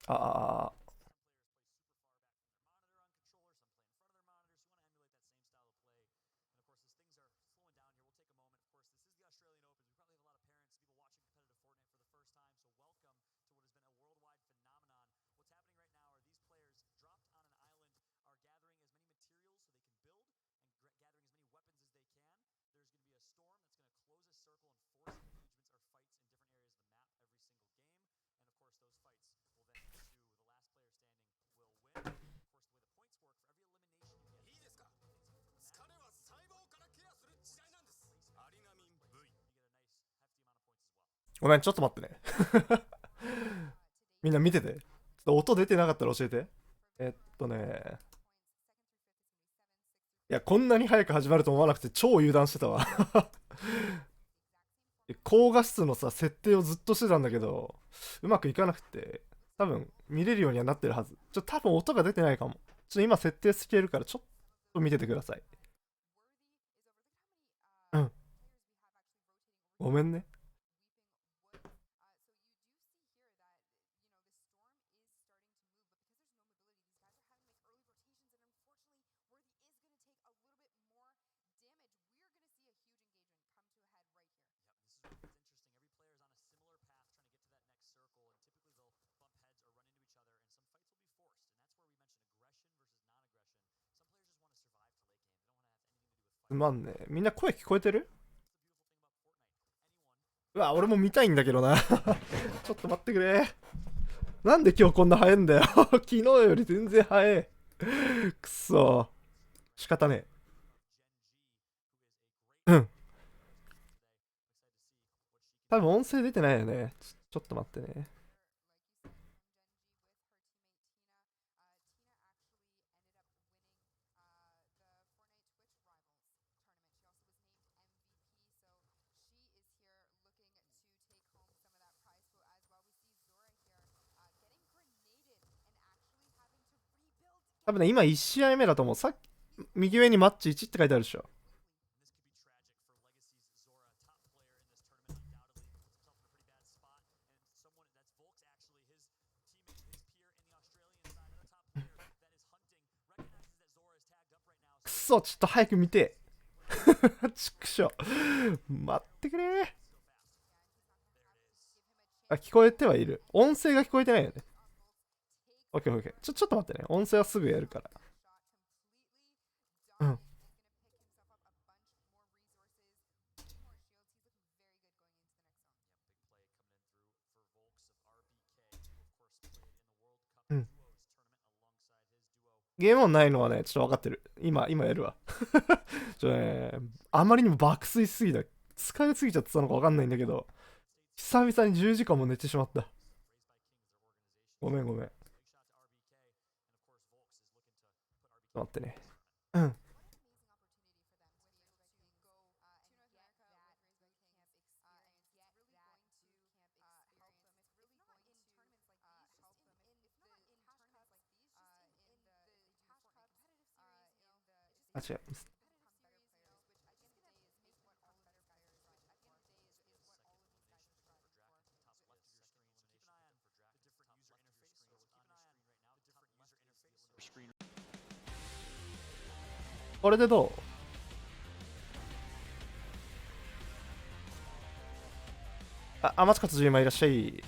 ああ。ごめん、ちょっと待ってね。みんな見てて。ちょっと音出てなかったら教えて。ね。いや、こんなに早く始まると思わなくて超油断してたわ。高画質のさ、設定をずっとしてたんだけど、うまくいかなくて、多分見れるようにはなってるはず。多分音が出てないかも。今設定してるからちょっと見ててください。うん。ごめんね。すまんね。みんな声聞こえてる？うわ、俺も見たいんだけどな。ちょっと待ってくれ。なんで今日こんな早いんだよ。昨日より全然早い。くそ。仕方ねえ。うん。多分音声出てないよね。ちょっと待ってね。多分ね、今1試合目だと思う。さっき、右上にマッチ1って書いてあるでしょ。くそ、ちょっと早く見て。ちくしょ。待ってくれ。あ、聞こえてはいる。音声が聞こえてないよね。オッケーオッケー。ちょっと待ってね。音声はすぐやるから。うん。うん。ゲームオンないのはね、ちょっと分かってる。今やるわ。あまりにも爆睡しすぎた。疲れすぎちゃってたのか分かんないんだけど、久々に10時間も寝てしまった。ごめんごめん。ちょっと待ってね。うん。あ、違う。これでどう？あ、松勝今いらっしゃい。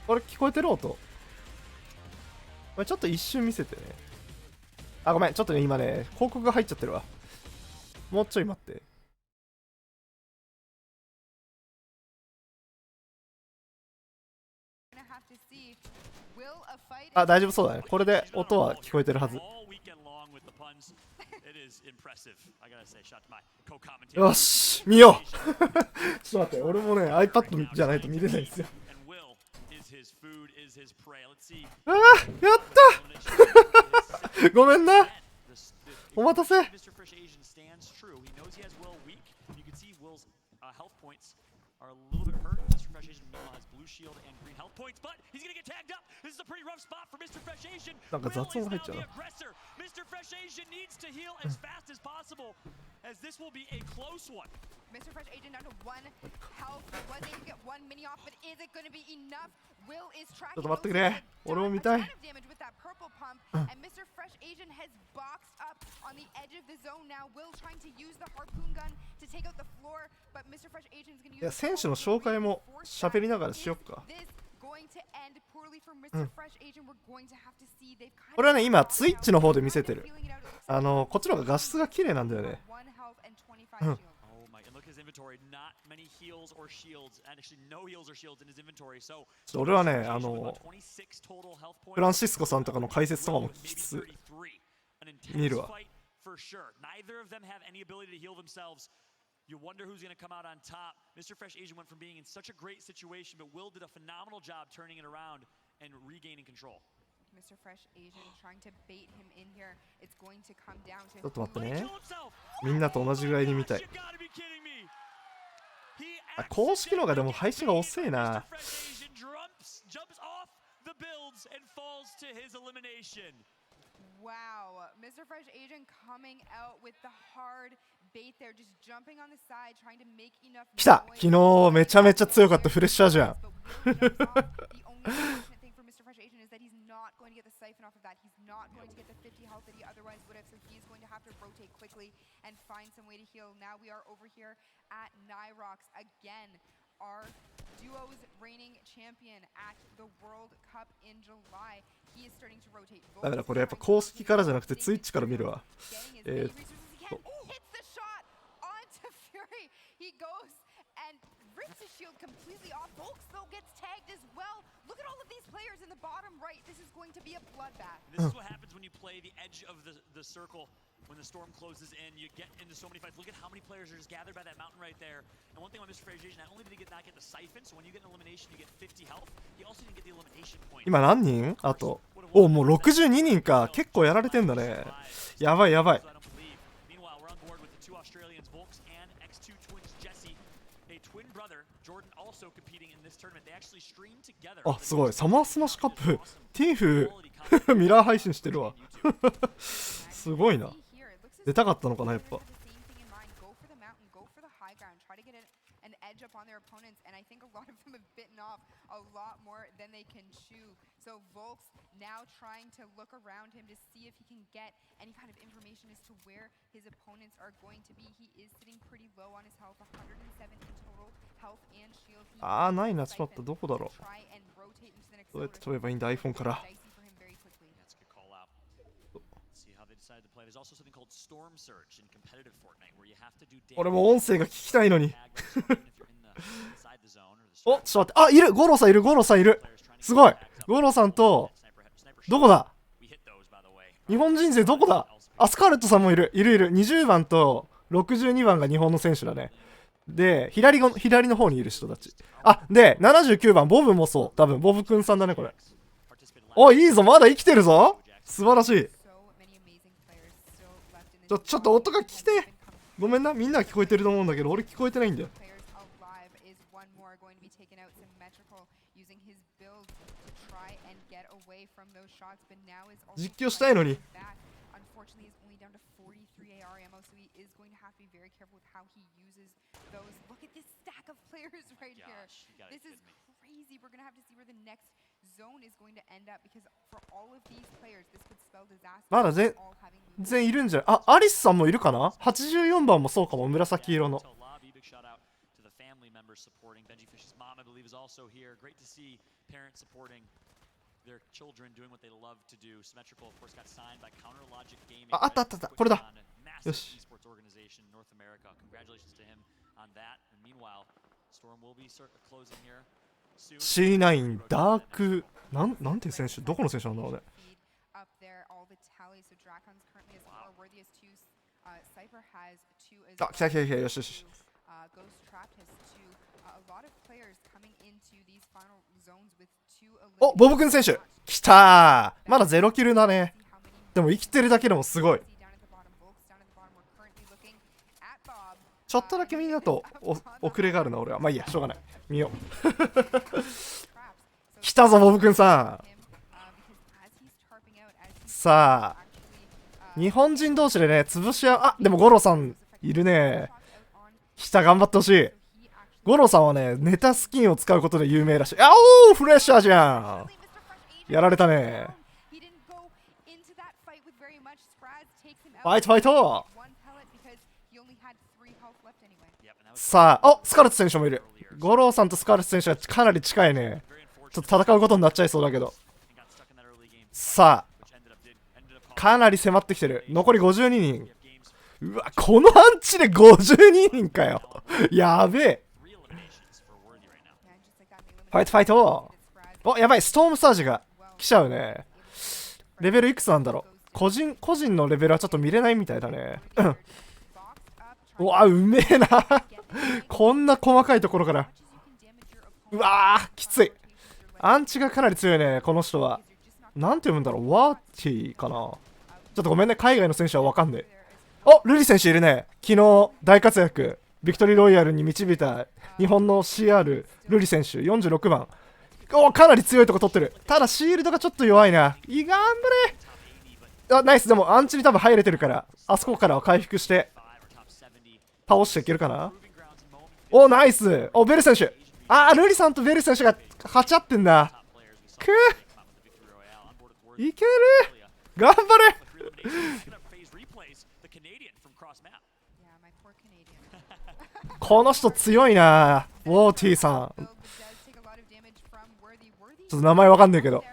これ聞こえてる音？これちょっと一瞬見せてね。あ、ごめん。ちょっとね、今ね、広告が入っちゃってるわ。もうちょい待って。あ、大丈夫そうだね。これで音は聞こえてるはず。よし、見よう。ちょっと待って、俺もね、iPad じゃないと見れないんですよ。あー、やったごめんな。お待たせ。are a little bit hurt. Mr. Fresh Asian meanwhile has blue shield and green health points, but he's gonna get tagged up. This is a pretty rough spot for Mr. Fresh Asian. Will is now the aggressor. Mr. Fresh Asian needs ちょっと待ってくれ、俺も見たい。いや、選手の紹介も喋りながらしよっか。これはね、今ツイッチの方で見せてる。こっちの方が画質が綺麗なんだよね。俺はね、フランシスコさんとかの解説とかも聞きつつ見るわ。You wonder who's going to come out on top. Mr. Fresh Asian went from being in such a great situation, but Will did a phenomenal job turning it around and regaining control. Mr. Fresh Asian trying to bait him in here. It's going to come down to. ちょっと待ってね。みんなと同じぐらいに見たい。あ、公式のがでも配信が遅いな。Wow, Mr. Fresh Asian coming out with the hard bait there, just jumping on the side, trying to make enough. 来た。昨日めちゃめちゃ強かったフレッシャーじゃん。Our duo's reigning champion at the World Cup in July. He is starting to rotate. だからこれやっぱ公式からじゃなくてツイッチから見るわ。Hits the shot onto Fury. He goes and rips his shield completely off. Volks though gets tagged as well. Look at all of these players in the bottom right. This is going to be a bloodbath. This is what happens when you play the edge of the circle. When the storm closes in, you get into so many fights. Look at how many players are just gathered by that mountain right there. And one thing about Mr. Fresh Asian, not only did he not get the siphon, so when you get an elimination, you get 50 health. He also didn't get the elimination point. 今何人？あと。お、もう62人か。結構やられてんだね。やばいやばい。Meanwhile, we're on board with the two Australians, Volks and X2 twins Jesse, a twin brother, Jordan also competing in this tournament. They actually streamed together. あ、すごい。サマースマッシュカップ。ティーフミラー配信してるわ。すごいな。出たかったのかなやっぱ。ああ、ないな。ちょっと待って、どこだろう。どうやって飛べばいいんだ iPhone から。俺も音声が聞きたいのに。お、ちょっと待って。あ、いる。五郎さんいる。五郎さんいる。すごい。五郎さんとどこだ。日本人勢どこだ。あ、スカーレットさんもいる。いるいる。20番と62番が日本の選手だね。で、左の方にいる人たち。あ、で、79番ボブもそう。多分ボブくんさんだねこれ。お、いいぞ。まだ生きてるぞ。素晴らしい。ちょっと音が聞きて。ごめんな、みんなは聞こえてると思うんだけど俺聞こえてないんだよ。実況したいのに。まだ全然いるんじゃない。あ、アリスさんもいるかな。84番もそうかも。紫色の。あ、あったあったあった。これだ。よし。C9 ダークなんていう選手。どこの選手なんだろうね。あ、来た来た来た。よしよし。お、ボブくん選手来たー。まだ0キルだね。でも生きてるだけでもすごい。ちょっとだけみんなと遅れがあるな俺は。まあいいや、しょうがない。見よう。来たぞボブくんさん。さあ日本人同士でね、潰し合う。あ、でも五郎さんいるね。下頑張ってほしい。五郎さんはね、ネタスキンを使うことで有名らしい。あおー、フレッシャーじゃん。やられたね。ファイトファイト。さあ、スカーレット選手もいる。五郎さんとスカーレット選手がかなり近いね。ちょっと戦うことになっちゃいそうだけど。さあ、かなり迫ってきてる。残り52人。うわ、このアンチで52人かよ。やべえ。ファイトファイト。お、やばい、ストームサージが来ちゃうね。レベルいくつなんだろう。個人のレベルはちょっと見れないみたいだね。うわ、うめえな。こんな細かいところから。うわー、きつい。アンチがかなり強いね、この人は。なんて読むんだろう、ワーティーかな。ちょっとごめんね、海外の選手はわかんねえ。お、ルリ選手いるね。昨日大活躍。ビクトリーロイヤルに導いた日本の CR ルリ選手46番。お、かなり強いとこ取ってる。ただシールドがちょっと弱いな。頑張れ。あ、ナイス。でもアンチに多分入れてるから、あそこからは回復して倒していけるかな。お、ナイス。お、ベル選手。ルリさんとベル選手が勝ち合ってんだ。いける。頑張れ。この人強いな。ウォーティーさん。ちょっと名前わかんないけど。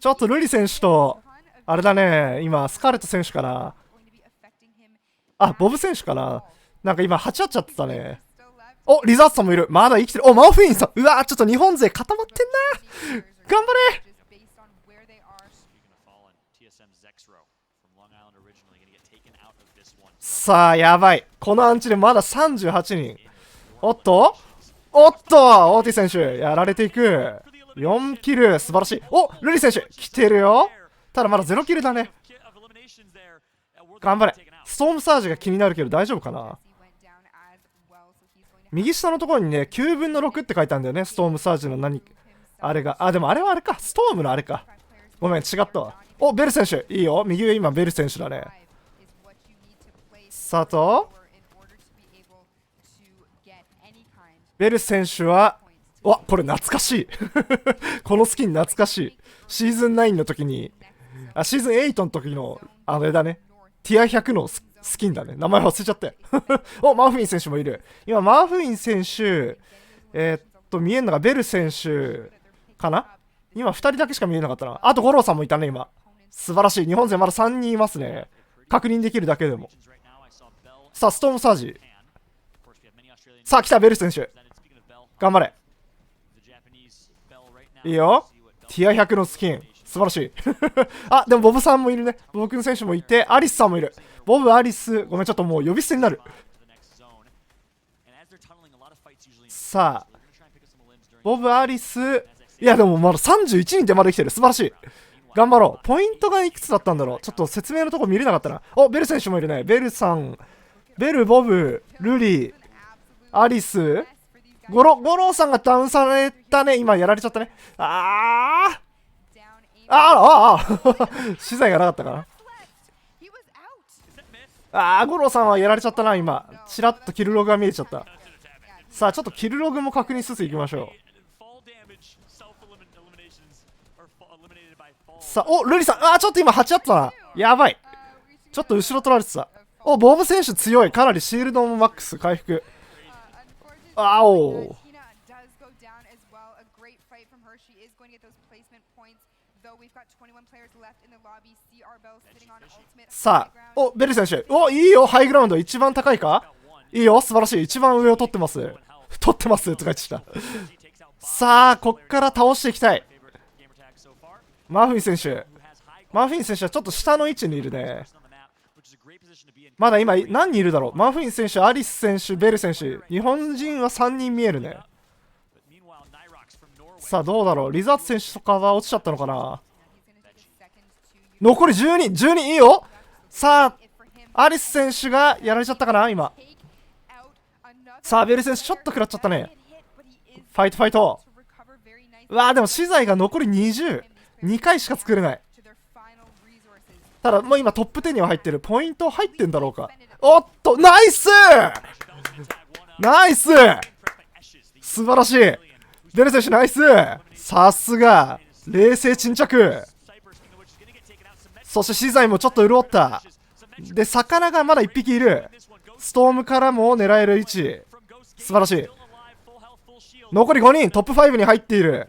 ちょっとルリ選手とあれだね、今スカーレット選手かな。ボブ選手かな。なんか今8合っちゃってたね。お、リザートさんもいる。まだ生きてる。お、マウフィンさん。うわー、ちょっと日本勢固まってんな。頑張れ。さあ、やばい。このアンチでまだ38人。おっとオーティ選手、やられていく。4キル、素晴らしい。お、ルリ選手、来てるよ。ただまだ0キルだね。頑張れ。ストームサージが気になるけど大丈夫かな。右下のところにね、9分の6って書いてあるんだよね。ストームサージのあれが。でもあれはあれか。ストームのあれか。ごめん、違ったわ。お、ベル選手、いいよ。右上今、ベル選手だね。さと、ベル選手は、これ懐かしい。このスキン懐かしい。シーズン9の時に、シーズン8の時の、あれだね。ティア100のスキンだね。名前忘れちゃったよ。お、マーフィン選手もいる。今、マーフィン選手、見えんのがベル選手かな。今、2人だけしか見えなかったな。あと、五郎さんもいたね、今。素晴らしい。日本勢まだ3人いますね。確認できるだけでも。さあ、ストームサージ。さあ、来た、ベル選手。頑張れ。いいよ。ティア100のスキン。素晴らしい。でもボブさんもいるね。ボブくん選手もいて、アリスさんもいる。ボブ、アリス。ごめん、ちょっともう呼び捨てになる。さあ、ボブ、アリス。いや、でもまだ31人でまだ生きてる。素晴らしい。頑張ろう。ポイントがいくつだったんだろう。ちょっと説明のとこ見れなかったな。お、ベル選手もいるね。ベルさん。ベル、ボブ、ルリ、アリス。ゴロさんがダウンされたね。今やられちゃったね。資材がなかったかな。ゴロさんはやられちゃったな。今チラッとキルログが見えちゃった。さあ、ちょっとキルログも確認しつついきましょう。さあ、お、ルリさん。ちょっと今8あったな。やばい。ちょっと後ろ取られてた。お、ボブ選手強い。かなりシールドもマックス回復。さあ、お、ベル選手。お、いいよ。ハイグラウンド一番高いか。いいよ。素晴らしい。一番上を取ってます。取ってますとか言ってた。さあ、こっから倒していきたい。マーフィン選手。マーフィン選手はちょっと下の位置にいるね。まだ今何人いるだろう。マーフィン選手、アリス選手、ベル選手。日本人は3人見えるね。さあ、どうだろう。リザート選手とかは落ちちゃったのかな。残り12いいよ。さあ、アリス選手がやられちゃったかな今。さあ、ベル選手ちょっと食らっちゃったね。ファイト。でも資材が残り20 2回しか作れない。ただもう今トップ10には入ってる。ポイント入ってんだろうか。おっと、ナイスナイス、素晴らしい。ベル選手ナイス、さすが冷静沈着。そして資材もちょっと潤った。で魚がまだ1匹いる。ストームからも狙える位置、素晴らしい。残り5人、トップ5に入っている。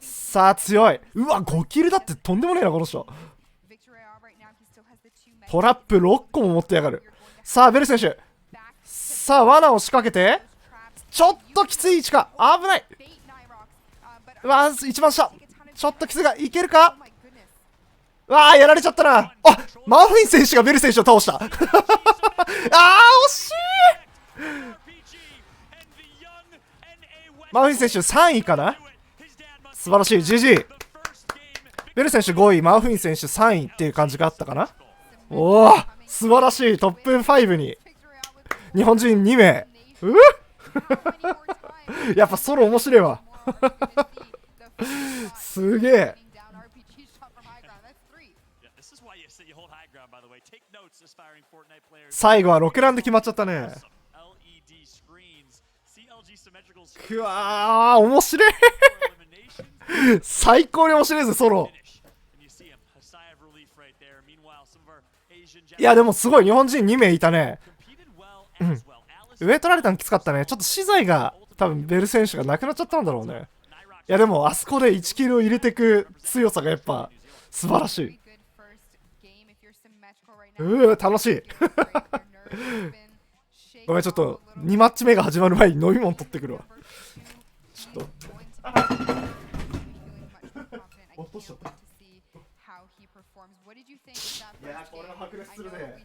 さあ強い。うわ5キルだってとんでもねえなこの人。トラップ6個も持ってやがる。さあベル選手、さあ罠を仕掛けて、ちょっときつい位置か、危ない。うわ一番下、ちょっときついがいけるか。わあやられちゃったな。あ、マフィン選手がベル選手を倒したあー惜しい。マフィン選手3位かな。素晴らしい GG。 ベル選手5位、マフィン選手3位っていう感じがあったかな。おお素晴らしい。トップ5に日本人2名。やっぱソロ面白いわすげえ。最後は6ランで決まっちゃったね。くわー面白い最高に面白いですソロ。いやでもすごい日本人2名いたね。上取られたのきつかったね。ちょっと資材が多分ベル選手がなくなっちゃったんだろうね。いやでもあそこで1キルを入れてく強さがやっぱ素晴らしい。楽しいごめんちょっと2マッチ目が始まる前に飲み物取ってくるわ。ちょっと落としちゃった。いやこれは白熱するね。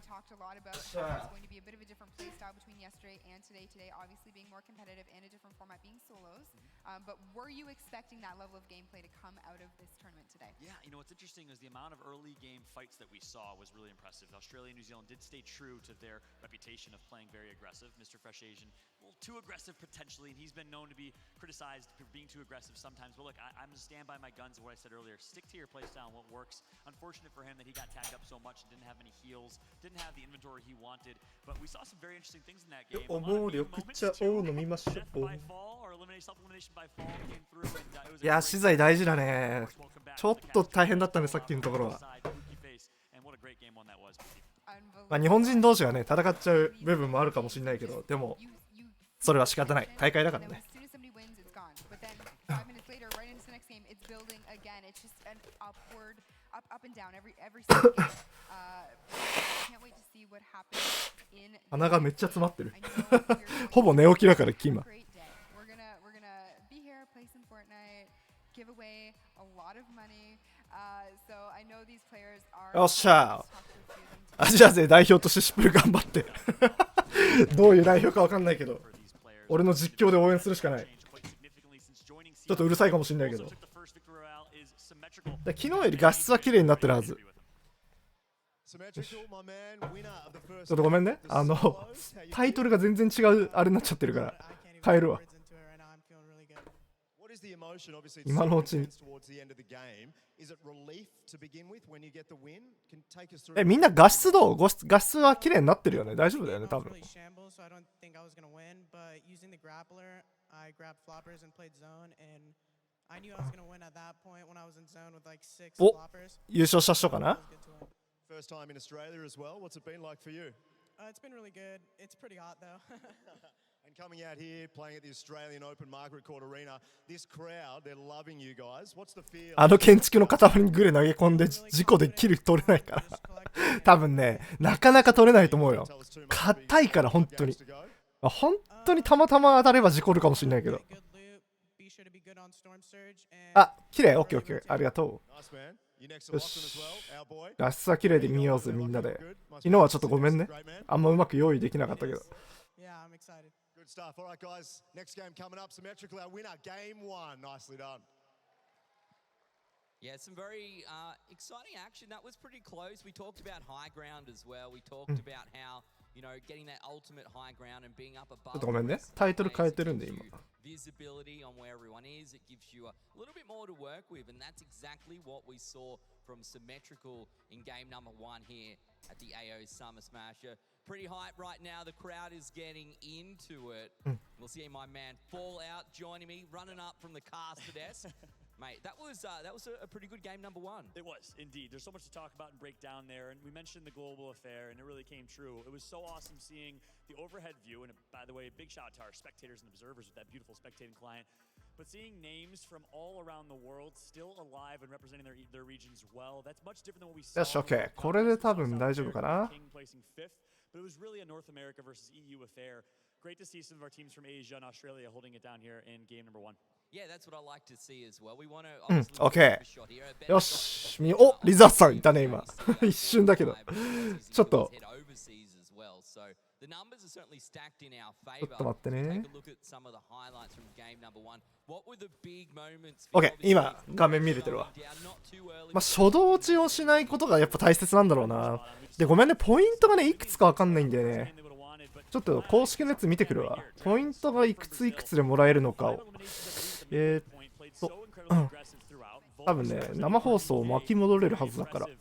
But were you expecting that level of gameplay to come out of this tournament today? Yeah, you know what's interesting is the amount of early game fights that we saw was really impressive. Australia and New Zealand did stay true to their reputation of playing very aggressive. Mr. Fresh Asian, a little too aggressive potentially, and he's been known to be criticized for being too aggressive sometimes. But look, I'm gonna stand by my guns of what I said earlier. Stick to your playstyle and what works. Unfortunate for him that he got tagged up so much and didn't have any heals, didn't have the inventory he wanted. But we saw some very interesting things in that game. A lot of good moments too. Death by fall or self-elimination by fall came through. いや資材大事だね。ちょっと大変だったねさっきのところは。まあ日本人同士がね戦っちゃう部分もあるかもしれないけど、でもそれは仕方ない大会だからね。鼻がめっちゃ詰まってるほぼ寝起きだからキーマ。よっしゃー、アジア勢代表としてシップル頑張ってどういう代表か分かんないけど俺の実況で応援するしかない。ちょっとうるさいかもしんないけど、昨日より画質は綺麗になってるはず。ちょっとごめんね、タイトルが全然違うあれになっちゃってるから変えるわ今のうちに。みんな画質どう？画質は綺麗になってるよね。大丈夫だよね多分。お、優勝した人かな。First time in Australia as well. What's it been like for you? It's been really good. It's pretty hot though. And coming out here, playing at the Australian Open Margaret Court Arena, this crowd, they're loving you guys. What's the feel? 建築の塊にグレ投げ込んで事故でキル取れないから多分ねなかなか取れないと思うよ。硬いから本当に。本当にたまたま当たれば事故るかもしれないけど。あ、綺麗。オッケーオッケー、ありがとう。よし、画質は綺麗で見ようぜみんなで。昨日はちょっとごめんね、あんまうまく用意できなかったけど。Good stuff. All right, guys. Next game coming up. Symmetrical, our winner. Game 1. Nicely done. Yeah, some very exciting action. That was pretty close. We talked about high ground as well. We talked about how, ちょっとごめんね。タイトル変えてるんで今。visibility on where everyone is. It gives you a little bit more to work with, and that's exactly what we saw from Symmetrical in game number 1 here at the AO Summer Smash. Pretty hype right now. The crowd is getting into it. We'll see my man Fall Out joining me, running up from the caster desk. Mate, that was a pretty good game number 1. It was, indeed. There's so much to talk about and break down there, and we mentioned the global affair, and it really came true. It was so awesome seeing the overhead view, and by the way, big shout out to our spectators and observers with that beautiful spectating client, but seeing names from all around the world still alive and representing their regions well, that's much different than what we saw. よし、OK。これで多分大丈夫かな。 King placing 5th, but it was really a North America versus EU affair. Great to see some of our teams from Asia and Australia holding it down here in game number 1. Yeah, that's what I like to see as well. We want to obviously OK。 a shot here. よし、お、リザーさんいたね今。一瞬だけど。ちょっと。 The numbers are certainly stacked in our ちょ favor. っと待ってね。 Take a look at some of the highlights from game number 1. What were the big moments? OK、今画面見れてるわ。まあ初動打ちをしないことがやっぱ大切なんだろうな。で、ごめんね、ポイントがね、いくつかわかんないんだよね。ちょっと公式のやつ見てくるわ。ポイントがいくついくつでもらえるのかを。多分ね、生放送を巻き戻れるはずだから。こ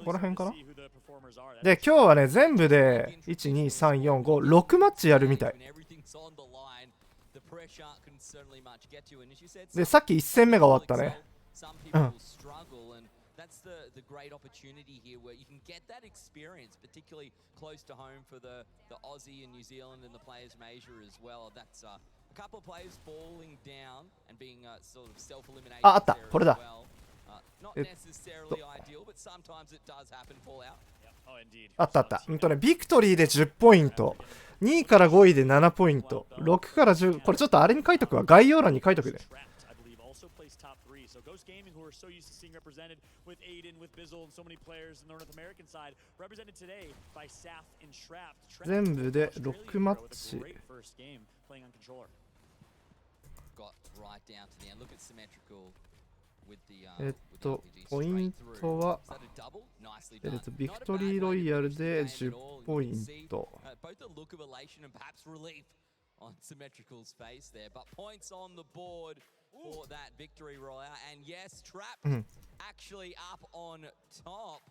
こら辺かな。で、今日はね、全部で1、2、3、4、5、6マッチやるみたい。で、さっき1戦目が終わったね。That's the great opportunity here where you can get that experience, particularly close to home for the Aussie and New Zealand and the players from Asia as well. That's a couple of players falling down and being sort of self-eliminated. あった、これだ。Not necessarily ideal, but sometimes it does happen. Fall out. あったあった。ビクトリーで10ポイント。2位から5位で7ポイント。6から10。これちょっとあれに書いとくわ。概要欄に書いとくね。So Ghost Gaming, who we're so used to seeing represented with Aiden, with Bizzle, and so many players on the North American side, represented today by Saf and Trapped. 全部で6マッチ。Great first game playing on controller. Got right down to the end. Look at Symmetrical with the ポイントはビクトリーロイヤルで10ポイント。Both a look of elation and perhaps relief on Symmetrical's face there, but points on the board for that victory royale. And yes, Trap actually up on top.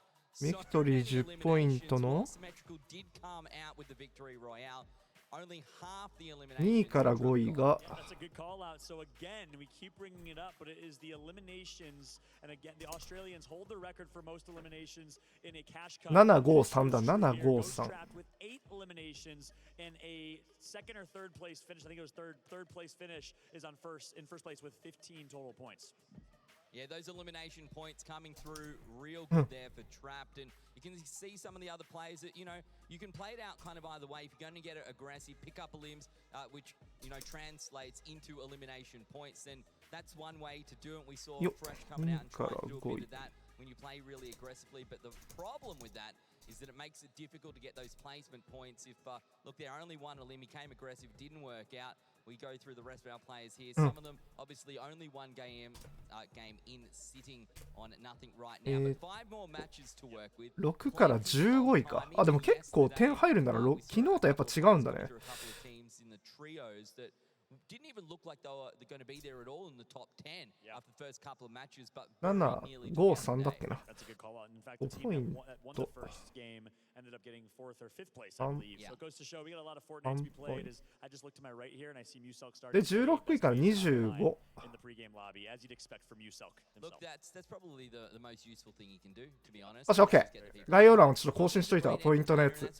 ビクトリー10ポイントの Symmetrical did come out with the victory royale. Only half the 2位から5位が That's a good call out. So again, we keep bringing it up, but it is the eliminations, and again, the Australians hold the record for most eliminations in a cash cup. 753だ、753。 With 8 eliminations and a second or third place finish. I think it was third place finish is in first place with 15 total points. Yeah, those elimination points coming through real good there for Trapped, and you can see some of the other players that, you know, you can play it out kind of either way. If you're going to get it aggressive, pick up a limbs, which, you know, translates into elimination points, then that's one way to do it. We saw Fresh coming out and trying to do a bit of that when you play really aggressively, but the problem with that is that it makes it difficult to get those placement points. If, look, there only one elim, he came aggressive, didn't work out. We go through the rest of our players here. Some of them, obviously, only one game in, sitting on nothing right now. But 5 more matches to work with. 6から15位か。あ、でも結構点入るんだな。昨日とやっぱ違うんだね。Didn't even look like they were going to be there at all in the top 10 after the first couple of matches, but 753だっけな。That's a good call out. In fact, the team that won the first game ended up getting 4th or 5th place, I believe. So it goes to show we got a lot of Fortnite to be played. As I just look to my right here and I see Muselk starting. で、16位から25。 in the pregame lobby, as you'd expect from Muselk look, himself. that's probably the most useful thing you can do, to be honest. よし、OK。概要欄をちょっと更新しといたわ、ポイントのやつ。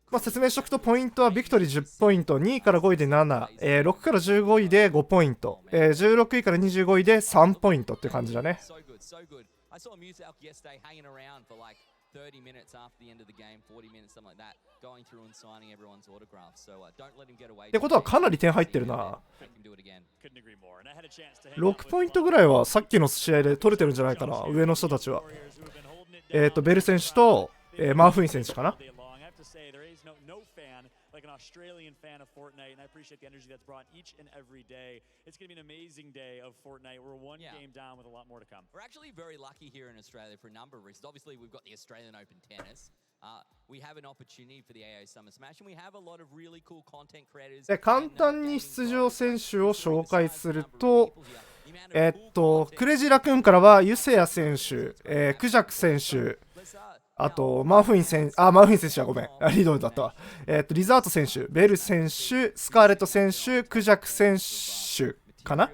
まあ説明しとくと、ポイントはビクトリー10ポイント、2位から5位で7、6から15位で5ポイント、16位から25位で3ポイントって感じだね。30 minutes after the end of the game, 40 minutes, something like that, going through and signing everyone's autographs. So don't let him get away. ってことはかなり点入ってるな。Couldn't agree more. And I had a chance to hang 6ポイントぐらいはさっきの試合で取れてるんじゃないかな、上の人たちは。ベル選手と、マーフィン選手かな。like an Australian fan of Fortnite, and I appreciate the energy that's brought each and every day. It's going to be an amazing day of Fortnite. We're one game down with a lot more to come. We're actually very lucky here in Australia for a number of reasons. Obviously, we've got the Australian Open tennis. We have an opportunity for the AO Summer Smash, and we have a lot of really cool content creators. で、簡単に出場選手を紹介すると、クレジラ君からはユセヤ選手、クジャク選手、あとマウフィン選手、マウフィン選手はごめん、リドルだったわ。リザート選手、ベル選手、スカーレット選手、クジャク選手かな。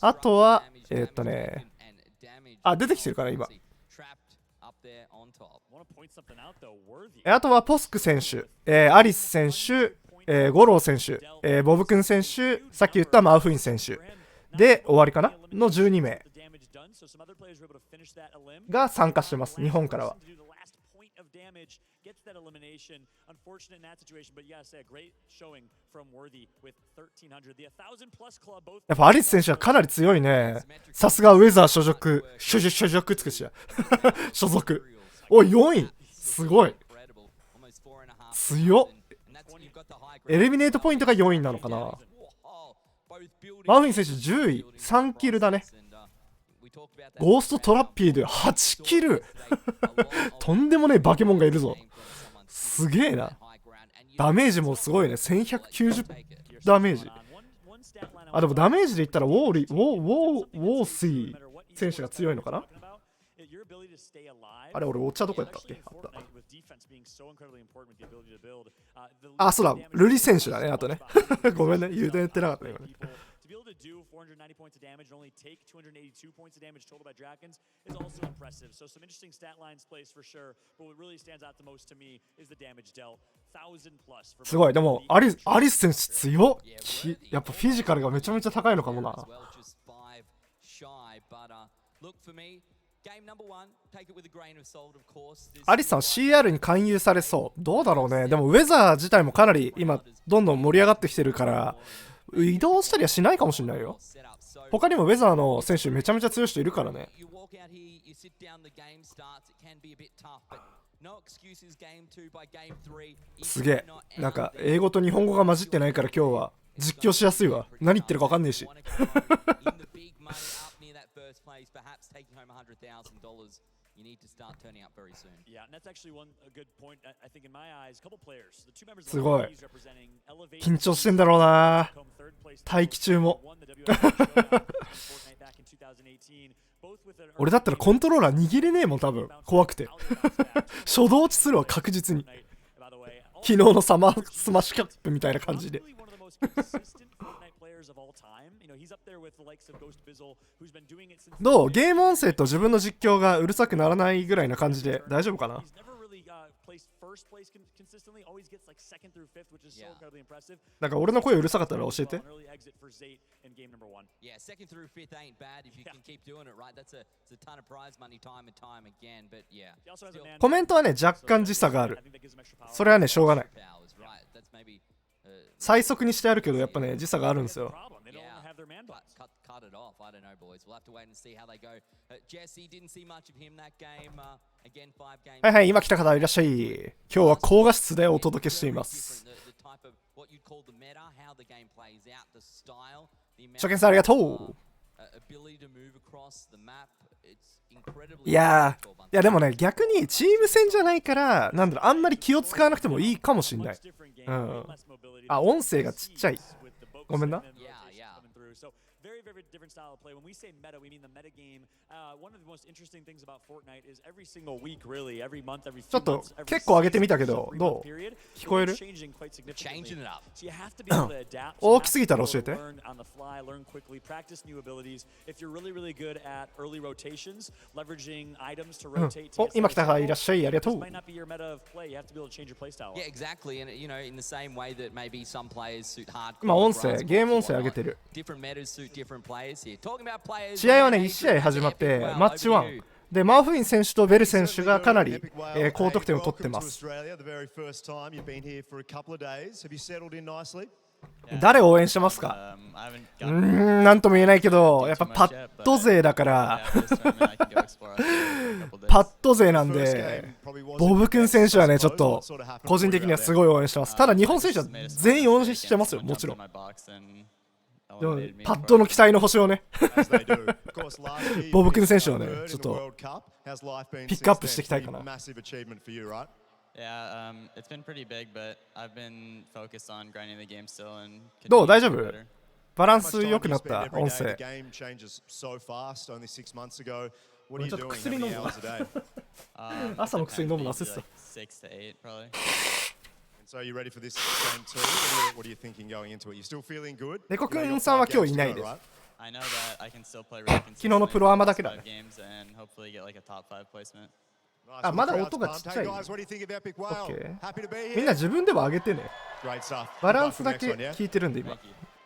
あとは出てきてるかな今。あとはポスク選手、アリス選手、ゴロー選手、ボブくん選手、さっき言ったマウフィン選手で終わりかなの12名が参加してます、日本からは。やっぱアリス選手はかなり強いね。さすがウェザー所属つくしや所属。おい、4位すごい強っ。エリミネートポイントが4位なのかな。マウフィン選手10位、3キルだね。ゴーストトラッピーで8キルとんでもねえバケモンがいるぞ。すげえな。ダメージもすごいね。1190ダメージ。でもダメージで言ったらウォーシー選手が強いのかな。あれ、俺お茶どこやったっけ。そうだ、ルリ選手だね。あとねごめんね、言ってなかったね今ね。be able to do 490 points of damage and only take 282 points of damage total by Drakons is also impressive. So some interesting stat lines placed for sure, but what really stands out the most to me is the damage dealt. 1000 plus. すごい。でもアリス選手強っ。やっぱフィジカルがめちゃめちゃ高いのかもな。アリスさん CR に勧誘されそう。どうだろうね。でもウェザー自体もかなり今どんどん盛り上がってきてるから移動したりはしないかもしれないよ。他にもウェザーの選手めちゃめちゃ強い人いるからね。すげえ。なんか英語と日本語が混じってないから今日は実況しやすいわ。何言ってるか分かんねえしすごい。緊張してんだろうな、待機中も俺だったらコントローラー握れねえもん、多分怖くて初動落ちするわ確実に。昨日のスマッシュキャップみたいな感じでどう？ゲーム音声と自分の実況がうるさくならないぐらいな感じで大丈夫かな？なんか俺の声うるさかったら教えて。コメントはね若干時差がある。それはねしょうがない。最速にしてあるけどやっぱね時差があるんですよ。はいはい、今来た方いらっしゃい。今日は高画質でお届けしています。初見さんありがとう。いやでもね逆にチーム戦じゃないからなんだろう、あんまり気を使わなくてもいいかもしんない。音声がちっちゃい。ごめんな。Very, very different style of play. When we say meta, we mean the meta game. One of the most interesting things about Fortnite is every single week, really, every month, every few months. ちょっと結構上げてみたけど、どう？聞こえる？大きすぎたら教えて。今来た方いらっしゃい、ありがとう。Yeah, exactly. And you know, in the same way that maybe some players suit hardcore. 今音声、ゲーム音声上げてる。Different metas suit different players here. Talking about players. 試合はね1試合始まってマッチ1でマーフィン選手とベル選手がかなり高得点を取ってます。誰を応援してますか？なんとも言えないけど、やっぱパッド勢だからパッド勢なんで、ボブくん選手はね、ちょっと個人的にはすごい応援してます。ただ日本選手は全員応援してますよ、もちろん。でもパッドの期待の星をねボブくん選手をね、ちょっとピックアップしていきたいかな。どう？大丈夫？バランス良くなった？音声。俺ちょっと薬飲むわ朝の薬飲むの忘れてた。猫くんさんは今日いないです。昨日のプロアマだけだね。あ、まだ音がちっちゃい。OK。みんな自分でも上げてね。バランスだけ聞いてるんで今。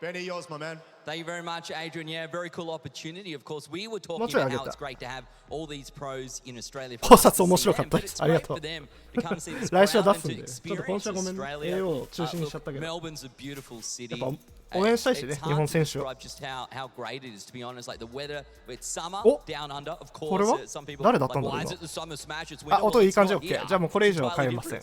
Benny, yours, my man. Thank you very much, Adrian. Yeah, very cool opportunity. Of course, we were talking about how it's great to have all these pros in Australia. 考察面白かったです。ありがとう。来週は出すんで。ちょっと今週はごめんね。AO を中心にしちゃったけど。やっぱ応援したいしね、日本選手を。お、これは誰だったんだろう今。あ、音いい感じ OK。じゃあもうこれ以上は変えません。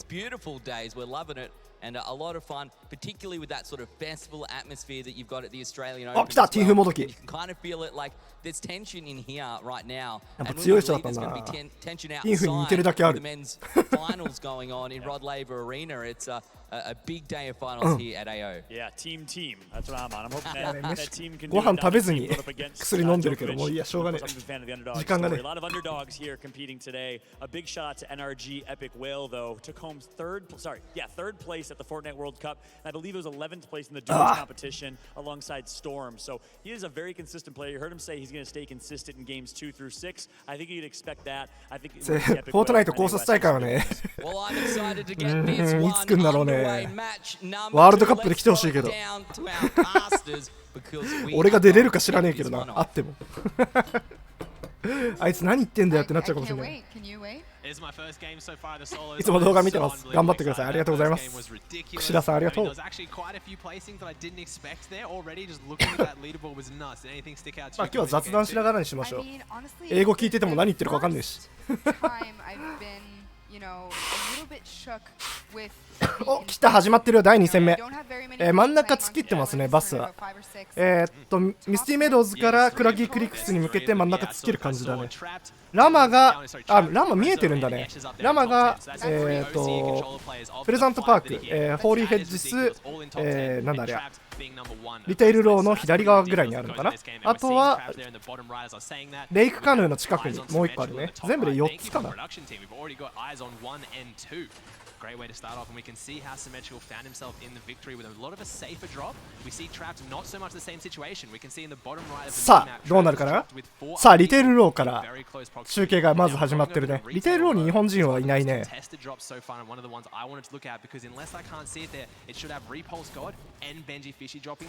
And a lot of fun, particularly with that sort of festival atmosphere that you've got at the Australian Open. あ、来た、ティーフもどき。You can kind of feel it like there's tension in here right now. やっぱ強い人だったんだな。ティーフに似てるだけある。The men's finals going on in Rod Laver Arena. It's a big day of finals here at AO. Yeah, team. That's what I'm on. I'm hoping that team can ご飯食べずに薬飲んでるけどもういいや、しょうがねえ。時間がね。A lot of underdogs here competing today. A big shot to NRG Epic Whale though. Took home third place at the Fortnite World Cup. And I believe it was 11th place in the duels competition alongside Storm. So he is a very consistent player. You heard him say he's going to stay consistent in games 2 through 6. I think you'd expect that. I think フォートナイト考察大会はねいつ来んだろうね。ワールドカップで来てほしいけど俺が出れるか知らねえけどな、あってもあいつ何言ってんだよってなっちゃうかもしれない。いつも動画見てます。頑張ってください。ありがとうございます。串田さんありがとう。まあ今日は雑談しながらにしましょう。英語聞いてても何言ってるか分かんないしお、来た、始まってるよ、第2戦目。真ん中突っ切ってますね、バスは。ミスティメイドウズからクラギークリックスに向けて真ん中突っ切る感じだね。ラマ見えてるんだね。ラマが、プレザントパーク、ホーリーヘッジス、なんだあれや、リテイルローの左側ぐらいにあるのかな。あとはレイクカヌーの近くにもう1個あるね。全部で4つかな。Great way to start off, and we can see how Symmetrical found himself in the victory with a lot of a safer drop. We see Trapped not so much the same situation. We can see in the bottom right of the map. さあ、どうなるかな。さあ、リテールローから集計がまず始まってるね。リテールローに日本人はいないね。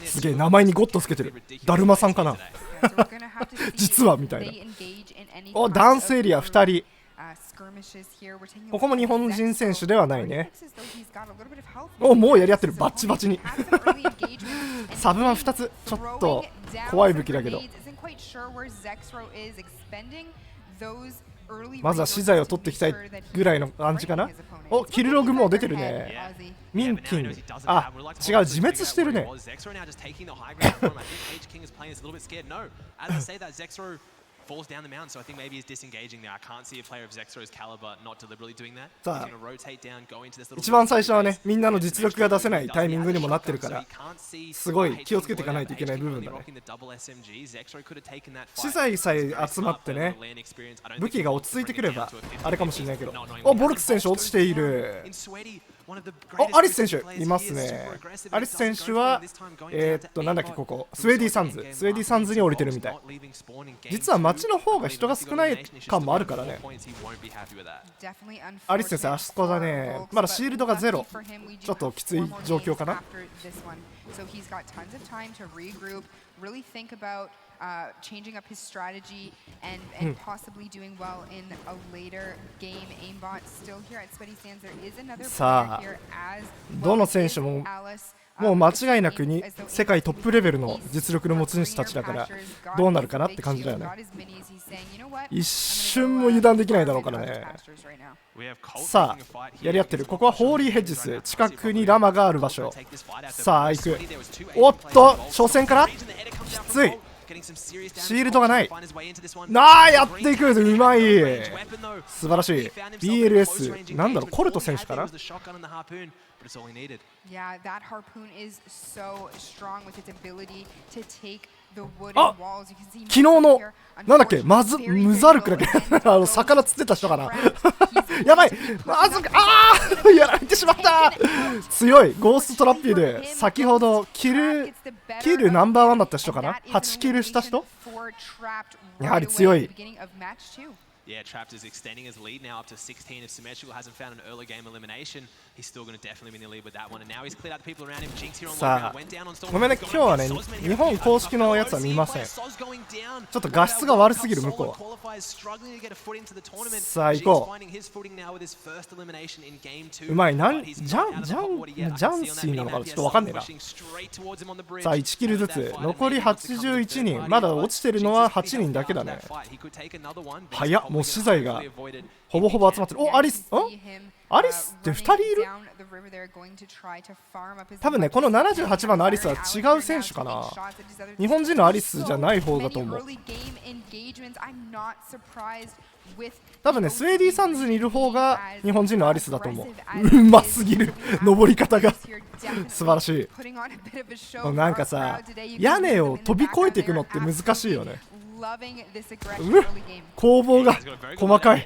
すげえ、名前にゴッドつけてる。だるまさんかな実はみたいな。お、ダンスエリア2人。ここも日本人選手ではないね。お、もうやり合ってる、バッチバチにサブマン2つ、ちょっと怖い武器だけど、まずは資材を取っていきたいぐらいの感じかな。お、キルログもう出てるね。ミンキン、あ、違う、自滅してるねfalls down the mound, so I think maybe he's disengaging there. I can't see a player of Zexro's caliber not deliberately doing that. He's going to rotate down, go into this little. 一番最初はね、みんなの実力が出せないタイミングにもなってるから、すごい気をつけていかないといけない部分だね。資材さえ集まってね、武器が落ち着いてくればあれかもしれないけど。お、ボルクス選手落ちている。お、アリス選手いますね。アリス選手はなんだっけ、ここスウェーディーサンズに降りてるみたい。実は街の方が人が少ない感もあるからね。アリス先生あそこだね。まだシールドがゼロ、ちょっときつい状況かな。changing up his strategy and possibly doing well in a later game. Aimbot still here at Sweaty Sands. There is another player here as どの選手ももう間違いなくに世界トップレベルの実力の持ち主たちだからどうなるかなって感じだよね。一瞬も油断できないだろうからね。さあやり合ってる。ここはホーリーヘッジス、近くにラマがある場所。さあ行く。おっと初戦からきつい。シールドがない。やっていく。うまい。素晴らしい。 BLS なんだろう、コルト選手かな。あ、昨日のなんだっけ、ムザルクだっけ魚釣ってた人かなやばい、やられてしまった。強いゴーストトラッピーで先ほどキルナンバーワンだった人かな。8キルした人、やはり強い。Yeah, Trapped is extending his lead now up to 16. If Symmetrical hasn't found an early game elimination, he's still going to definitely be in the lead with that one. And now he's cleared out the people around him. Jinx here on low ground went down on Storm. ごめんね、今日はね、日本公式のやつは見ません。ちょっと画質が悪すぎる向こうは。さあ行こう。うまい。ジャンシーなのかな、ちょっとわかんねえな。さあ1キルずつ、残り81人。まだ落ちてるのは8人だけだね。早っ、もう資材がほぼほぼ集まってる。お、アリスって2人いる。多分ね、この78番のアリスは違う選手かな。日本人のアリスじゃない方だと思う。多分ね、スウェーディーサンズにいる方が日本人のアリスだと思う。うますぎる登り方が素晴らしい。なんかさ、屋根を飛び越えていくのって難しいよね。攻防が細かい。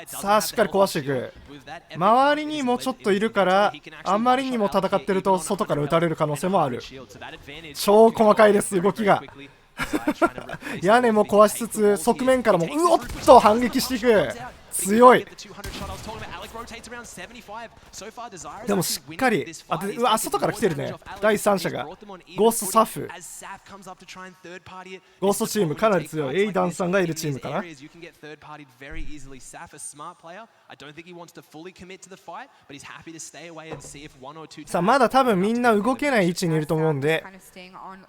さあしっかり壊していく。周りにもちょっといるからあんまりにも戦ってると外から撃たれる可能性もある。超細かいです動きが。屋根も壊しつつ側面からもうおっと反撃していく。強い。でもしっかり外から来てるね。第三者がゴーストサフ、ゴーストチームかなり強い。エイダンさんがいるチームかな。さあまだ多分みんな動けない位置にいると思うんで、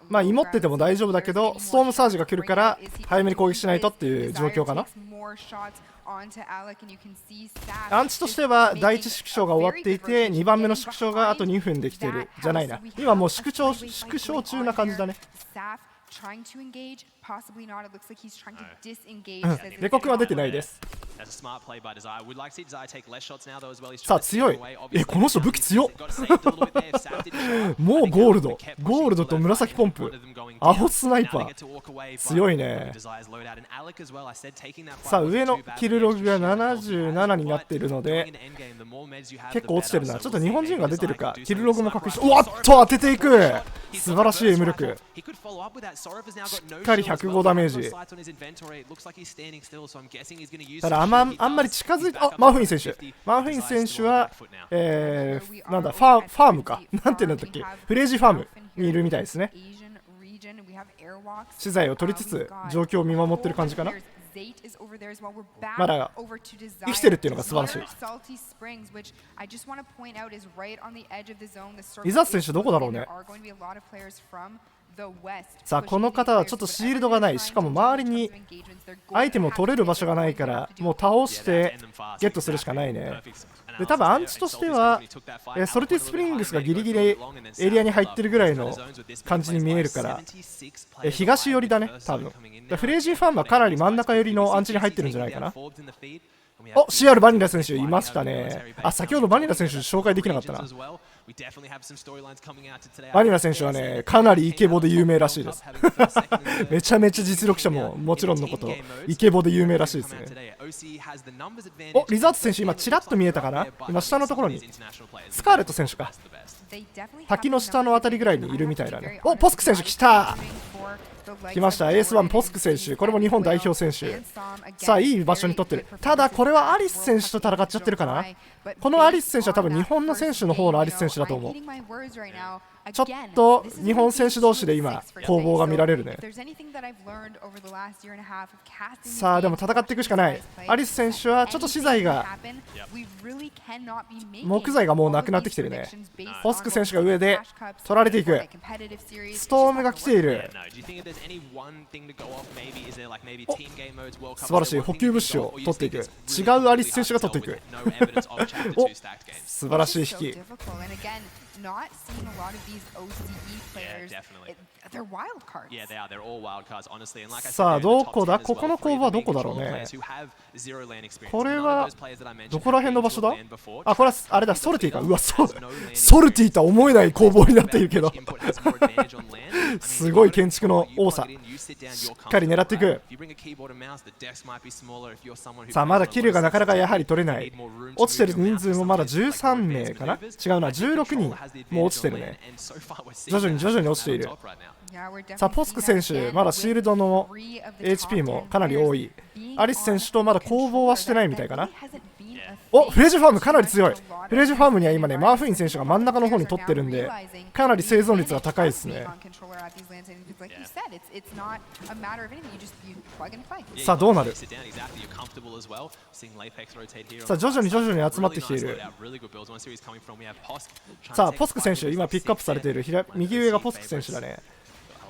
まあ祈ってても大丈夫だけどストームサージが来るから早めに攻撃しないとっていう状況かな。アンチとしては第1縮小が終わっていて2番目の縮小があと2分できてるじゃないな。今もう縮小中な感じだね。レコ君は出てないです。さあ強い。この人武器強っもうゴールドと紫ポンプ、青スナイパー強いね。さあ上のキルログが77になっているので結構落ちてるな。ちょっと日本人が出てるかキルログも確認して、おっと当てていく。素晴らしい無力。しっかり105ダメージ。ただあんまり近づいて、マウフィン選手はなんだファームかなんていうんだっけ、フレージファームにいるみたいですね。資材を取りつつ状況を見守ってる感じかな。まだ生きてるっていうのが素晴らしい。リザート選手どこだろうね。さあこの方はちょっとシールドがない。しかも周りにアイテムを取れる場所がないからもう倒してゲットするしかないね。で多分アンチとしてはソルティスプリングスがギリギリエリアに入ってるぐらいの感じに見えるから東寄りだね多分。フレージーファームはかなり真ん中寄りのアンチに入ってるんじゃないかな。お、CR バニラ選手いましたね。先ほどバニラ選手紹介できなかったな。バニラ選手はねかなりイケボで有名らしいですめちゃめちゃ実力者ももちろんのことイケボで有名らしいですね。お、リザート選手今チラッと見えたかな。今下のところにスカーレット選手か、滝の下のあたりぐらいにいるみたいだね。お、ポスク選手来た。来ました。エース1ポスク選手、これも日本代表選手。さあいい場所に取ってる。ただこれはアリス選手と戦っちゃってるかな。このアリス選手は多分日本の選手の方のアリス選手だと思う。ちょっと日本選手同士で今攻防が見られるね。さあでも戦っていくしかない。アリス選手はちょっと資材が木材がもうなくなってきてるね。ポスク選手が上で取られていく。ストームが来ている。素晴らしい。補給物資を取っていく。違うアリス選手が取っていく。お、素晴らしい引き。Not seeing a lot of these OCE players. They're wild cards. Yeah, they are. They're all wild cards, honestly. And like I said, さあどこだ。ここの攻防はどこだろうね。これはどこら辺の場所だ。あ、これはあれだ。ソルティか。うわ、ソルティとは思えない攻防になっているけどすごい建築の多さ。しっかり狙っていく。さあまだキルがなかなかやはり取れない。落ちてる人数もまだ13名かな。違うな、16人もう落ちてるね。徐々に落ちている。さあポスク選手まだシールドの HP もかなり多い。アリス選手とまだ攻防はしてないみたいかな。お、フレージュファームかなり強い。フレージュファームには今ねマーフィン選手が真ん中の方に取ってるんで、かなり生存率が高いですね。さあどうなる。さあ徐々に集まってきている。さあポスク選手今ピックアップされている。右上がポスク選手だね。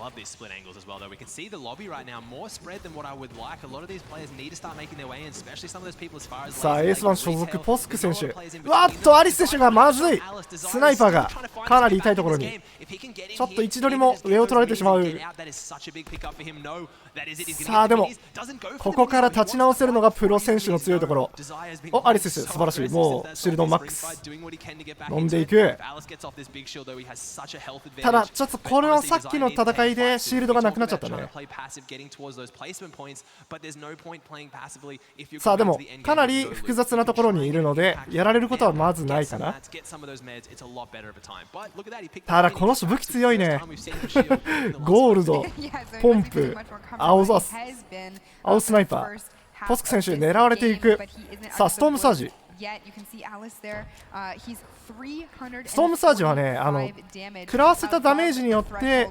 I love these split angles as well, though. We can see the lobby right now more spread than what I would like. A lot of these players need to start making their way in, especially some of those people as far as. さあエース1所属ポスク選手。うわっとアリス選手がまずい。スナイパーがかなり痛いところに。ちょっと位置取りも上を取られてしまう。さあでもここから立ち直せるのがプロ選手の強いところ。お、アリス選手素晴らしい。もうシールドマックス飲んでいく。ただちょっとこれのさっきの戦いでシールドがなくなっちゃったね。さあでもかなり複雑なところにいるのでやられることはまずないかな。ただこの人武器強いねゴールド、ポンプ、青スナイパー。ポスク選手狙われていく。さあストームサージ。ストームサージはね、食らわせたダメージによって、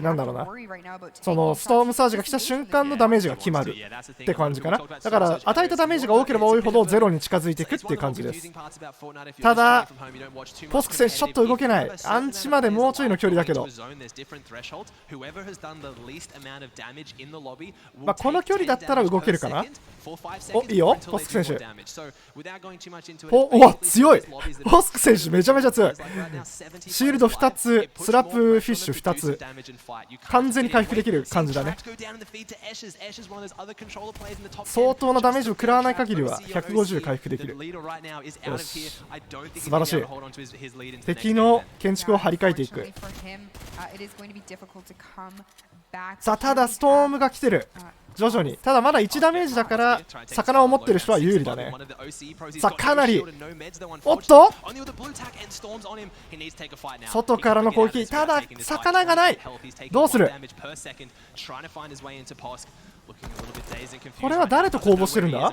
なんだろうな、そのストームサージが来た瞬間のダメージが決まるって感じかな。だから与えたダメージが多ければ多いほどゼロに近づいていくっていう感じです。ただポスク選手ちょっと動けない。アンチまでもうちょいの距離だけど、まあこの距離だったら動けるかな。お、いいよポスク選手。おわ強い。ポスク選手めちゃめちゃ強い。シールド2つ、スラップフィッシュ2つ、完全に回復できる感じだね。相当なダメージを食らわない限りは150回復できる。よし、素晴らしい。敵の建築を張り替えていく。さあただストームが来てる。徐々に。ただまだ1ダメージだから魚を持ってる人は有利だね。さあかなり、おっと外からの攻撃。ただ魚がない。どうする。これは誰と攻防してるんだ。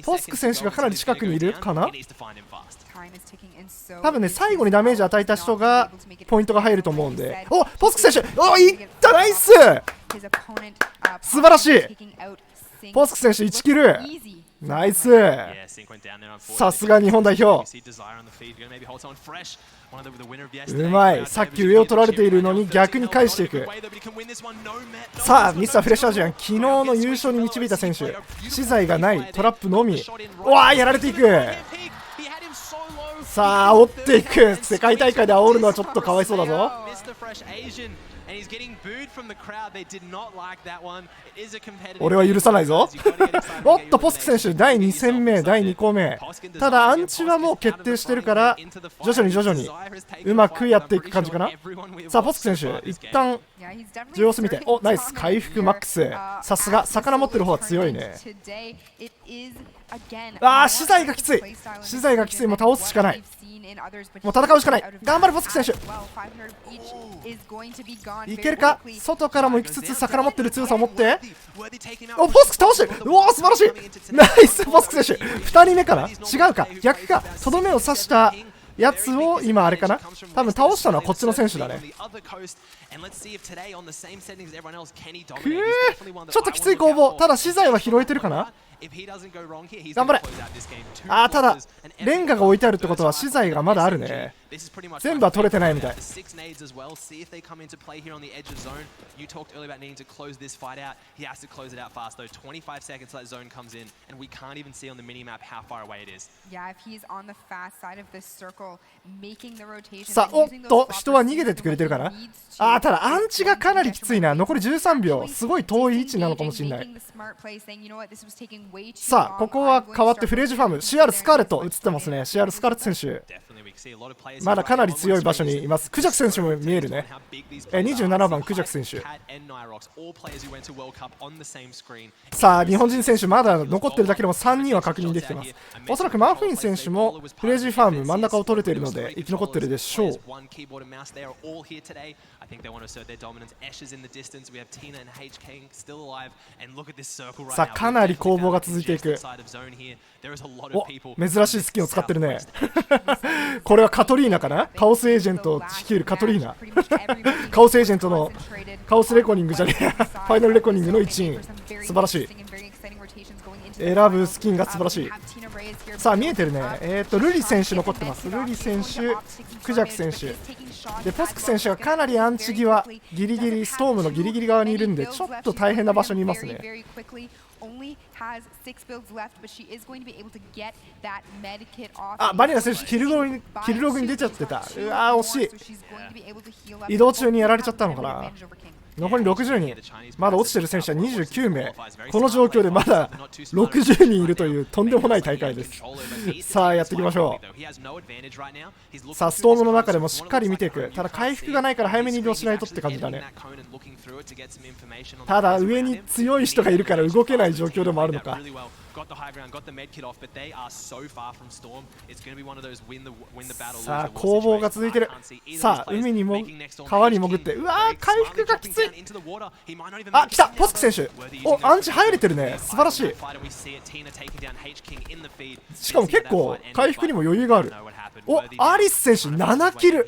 ポスク選手がかなり近くにいるかな。多分ね最後にダメージ与えた人がポイントが入ると思うんで。お、ポスク選手、お、いった。ナイス、素晴らしい。ポスク選手1キル、ナイス。さすが日本代表、うまい。さっき上を取られているのに逆に返していく。さあミスターフレッシュアジアン、昨日の優勝に導いた選手、資材がないトラップのみ。うわーやられていく。さあ煽っていく。世界大会で煽るのはちょっとかわいそうだぞ。俺は許さないぞ。おっとポスク選手第2戦目、第2項目。ただアンチはもう決定してるから徐々にうまくやっていく感じかな。さあポスク選手一旦様子見て、おナイス回復マックス。さすが魚持ってる方は強いね。資材がきつい、資材がきつい。もう倒すしかない、もう戦うしかない。頑張れポスク選手、いけるか。外からも行きつつ魚持ってる強さを持って、おポスク倒してる。おお素晴らしい、ナイスポスク選手。2人目かな、違うか逆か。とどめを刺したやつを今あれかな、多分倒したのはこっちの選手だね。ちょっときつい攻防。ただ資材は拾えてるかな。頑張れ。ただレンガが置いてあるってことは資材がまだあるね。全部は取れてないみたい。さあおっと人は逃げてってくれてるかな。ただアンチがかなりきついな。残り13秒、すごい遠い位置なのかもしれない。さあここは変わってフレージファーム CR スカーレット映ってますね。 CR スカーレット選手まだかなり強い場所にいます。クジャク選手も見えるね。27番クジャク選手。さあ日本人選手まだ残ってるだけでも3人は確認できてます。おそらくマウフィン選手もフレージファーム真ん中を取れているので生き残ってるでしょう。さあかなり攻防が続いていく。お珍しいスキンを使ってるねこれはカトリーナかな。カオスエージェントを率いるカトリーナカオスエージェントのカオスレコニングじゃねえファイナルレコニングの一員。素晴らしい。選ぶスキンが素晴らしい。さあ見えてるね。ルリ選手残ってます。ルリ選手、クジャク選手でポスク選手がかなりアンチ際ギリギリストームのギリギリ側にいるんでちょっと大変な場所にいますね。バニラ選手キルログに出ちゃってた。惜しい。移動中にやられちゃったのかな。残り60人、まだ落ちてる選手は29名。この状況でまだ60人いるというとんでもない大会ですさあやっていきましょう。さあストームの中でもしっかり見ていく。ただ回復がないから早めに移動しないとって感じだね。ただ上に強い人がいるから動けない状況でもあるのか。さあ攻防が続いてる。さあ海にも川に潜って、回復がきつい。来たポスク選手。アンチ入れてるね。素晴らしい。しかも結構回復にも余裕がある。アリス選手7キル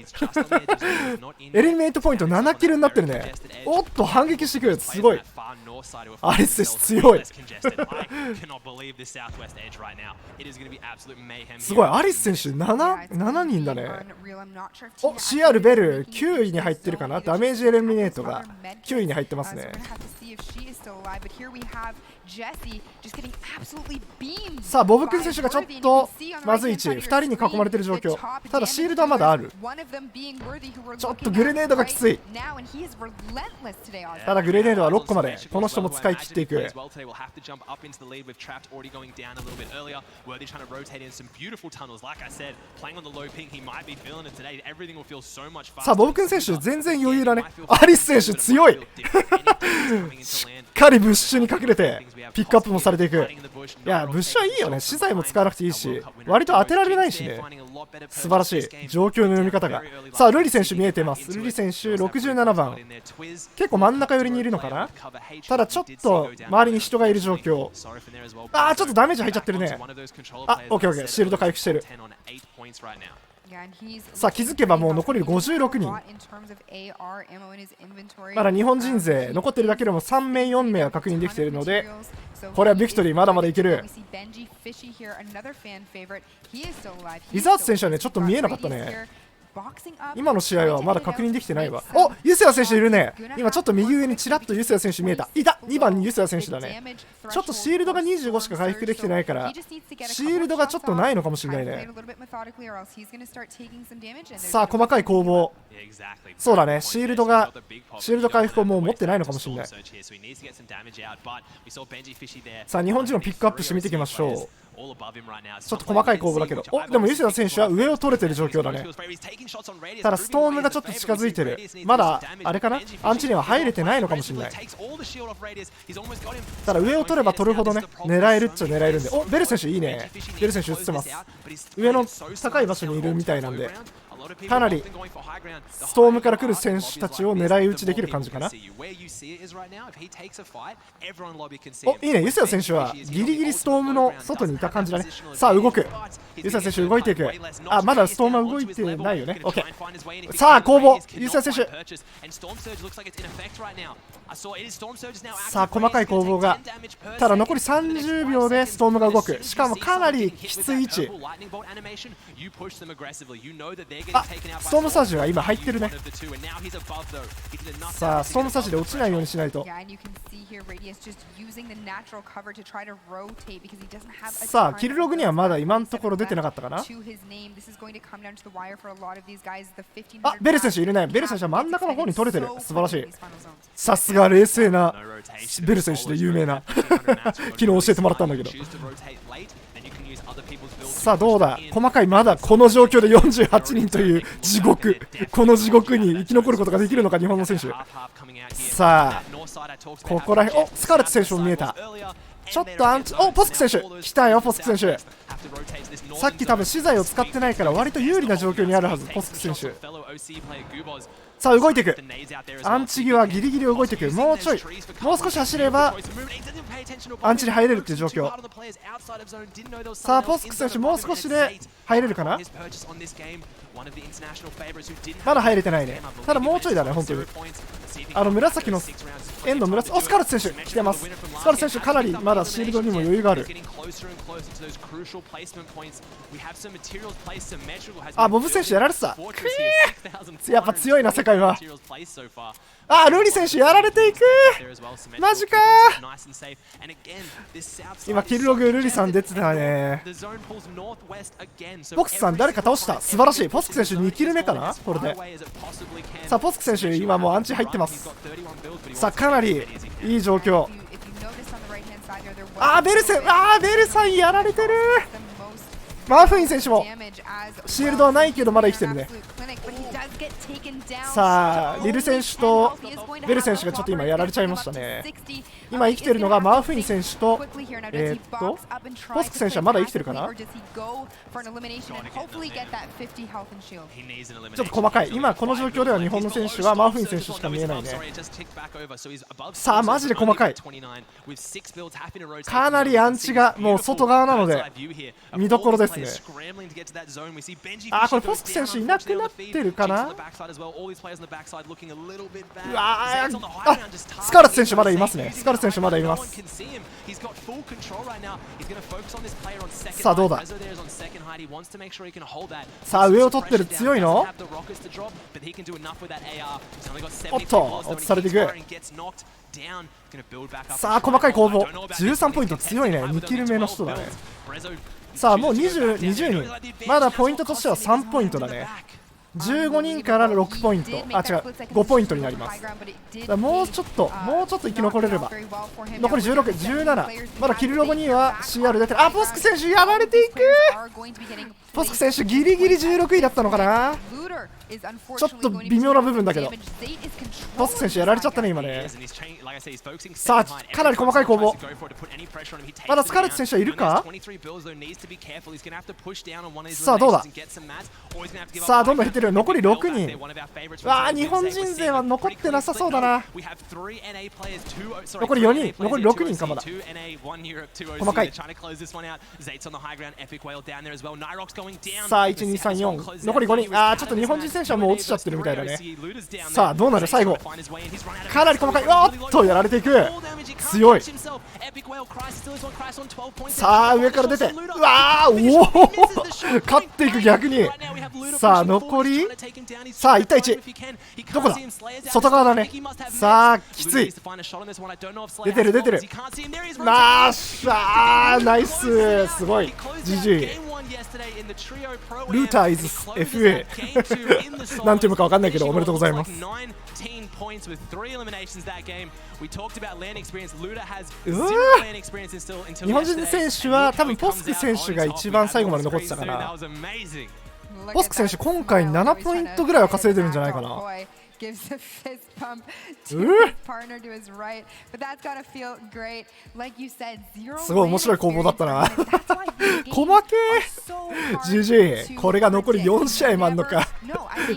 エリメイトポイント7キルになってるね。おっと反撃してくる。すごい。アリス選手強いすごい。アリス選手 7人だね。CR ベル9位に入ってるかな。ダメージエリミネートが9位に入ってますね。さあボブくん選手がちょっとまずい位置、2人に囲まれてる状況。ただシールドはまだある。ちょっとグレネードがきつい。ただグレネードは6個までこの人も使い切っていく。さあボブくん選手全然余裕だね。アリス選手強いしっかりブッシュに隠れてピックアップもされていく。いやブッシュはいいよね。資材も使わなくていいし割と当てられないしね。素晴らしい状況の読み方が。さあルリ選手見えてます。ルリ選手67番結構真ん中寄りにいるのかな。ただちょっと周りに人がいる状況。ちょっとダメージ入っちゃってるね。オッケーオッケー。シールド回復してる。さあ気づけばもう残り56人。まだ日本人勢残ってるだけでも3名4名は確認できているのでこれはビクトリーまだまだいける。リザート選手はねちょっと見えなかったね。今の試合はまだ確認できてないわ。ユスヤ選手いるね。今ちょっと右上にちらっとユスヤ選手見えた。2番にユスヤ選手だね。ちょっとシールドが25しか回復できてないからシールドがちょっとないのかもしれないね。さあ細かい攻防。そうだね。シールド回復をもう持ってないのかもしれない。さあ日本人をピックアップして見ていきましょう。ちょっと細かい攻防だけどでもユスヤ選手は上を取れてる状況だね。ただストームがちょっと近づいてる。まだあれかな、アンチには入れてないのかもしれない。ただ上を取れば取るほどね、狙えるっちゃ狙えるんで。お、ベル選手いいね。ベル選手映ってます。上の高い場所にいるみたいなんで、かなりストームから来る選手たちを狙い撃ちできる感じかな。お、いいね。ユセヤ選手はギリギリストームの外にいた感じだね。さあ動く。ユセヤ選手動いていく。あ、まだストームは動いてないよね。 OK。 さあ攻防、ユセヤ選手。さあ細かい攻防が。ただ残り30秒でストームが動く。しかもかなりきつい位置。あ、ストームサージが今入ってるね。さあストームサージで落ちないようにしないと。さあキルログにはまだ今のところ出てなかったかな。あ、ベル選手いるね。ベル選手は真ん中の方に取れてる。素晴らしい。さすが冷静なベル選手で有名な昨日教えてもらったんだけど。さあどうだ。細かい。まだこの状況で48人という地獄、この地獄に生き残ることができるのか日本の選手。さあここらへん。お、スカーレット選手も見えた。ちょっとアンチ。お、ポスク選手来たよ。ポスク選手さっき多分資材を使ってないから割と有利な状況にあるはず。ポスク選手。さあ動いていく。アンチ際ギリギリ動いていく。もうちょい、もう少し走ればアンチに入れるっていう状況。さあポスク選手もう少しで入れるかな。まだ入れてないね。ただもうちょいだね本当に。紫のエンド紫。お、スカーレット選手来てます。スカーレット選手かなりまだシールドにも余裕がある。あ、ボブ選手やられてた。やっぱ強いな世界は。あ、ルリ選手やられていく。マジか今キルログルリさん出てたね。ポクスさん誰か倒した。素晴らしい。ポスク選手2キル目かなこれで。さあポスク選手今もうアンチ入ってます。さあかなりいい状況。あーベルセン、あーベルさんやられてる。マーフィン選手もシールドはないけどまだ生きてるね。さあリル選手とベル選手がちょっと今やられちゃいましたね。今生きてるのがマーフィン選手とポスク選手はまだ生きてるかな。ちょっと細かい。今この状況では日本の選手はマーフィン選手しか見えないね。さあマジで細かい。かなりアンチがもう外側なので見どころですね。あ、これポスク選手いなくなってるかな。うわあ、スカーレット選手まだいますね。スカーレット選手まだいます。さあどうだ。さあ上を取ってる。強いの。おっと落とされていく。さあ細かい攻防。13ポイント強いね。2キル目の人だね。さあもう20人。まだポイントとしては3ポイントだね。15人から6ポイント。あ、違う、5ポイントになります。だもうちょっと生き残れれば。残り16、17。まだキルログには CR 出てる。あ、ポスク選手やられていく。ポスク選手ギリギリ16位だったのかな。ちょっと微妙な部分だけどポスク選手やられちゃったね今ね。さあかなり細かい攻防。まだスカーレット選手はいるか。さあどうだ。さあどんどん減ってる。残り6人。わあ日本人勢は残ってなさそうだな。残り4人。残り6人か。まだ細かい。さあ1234残り5人。あーちょっと日本人選手はもう落ちちゃってるみたいだね。さあどうなる。最後かなり細かい。おっとやられていく。強い。さあ上から出て。うわーおお勝っていく逆に。さあ残り。さあ1対1。どこだ。外側だね。さあきつい。出てる出てる。ナイス。すごい GG。ルーターイズ FA なんていうのか分かんないけどおめでとうございます。日本人選手は多分ポスク選手が一番最後まで残ってたから。ポスク選手今回7ポイントぐらいは稼いでるんじゃないかな。Gives a fist bump to his partner to his right, but that's gotta feel great. Like you said, zero. すごい面白い攻防だったな。細けー GG。 これが残り4試合もあんのか。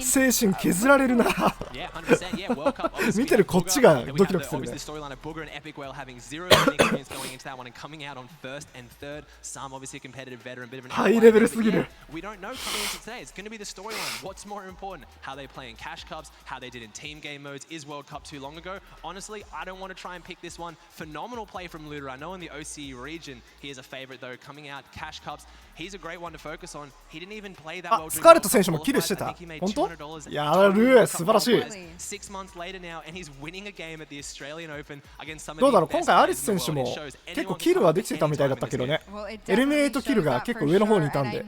精神削られるな。見てるこっちがドキドキするね。ハイレベルすぎる。How they did in team game modes. Is World Cup too long ago? Honestly, I don't want to try and pick this one. Phenomenal play from Luda. I know in the OCE region he is a favorite though. Coming out, Cash Cups, he's a great one to focus on. He didn't even play that well. スカーレット選手もキルしてた。本当？やる、素晴らしい。6 months later now, and he's winning a game at the Australian Open against some of the best players in the world. どうだろう、今回アリス選手も結構キルはできてたみたいだったけどね。エルミネートキルが結構上の方にいたんで。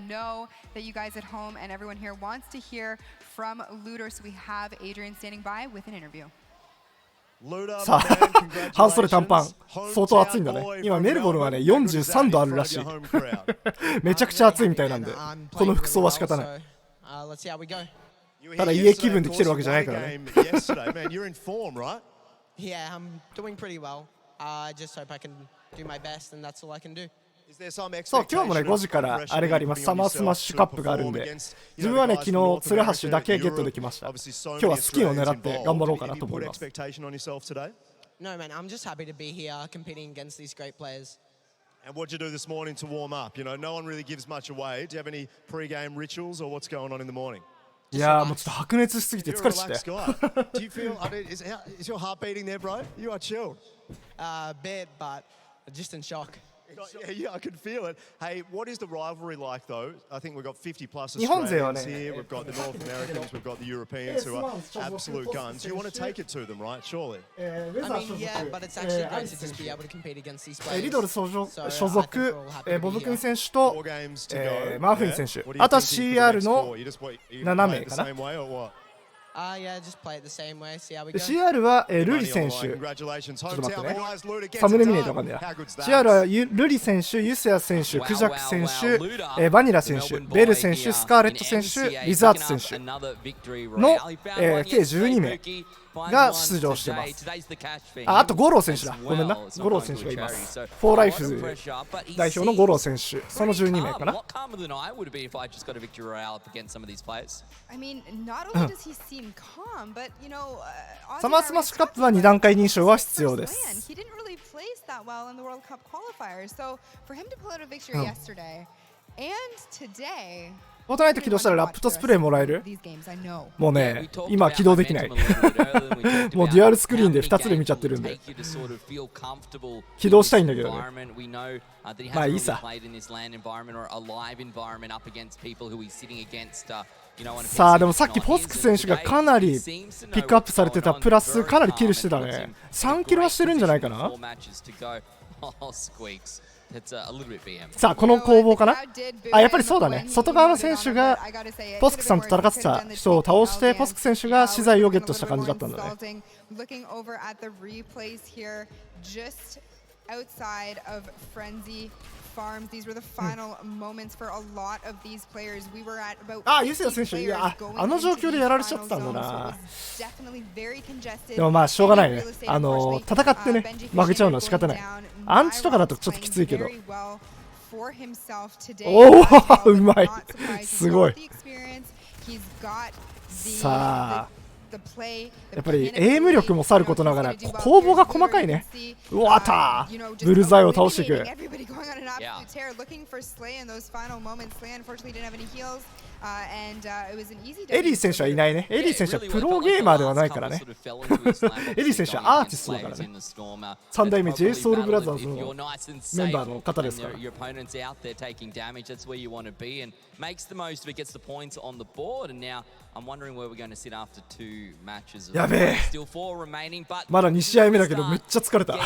That you guys at home and everyone here wants to hear from Luder, so we have Adrian standing by with an interview. さあ、半袖短パン、相当暑いんだね。今メルボルンはね43度あるらしい。めちゃくちゃ暑いみたいなんで、この服装は仕方ない。ただ家気分で来てるわけじゃないからね。そう、今日もね5時からあれがあります。サマースマッシュカップがあるんで、自分はね昨日ツルハッシュだけゲットできました。今日はスキンを狙って頑張ろうかなと思います。No, man, I'm just happy to be here competing against these great players. And what'd you do this morning to warm up? You know, no one really gives much away. Do you have any pre-game rituals or what's going on in the morning? いやー、もうちょっと白熱しすぎて疲れちゃって。Do you feel? Is your heart beating there, bro? You are chilled. A bit, but just in shock. Yeah, I can feel it. Hey, what is the rivalry like though? I think we've got 50 plus Australians here. We've got the North Americans, we've got the Europeans who are absolute guns. You want to take it to them, right? Surely. I mean, yeah, but it's actually great to just be able to compete against these players. リドル所属、ボブクン選手と、マーフィン選手、あとは CR の7名かな。Yeah, just play it the same way. See how we go. CR はルリ選手。ちょっと待ってね。サムネ見ねえとわかんないや。CR はルリ選手、ユセア選手、クジャク選手、ヴァニラ選手、ベル選手、スカーレット選手、リズアート選手の、計12名が出場してます。あと五郎選手だ。ごめんな。五郎選手がいます。フォーライフ代表の五郎選手、その12名かな。サマースマッシュカップは2段階認証は必要です。フォートナイト起動したらラップとスプレーもらえる。もうね、今起動できない。もうデュアルスクリーンで2つで見ちゃってるんで起動したいんだけどね。まあいいさ。さあでもさっきポスク選手がかなりピックアップされてた、プラスかなりキルしてたね。3キルはしてるんじゃないかな。さあこの攻防かな。あ、やっぱりそうだね。外側の選手がポスクさんと戦ってた人を倒してポスク選手が資材をゲットした感じだったんだね。あ、ユセア選手、いや、あの状況でやられちゃったんだな。でもまあしょうがないね。戦ってね負けちゃうのは仕方ない。アンチとかだとちょっときついけど。おお、うまい。すごい。さあやっぱりエイム力もさることながら攻防が細かいね。うわったー、ブルザイを倒していく。エリー選手はいないね。エリー選手はプロゲーマーではないからね。エリー選手はアーティストだからね。3代目 JSOULBROTHERS のメンバーの方ですから。やべえ、まだ2試合目だけどめっちゃ疲れた。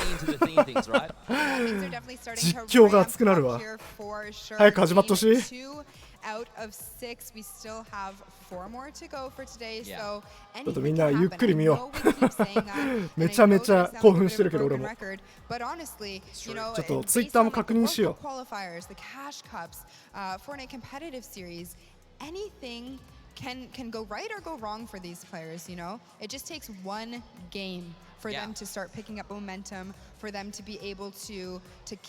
実況が熱くなるわ。早く始まってほしい。ちょっとみんなゆっくり見よう。めちゃめちゃ興奮してるけど俺も。ちょっとツイッターも確認しよう。anything can go right or go wrong for these players, you know? It just takes one game for them to start picking up momentum, for them to be able to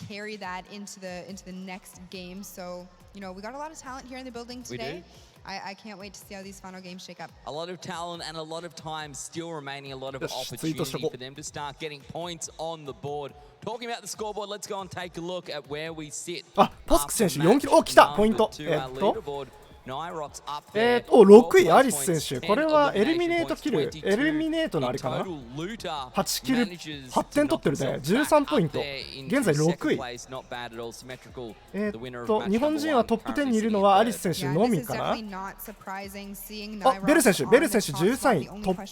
carry that into the next game. So, you know, we got a lot of talent here in the building today. I can't wait to see how these final games shake up. A lot of talent and a lot of time still remaining, a lot of opportunity for them to start getting points on the board. Talking about the scoreboard, let's go and take a look at where we sit. あ、ポスク選手4キロ。お、来たポイント。お、6位アリス選手。これはエリミネートキル、エリミネートのあれかな。8キル、8点取ってるね。13ポイント。現在6位。日本人はトップ10にいるのはアリス選手のみかな。あ、ベル選手13位。トップ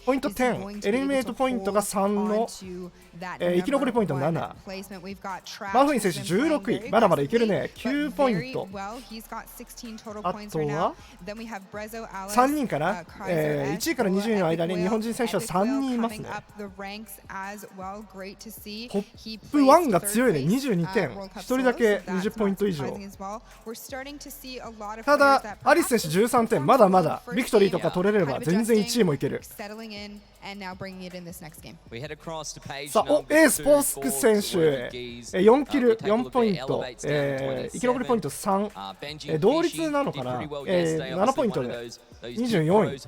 ポイント10。エリミネートポイントが3の、生き残りポイント7。マフィン選手16位。まだまだいけるね。9ポイント。あとは3人かな、1位から20位の間に日本人選手は3人いますね。トップ1が強いね。22点、1人だけ20ポイント以上。ただアリス選手13点、まだまだビクトリーとか取れれば全然1位もいける。さあ、お、エースポースク選手4キル4ポイント、生き残りポイント3、同率なのかな、7ポイントで24位。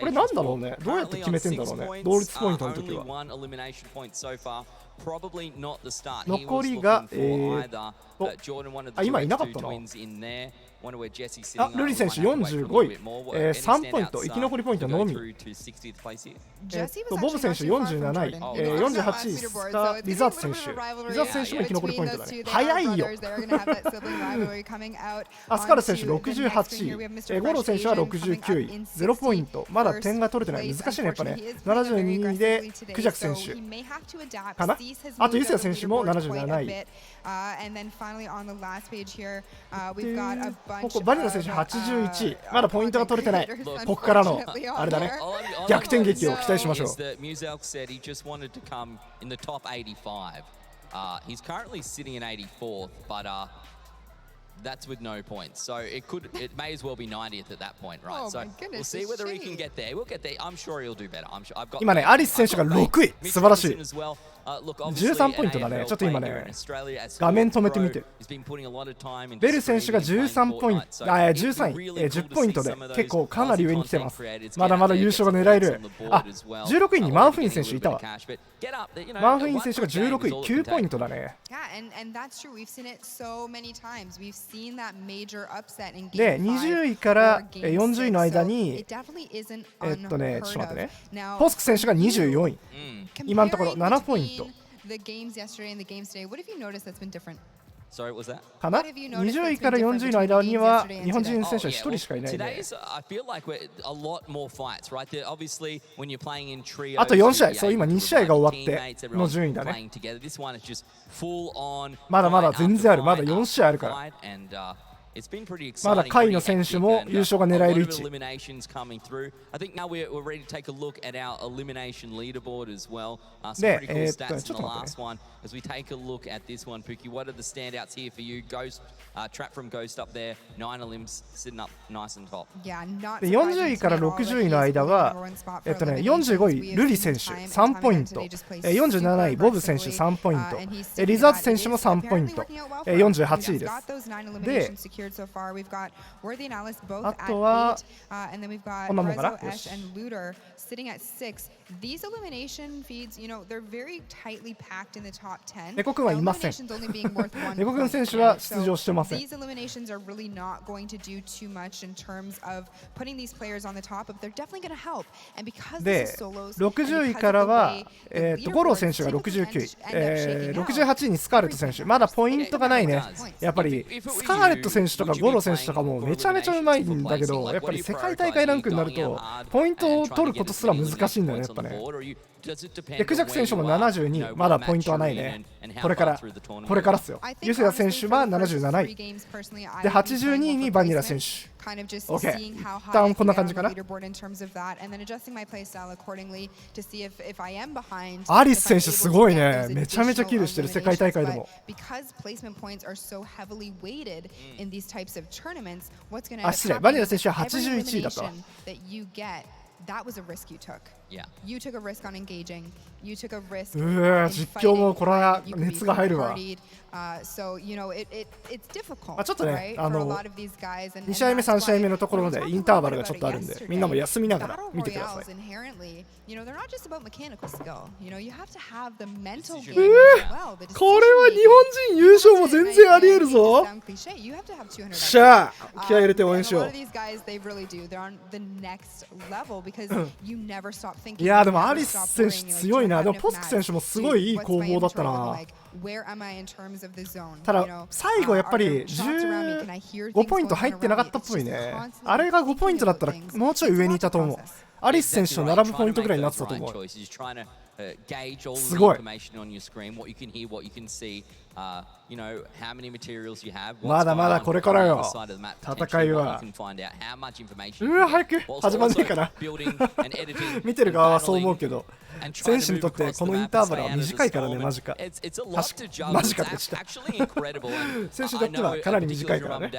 これなんだろうね、どうやって決めてんだろうね、同率ポイントの時は。残りが今いなかったな。あ、ルリ選手45位、3ポイント、生き残りポイントのみ。ボブ選手47位、48位スタリザート選手。リザート選手も生き残りポイントだね。早いよアスカル選手68位、ゴロ選手は69位、0ポイント。まだ点が取れてない。難しいね、やっぱね。72位でクジャク選手かな。あとユセヤ選手も77位。ここバニラ選手81位、まだポイントが取れてない。ここからのあれだね、逆転劇を期待しましょう。That's with no points, so it may as well be 90th at that point, right? So we'll see whether he can get there. We'll get there. I'm sure he'll do better. I'm sure. I've got 今ね、アリス選手が6位、素晴らしい。13ポイントだね。ちょっと今ね、画面止めてみて。ベル選手が13ポイント、13位、10ポイントで結構かなり上に来てます。まだまだ優勝が狙える。あ、16位にマウフィン選手いたわ。マウフィン選手が16位、9ポイントだね。で、20位から40位の間に、ちょっと待ってね、ポスク選手が24位。今のところ7ポイント。かな。20位から40位の間には日本人選手は1人しかいないね。あと4試合、そう今2試合が終わっての順位だね。まだまだ全然ある。まだ4試合あるから。まだ下位の選手も優勝が狙える位置。で、ちょっと待ってね。As we take a look at this one, Pookie, what are the standouts here for you? Ghost, Trap from Ghost up there, 9 limbs sitting up nice and top. で、40位から60位の間は、45位ルリ選手3ポイント、47位ボブ選手3ポイント、リザーツ選手も3ポイント、48位です。で、あとはこんなもんかな。よし。These elimination feeds, you know, they're very tightly packed in the top 10. 猫くんはいません。猫くん選手は出場してません。These eliminations are really not going to do too much in terms of putting these players on the top, but they're definitely going to help. And because this is solos, 60位からはゴロー選手が69位、68位にスカーレット選手。まだポイントがないね。やっぱりスカーレット選手とかゴロー選手とかもめちゃめちゃうまいんだけど、やっぱり世界大会ランクになるとポイントを取ることすら難しいんだよね。やっぱね。でクジャク選手も72、まだポイントはないね。これからっすよ。ユセヤ選手は77位で、82位にバニラ選手。OK、一旦こんな感じかな。アリス選手すごいね。めちゃめちゃキルしてる、世界大会でも。あ、失礼、バニラ選手は81位だったわ。That was a risk you took. Yeah. You took a risk on engaging. You took a risk. 実況もこれは熱が入るわ。So you know it's difficult. ちょっとね、for a lot of these guys. 2試合目3試合目のところでインターバルがちょっとあるんで、みんなも休みながら見てください。Inherently, you know, they're not just about mechanical skill. You know, you have to have the mental game as well. これは日本人優勝も全然ありえるぞ。しゃあ、気合い入れて応援しよう。いやでもアリス選手強いな。でもポスク選手もすごいいい攻防だったな。ただ最後やっぱり15ポイント入ってなかったっぽいね。あれが5ポイントだったらもうちょい上にいたと思う。アリス選手と並ぶポイントぐらいになってたと思う。すごい。まだまだこれからよ、戦いは。うわ、早く始まんねえかな。見てる側はそう思うけど、選手にとってこのインターバルは短いからね、マジか。マジかでした。選手にとってはかなり短いからね。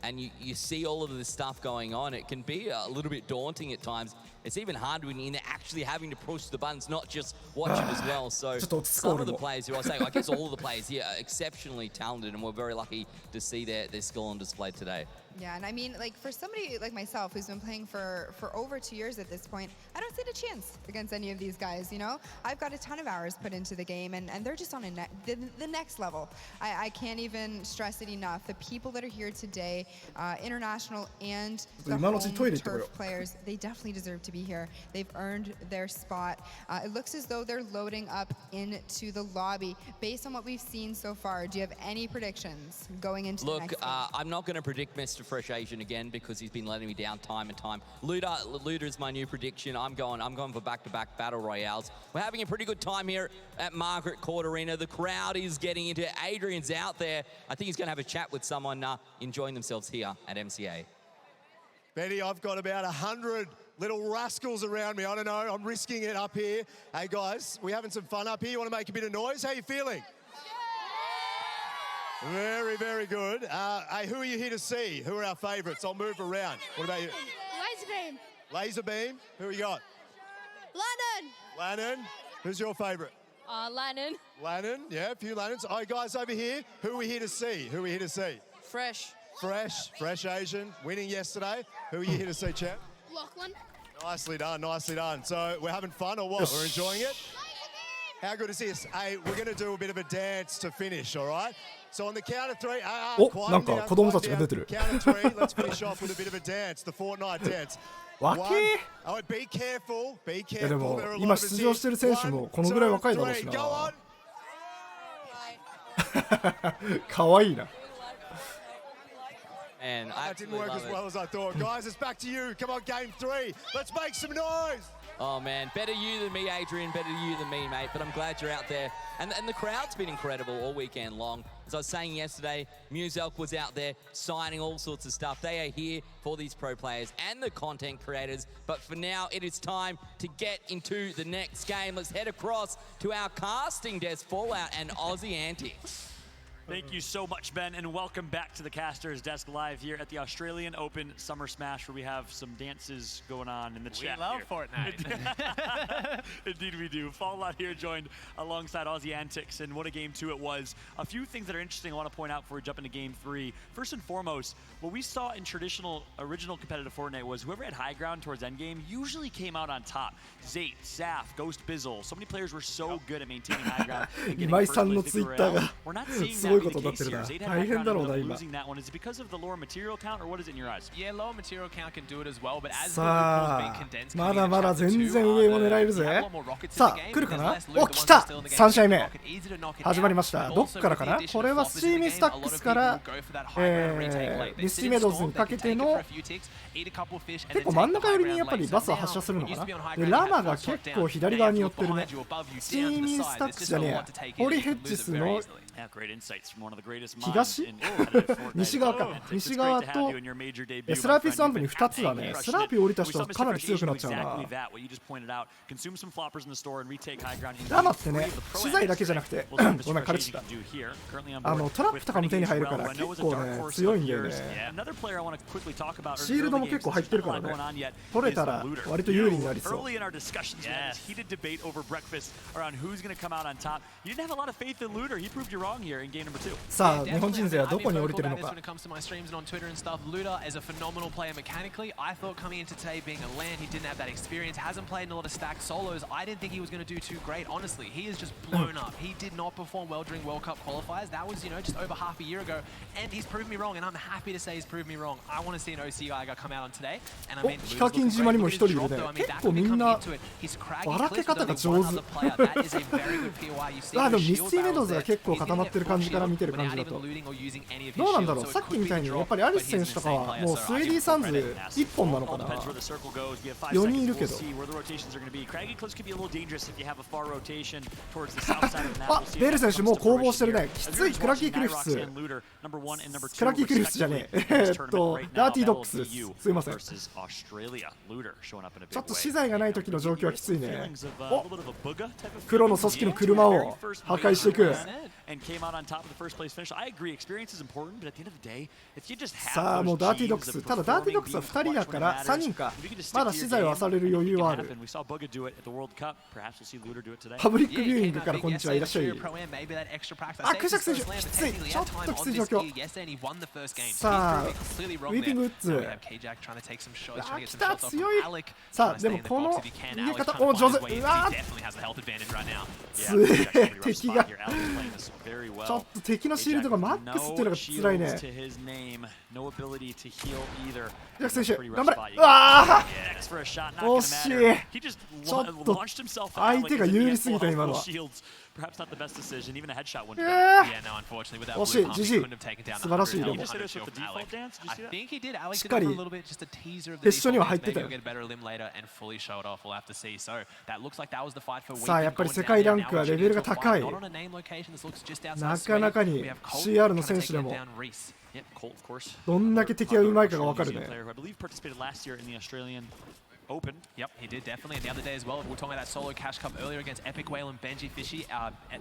And you see all of this stuff going on, it can be a little bit daunting at times. It's even hard when you're actually having to push the buttons, not just watch it as well. So some of the players who I say, I guess all of the players here are exceptionally talented, and we're very lucky to see their skill on display today. Yeah, and I mean, like for somebody like myself who's been playing for over 2 years at this point, I don't stand a chance against any of these guys. You know, I've got a ton of hours put into the game, and they're just on the next level. I can't even stress it enough. The people that are here today, international and the home turf players, they definitely deserve to be here. They've earned their spot. It looks as though they're loading up into the lobby. Based on what we've seen so far, do you have any predictions going into the next game? I'm not going to predict Mr. Fresh Asian again because he's been letting me down time and time. Luda is my new prediction. I'm going for back-to-back battle royales. We're having a pretty good time here at Margaret Court Arena. The crowd is getting into it. Adrian's out there. I think he's going to have a chat with someone enjoying themselves here at MCA. Betty, I've got about 100 little rascals around me. I don't know. I'm risking it up here. Hey guys, we're having some fun up here. You want to make a bit of noise? How you feeling? Very, very good. Hey, who are you here to see? Who are our favourites? I'll move around. What about you? Laser beam. Laser beam. Who you got? Lannon. Who's your favourite? Lannon. Lannon. Yeah, a few Lannons. All right, guys over here. Who are we here to see? Fresh Asian. Winning yesterday. Who are you here to see, champ? Lachlan. Nicely done. So we're having fun or what? We're enjoying it? How good is this? Hey, we're going to do a bit of a dance to finish, all right? So on the count of three,なんか子供たちが出てる。 count of three, let's finish off with a bit of a dance, the Fortnite dance. 若い。 Be careful. でも今出場してる選手もこのぐらい若いだろうしな。可愛いな。 And that didn't work as well as I thought. Guys, it's back to you. Come on, game 3. Let's make some noise. Oh man, better you than me, Adrian. Better you than me, mate. But I'm glad you're out there. And the crowd's been incredible all weekend long. As I was saying yesterday, Muselk was out there signing all sorts of stuff. They are here for these pro players and the content creators. But for now, it is time to get into the next game. Let's head across to our casting desk, Fallout and Aussie Antics. Thank you so much, Ben, and welcome back to the Caster's Desk live here at the Australian Open Summer Smash, where we have some dances going on in the chat. We love Fortnite. Indeed we do. Fallout here joined alongside Aussie Antics, and what a game 2 it was. A few things that are interesting I want to point out before we jump into game 3. First and foremost, what we saw in original competitive Fortnite was whoever had high ground towards endgame usually came out on top. Zayt, Saf, Ghost Bizzle. So many players were so good at maintaining high ground. And getting first place. We're not seeing that ごいことになってるな。大変だろうな今。 losing that one is it because of the lower material count or what is it in your eyes? Yeah, lower material count can do it as well, but as さあ the condensed まだまだ全然上を狙えるぜ。さあ来るかな。お来た。3試合目始まりました。どっからかな。これはスチーミースタックスからミスティメイドズにかけての結構真ん中寄りにやっぱりバスは発射するのかな。でラマが結構左側に寄ってるね。スチーミースタックスじゃねえや、ホリヘッジスの東西側か。西側とスラーピースワンプに2つだね。スラーピー降りた人はかなり強くなっちゃうな。ラマってね、資材だけじゃなくてごめん、枯れちゃった。トラップとかも手に入るから結構ね強いんだよね。シールドも結構入ってるからね、取れたら割と有利になりそう。さあ日本人勢はどこに降りてるのか。I didn't think he was going to do too great, honestly. He is just blown up. He did not perform well during World Cup qualifiers. That was, just over half a year ago. And he's proved me wrong, and I'm happy to say he's proved me wrong. I want to see an OC guy come out on today. And I mean, ヒカキン島にも一人いるね。結構みんなばらけ方が上手。でもミスティメイドズが結構固まってる感じから見てる感じだと。どうなんだろう、さっきみたいにやっぱりアリス選手とかはもうスウェディ・サンズ1本なのかな。4人いるけど。あ、ベル選手もう攻防してるね。きつい。クラキークリフス。クラキークリフスじゃねえ。ダーティードックスです。すいません。ちょっと資材がない時の状況はきついね。お、黒の組織の車を破壊していく。さあもうダーティードックス。ただダーティードックスは2人だから3人か。まだ資材を漁れる余裕はある。パブリックビューイングからこんにちは、いらっしゃい。あ、クジャク選手きつい。ちょっときつい状況。さあウィーピングウッズ。あ、来た、強い。さあでもこの逃げ方、お、上手。うわー、強い。敵がちょっと敵のシールドがマックスっていうのが辛いね。クジャク選手頑張れ。うわー、惜しい。ちょっと相手が有利すぎた今のは。惜しい。ジジイ素晴らしい。でもしっかり決勝には入ってたよ。さあやっぱり世界ランクはレベルが高い。なかなかに CR の選手でもどんだけ敵がうまいかが分かるね。Open. Yep, he did definitely. And the other day as well, we were talking about that solo cash cup earlier against Epic Whale and Benji Fishy.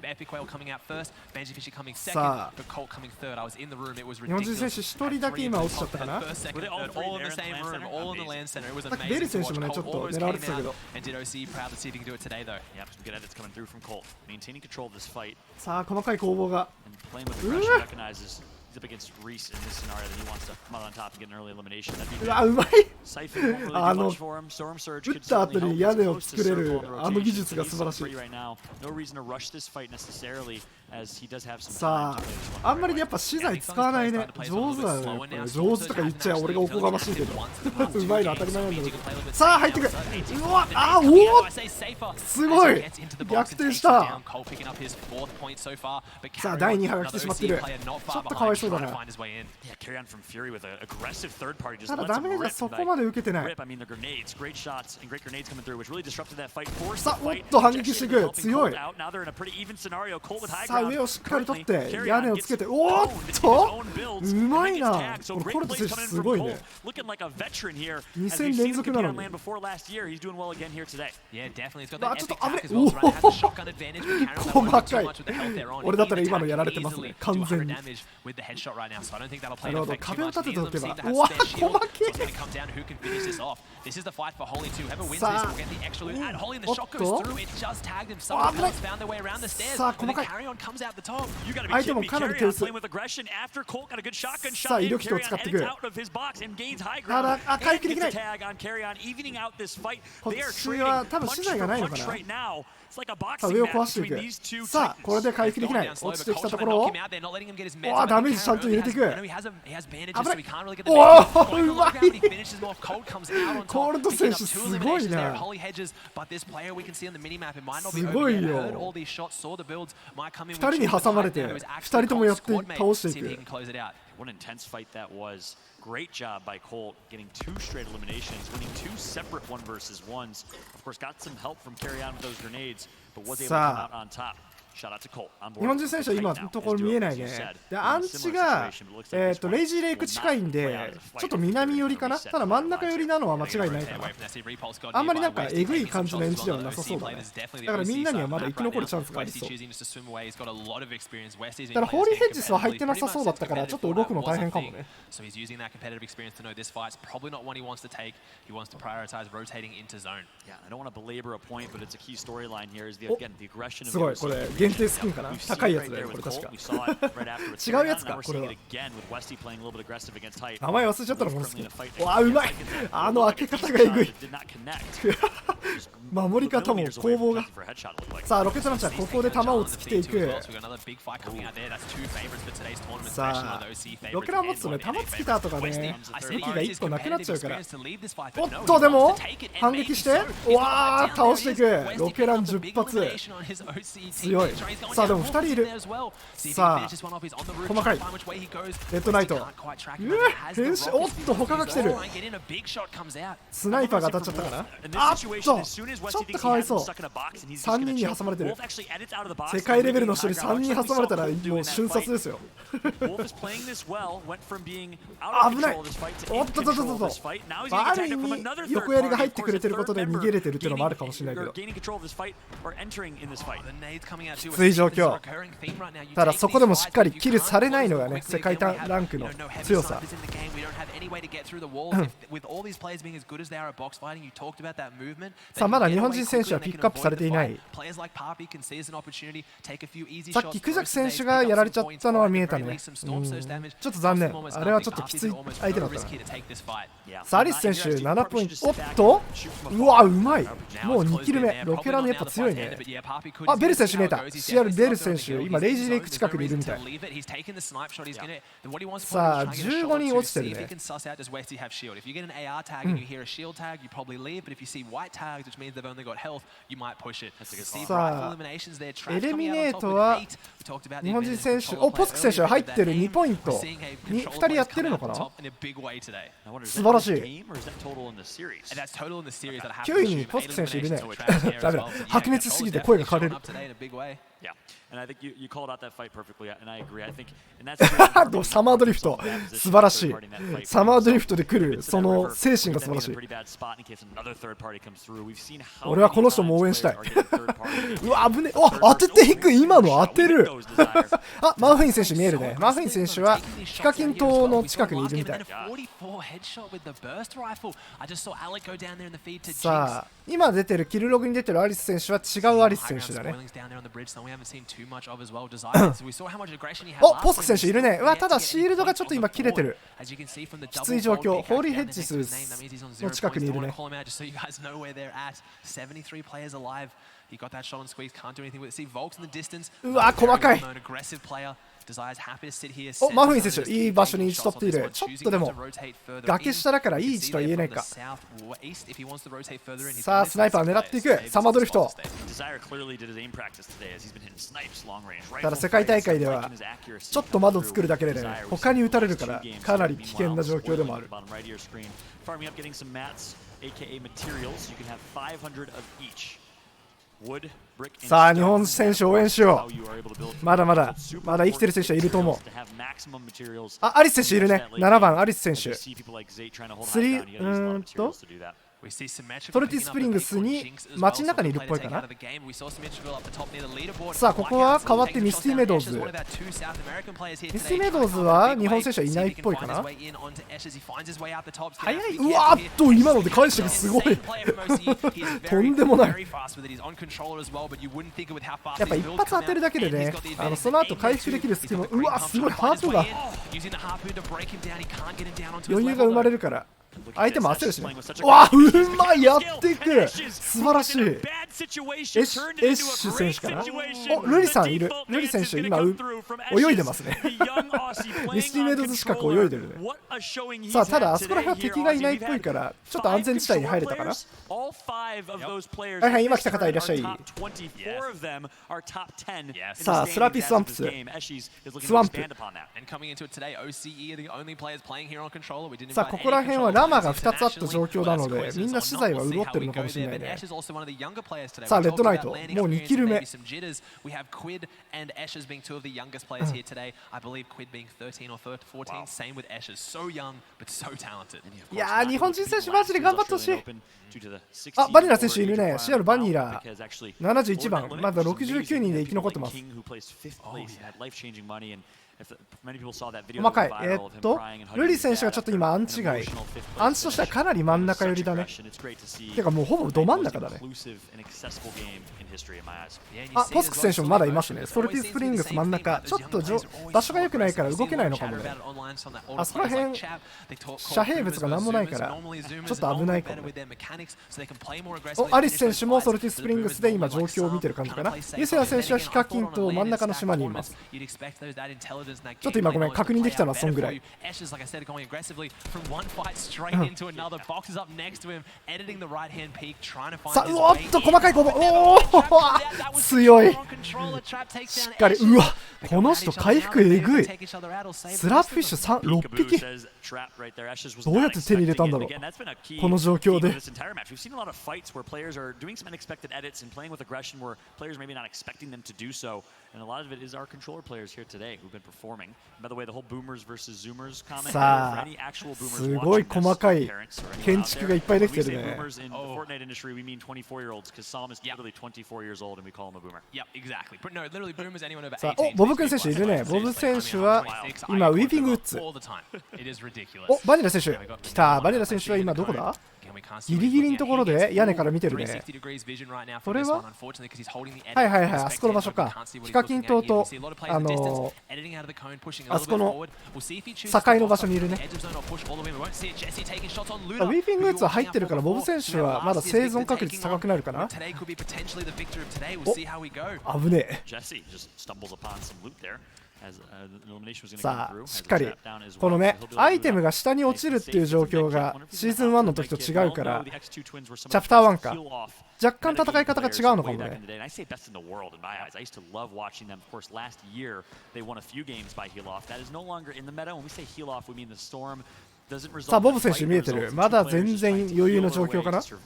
Epic Whale coming out first, Benji Fishy coming second, but Colt coming third. I was in the room. It was ridiculous. 日本人選手1人だけ今落ちちゃったかな。 First, second, third, all in the same room, all in the land center. It was amazing. ベリ選手もねちょっと狙われてたけど。And did OC proud to see if he can do it today though. Yep, some good edits coming through from Colt, maintaining control of this fight. さあ細かい攻防が。Playing with aggression recognizes. He's up against Reese in this scenario that he wants to come out on top and get an early elimination. That'd be うわ、うまい。Siphon won't really do much for him. Storm Surge 打 could った後 certainly に help 屋根 as を opposed 作 to れる circle on the あの技 rotation. 術が So 素晴らし he's い。 free right now. No reason to rush this fight necessarily as he does have some さ time to play this あ、あ one. んまりやっぱ資材使わないね。上手だよね。上手とか言っちゃ俺がおこがましいけど。うまいの当たり前なんだけど。さあ入ってくる。うわ、あ、おお、すごい。逆転した。さあ第2波が来てしまっている。ちょっとかわいそうだな。ただダメージはそこまで受けてない。さあおっと反撃していく。強い。さあ上をしっかり取って屋根をつけて、おっとうまいな。このコルト選手すごいね。2戦連続なのに。あ、ちょっと危ね。おお細かい。俺だったら今のやられてますね、完全に。なるほど、壁を立てておけば。うわ、細けえ。さあおっと、あ、危ない。さあ細かい。相手もかなり手薄。さあ威力機を使っていく。ただ、あ、回復できない。こっちは多分資材がないのかな。さあ上を壊していく。さあこれで回復できない。落ちてきたところをダメージちゃんと入れていく。危ない。おおうまい。コールド選手すごいな。すごいよ。2人に挟まれて2人ともやって倒していく。What an intense fight that was. Great job by Colt getting 2 straight eliminations, winning 2 separate 1 versus 1s. Of course, got some help from carry on with those grenades, but was able to come out on top. 日本人選手は今のところ見えないね。でアンチが、レイジーレイク近いんでちょっと南寄りかな。ただ真ん中寄りなのは間違いないかな。あんまりなんかえぐい感じのエンジではなさそうだね。だからみんなにはまだ生き残るチャンスがありそう。だからホーリーヘッジスは入ってなさそうだったからちょっと動くの大変かもね。すごいこれ限定スキンかな。高いやつだよこれ確か。違うやつかこれは。名前忘れちゃったのこのスキン。わあうまい。あの開け方がえぐい。守り方も攻防が。さあロケットランチャーここで弾を尽きていく。さあロケラン持つとね弾尽きた後がね武器が1個なくなっちゃうから。おっとでも反撃してわあ倒していく。ロケラン10発強い。さあでも2人いる。さあ細かいレッドナイト変身。おっと他が来てる。スナイパーが当たっちゃったかな。あっとちょっとかわいそう。3人に挟まれてる。世界レベルの人に3人挟まれたらもう瞬殺ですよ。危ない。おっととととと。ある意味横やりが入ってくれてることで逃げれてるっていうのもあるかもしれないけどきつい状況。ただそこでもしっかりキルされないのがね世界ランクの強さ。さあまだ日本人選手はピックアップされていない。さっきクジャク選手がやられちゃったのは見えたね。ちょっと残念。あれはちょっときつい相手だったな。さあアリス選手7ポイント。おっとうわうまい。もう2キル目。ロケランやっぱ強いね。あベル選手見えた。CR ベル選手今レイジーレイク近くにいるみたい。さあ15人落ちてるね。さあエレミネートは日本人選手ポスク選手が入ってる2ポイント2人やってるのかな。素晴らしい。9位にポスク選手いるね。ダメだ白熱しすぎて声が枯れる。サマードリフト素晴らしい。サマードリフトで来るその精神が素晴らしい。俺はこの人も応援したい。うわ危ねえ。お当てていく。今の当てる。あマウフィン選手見えるね。マウフィン選手はヒカキン島の近くにいるみたい。さあ今出てるキルログに出てるアリス選手は違うアリス選手だね。おポスク選手いるね。うわただシールドがちょっと今切れてる。きつい状況。ホーリーヘッジスの近くにいるね。うわ細かい。おマフィン選手いい場所に位置取っている。ちょっとでも崖下だからいい位置とは言えないか。さあスナイパー狙っていく。サマードリフト。ただ世界大会ではちょっと窓作るだけでね他に撃たれるからかなり危険な状況でもある。さあ日本選手応援しよう。まだまだ生きてる選手はいると思う。あアリス選手いるね。7番アリス選手トルティスプリングスに街の中にいるっぽいかな。さあここは変わってミスティメドウズ。ミスティメドウズは日本選手はいないっぽいかな。早い。うわーっと今ので返してくすごい。とんでもない。やっぱ一発当てるだけでねその後回復できるスキルもうわすごいハープが余裕が生まれるから相手も焦るしね。うわうまいやっていく。素晴らしい。ッシュ選手かな。お、ルリさんいる。ルリ選手今泳いでますね。ミスティメイドズ近く泳いでるね。さあ、ただあそこら辺は敵がいないっぽいからちょっと安全地帯に入れたかな。はいはい、今来た方いらっしゃい。さあ、スラピスワンプススワンプ。さあ、ここら辺はラマが2つあった状況なのでみんな資材は潤ってるのかもしれないね。さあ、レッドナイトもう2キル目。いやー、日本人選手マジで頑張ってほしい。あ、バニラ選手いるね。シアルバニラ71番、まだ69人で生き残ってます。細かい。ルリ選手がちょっと今アンチ外。アンチとしてはかなり真ん中寄りだね。てかもうほぼど真ん中だね。あ、ポスク選手もまだいますね。ソルティスプリングス真ん中。ちょっと場所が良くないから動けないのかもね。あそこら辺遮蔽物が何もないからちょっと危ないかもね。お、アリス選手もソルティスプリングスで今状況を見てる感じかな。ユセア選手はヒカキンと真ん中の島にいます。ちょっと今ごめん、確認できたのはそんぐらい。さあ、うおっと細かい攻防。おお強い。しっかり。うわ、この人回復えぐい。スラップフィッシュ6匹。どうやって手に入れたんだろう、この状況で。さあ、すごい細かい建築がいっぱいできてるね。さあ、お、ボブ君選手いるね。ボブ選手は今ウィーピングウッズ。お、バニラ選手来た。バニラ選手は今どこだ。ギリギリのところで屋根から見てるね。これははいはいはい、あそこの場所か。ヒカキン島とあそこの境の場所にいるね。ウィーピングウッズは入ってるからボブ選手はまだ生存確率高くなるかな。お、危ねえ。さあ、しっかりこのねアイテムが下に落ちるっていう状況がシーズン1の時と違うから、チャプター1か若干戦い方が違うのかもね。さあ、ボブ選手見えてる。まだ全然余裕の状況かな。さ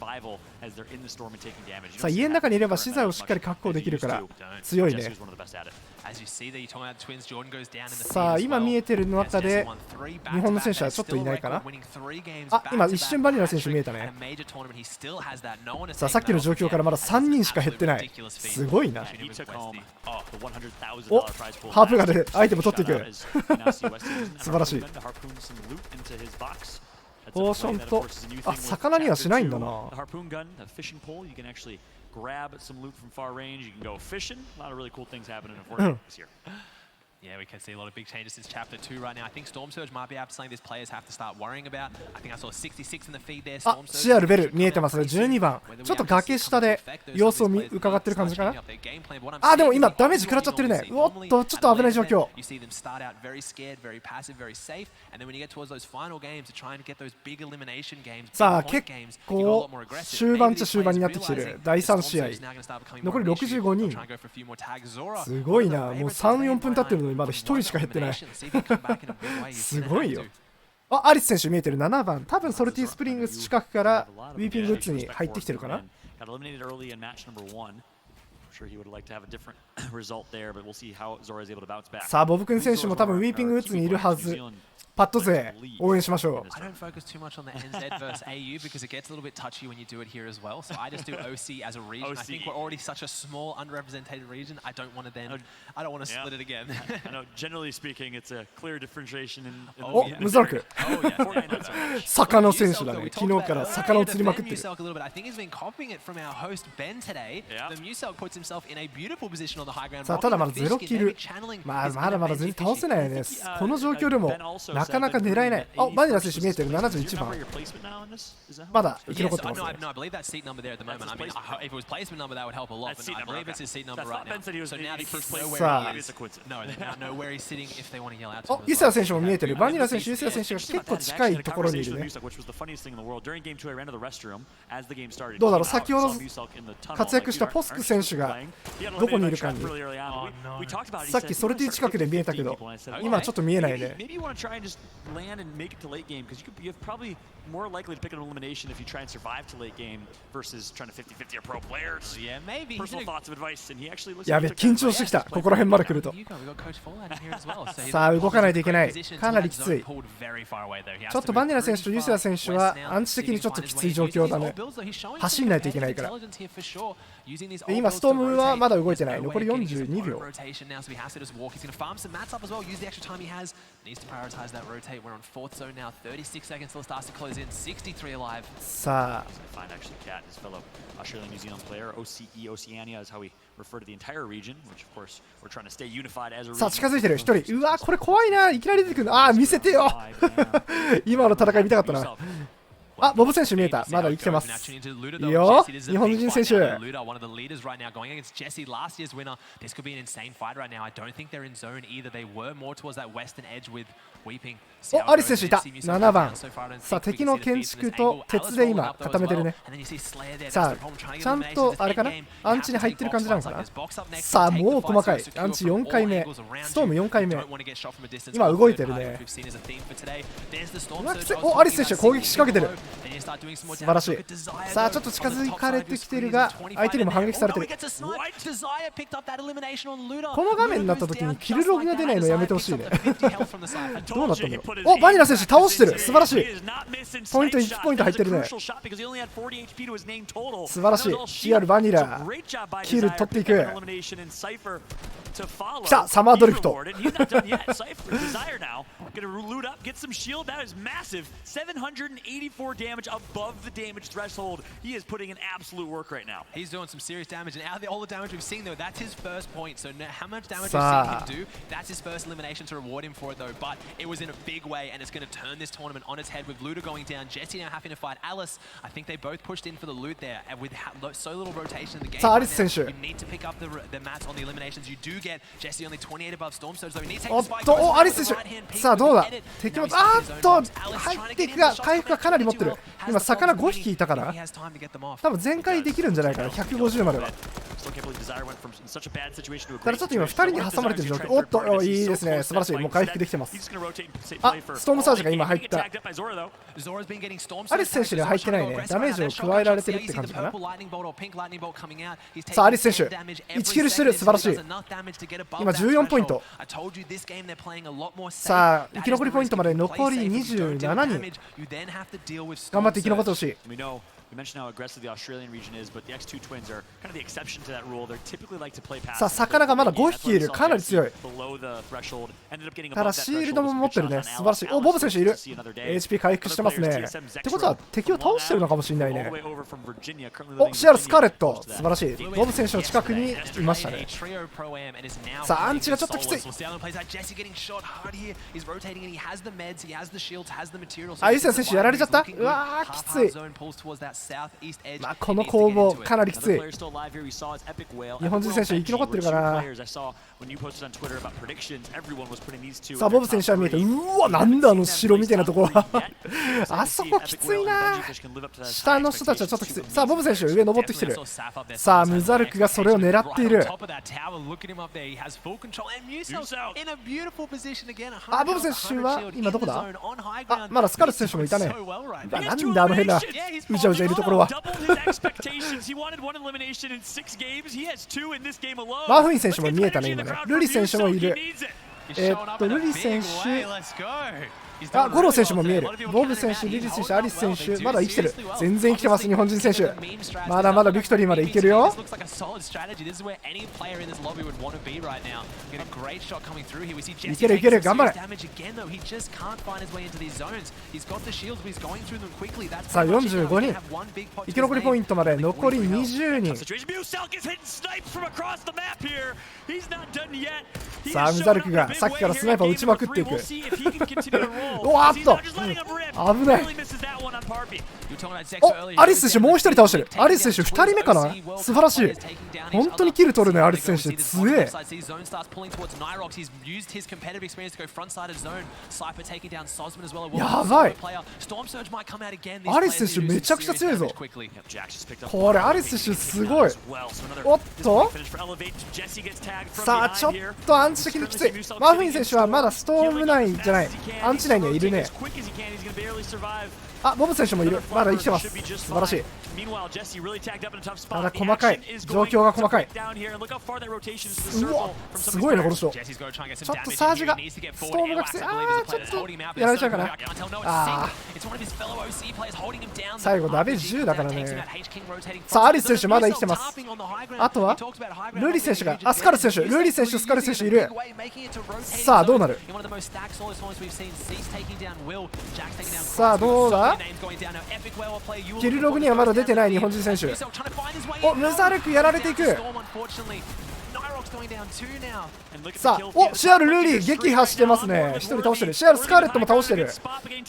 あ、家の中にいれば資材をしっかり確保できるから強いね。さあ、今見えてる中で日本の選手はちょっといないかな。あ、今一瞬バニラ選手見えたね。さあ、さっきの状況からまだ3人しか減ってない。すごいな。お、ハープガンでアイテム取っていく素晴らしい。ポーションと、あ、魚にはしないんだな。Yeah, we can see a lot of big changes since Chapter 2 right now. I think Storm Surge might be something these players have to start worrying about. I think I saw 66 in the feed there. あ、シアルベル見えてますね。12番。ちょっと崖下で様子を伺ってる感じかな。あ、でも今ダメージ食らっちゃってるね。おっと、ちょっと危ない状況。さあ、結構終盤っちゃ終盤になってきてる。第3試合。残り65人。すごいな。もう3、4分経ってるのにまだ1人しか減ってないすごいよ。あ、アリス選手見えてる。7番。多分ソルティスプリングス近くからウィーピングウッズに入ってきてるかな。さあ、ボブ君選手も多分ウィーピングウッズにいるはず。パッド勢応援しましょう。I don't focus too much on the NZ versus AU because it gets a little bit touchy when you do it here as well. So I just do OC as a region. I think we're already such a small, underrepresented region. I don't want to split it again. I know. Generally speaking, it's a clear differentiation in. お、ムザルク。魚選手だね。昨日から魚を釣りまくってる。I think he's been copying it from our host Ben today. The Musel puts さあただまだ0キル、まだまだ全然倒せないよね。この状況でもなかなか狙えない。あ、バニラ選手見えてる。71番まだ生き残ってますね。さあユセア選手も見えてる。バニラ選手、ユセア選手が結構近いところにいるね。どうだろう、先ほど活躍したポスク選手がどこにいるかに。さっきソルティ近くで見えたけど今ちょっと見えないね。more likely to pick an elimination if you try and survive to late game versus trying to 50-50 a pro players. Yeah, maybe. Personal thoughts of advice, and he actually looks. やべ、緊張してきた。ここら辺まで来ると。さあ動かないといけない。かなりきつい。ちょっとバニラ選手とユセア選手はアンチ的にちょっときつい状況だね。走んないといけないから。今ストームはまだ動いてない。残り42秒。さあさあ近づいてる1人。うわこれ怖いな。いきなり出てくる。ああ見せてよ今の戦い見たかったな。あ、ボブ選手見えた。まだ生きてます。いいよ、日本人選手。お、アリス選手いた。7番。さあ、敵の建築と鉄で今固めてるね。さあ、ちゃんとあれかな、アンチに入ってる感じなのかな。さあ、もう細かい。アンチ4回目。ストーム4回目。今動いてるね。お、アリス選手攻撃仕掛けてる。素晴らしい。さあちょっと近づかれてきてるが相手にも反撃されてる。この画面になった時にキルログが出ないのやめてほしいねどうなったんだろう。お、バニラ選手倒してる。素晴らしい。ポイント1ポイント入ってるね。素晴らしい。CR バニラキル取っていく。来た、サマードリフトabove the damage threshold. He is putting in absolute work right now. He's doing some serious damage, and out of all the damage we've seen, though, that's his first point. So how much damage we've seen him do, that's his first elimination to reward him for it, though. But it was in a big way, and it's going to turn this tournament on its head with Luda going down, Jesse now having to fight Alice. I think they both pushed in for the loot there, and with so little rotation in the game, you need to pick up the mats on the eliminations. You do get Jesse only 28 above Storm Surge, though he needs to take the spike. お、アリス選手。さあどうだ。敵も入っていくが回復がかなり持ってる。今魚5匹いたから多分全開できるんじゃないかな。150までは。ただちょっと今2人に挟まれてる状況。おっと、いいですね。素晴らしい。もう回復できてます。あ、ストームサージが今入った。アリス選手には入ってないね。ダメージを加えられてるって感じかな。さあアリス選手1キルしてる。素晴らしい。今14ポイント。さあ生き残りポイントまで残り27人。頑張って生き残ってほしい。さあ魚がまだ5匹いる。かなり強い。ただシールドも持ってるね。素晴らしい。お、ボブ選手いる。 HP 回復してますね。ってことは敵を倒してるのかもしれないね。お、シアルスカーレット素晴らしい。ボブ選手の近くにいましたね。さあアンチがちょっときつい。あ、ユセア選手やられちゃった。うわーきつい。まあこの攻防かなりきつい。日本人選手生き残ってるかな。さあボブ選手は見えて、うわなんだあの城みたいなところはあそこきついな。下の人たちはちょっときつい。さあボブ選手上登ってきてる。さあムザルクがそれを狙っている。あ、ボブ選手は今どこだ。あ、まだスカルス選手もいたね。なんだあの変なうじゃうじゃいるところはマフィン選手も見えたね今ね。ルリ選手もいる。ルリ選手あ、五郎選手も見える。ボブ選手、リリー選手、アリス選手、まだ生きてる。全然生きてます、日本人選手。まだまだビクトリーまでいけるよ。いけるいける、頑張れ。さあ、45人。生き残りポイントまで残り20人。さあ、ミザルクがさっきからスナイパー撃ちまくっていく。おわっと、危ない。お、アリス選手もう1人倒してる。アリス選手2人目かな。素晴らしい。本当にキル取るね、アリス選手。強え。やばい。アリス選手めちゃくちゃ強いぞ。これアリス選手すごい。おっと、さあちょっとアンチ的にきつい。マフィン選手はまだストーム内じゃない、アンチ内にはいるね。あ、ボブ選手もいる。まだ生きてます。素晴らしい。ただ細かい、状況が細かい。うわ、すごいねこの人。ちょっとサージが、ストームがきつい。あー、ちょっとやられちゃうかな。あー、最後ダメージ10だからね。さあアリス選手まだ生きてます。あとはルリ選手が、あ、スカル選手、ルリ選手、スカル選手いる。さあどうなる。さあどうだ。キルログにはまだ出てない日本人選手。お、ムザルクやられていく。さあ、お、シアル・ルリー撃破してますね。1人倒してる。シアル・スカーレットも倒してる。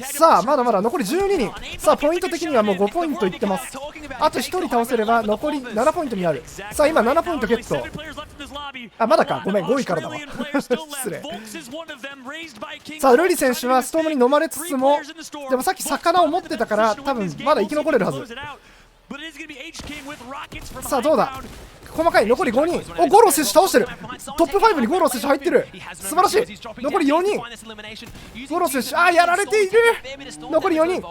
さあまだまだ残り12人。さあポイント的にはもう5ポイントいってます。あと1人倒せれば残り7ポイントになる。さあ今7ポイントゲット。あ、まだか、ごめん、5位からだわ失礼。さあルリ選手はストームに飲まれつつも、でもさっき魚を持ってたから多分まだ生き残れるはず。さあどうだ。細かい、残り5人。お、ゴロ選手倒してる。トップ5にゴロ選手入ってる。素晴らしい。残り4人。ゴロ選手、あー、やられている。残り4人。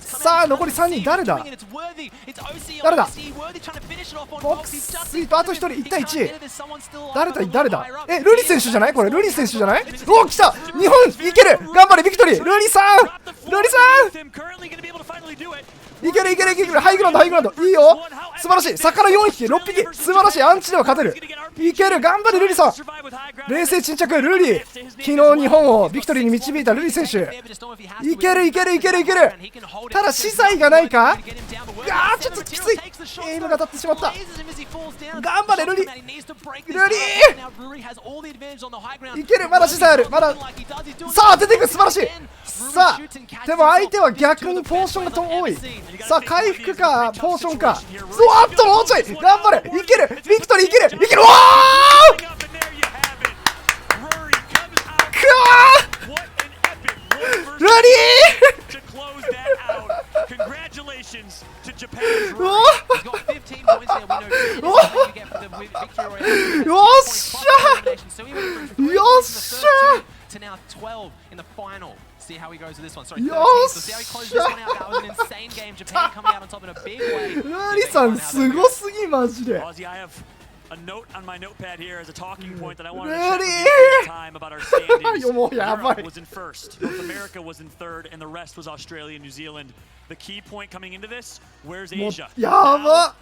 さあ残り3人。誰だ誰だ。ボックススイート、あと1人。1対1。誰だ。え、ルリ選手じゃないこれ。ルリ選手じゃない。お、来た。日本いける。頑張れビクトリー。ルリさんいけるいけるいける。ハイグラウンドいいよ。素晴らしい。魚4匹6匹。素晴らしい。アンチでは勝てる。いける。頑張れルリさん。冷静沈着ルリ。昨日日本をビクトリーに導いたルリ選手。いける。ただ資材がないか。あー、ちょっときつい。エイムが当たってしまった。頑張れルリ。いける。まだ資材ある。まだ。さあ出ていく。素晴らしい。さあでも相手は逆にポーションが多い。さあ回復かポーションか。おっともうちょい。頑張れ。いける。ビクトリーいける。わー、くわー、ルリーうわよっしゃよっしゃ。See how he goes with this one. Sorry, よっしゃ。ルリさんすごすぎマジで。A note on my notepad here as a talking point that I wanted to share with you at the time about our standings. Europe was in first, North America was in third, and the rest was Australia and New Zealand. The key point coming into this, where's Asia?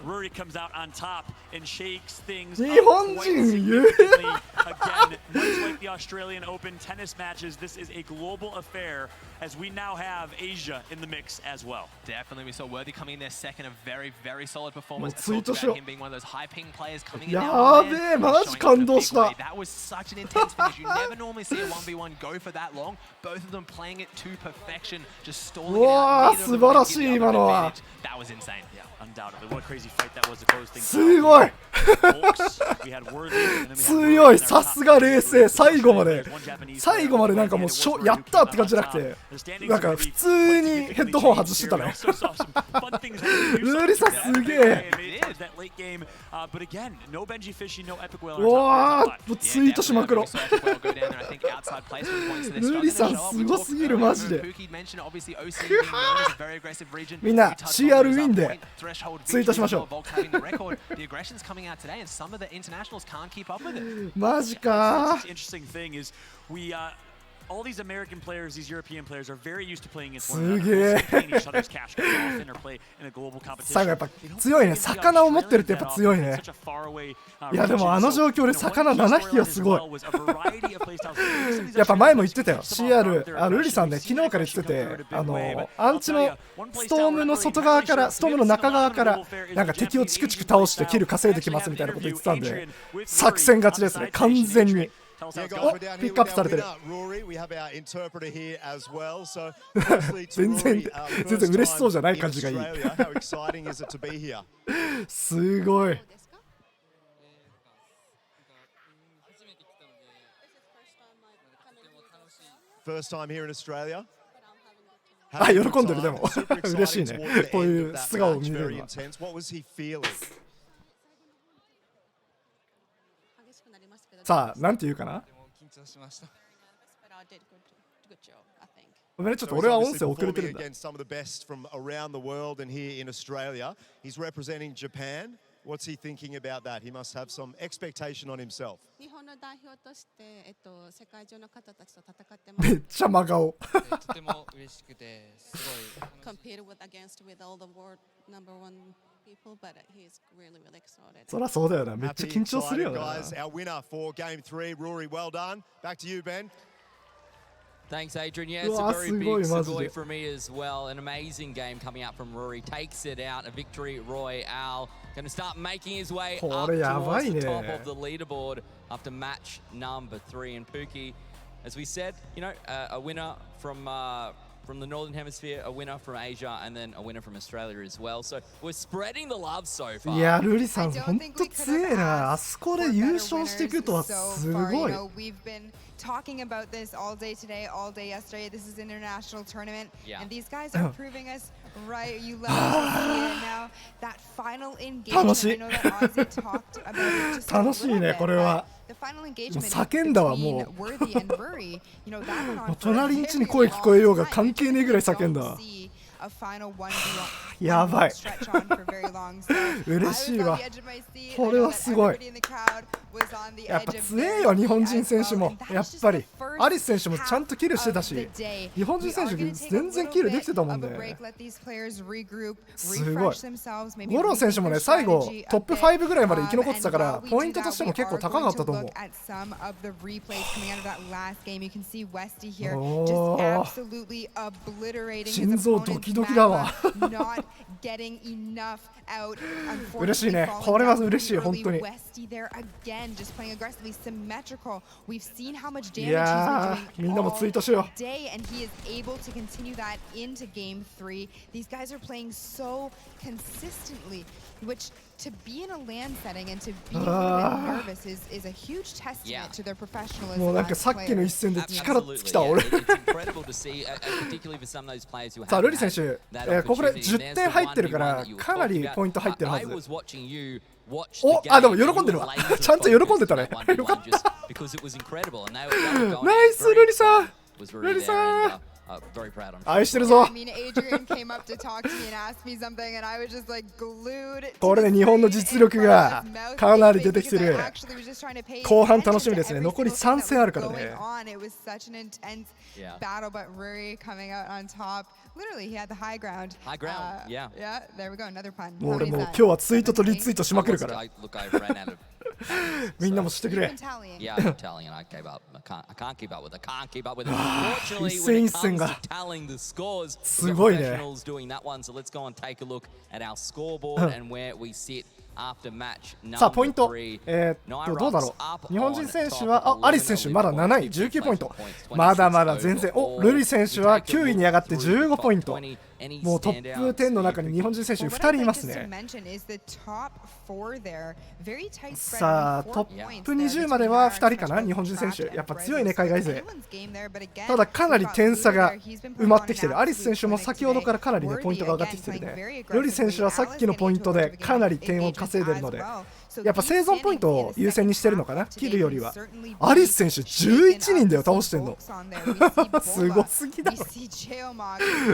Rory comes out on top and shakes things up quite significantly. Again, much like the Australian Open tennis matches, this is a global affair as we now have Asia in the mix as well. Definitely, we saw Worthy coming in there second, a very, very solid performance. Talked about him being one of those high ping players coming in. やべえ、マジ感動した。 That was such an intense finish. You never normally see a 1v1 go for that long. Both of them playing it to perfection, just stalling it out. 素晴らしい今のは。 That was insane. Undoubtedly, what a crazy fight that was to close things. すごい。強い。さすが冷静。最後までなんかもうやったって感じじゃなくて、なんか普通にヘッドホン外してたね。ルリさんすげえ。うわー、もうツイートしまくろ。ルリさんすごすぎるマジで。みんな CR ウィンでツイートしましょう。マジかー。all these American players, these European players are very used to playing against す one げ another, え playing each other's cash cards often or play in a global 最後やっ competition. ぱ強いね。魚を持ってるってやっぱ強いね。 Such a far away, いやでもあの状況で魚7匹はすごい。やっぱ前も言ってたよ。CR、ルリさんね、昨日から言ってて、アンチのストームの外側から、ストームの中側から、なんか敵をチクチク倒してキル稼いできますみたいなこと言ってたんで、作戦勝ちですね、完全に。お、ピックアップされてる。全然嬉しそうじゃない感じがいい。すごい。あ、喜んでる。でも嬉しいね、こういう素顔を見れるのは。さあ、なんて言うかな。ごめんね、ちょっと俺は音声遅れてるんだ。What's he thinking about that? He must have some expectation on himself. めっちゃ真顔。とても嬉しくて、すごい。そりゃそうだよな。めっちゃ緊張するよな。Our winner for game 3, Rory, well done. Back to you, Ben. Thanks, Adrian. Yeah, it's a very big sugoi for me as well. An amazing game coming out from Rory. Takes it out. A victory royale. Going to start making his way up towards the top of the leaderboard after match number 3. And Pookie, as we said, you know, a winner from the Northern Hemisphere, a winner from Asia, and then a winner from Australia as well. So we're spreading the love so far. いや、ルリさん、ほんと強いな。あそこで優勝していくとはすごい。Talking about this all day today, all day yesterday. This is an international tournament, and these guys are proving us right. You love to see it now. That final engagement. I know that Ozzy talked about it just a little bit, but the final engagement between Worthy and Rory, you know, that went on for a very long time. A final 1v1. やばい。嬉しいわ。これはすごい。やっぱ強いよ、日本人選手も。やっぱりアリス選手もちゃんとキルしてたし、日本人選手全然キルできてたもんね。すごい。五郎選手もね、最後トップ5ぐらいまで生き残ってたから、ポイントとしても結構高かったと思う。心臓ドキドキだわ。嬉しいね。これは嬉しい、本当に。いやー、みんなもツイートしよう。To be in a LAN setting and to be a little bit nervous is a huge testament to their professionalism. もうなんかさっきの一戦で力尽きた俺。さあ、ルリ選手、ここで10点入ってるからかなりポイント入ってるはず。お、あ、でも喜んでるわ。ちゃんと喜んでたね。よかった。ナイスルリさん。ルリさん。愛してるぞ。これで日本の実力がかなり出てきてる。後半楽しみですね。残り3戦あるからね。もう俺もう今日はツイートとリツイートしまくるから。みんなもしてくれ。一戦一戦がすごいね。さあ、ポイント。どうだろう。日本人選手は、アリス選手まだ7位、19ポイント。まだまだ全然。お、ルリ選手は9位に上がって15ポイント。もうトップ10の中に日本人選手2人いますね。さあ、トップ20までは2人かな、日本人選手。やっぱ強いね、海外勢。ただ、かなり点差が埋まってきてる。アリス選手も先ほどからかなりね、ポイントが上がってきてるね。ルリ選手はさっきのポイントでかなり点を稼いでるので、やっぱ生存ポイントを優先にしてるのかな、キルよりは。アリス選手11人だよ、倒してんの。すごすぎだろ。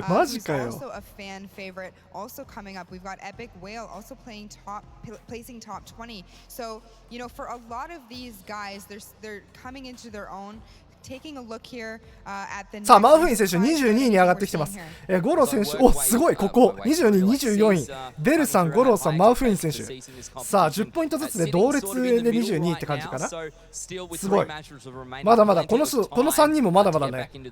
マジかよ。Also a fan favorite also coming up. We've got Epic Whale also placing top 20. So, you know, for a lot of these guys, they're coming into their own, taking a look here at the さあマウフィン選手22位に上がってきてます。ゴロ選手、おすごい、ここ22、24位、ベルさん、ゴロさん、マウフィン選手。さあ10ポイントずつで同列で22位って感じかな。すごい。まだまだこの3人もまだまだね、優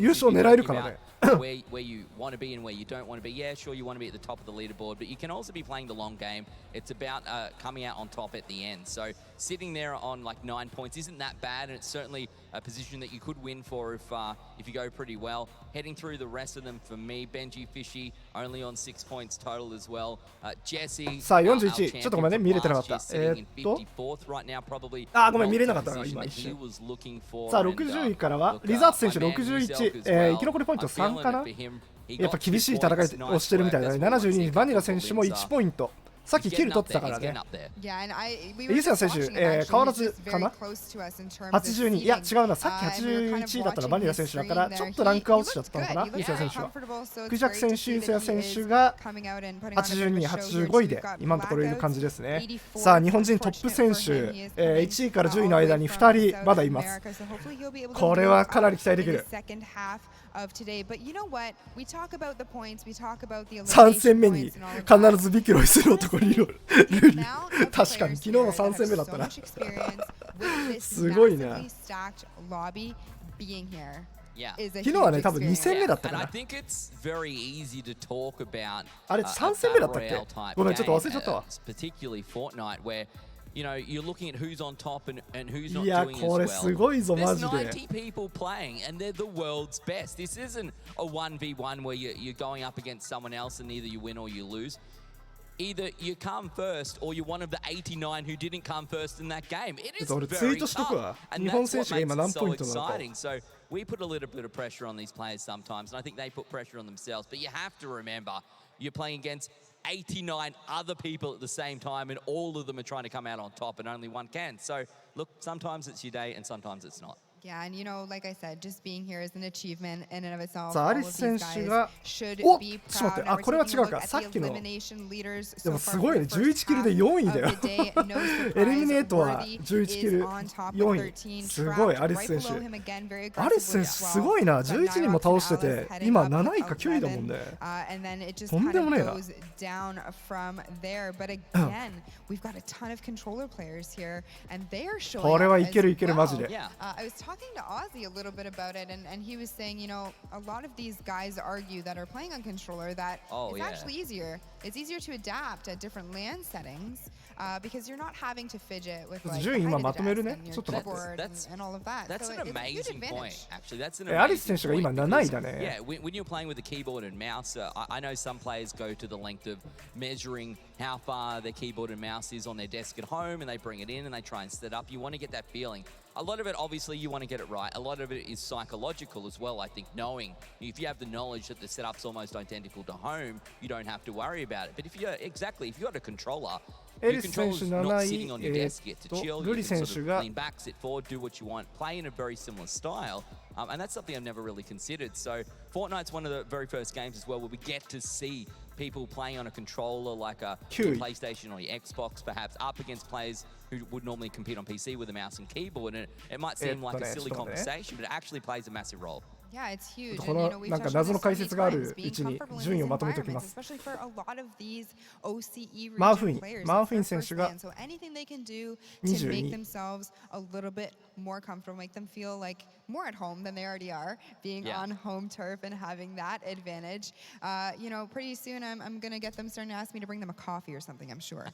勝狙えるからね。where you want to be and where you don't want to be. Yeah, sure, you want to be at the top of the leaderboard, but you can also be playing the long game. It's about coming out on top at the end. So sitting there on like 9 points isn't that bad, and it's certainly a position that you could win for if you go pretty well. Heading through the rest of them for me, Benji Fishy only on 6 points total as well. Jesse, さあ41位、ちょっとごめんね、見れてなかった。あ、ごめん、見れなかったな、今一瞬。さあ60位からはリザート選手61、生き残りポイント3かな。やっぱ厳しい戦いをしてるみたいだね。72位、バニラ選手も1ポイント。さっきキル取ってたからね。ユセア選手、変わらずかな。82、いや違うな、さっき81位だったらバニラ選手だから、ちょっとランクが落ちちゃったのかな、ユセア選手は。クジャク選手、ユセア選手が82位、85位で今のところいる感じですね。さあ日本人トップ選手、1位から10位の間に2人まだいます。これはかなり期待できる。3戦目に必ずビキロイする男リロルリ。確かに昨日の3戦目だったな。すごいな。昨日はね、多分2戦目だったかな。あれ3戦目だったっけ。ごめん、ちょっと忘れちゃったわ。You know, you're looking at who's on top and who's not いや、 doing これ as すごいぞ、 well. マジ There's で。 90 people playing and they're the world's best. This isn't a 1v1 where you're going up against someone else and either you win or you lose. Either you come first or you're one of the 89 who didn't come first in that game. It is very tough. And that's what makes it so exciting. So we put a little bit of pressure on these players sometimes, and I think they put pressure on themselves. But you have to remember, you're playing against 89 other people at the same time, and all of them are trying to come out on top, and only one can. So, look, sometimes it's your day, and sometimes it's not. Yeah, and you know, like I said, just being here is an achievement in and of itself. さあ、アリス選手が、お、ちょっと待って、あ、これは違うか、さっきの。でもすごいね、11キルで4位だよ。エリミネートは11キル4位。すごい、アリス選手。アリス選手すごいな、11人も倒してて、今7位か9位だもんね。とんでもねえな。これはいけるいける、マジで。Talking to Ozzy a little bit about it, and he was saying, you know, a lot of these guys argue that are playing on controller that it's actually easier. It's easier to adapt at different land settings because you're not having to fidget with like the height of the desk and your keyboard and all of that. That's so an amazing point, actually. That's an アリス選手が今 amazing 7位 point だね。 Yeah, when you're playing with a keyboard and mouse, I know some players go to the length of measuring how far their keyboard and mouse is on their desk at home, and they bring it in and they try and set up. You want to get that feeling. A lot of it, obviously, you want to get it right. A lot of it is psychological as well, I think, knowing if you have the knowledge that the setup's almost identical to home, you don't have to worry about it. But if you're, exactly, if you've got a controller, your controller's not sitting on your desk, you get to chill, you can sort of lean back, sit forward, do what you want, play in a very similar style. And that's something I've never really considered. So Fortnite's one of the very first games as well where we get to see people playing on a controller like a PlayStation or your Xbox perhaps up against players who would normally compete on PC with a mouse and keyboard. And it might seem like a silly conversation, but it actually plays a massive role. Yeah, it's huge. このなんか謎の解説があるうちに順位をまとめておきます。マーフィン選手が22位。more comfortable, make them feel like more at home than they already are, being on home turf and having that advantage. You know, pretty soon I'm going to get them starting to ask me to bring them a coffee or something, I'm sure.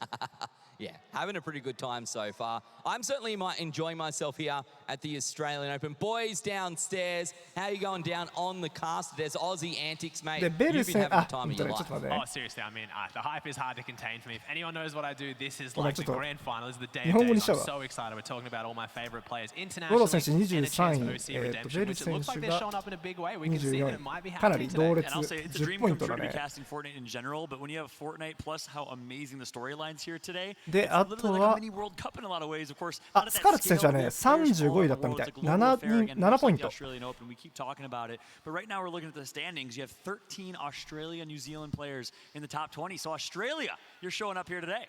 Yeah, having a pretty good time so far. I'm certainly enjoying myself here at the Australian Open. Boys downstairs, how are you going down on the cast? There's Aussie antics, mate. You've been having the time of your life. Oh, seriously, I mean, the hype is hard to contain for me. If anyone knows what I do, this is like the grand final. This is the day of days. I'm so excited. We're talking about all my favorite players internationally and a chance for OC redemption, which it looks like they're showing up in a big way. We can see that it might be happening today. And I'll say it's a dream come true to be casting Fortnite in general, but when you have Fortnite plus how amazing the storylines here today, で、あとは、あ、スカーレット選手はね、35位だったみたい。7ポイント。But right now we're looking at the standings. You have 13 Australia, New Zealand players in the top 20. So Australia, you're showing up here today.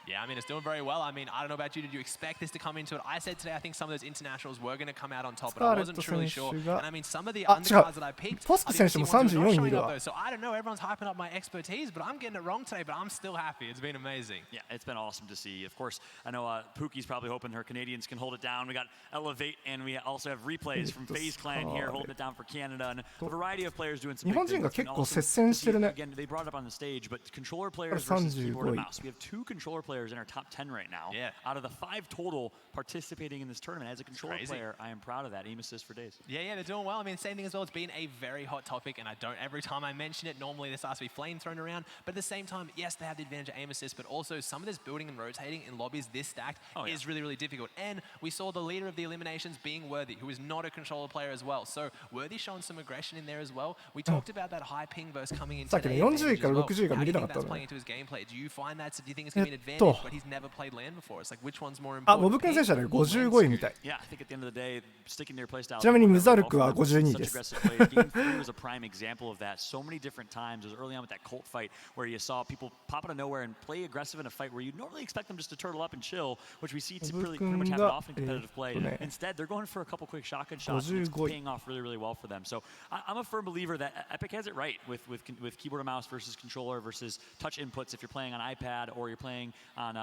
Yeah, I mean, it's doing very well. I mean, I don't know about you. Did you expect this to come into it? I said today I think some of those internationals were going to come out on top, but I wasn't truly sure. And I mean, some of the undercards that I picked, POSK 選手も34位にいるわ。 So I don't know. Everyone's hyping up my expertise, but I'm getting it wrong today. But I'm still happy. It's been amazing. Yeah, it's been awesome to see. Of course, I know Pookie's probably hoping her Canadians can hold it down. We got Elevate, and we also have replays from FaZe Clan here holding it down for Canada, and a variety of players doing some big things. 日本人が結構接戦してるね。 Again, they brought it up on the stage, but controller players versus keyboard and mouse. We have 2 controller players in our top 10 right now. Yeah. Out of the 5 total participating in this tournament. As a controller player, I am proud of that. Aim assist for days. Yeah, they're doing well. I mean, same thing as well. It's been a very hot topic, and I don't, every time I mention it, normally this has to be flame thrown around. But at the same time, yes, they have the advantage of aim assist, but also some of this building and rotating in lobbies this stacked is really, really difficult. And we saw the leader of the eliminations being Worthy, who is not a controller player as well. So Worthy showing some aggression in there as well. We talked about that high ping burst coming in today. 40位から60位が見れなかったの。 Do you find that? Do you think it's going to be an advantage? But he's never played LAN before. It's like which one's more important? あ、ボブくん選手はね、55位みたい。Yeah, I think at the end of the day, sticking to your playstyle. ちなみにムザルクは52位です。 Game 3 was a prime example of that. So many different times. It was early on with that Colt fight where you saw people pop out of nowhere and play aggressive in a fight where you'd normally expect them just to turtle up and chill, which we see pretty much happen often in competitive play. Instead, they're going for a couple quick shotgun shots, and it's paying off really, really well for them. So I'm a firm believer that Epic has it right with keyboard and mouse versus controller versus touch inputs. If you're playing on iPad or you're playing on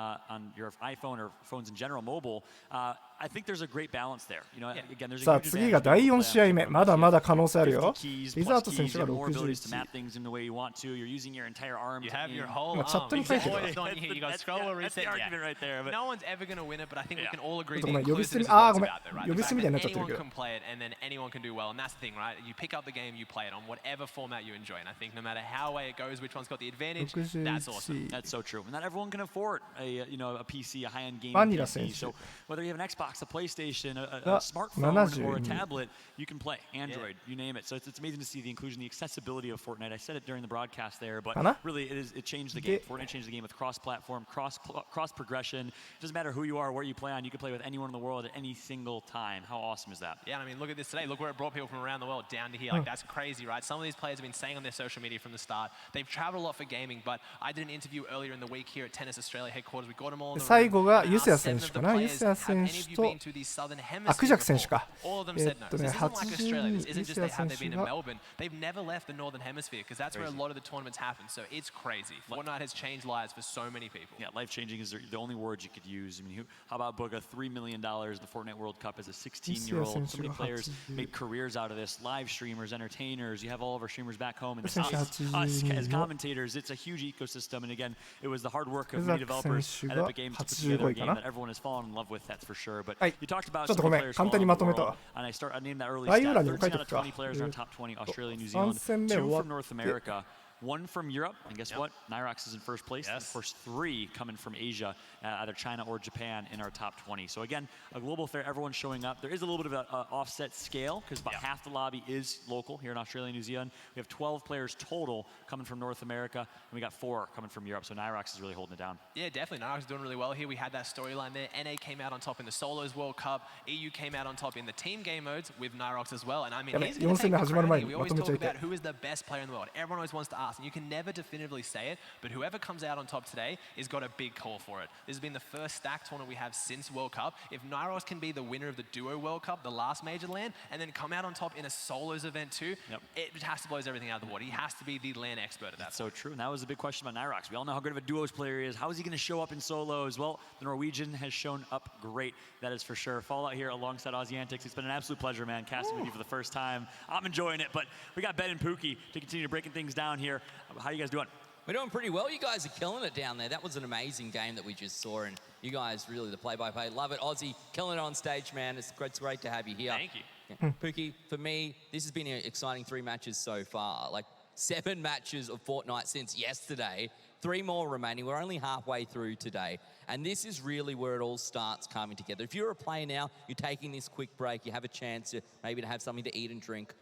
your iPhone or phones in general, mobile, I think there's a great balance there. You know, again, there's a さあ次が第4試合目、まだまだ可能性あるよ。リザート選手が61。You have your whole 今チャットに書いてるわ。 That's the argument right there. No one's ever going to win it, but I think we can all agree. ちょっとごめん、呼び捨てみ、あーごめん、呼び捨てみたいになっちゃってるけど。 Anyone can play it, and then anyone can do well, and that's the thing, right? You pick up the game, you play it on whatever format you enjoy, and I think no matter how way it goes, which one's got the advantage, that's awesome. That's so true. Not everyone can afford a PC, a high-end game バニラ PC. 選手。 So whether you have an Xbox, a PlayStation, a smartphone, or a tablet, you can play Android, you name it. So it's amazing to see the inclusion, the accessibility of Fortnite. I said it during the broadcast there, but really it changed the game. Fortnite changed the game with cross-platform, cross progression. It doesn't matter who you are, where you play on. You can play with anyone in the world at any single time. How awesome is that? Yeah, I mean, look at this today. Look where it brought people from around the world down to here. Like that's crazy, right? Some of these players have been saying on their social media from the start they've traveled a lot for gaming. But I did an interview earlier in the week here at Tennis Australia headquarters. We got them all in the room. 最後がユセヤ選手かな。ユセヤ選手とクジャク選手か。80人。This isn't just they've been in Melbourne. They've never left the northern hemisphere because that's where a lot of the tournaments happen. So it's crazy. Fortnite has changed lives for so many people. Yeah, life-changing is the only word you could use. I mean, how about Booga $3 million the Fortnite World Cup as a 16-year-old? So many players made careers out of this. Live streamers, entertainers. You have all of our streamers back home in the States. Us as commentators. It's a huge ecosystem. And again, it was the hard work of many developers at Epic Games to put together a game that everyone has fallen in love with. That's for sure. But you talked about some players falling in the world. And I named that early stat. 13 out of 20 players on top 20. Australia, New Zealand. 2 from North America. 1 from Europe, and guess what? Nyrox is in first place. And of course, 3 coming from Asia, either China or Japan in our top 20. So again, a global affair, everyone's showing up. There is a little bit of an offset scale because about half the lobby is local here in Australia and New Zealand. We have 12 players total coming from North America, and we got 4 coming from Europe. So Nyrox is really holding it down. Yeah, definitely. Nyrox is doing really well here. We had that storyline there. NA came out on top in the Solos World Cup. EU came out on top in the team game modes with Nyrox as well. And I mean, he's going to take the credit. We always talk about who is the best player in the world. Everyone always wants to ask, and you can never definitively say it, but whoever comes out on top today has got a big call for it. This has been the first stack tournament we have since World Cup. If Nyrox can be the winner of the Duo World Cup, the last major LAN, and then come out on top in a solos event too, it has to blow everything out of the water. He has to be the LAN expert at that point. So true, and that was a big question about Nyrox. We all know how good of a duos player he is. How is he going to show up in solos? Well, the Norwegian has shown up great, that is for sure. Fallout here alongside Aussie Antics. It's been an absolute pleasure, man, casting with you for the first time. I'm enjoying it, but we got Ben and Pookie to continue breaking things down here. How are you guys doing? We're doing pretty well. You guys are killing it down there. That was an amazing game that we just saw, and you guys really, the play-by-play, love it. Aussie, killing it on stage, man. It's great to have you here. Thank you. Yeah. Pookie, for me, this has been an exciting 3 matches so far. Like 7 matches of Fortnite since yesterday. 3 more remaining. We're only halfway through today. And this is really where it all starts coming together. If you're a player now, you're taking this quick break, you have a chance to maybe to have something to eat and drink.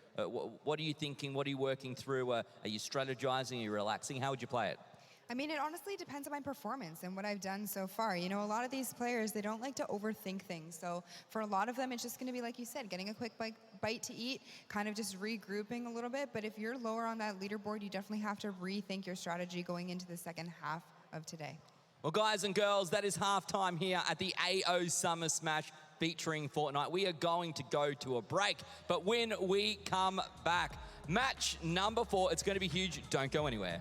What are you thinking? What are you working through? Are you strategizing? Are you relaxing? How would you play it? I mean, it honestly depends on my performance and what I've done so far. You know, a lot of these players, they don't like to overthink things. So for a lot of them, it's just going to be, like you said, getting a quick bite to eat, kind of just regrouping a little bit. But if you're lower on that leaderboard, you definitely have to rethink your strategy going into the second half of today. Well, guys and girls, that is halftime here at the AO Summer Smash featuring Fortnite. We are going to go to a break, but when we come back, match number 4, it's going to be huge. Don't go anywhere.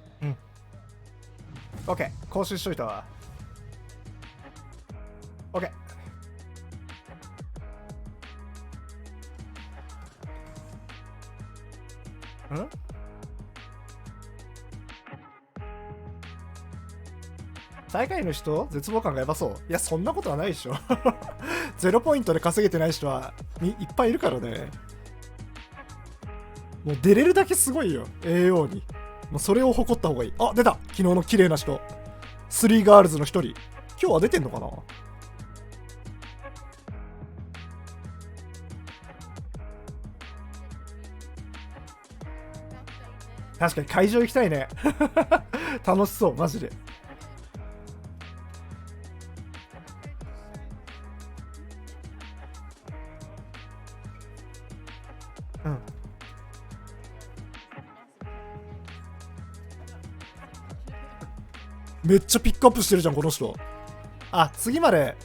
OK 更新しといたわ。 OK ん？最下位の人絶望感がやばそう。いやそんなことはないでしょ。0ポイントで稼げてない人はいっぱいいるからね。もう出れるだけすごいよ AO に。もうそれを誇った方がいい。あ、出た、昨日の綺麗な人、スリーガールズの一人。今日は出てんのかな。確かに会場行きたいね。楽しそうマジで。うん。めっちゃピックアップしてるじゃんこの人。あ、次まで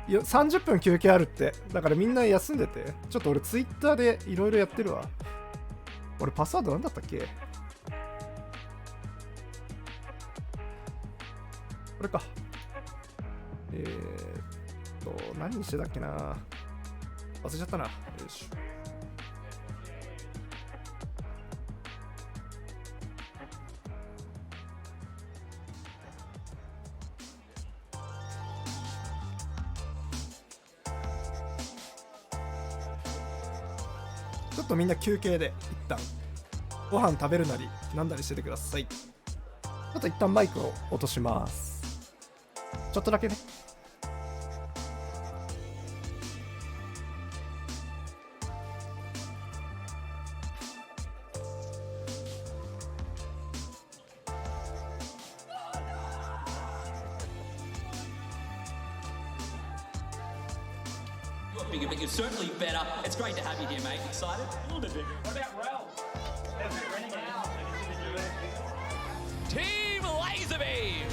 30分休憩あるって。だからみんな休んでて。ちょっと俺ツイッターでいろいろやってるわ。俺パスワードなんだったっけ。これか。何にしてたっけな。忘れちゃったな。よし。ちょっとみんな休憩で一旦ご飯食べるなりなんだりしててください。ちょっと一旦マイクを落とします。ちょっとだけね。Bigger, but you're certainly better. It's great to have you here, mate. Excited? A little bit bigger. What about Rel? Team Laserbeam!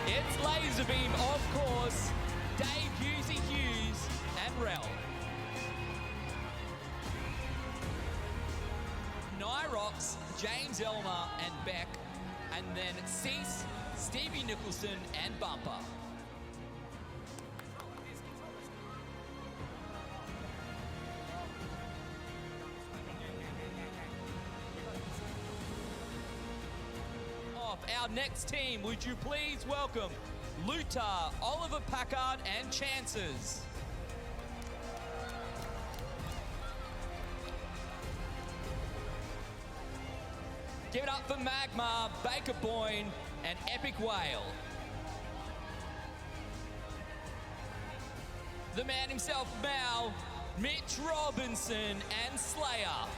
It's Laserbeam, of course. Dave Hughes and Rel. Nyrox, James Elmer and Beck. And then Cease, Stevie Nicholson and Bumper. Our next team, would you please welcome Luther, Oliver Packard, and Chances. Give it up for Magma, Baker Boyne, and Epic Whale. The man himself, Mal, Mitch Robinson, and Slayer.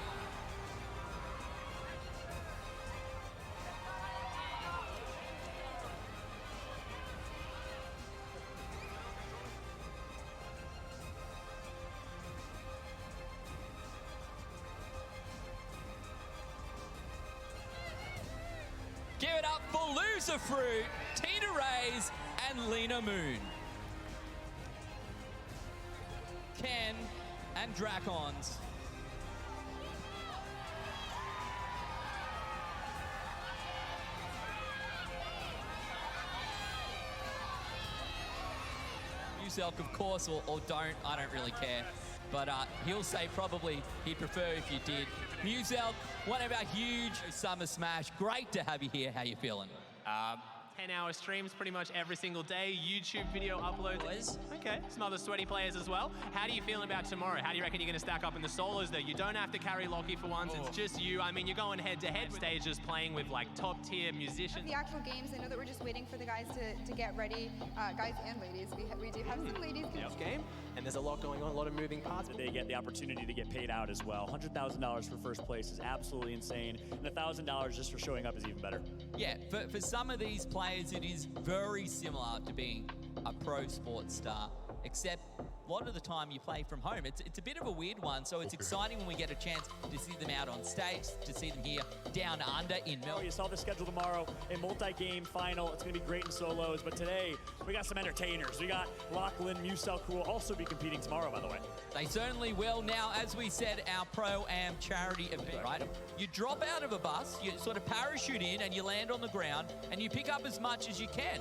Give it up for Loser Fruit, Tina Rays, and Lena Moon. Ken and Dracons. Yourself, of course, or don't. I don't really care. But he'll say probably he'd prefer if you did. Muselk, one of our huge Summer Smash. Great to have you here. How you feeling? 10-hour streams pretty much every single day. YouTube video uploads. Okay, some other sweaty players as well. How do you feel about tomorrow? How do you reckon you're going to stack up in the solos though? You don't have to carry Lockie for once. It's just you. I mean, you're going head-to-head stages playing with like top-tier musicians. The actual games, I know that we're just waiting for the guys to get ready. Guys and ladies, we do have some ladies. Game, and there's a lot going on, a lot of moving parts. They get the opportunity to get paid out as well. $100,000 for first place is absolutely insane, and $1,000 just for showing up is even better. Yeah, for some of these players, it is very similar to being a pro sports star. except a lot of the time you play from home. It's a bit of a weird one, so it's exciting when we get a chance to see them out on stage, to see them here down under in Melbourne. You saw the schedule tomorrow, a multi-game final. It's going to be great in solos, but today we got some entertainers. We got Lachlan Musel, who will also be competing tomorrow, by the way. They certainly will. Now, as we said, our Pro-Am charity event, right? You drop out of a bus, you sort of parachute in and you land on the ground and you pick up as much as you can.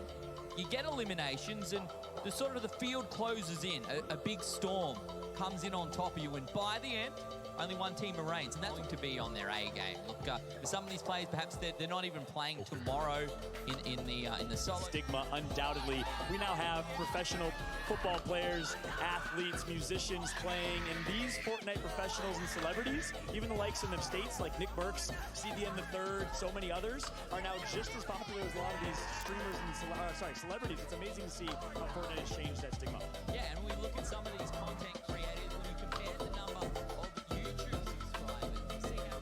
You get eliminations and the field closes in. A big storm comes in on top of you, and by the end, only one team remains, and that's going to be on their A game. Look, for some of these players, perhaps they're not even playing tomorrow in the solo. Stigma, undoubtedly. We now have professional football players, athletes, musicians playing, and these Fortnite professionals and celebrities, even the likes of them states like Nick Burks, CDN the Third, so many others, are now just as popular as a lot of these streamers and celebrities. It's amazing to see how Fortnite has changed that stigma. Yeah, and we look at some of these content creators and you compare the number of YouTube subscribers. You see how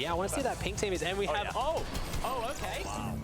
Yeah, I want to see that pink team is, and we have, okay. Wow.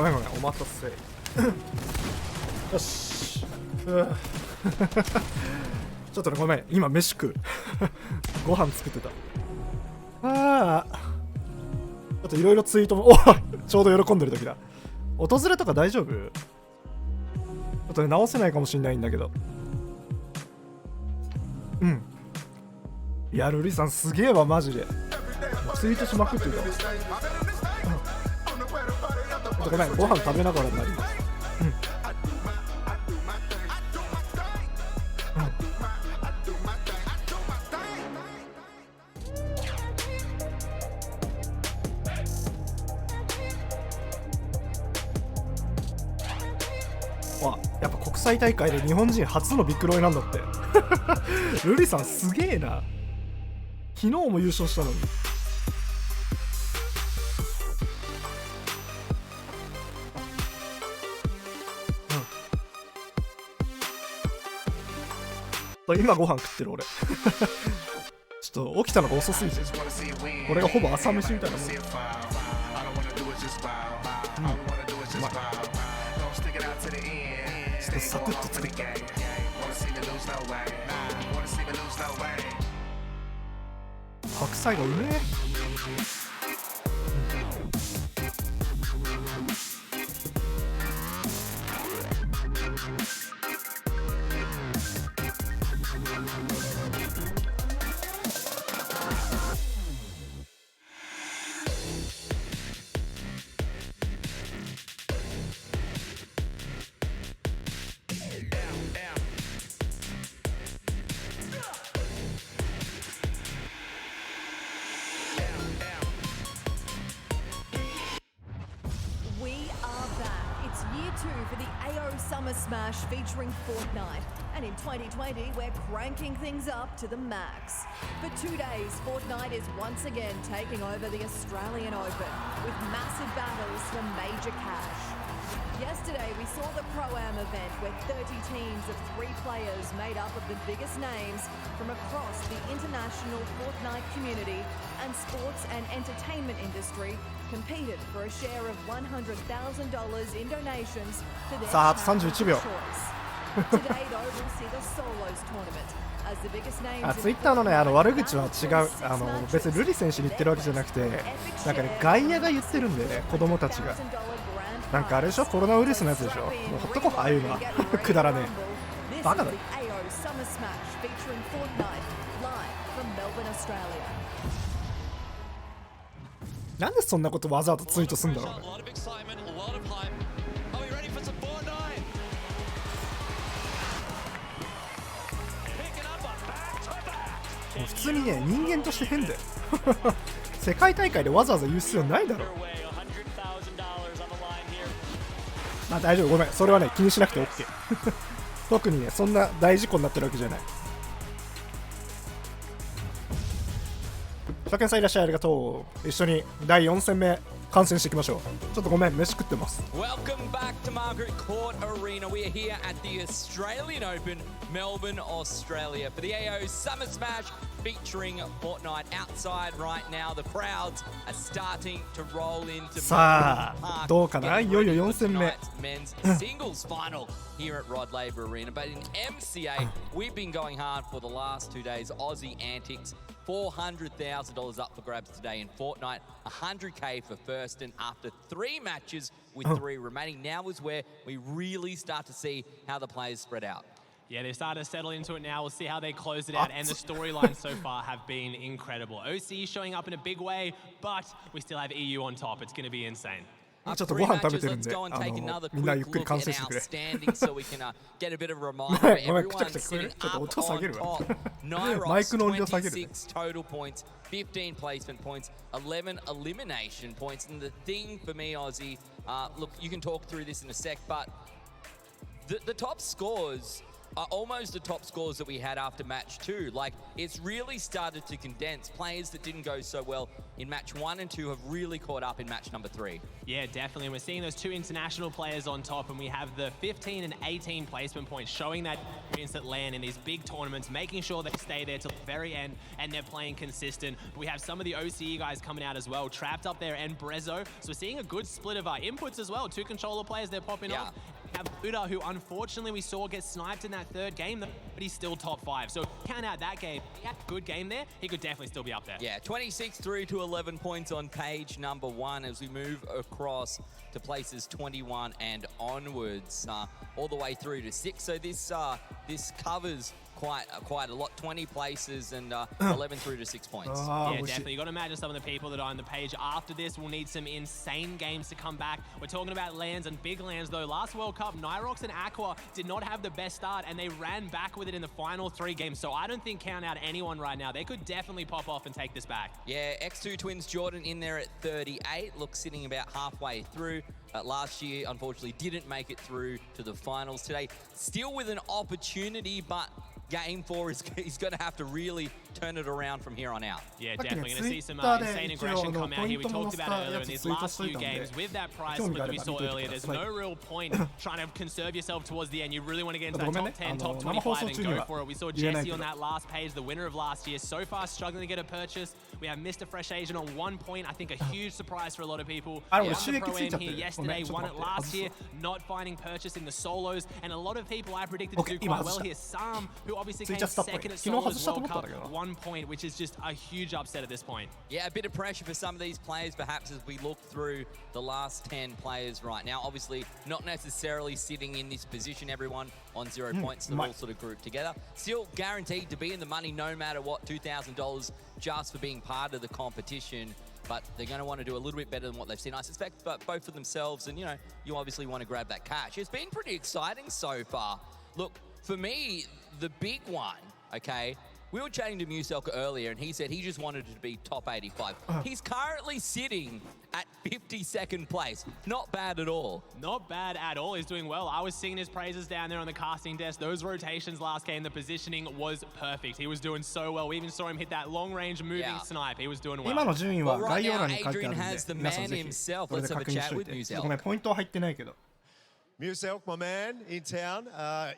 ごめんお待たせよしちょっとねごめん今飯食うご飯作ってた。ちょっといろいろツイートもちょうど喜んでる時だ。訪れとか大丈夫？ちょっとね直せないかもしんないんだけど。いやルリさんすげえわマジで。ツイートしまくってるから。ごめんご飯食べながらになります。やっぱ国際大会で日本人初のビッグロイなんだってルリさんすげえな。昨日も優勝したのに。今ご飯食ってる俺ちょっと起きたのが遅すぎてこれがほぼ朝飯みたいなもん。うまい。ちょっとサクッと作った。白菜がうめえ。For the AO Summer Smash featuring Fortnite. And in 2020, we're cranking things up to the max. For 2 days, Fortnite is once again taking over the Australian Open with massive battles for major cash. Yesterday, we saw the Pro-Am event where 30 teams of 3 players made up of the biggest names from across the international Fortnite community and sports and entertainment industry competed for a share of $100,000 in donations to their charitable choice. Today, though, we'll see the solos tournament. ツイッターのね悪口は違う。別にルリ選手に言ってるわけじゃなくて、なんかね外野が言ってるんでね、子供たちがなんかあれでしょ、コロナウイルスのやつでしょ。もうほっとこう、ああいうのはくだらねえバカだ。なんでそんなことわざわざツイートするんだろうね。普通にね人間として変だよ世界大会でわざわざ言う必要ないだろ。まあ大丈夫、ごめん、それはね気にしなくて OK 特にねそんな大事故になってるわけじゃない。初見さんいらっしゃい、ありがとう。一緒に第4戦目観戦していきましょう。ちょっとごめん飯食ってます。 Welcome back to Margaret Court Arena. We are here at the Australian Open, Melbourne, Australia for the AO Summer Smash featuring Fortnite. Outside right now, the crowds are starting to roll into さあどうかな、いよいよ4戦目 men's singles final here at Rod Laver Arena. But in MCA, we've been going hard for the last 2 days. Aussie antics. $400,000 up for grabs today in Fortnite, $100K for first, and after 3 matches with 3 remaining, now is where we really start to see how the players spread out. Yeah, they've started to settle into it now. We'll see how they close it out, and the storylines so far have been incredible. OC showing up in a big way, but we still have EU on top. It's going to be insane. ちょっとご飯食べてるんで、みんなゆっくり観戦してくれ。ごめん、くちゃくちゃ聞こえる？ちょっと音下げるわ。マイクの音量下げるね。Total points, 15 placement points, 11 elimination points, and the thing for me, Aussie, look, you can talk through this in a sec, but the top scores are almost the top scores that we had after match 2. Like, it's really started to condense. Players that didn't go so well in match 1 and 2 have really caught up in match number 3. Yeah, definitely. And we're seeing those 2 international players on top, and we have the 15 and 18 placement points showing that experience that land in these big tournaments, making sure they stay there till the very end and they're playing consistent. But we have some of the OCE guys coming out as well, Trapped up there and Brezzo. So we're seeing a good split of our inputs as well. 2 controller players, they're popping up. We have Buddha, who unfortunately we saw get sniped in that 3rd game, but he's still top 5. So count out that game. He had a good game there. He could definitely still be up there. Yeah, 26 through to 11 points on page number 1 as we move across to places 21 and onwards, all the way through to 6. So this covers quite a lot, 20 places and 11 through to 6 points. Yeah, definitely. You got to imagine some of the people that are on the page after this will need some insane games to come back. We're talking about lands and big lands though. Last World Cup, Nyrox and Aqua did not have the best start and they ran back with it in the final 3 games. So I don't think count out anyone right now. They could definitely pop off and take this back. Yeah, X2 Twins Jordan in there at 38. Looks sitting about halfway through. Last year, unfortunately, didn't make it through to the finals today. Still with an opportunity, but Game 4 he's going to have to really turn it around from here on out. Yeah, definitely going to see some insane aggression come out here. We talked about it earlier in these last few games. With that prize split that we saw earlier, there's no real point trying to conserve yourself towards the end. You really want to get into that top 10, top 25 and go for it. We saw Jesse on that last page, the winner of last year, so far struggling to get a purchase. We have Mr. Fresh Asian on 1 point. I think a huge surprise for a lot of people. Won the Pro-Am here yesterday, won it last year, not finding purchase in the solos. And a lot of people I predicted to do quite well here. Sam, who obviously came second at solos World Cup, 1 point, which is just a huge upset at this point. Yeah, a bit of pressure for some of these players, perhaps, as we look through the last 10 players right now. Obviously, not necessarily sitting in this position, everyone on 0 points. They're all sort of grouped together. Still guaranteed to be in the money no matter what, $2,000 just for being part of the competition. But they're going to want to do a little bit better than what they've seen, I suspect, but both for themselves. And, you know, you obviously want to grab that cash. It's been pretty exciting so far. Look, for me, the big one, okay, we were chatting to Muselka earlier, and he said he just wanted to be top 85. He's currently sitting at 52nd place. Not bad at all. Not bad at all. He's doing well. I was singing his praises down there on the casting desk. Those rotations last game, the positioning was perfect. He was doing so well. We even saw him hit that long-range moving snipe. He was doing well. Well, right now, Adrian has the man himself. Let's have a chat with Muselka. Muselk, my man, in town.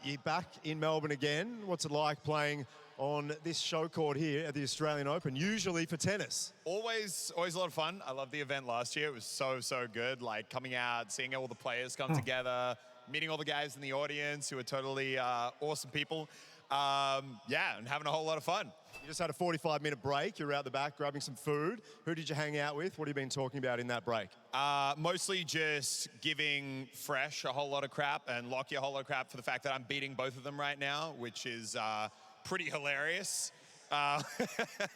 You're back in Melbourne again. What's it like playing on this show court here at the Australian Open, usually for tennis? Always a lot of fun. I loved the event last year. It was so good. Like coming out, seeing all the players come together, meeting all the guys in the audience who are totally awesome people. Yeah, and having a whole lot of fun. You just had a 45-minute break. You were out the back grabbing some food. Who did you hang out with? What have you been talking about in that break? Mostly just giving Fresh a whole lot of crap and Lockie a whole lot of crap for the fact that I'm beating both of them right now, which is pretty hilarious. Love it.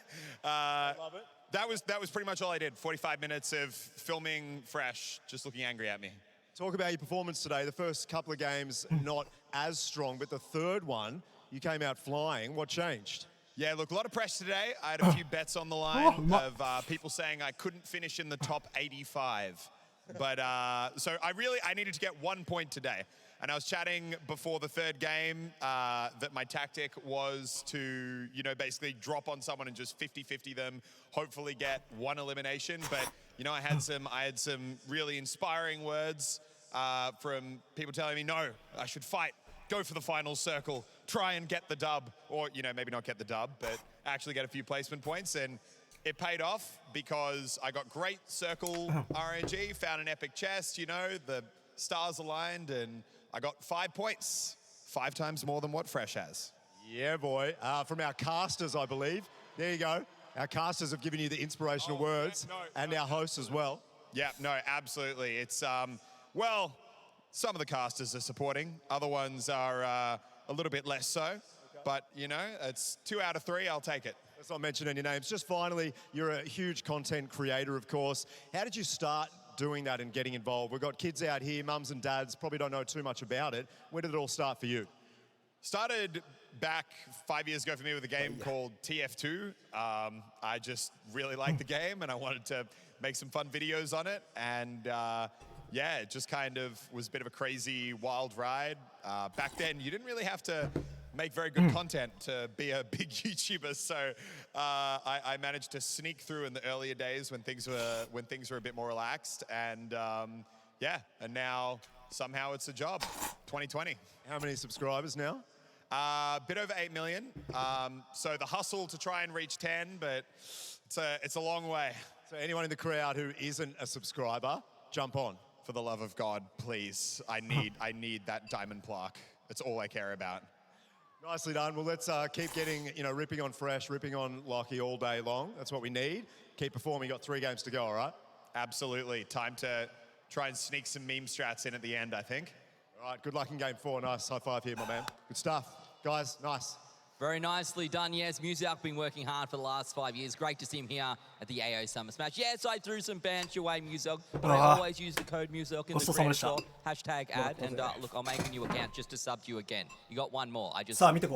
That was pretty much all I did. 45 minutes of filming Fresh, just looking angry at me. Talk about your performance today. The first couple of games not as strong, but the third one, you came out flying. What changed? Yeah, look, a lot of pressure today. I had a few bets on the line of people saying I couldn't finish in the top 85. But so I needed to get 1 point today. And I was chatting before the third game that my tactic was to, you know, basically drop on someone and just 50-50 them, hopefully get one elimination. But, you know, I had some really inspiring words from people telling me, no, I should fight, go for the final circle, try and get the dub, or, you know, maybe not get the dub, but actually get a few placement points. And it paid off because I got great circle RNG, found an epic chest, you know, the stars aligned, and I got 5 points, 5 times more than what Fresh has. Yeah, boy. From our casters, I believe. There you go. Our casters have given you the inspirational words, and our hosts as well. Yeah, no, absolutely. It's, well, some of the casters are supporting. Other ones are a little bit less so. Okay. But, you know, it's 2 out of 3. I'll take it. Let's not mention any names. Just finally, you're a huge content creator, of course. How did you start doing that and getting involved? We've got kids out here, mums and dads, probably don't know too much about it. When did it all start for you? Started back 5 years ago for me with a game called TF2. I just really liked the game and I wanted to make some fun videos on it. And yeah, it just kind of was a bit of a crazy, wild ride. Back then, you didn't really have to make very good content to be a big YouTuber. So I managed to sneak through in the earlier days when things were a bit more relaxed, and yeah, and now somehow it's a job. 2020. How many subscribers now? A bit over 8 million. So the hustle to try and reach 10, but it's a long way. So anyone in the crowd who isn't a subscriber, jump on. For the love of God, please. I need that diamond plaque. That's all I care about. Nicely done. Well, let's keep getting, ripping on Fresh, ripping on Lockie all day long. That's what we need. Keep performing. Got 3 games to go, all right? Absolutely. Time to try and sneak some meme strats in at the end, I think. All right, good luck in game 4. Nice high five here, my man. Good stuff. Guys, nice. Very nicely done, yes. Muzak been working hard for the last 5 years. Great to see him here at the AO Summer Smash. Yes, I threw some bans your way, Muzak, but I always use the code Muzak in the grand store. Hashtag ad, and look, I'll make a new account just to sub to you again. You got one more. I just maybe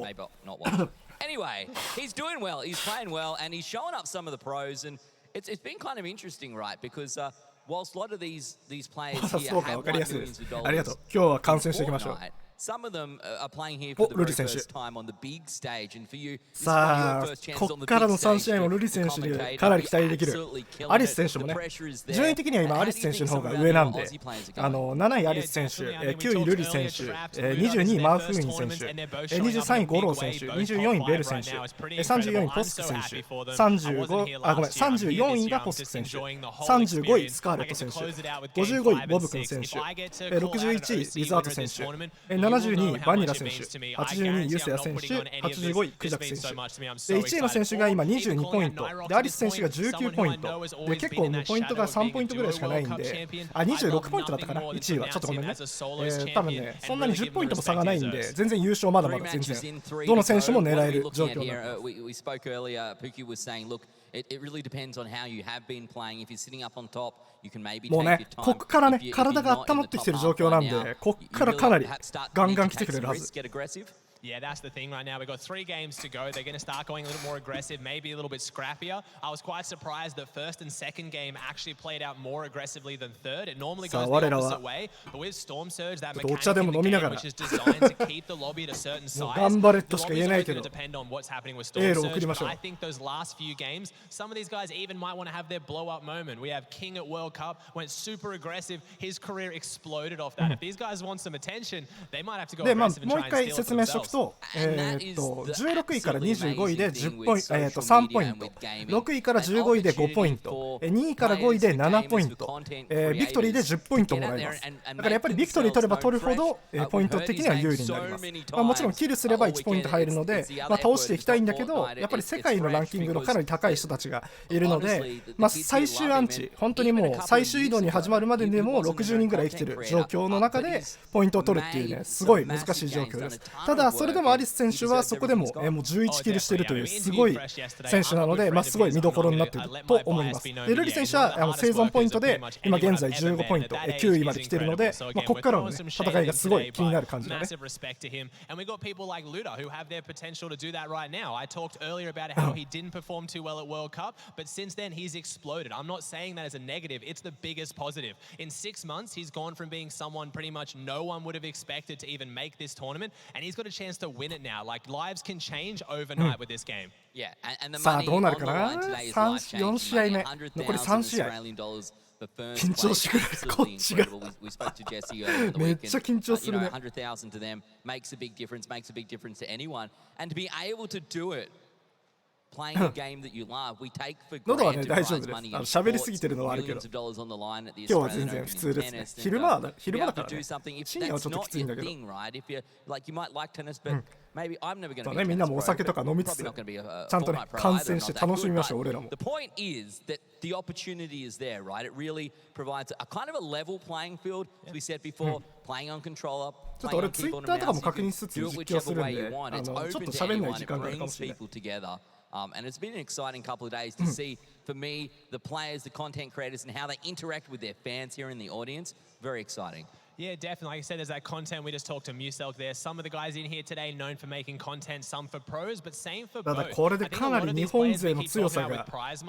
not one. Anyway, he's doing well. He's playing well, and he's showing up some of the pros, and it's been kind of interesting, right? Because whilst a lot of these players here have won millions of dollars, some of them are playing here for the very first time on the big stage, and for you, さあ、こっからの3試合もルリ選手でかなり期待できる。アリス選手もね、順位的には今アリス選手の方が上なんで、7位アリス選手、9位ルリ選手、22位マウフィン選手、23位ゴロー選手、24位ベル選手、34位ポスク選手、34位がポスク選手、35位スカーレット選手、55位ボブくん選手、61位リズアート選手、72位バニラ選手、82位ユセヤ選手、85位クジャク選手で、1位の選手が今22ポイントで、アリス選手が19ポイントで、結構もうポイントが3ポイントぐらいしかないんで、26ポイントだったかな、1位はちょっとごめんね、多分ね、そんなに10ポイントも差がないんで、全然優勝まだまだ全然どの選手も狙える状況だ。It really depends on how you have been playing. If you're sitting up on top, you can maybe take your time. もうね、こっからね、体が温まってきてる状況なんで、こっからかなりガンガン来てくれるはず。Yeah, that's the thing right now. We've got 3 games to go. They're going to start going a little more aggressive, maybe a little bit scrappier. I was quite surprised that first and second game actually played out more aggressively than third. It normally goes the opposite way. But with Storm Surge, that mechanic in the game, which is designed to keep the lobby at a certain size, the lobby's always going to depend on what's happening with Storm Surge. But I think those last few games, some of these guys even might want to have their blow-up moment. We have King at World Cup, went super aggressive. His career exploded off that. If these guys want some attention, they might have to go aggressive and try and steal some themselves. 16位から25位で10ポイント、3ポイント、6位から15位で5ポイント、2位から5位で7ポイント、ビクトリーで10ポイントもらえます。だからやっぱりビクトリー取れば取るほど、ポイント的には有利になります。もちろんキルすれば1ポイント入るので、倒していきたいんだけど、やっぱり世界のランキングのかなり高い人たちがいるので、最終アンチ、本当にもう最終移動に始まるまででも60人ぐらい生きてる状況の中でポイントを取るっていうね、すごい難しい状況です。ただそれでもアリス選手はそこでももう11キルしてるというすごい選手なので、すごい見どころになっていると思います。でルリ選手は生存ポイントで今現在15ポイント、9位まで来ているので、ここからの、ね、戦いがすごい気になる感じだね。I talked earlier about how he didn't perform too well at World Cup, but since then he's exploded. I'm not saying that as a negative, it's the biggest positive. In 6 months, he's gone from being someone pretty much no one would have expected to even make this tournament, and he's got a chance to win it now. Like, lives can change overnight with this game. Yeah, and the さあ money どうな on る the かな。 line today is life changing. 4試合目、残り3試合。 緊張してくる、こっちが。めっちゃ緊張するね。100,000 to them makes a big difference to anyone, and to be able to do it playing a game that you love, we take for 喉はね granted 大丈夫 prize です。 money in 喋りすぎてるのはあるけど、 millions of dollars on the line at the 今日は Australian 全然 Open 普通です in ね。 tennis. 昼間だ To be から able to do ね。 something if 深夜は that's ちょっとき not ついん your だけど。 thing, right? If you like, you might like tennis, but maybe I'm never going to そう be ね、 a みんな tennis もお pro. 酒とか飲みつ Probably つ not going to be a ちゃんとね fortnight pro 観 either. 戦 I'm して not that 楽しみ good, ましょう but 俺らも。 the point is that the opportunity is there, right? It really provides a kind of a level playing field, as we said before, playing on controller, ちょっと playing 俺 on ツイ keyboard ッ and ターとかも mouse. 確 You 認 can しつつ do it 実況す whichever るん way で、 you want. It's ちょっ open と to 喋んない anyone. 時 It 間があるかも brings しれない。 people together. And it's been an exciting couple of days to see, for me, the players, the content creators, and how they interact with their fans here in the audience. Very exciting. Yeah, definitely. Like I said, there's that content. We just talked to Muselk there. Some of the guys in here today known for making content, some for pros, but same for both. ただこれでかなり日本勢の強さが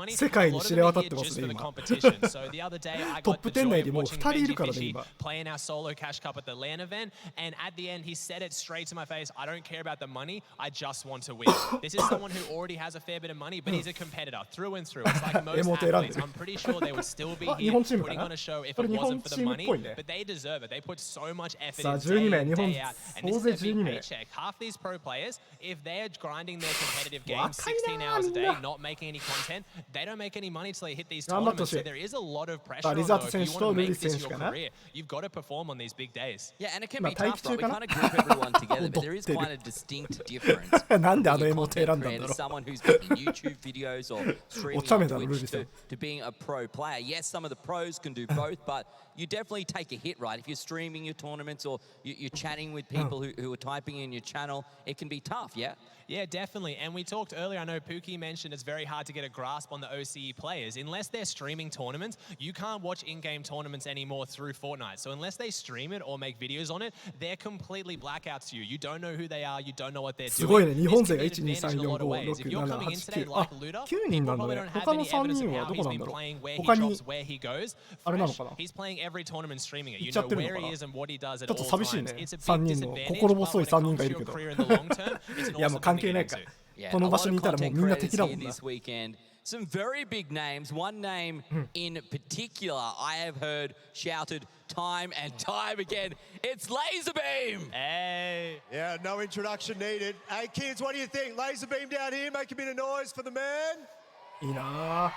世界に知れ渡ってますね今。トップ10内でもう2人いるからね今。Playing our solo cash cup at the LAN event, and at the end he said it straight to my face. I don't care about the money. I just want to win. This is someone who already has a fair bit of money, but he's a competitor through and through. It's like most athletes. I'm pretty sure they would still be here putting on a show if it wasn't for the money, but they deserve it. They put so much effort in day in, day out, and this is a big paycheck. Half these pro players, if they're grinding their competitive games 16 hours a day, not making any content, they don't make any money till they hit these tournaments. So there is a lot of pressure on them. If you want to make this your career, you've got to perform on these big days. Yeah, and it can be tough, right? We kind of group everyone together, but there is quite a distinct difference. なんであの絵も選んだんだろう。 Someone who's making YouTube videos or streaming on Twitch to being a pro player. Yes, some of the pros can do both, but you definitely take a hit, right? If you're streaming your tournaments or you're chatting with people who are typing in your channel, it can be tough, yeah? Yeah, definitely. And we talked earlier, I know Pookie mentioned it's very hard to get a grasp on the OCE players. Unless they're streaming tournaments, you can't watch in-game tournaments anymore through Fortnite. So unless they stream it or make videos on it, they're completely blackouts to you. You don't know who they are, you don't know what they're doing. すごいね、日本勢が1、2、3、4、5、6、7、8、9。あ、9人なんだね。他の3人はどこなんだろう。他にあれなのかな。He's playing every tournament streaming it. You know where he is and what he does at all times. ちょっと寂しいね。3人の心細い3人がいるけど。いやもう関係ないから。この場所にいたらもうみんな敵だもんな。Some very big names. One name in particular I have heard shouted time and time again. It's Laserbeam! Hey! Yeah, no introduction needed. Hey kids, what do you think? Laserbeam down here, make a bit of noise for the man. いいなぁ。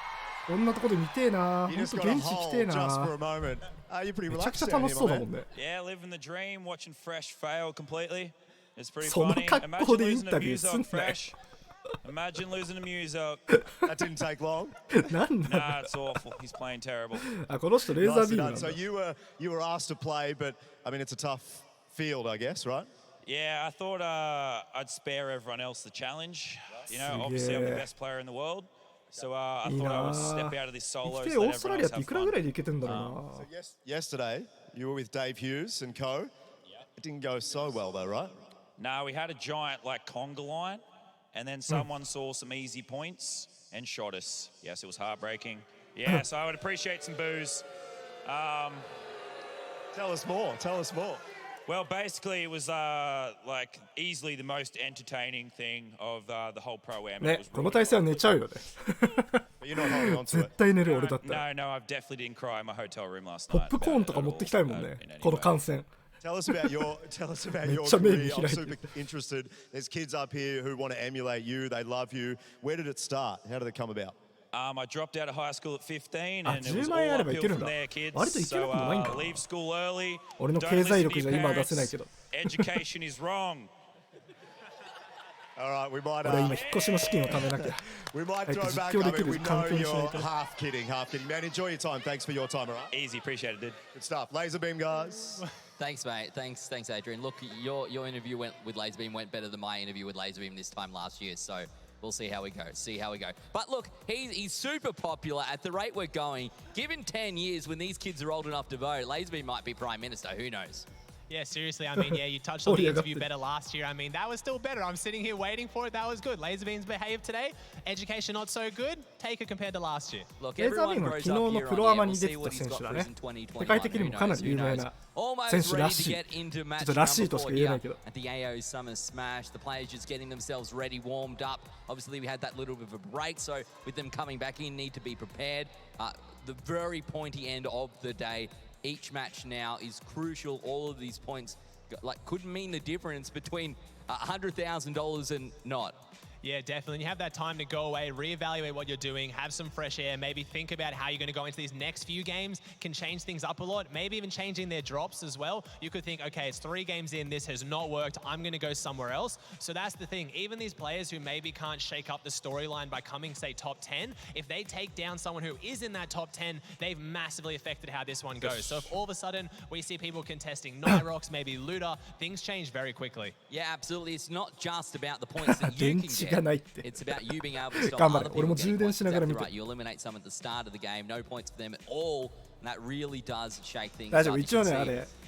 こんなとこで見てえなぁ。ほんと現地来てえなぁ。めちゃくちゃ楽しそうだもんね。Yeah, living the dream, watching Fresh fail completely. It's pretty その funny. 格好でインタビューすんなよ。Imagine losing a Muselk. That didn't take long. Nah, it's awful. He's playing terrible. あ、この人レーザービームなんだ。So you were asked to play, but I mean it's a tough field, I guess, right? Yeah, I thought I'd spare everyone else the challenge. You know, obviously I'm the best player in the world. So I thought I would step out of this solo. 生きてオーストラリアっていくらぐらいで行けてんだろうな。So yesterday you were with Dave Hughes and co. It didn't go so well though, right? No, we had a giant like conga line. And then someone saw some easy points and shot us. Yes, it was heartbreaking. Yeah, so I would appreciate some booze. Tell us more. Tell us more. Well, basically, it was like easily the most entertaining thing of the whole pro-am. ね、この体勢は寝ちゃうよね。絶対寝る俺だったら。No, I definitely didn't cry in my hotel room last night. ポップコーンとか持ってきたいもんね。この観戦。Tell us about your career. I'm super interested. There's kids up here who want to emulate you. They love you. Where did it start? How did it come about? I dropped out of high school at 15 and it was all 10万円あればい uphill けるん from だ。 there, kids. 割といけなくもないんだ So leave school early. 俺の経済力じゃ今は出せないけど。Education is wrong. All right, we might. 俺今引っ越しの資金を貯めなきゃ。We might throw back. I mean, we know you're half kidding. Man, enjoy your time. Thanks for your time, all right? Easy, appreciate it, dude. Good stuff. Laserbeam, guys. Thanks, mate. Thanks, Adrian. Look, your interview with Laserbeam went better than my interview with Laserbeam this time last year, so we'll see how we go. But look, he's super popular at the rate we're going. Given 10 years, when these kids are old enough to vote, Laserbeam might be Prime Minister. Who knows? Yeah, seriously, I mean, yeah, you touched on the interview better last year. I mean, that was still better. I'm sitting here waiting for it. That was good. Laserbeam's behaved today. Education not so good. Take it compared to last year. Look, レーザービームは昨日のプロアマに出てた選手だね。世界的にもかなり有名な選手らしい。ちょっとらしいとしか言えないけど。At the AO Summer Smash, the players just getting themselves ready, warmed up. Obviously, we had that little bit of a break, so with them coming back in, need to be prepared. The very pointy end of the day. Each match now is crucial. All of these points couldn't mean the difference between $100,000 and not. Yeah, definitely. You have that time to go away, reevaluate what you're doing, have some fresh air, maybe think about how you're going to go into these next few games, can change things up a lot, maybe even changing their drops as well. You could think, okay, it's 3 games in, this has not worked, I'm going to go somewhere else. So that's the thing. Even these players who maybe can't shake up the storyline by coming, say, top 10, if they take down someone who is in that top 10, they've massively affected how this one goes. So if all of a sudden we see people contesting Nyrox, maybe Luda, things change very quickly. Yeah, absolutely. It's not just about the points that you can get. It's about you being able to stop other people getting points. Exactly right. You eliminate someone at the start of the game, no points for them at all, and that really does shake things up. 大丈夫、一応ね、あれ、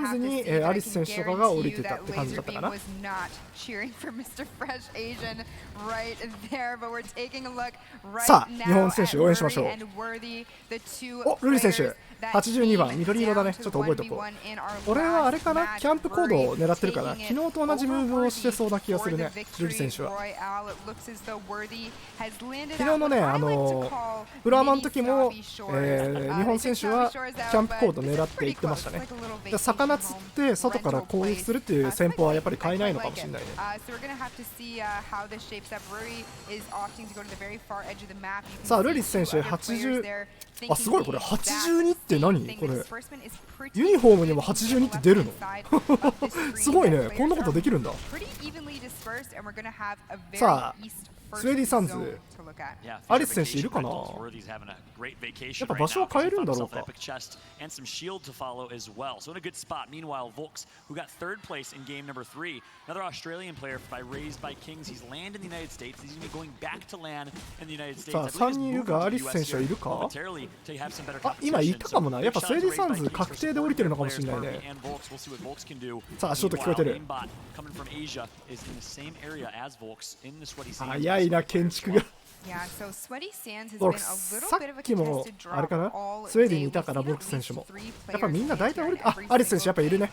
ンズに、アリス選手とかが降りてたって感じだったかな。さあ、日本選手応援しましょう。お、ルリ選手82番緑色だね。ちょっと覚えとこう。これはあれかな、キャンプコードを狙ってるかな。昨日と同じムーブをしてそうな気がするね、ルリ選手は。昨日のね、プロアマの時も、日本選手はキャンプコード狙っていってましたね。魚釣って外から攻撃するっていう戦法はやっぱり変えないのかもしれないね。さあルリス選手80、あすごい、これ82って何これ、ユニフォームにも82って出るのすごいね、こんなことできるんだ。さあスウェーディサンズ、アリス選手いるかな。やっぱ場所は変えるんだろうか。さあ3人いるが、アリス選手はいるか。あ、今いたかもな。やっぱスウェーディサンズ確定で降りてるのかもしれないね。さあ足音聞こえてる。早いな建築が。僕さっきもあれかな、スウェーデンにいたから、ボルクス選手もやっぱみんな大体降りて、あ、アリス選手やっぱいるね。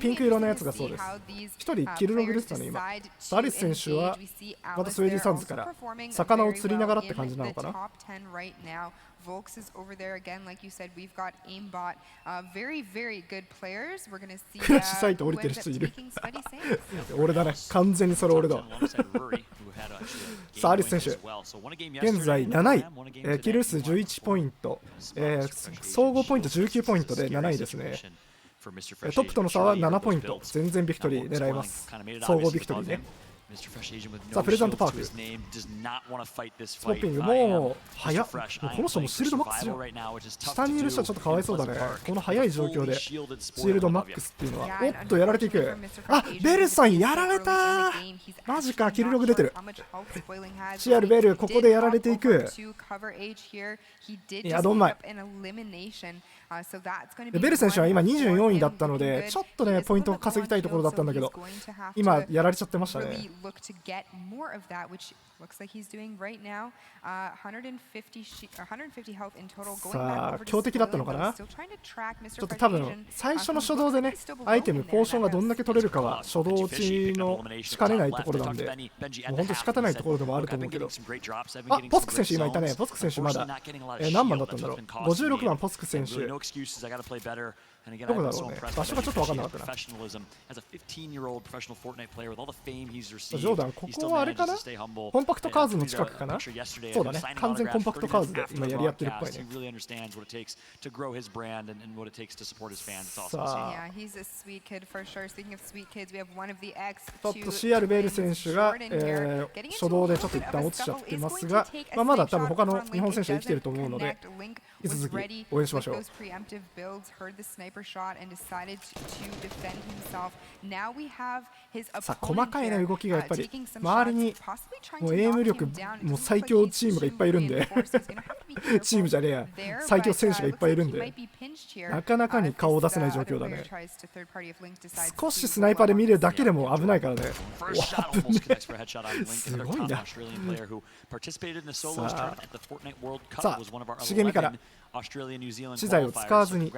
ピンク色のやつがそうです。1人キルログでしたね今。アリス選手はまたスウェーデンサンズから魚を釣りながらって感じなのかな。Volks is over there again, like you said. We've got aimbot, very, very good players. We're gonna see. クラッシュサイト降りてる人いる。俺だね、完全にそれ俺だ。さあアリス選手、現在7位、キル数11ポイント、総合ポイント19ポイントで7位ですね。トップとの差は7ポイント、全然ビクトリー狙います。総合ビクトリーね。さあプレゼントパーク、スポッピング、もう早っ。もうこの人もシールドマックスじゃん。下にいる人はちょっとかわいそうだね。この早い状況でシールドマックスっていうのは。おっとやられていく。あ、ベルさんやられた。マジか、キルログ出てる。シアルベルここでやられていく。いやどんまい。ベル選手は今24位だったので、ちょっとねポイントを稼ぎたいところだったんだけど、今やられちゃってましたね。さあ強敵だったのかな。ちょっと多分最初の初動でね、アイテムポーションがどんだけ取れるかは初動落ちのしかねないところなんで、もう本当仕方ないところでもあると思うけど。あ、ポスク選手今いたね。ポスク選手まだ何番だったんだろう。56番ポスク選手どこだろうね。場所がちょっと分かんなかったな。ジョーダン、ここはあれかな、コンパクトカーズの近くかな。そうだね、完全コンパクトカーズで今やり合ってるっぽいね。さあちょっと CR ベール選手が、初動でちょっと一旦落ちちゃってますが、まだ多分他の日本選手は生きてると思うので、引き続き応援しましょう。さあ細かいな動きがやっぱり周りにもうエイム力もう最強チームがいっぱいいるんでチームじゃねえや、最強選手がいっぱいいるんで、なかなかに顔を出せない状況だね。少しスナイパーで見るだけでも危ないからね。すごいな。さあ茂みから資材を使わずに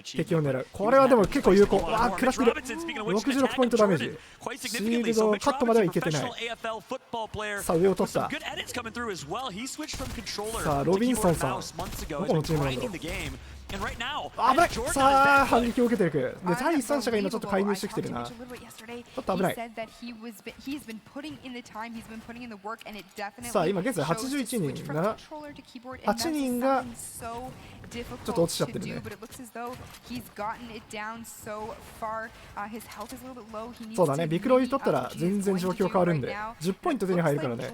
敵を狙う。これはでも結構有効。わあ食らってる。66ポイントダメージ。シールドカットまではいけてない。さあ上を取った。さあロビンソンさん、どこのチームなんだろう。危ない。さあ反撃を受けていく。で第3者が今ちょっと介入してきてるな。ちょっと危ない。さあ今現在81人が8人がちょっと落ちちゃってるね。そうだね、ビクロイ取ったら全然状況変わるんで10ポイント手に入るからね、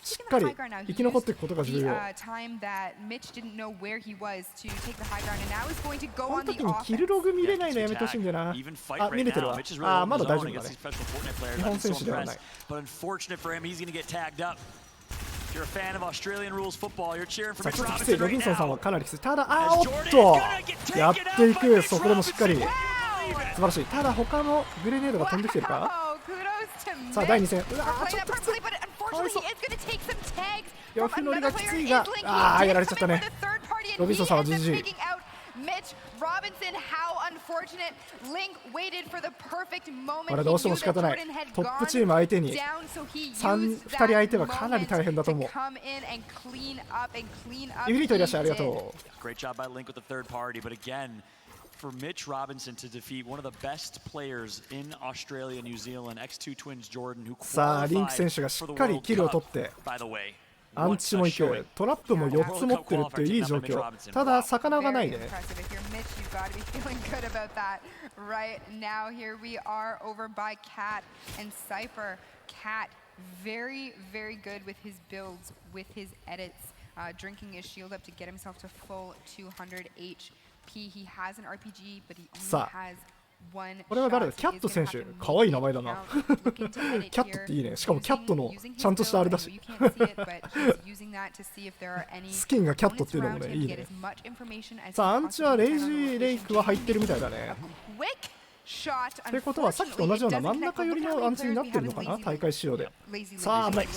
しっかり生き残っていくことが重要。この時にキルログ見れないのやめてほしいんだよな。あ、見れてるわ。あ、まだ大丈夫だね。日本選手ではない。さあちょっときつい。ロビンソンさんはかなりきつい。ただおっとやっていく。そこでもしっかり素晴らしい。ただ他のグレネードが飛んできてるか。さあ第2戦、うわーちょっときつい。かわいそう。よく乗りがきついが、やられちゃったね。ロビンソンさんは GG。これどうしても仕方ない。トップチーム相手に2人相手はかなり大変だと思う。ユリートいらっしゃい、ありがとう。for Mitch Robinson to defeat one of the best players in Australia, New Zealand, X2 Twins Jordan, who さあリンク選手がしっかりキルを取ってアンチもいく、トラップも4つ持ってるっていういい状況。ただ魚がないね。Right now, here we are over by Cat and Cypher. Cat, very, very good with his builds, with his edits, drinking his shield up to get himself to full 200 HP. He has an RPG, but he only has one. これは誰だ？キャット選手。かわいい名前だな。キャットっていいね。しかもキャットのちゃんとしたあれだし。スキンがキャットっていうのもね、いいね。さあ、アンチはレイジーレイクは入ってるみたいだね。ってことはさっきと同じような真ん中寄りのアンチになってるのかな、大会仕様で。さあ危ない。さ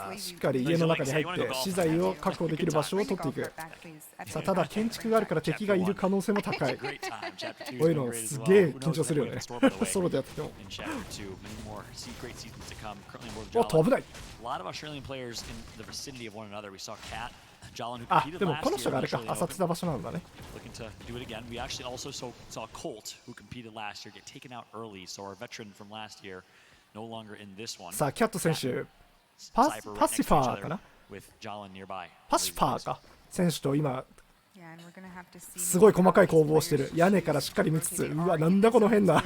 あしっかり家の中に入って資材を確保できる場所を取っていく。さあただ建築があるから敵がいる可能性も高い。こういうのすげえ緊張するよね。ソロでやってても。おっと危ない。あ、でもこの人があれか、あさってた場所なんだね。さあ、キャット選手、パシファーかな、パシファーか、選手と今、すごい細かい攻防をしてる。屋根からしっかり見つつ、うわ、なんだこの変な、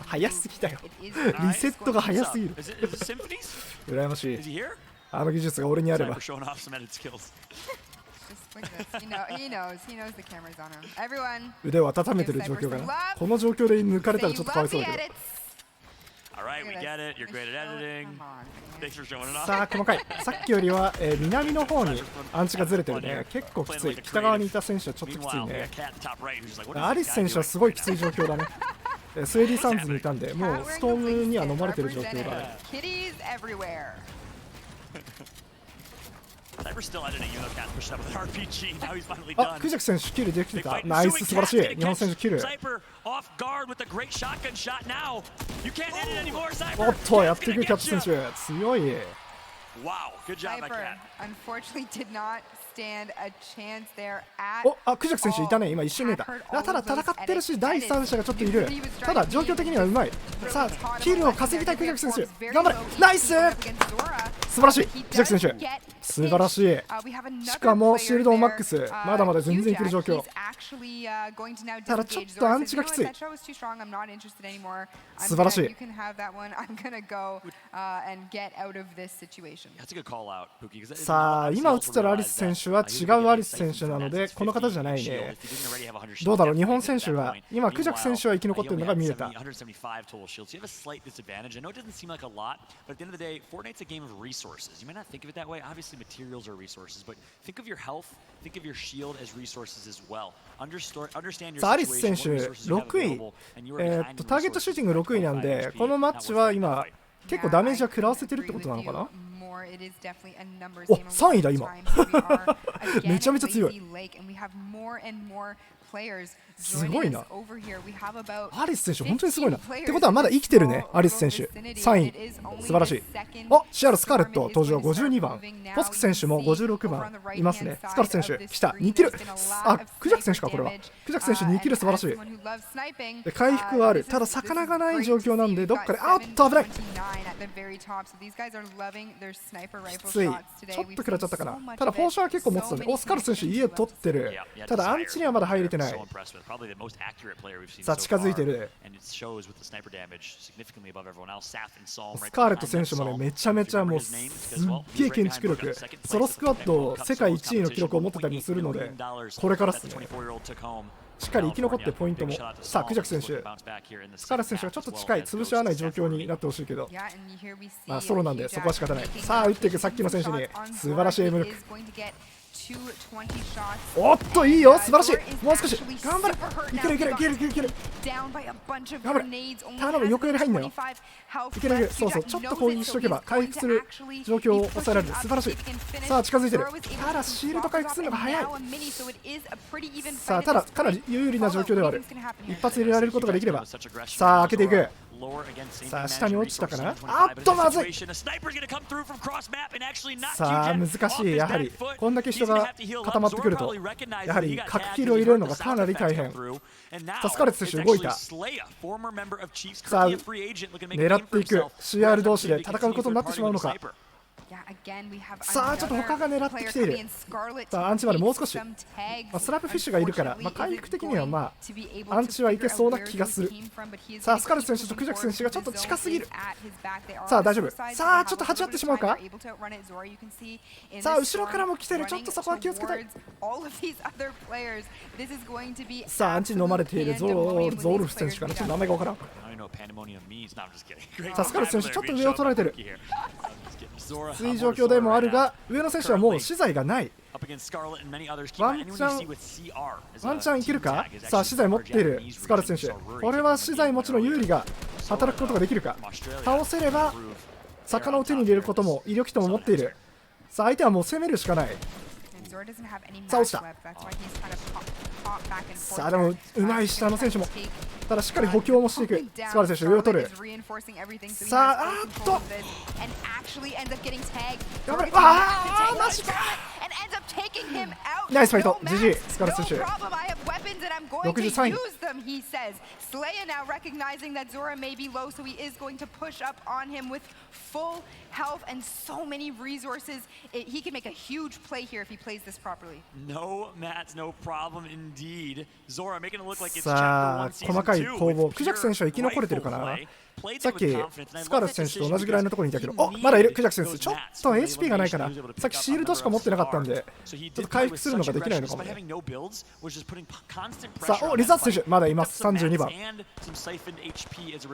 早すぎだよ。リセットが早すぎる。羨ましい。あの技術が俺にあれば。腕を温めてる状況かな。この状況で抜かれたらちょっとかわいそうだけど。さあ細かい。さっきよりは、南の方にアンチがずれてるね。結構きつい。北側にいた選手はちょっときついね。アリス選手はすごいきつい状況だね。スウェディサンズにいたんで、もうストームには飲まれてる状況だね。あ、クジャク選手キルできてた。ナイス、素晴らしい。日本選手キル。おっと、やっていくキャッチ選手。強い。お、あ、クジャク選手いたね。今一瞬見えた。ただ戦ってるし、第三者がちょっといる。ただ状況的にはうまい。さあキルを稼ぎたいクジャク選手。頑張れ。ナイス、素晴らしい。クジャク選手素晴らしい。しかもシールドマックス、まだまだ全然いける状況。ただちょっとアンチがきつい。素晴らしい。さあ今映ったらアリス選手は違うアリス選手なのでこの方じゃないね。どうだろう、日本選手は今クジャク選手は生き残っているのが見えた。さあアリス選手6位、ターゲットシューティング6位なんで、このマッチは今結構ダメージは食らわせてるってことなのかな。お、3位だ今。めちゃめちゃ強い。すごいな。アリス選手本当にすごいな。ってことはまだ生きてるね、アリス選手。3位素晴らしい。お、シアルスカーレット登場52番。ポスク選手も56番いますね。スカーレット選手来た、2キル。あ、クジャク選手か、これは。クジャク選手2キル素晴らしい。で回復はある。ただ魚がない状況なんでどっかで、あっと危ない。きつい。ちょっと食らっちゃったかな。ただポーションは結構持ってたんで、お、スカーレット選手家取ってる。ただアンチにはまだ入れてない。さあ近づいてる。スカーレット選手もね、めちゃめちゃもうすっげえ建築力、ソロスクワット世界1位の記録を持ってたりもするので、これからっすね。しっかり生き残ってポイントも。さあクジャク選手、スカーレット選手がちょっと近い、潰し合わない状況になってほしいけど、まあソロなんでそこは仕方ない。さあ打っていく、さっきの選手に素晴らしいエムルック。おっといいよ、素晴らしい。もう少し頑張れ。いけるいけるいけるいけるいける。頑張れ、頼む、横より入んなよ。いけるいける。そうそう、ちょっと攻撃しとけば回復する状況を抑えられる。素晴らしい。さあ近づいてる。ただシールド回復するのが早い。さあただかなり有利な状況ではある。一発入れられることができれば。さあ開けていく。さあ下に落ちたかな。あっとまずい。さあ難しい。やはりこんだけ人が固まってくるとやはり核ヒールを入れるのがかなり大変。さあスカーレット選手動いた。さあ狙っていく CR 同士で戦うことになってしまうのか。さあちょっと他が狙ってきている。さあアンチまでもう少し、スラップフィッシュがいるから、回復的にはアンチはいけそうな気がする。さあスカル選手とクジャク選手がちょっと近すぎる。さあ大丈夫。さあちょっと鉢合ってしまうか。さあ後ろからも来てる。ちょっとそこは気をつけたい。さあアンチに飲まれているゾールフ選手からちょっと名前がわからん。さあスカル選手ちょっと上を取られてる。きつい状況でもあるが、上の選手はもう資材がない。ワンチャンいけるか。さあ資材持っているスカーレット選手、これは資材持ちの有利が働くことができるか。倒せれば魚を手に入れることも威力とも持っている。さあ相手はもう攻めるしかない。さあ落ちた。さあでもうまい下の選手も、ただしっかり補強もしていく。スカーレット選手上を取る。さああっと頑張れ。ああマジか。ナイスファイト。 GG スカーレット選手63位。health and so many resources. He can make a huge play here if he plays this properly. No, Matt, no problem indeed. Zora making it look like it's さあ細かい攻防。クジャク選手は生き残れてるかな。さっきスカーレット選手と同じぐらいのところにいたけど、おまだいる。クジャク選手ちょっと HP がないかな。さっきシールドしか持ってなかったんでちょっと回復するのができないのかもね。さあリザート選手まだいます。32番。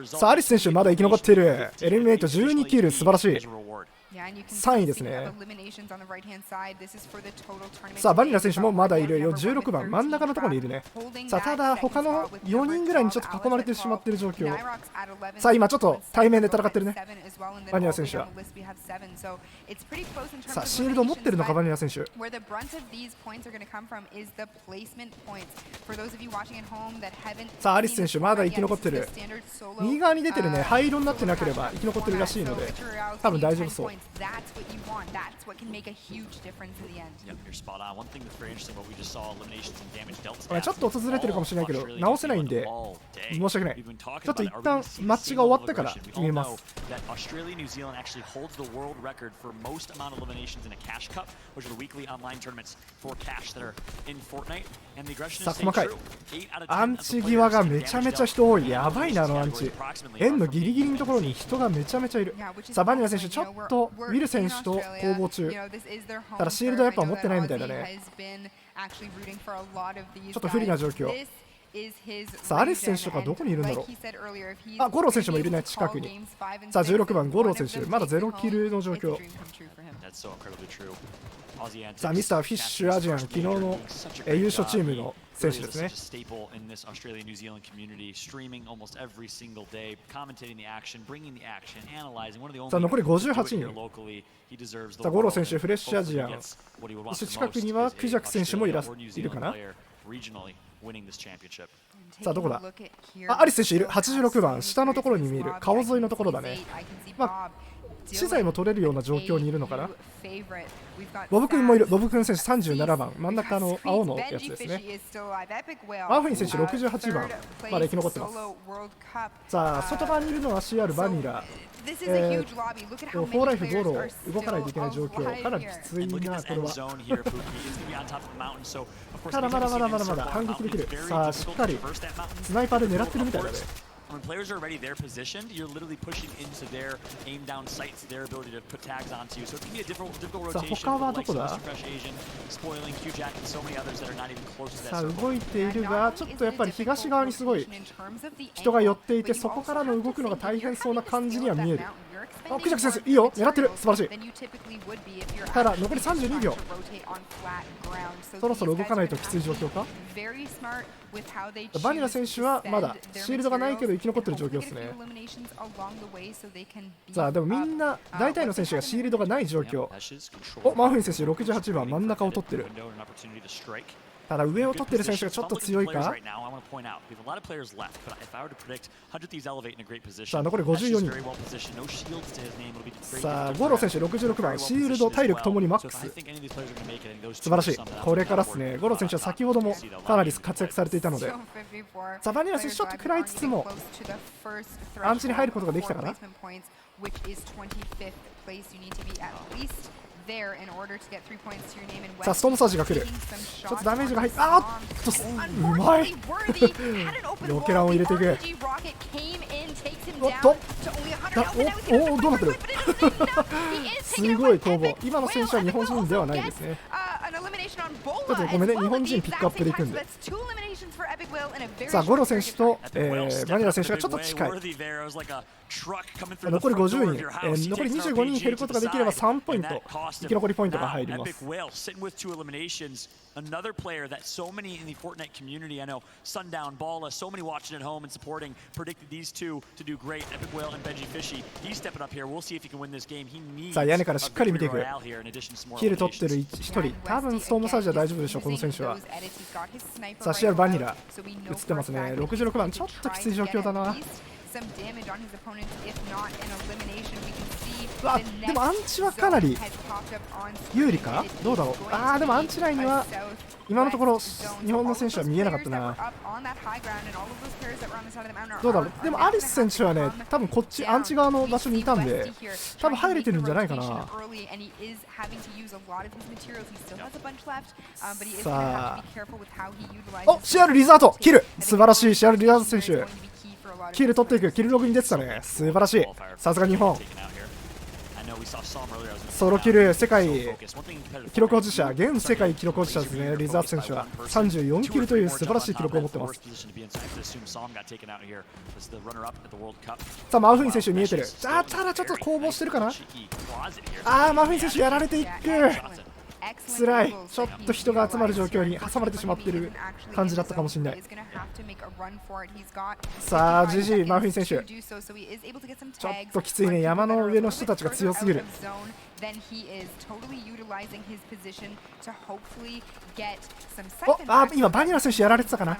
さあアリス選手まだ生き残っている。エリミネイト12キル素晴らしい。3位ですね。さあバニラ選手もまだいるよ。16番真ん中のところにいるね。さあただ他の4人ぐらいにちょっと囲まれてしまっている状況。さあ今ちょっと対面で戦ってるねバニラ選手は。さあシールド持ってるのかバニラ選手。さあアリス選手まだ生き残ってる。右側に出てるね灰色になってなければ生き残ってるらしいので多分大丈夫そう。That's what you want. That's what can make a huge difference in the end. Yep, you're spot on. One thing that's very interesting about we just saw eliminations and damage dealt. ちょっと訪れてるかもしれないけど直せないんで申し訳ない。ちょっと一旦マッチが終わってから決めます。That Australia New Zealand actually holds the world record for most amount of eliminations in a cash cup, which are the weekly online tournaments for cash that are in Fortnite. And the aggression is staying true. アンチ際がめちゃめちゃ人多い。やばいなあのアンチ。円のギリギリのところに人がめちゃめちゃいる。さあバニラ選手ちょっとウィル選手と攻防中。ただシールドやっぱ持ってないみたいだね。ちょっと不利な状況。さあアリス選手とかどこにいるんだろう。あゴロー選手もいるね近くに。さあ16番ゴロー選手まだ0キルの状況。さあミスターフィッシュアジアン昨日の優勝チームの選手ですね。さあ残り58人。さあゴロー選手フレッシュアジアン。そして近くにはクジャク選手もいるかな。さあどこだ。あアリス選手いる。86番下のところに見える顔沿いのところだね。まあ資材も取れるような状況にいるのかな。ボブくんもいる。ボブくん選手37番真ん中の青のやつですね。マウフィン選手68番まだ生き残ってます。さあ外側にいるのは CR バニラ。4ライフゴロ動かないといけない状況。かなりきついなこれは。ただまだ反撃できる。さあしっかりスナイパーで狙ってるみたいだね。When players are already there positioned, you're literally pushing into their aim down sights, their ability to put tags onto you. So it can be a difficult rotation. 他はどこだ。さあ動いているがちょっとやっぱり東側にすごい人が寄っていてそこからの動くのが大変そうな感じには見える。あクジャク選手いいよ狙ってる素晴らしい。ただ残り32秒。そろそろ動かないときつい状況か。バニラ選手はまだシールドがないけど生き残ってる状況ですね。さあでもみんな大体の選手がシールドがない状況。おマーフィン選手68番真ん中を取ってる。ただ上を取ってる選手がちょっと強いか。さあ残り54人。さあゴロ選手66番、シールド体力ともにマックス、素晴らしい。これからですね。ゴロ選手は先ほどもかなり活躍されていたので、さあバニラ選手ちょっと食らいつつもアンチに入ることができたかな。さあストームサージが来る。ちょっとダメージが入って、あーっとうまいロケランを入れていく。おっとおどうなってるすごい攻防。今の選手は日本人ではないですね。ちょっとごめんね、日本人ピックアップでいくんで。さあゴロ選手と、バニラ選手がちょっと近い。残り50人、残り25人減ることができれば3ポイント生き残りポイントが入ります。Another player that so many in the Fortnite community, I know Sundown, Balla, so many watching at home and supporting, predicted these two to do great. Epic Whale and Benji Fishy. He's stepping up here. We'll see if he can win this game. He needs さあ屋根からしっかり見ていく。キル取ってる1人、多分ストームサージは大丈夫でしょう、この選手は。さあシアルバニラ映ってますね。66番ちょっときつい状況だな。わでもアンチはかなり有利か、どうだろう。でもアンチラインには今のところ日本の選手は見えなかったな。どうだろう。でもアリス選手はね、多分こっちアンチ側の場所にいたんで多分入れてるんじゃないかな。さあおシアルリザートキル、素晴らしい。シアルリザート選手キル取っていく。キルログに出てたね、素晴らしい。さすが日本。ソロキル世界記録保持者、現世界記録保持者ですね。リザート選手は34キルという素晴らしい記録を持ってます。さあマウフィン選手見えてる。ただちょっと攻防してるかな。マウフィン選手やられていく。辛い。ちょっと人が集まる状況に挟まれてしまっている感じだったかもしれない。さあ GG マーフィン選手ちょっときついね。山の上の人たちが強すぎる。今バニラ選手やられてたかな。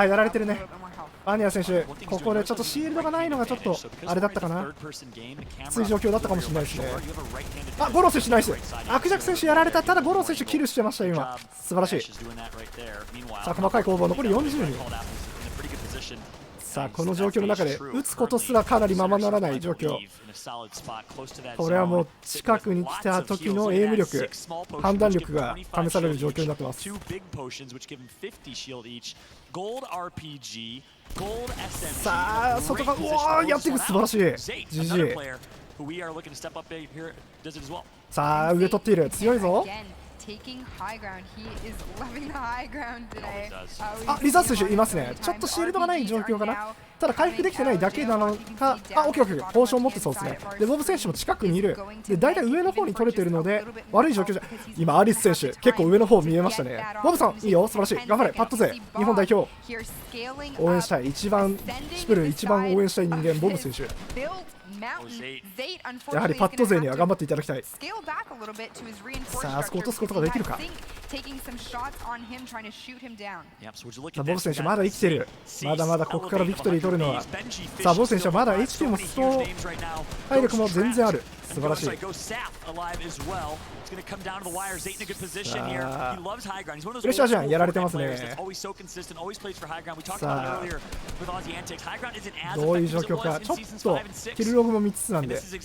やられてるね。バニラ選手ここでちょっとシールドがないのがちょっとあれだったかな。きつい状況だったかもしれないですね。ゴロ選手ナイス。クジャク選手やられた。ただゴロ選手キルしてました今、素晴らしい。さあ細かい攻防残り40人。さあこの状況の中で打つことすらかなりままならない状況。これはもう近くに来た時のエイム力、判断力が試される状況になってます。さあ外がやっていく、素晴らしい。 GG。 さあ上取っている、強いぞ。リザート選手いますね。ちょっとシールドがない状況かな。ただ回復できてないだけなのか。オッケーポーション持ってそうですね。でボブ選手も近くにいる。で大体上の方に取れてるので悪い状況じゃ。今アリス選手結構上の方見えましたね。ボブさんいいよ、素晴らしい。頑張れパット勢、日本代表応援したい。一番シプル一番応援したい人間ボブ選手。やはりパット勢には頑張っていただきたい。さああそこ落とすことができるか。ボブ選手まだ生きてる。まだまだここからビクトリー取るのは。さあボブ選手はまだ HP もスト体力も全然ある。素晴らしい。プレッシャーじゃん、やられてますね。さあどういう状況か。ちょっとキルログも3つなんで細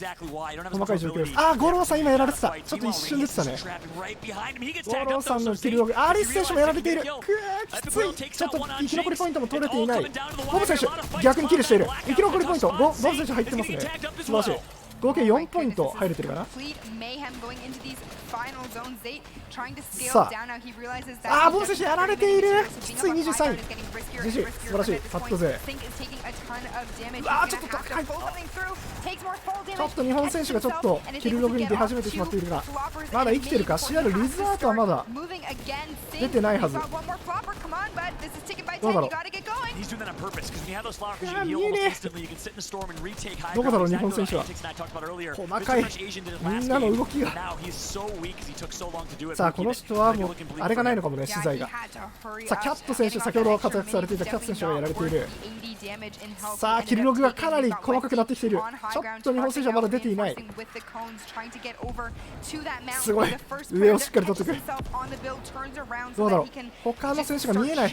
かい状況です。ゴローさん今やられてた。ちょっと一瞬出てたね。ゴローさんのキルログ。アリス選手もやられている。きつい。ちょっと生き残りポイントも取れていない。ボブ選手逆にキルしている。生き残りポイントボブ選手入ってますね。素晴らしい。合計4ポイント入れてるかな。さあボブ選手やられている。きつい。23位。GG 素晴らしい。パット勢ちょっと高い。ちょっと日本選手がちょっとキルログに出始めてしまっているがまだ生きてるか。シアルリズアートはまだ出てないはず。どうだろう。見えねえ。どこだろう日本選手は。細かいみんなの動きがさあこの人はもうあれがないのかもね、資材が。さあキャット選手、先ほど活躍されていたキャット選手がやられている。さあキルログがかなり細かくなってきている。ちょっと日本選手はまだ出ていない。すごい、上をしっかり取ってくる。どうだろう、他の選手が見えない。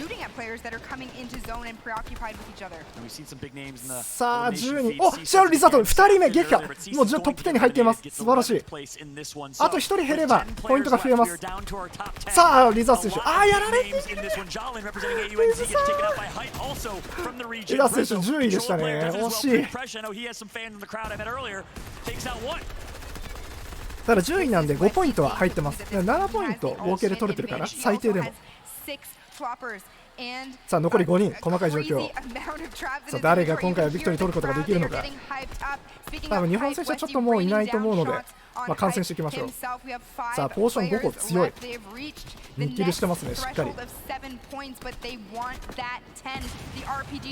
さあ10人、おシャール・リザート2人目撃破、もうトップ10に入っています。素晴らしい。あと1人減ればポイントが増えます。さあリザート選手、ああやられている。リザート選手10位でしたね、惜しい。ただ10位なんで5ポイントは入ってます。7ポイント合計で取れてるかな、最低でも。さあ残り5人、細かい状況。さあ誰が今回はビクトリー取ることができるのか。多分日本選手はちょっともういないと思うので、観戦していきましょう。さあポーション5個強い。2キルしてますね、しっかり。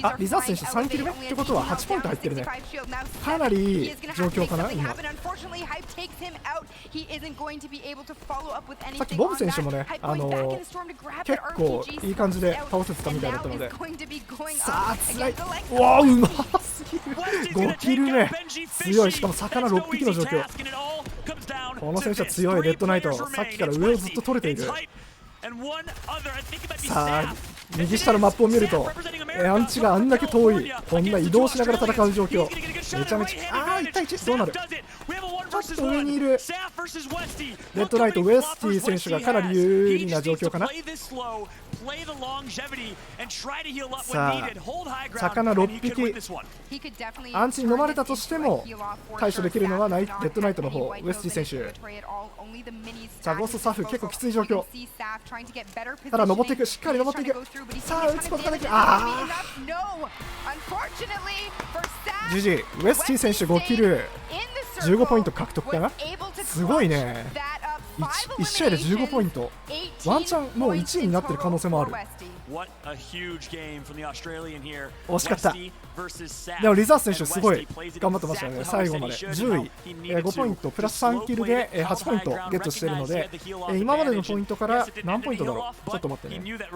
あ、リザース選手3キル目ってことは8ポイント入ってるね。かなりいい状況かな今。さっきボブ選手もね、結構いい感じで倒せてたみたいだったので。さあつらい。うわうますぎる。5キル目強い。しかも魚6匹の状況。この選手は強い。レッドナイトさっきから上をずっと取れている。さあ右下のマップを見るとアンチがあんだけ遠い、こんな移動しながら戦う状況。めちゃめちゃ1対1どうなる。ちょっと上にいるレッドナイトウェスティ選手がかなり有利な状況かな。さあ魚6匹アンチに飲まれたとしても対処できるのはレッドナイトの方、ウェスティ選手。さあゴーストサフ結構きつい状況。ただ登っていく、しっかり登っていく。さあ打つことができる。ああ GG ウェスティ選手5キル15ポイント獲得かな。すごいね。1試合で15ポイント、ワンチャンもう1位になってる可能性もある。惜しかった。でもリザース選手すごい頑張ってましたよね、最後まで10位、5ポイントプラス3キルで8ポイントゲットしているので、今までのポイントから何ポイントだろう、ちょっと待ってね。結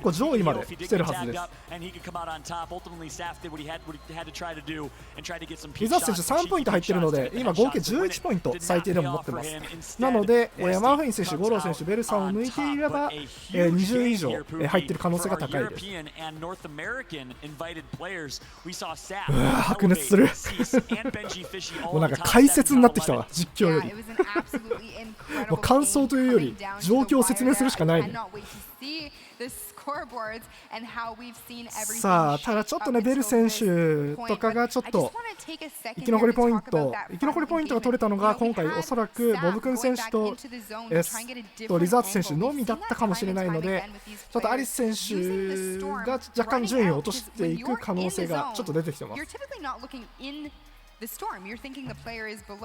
構上位まで来てるはずです。リザース選手3ポイント入ってるので今合計11ポイント最低でも持ってます。なのでマウフィン選手、ゴロー選手、ベルさんを抜いていれば20以上入ってる可能性が高いです。うわ白熱するもうなんか解説になってきたわ、実況より。もう感想というより状況を説明するしかないね。さあただちょっとねベル選手とかがちょっと生き残りポイントが取れたのが今回おそらくボブくん選手とリザート選手のみだったかもしれないので、ちょっとアリス選手が若干順位を落としていく可能性がちょっと出てきてます。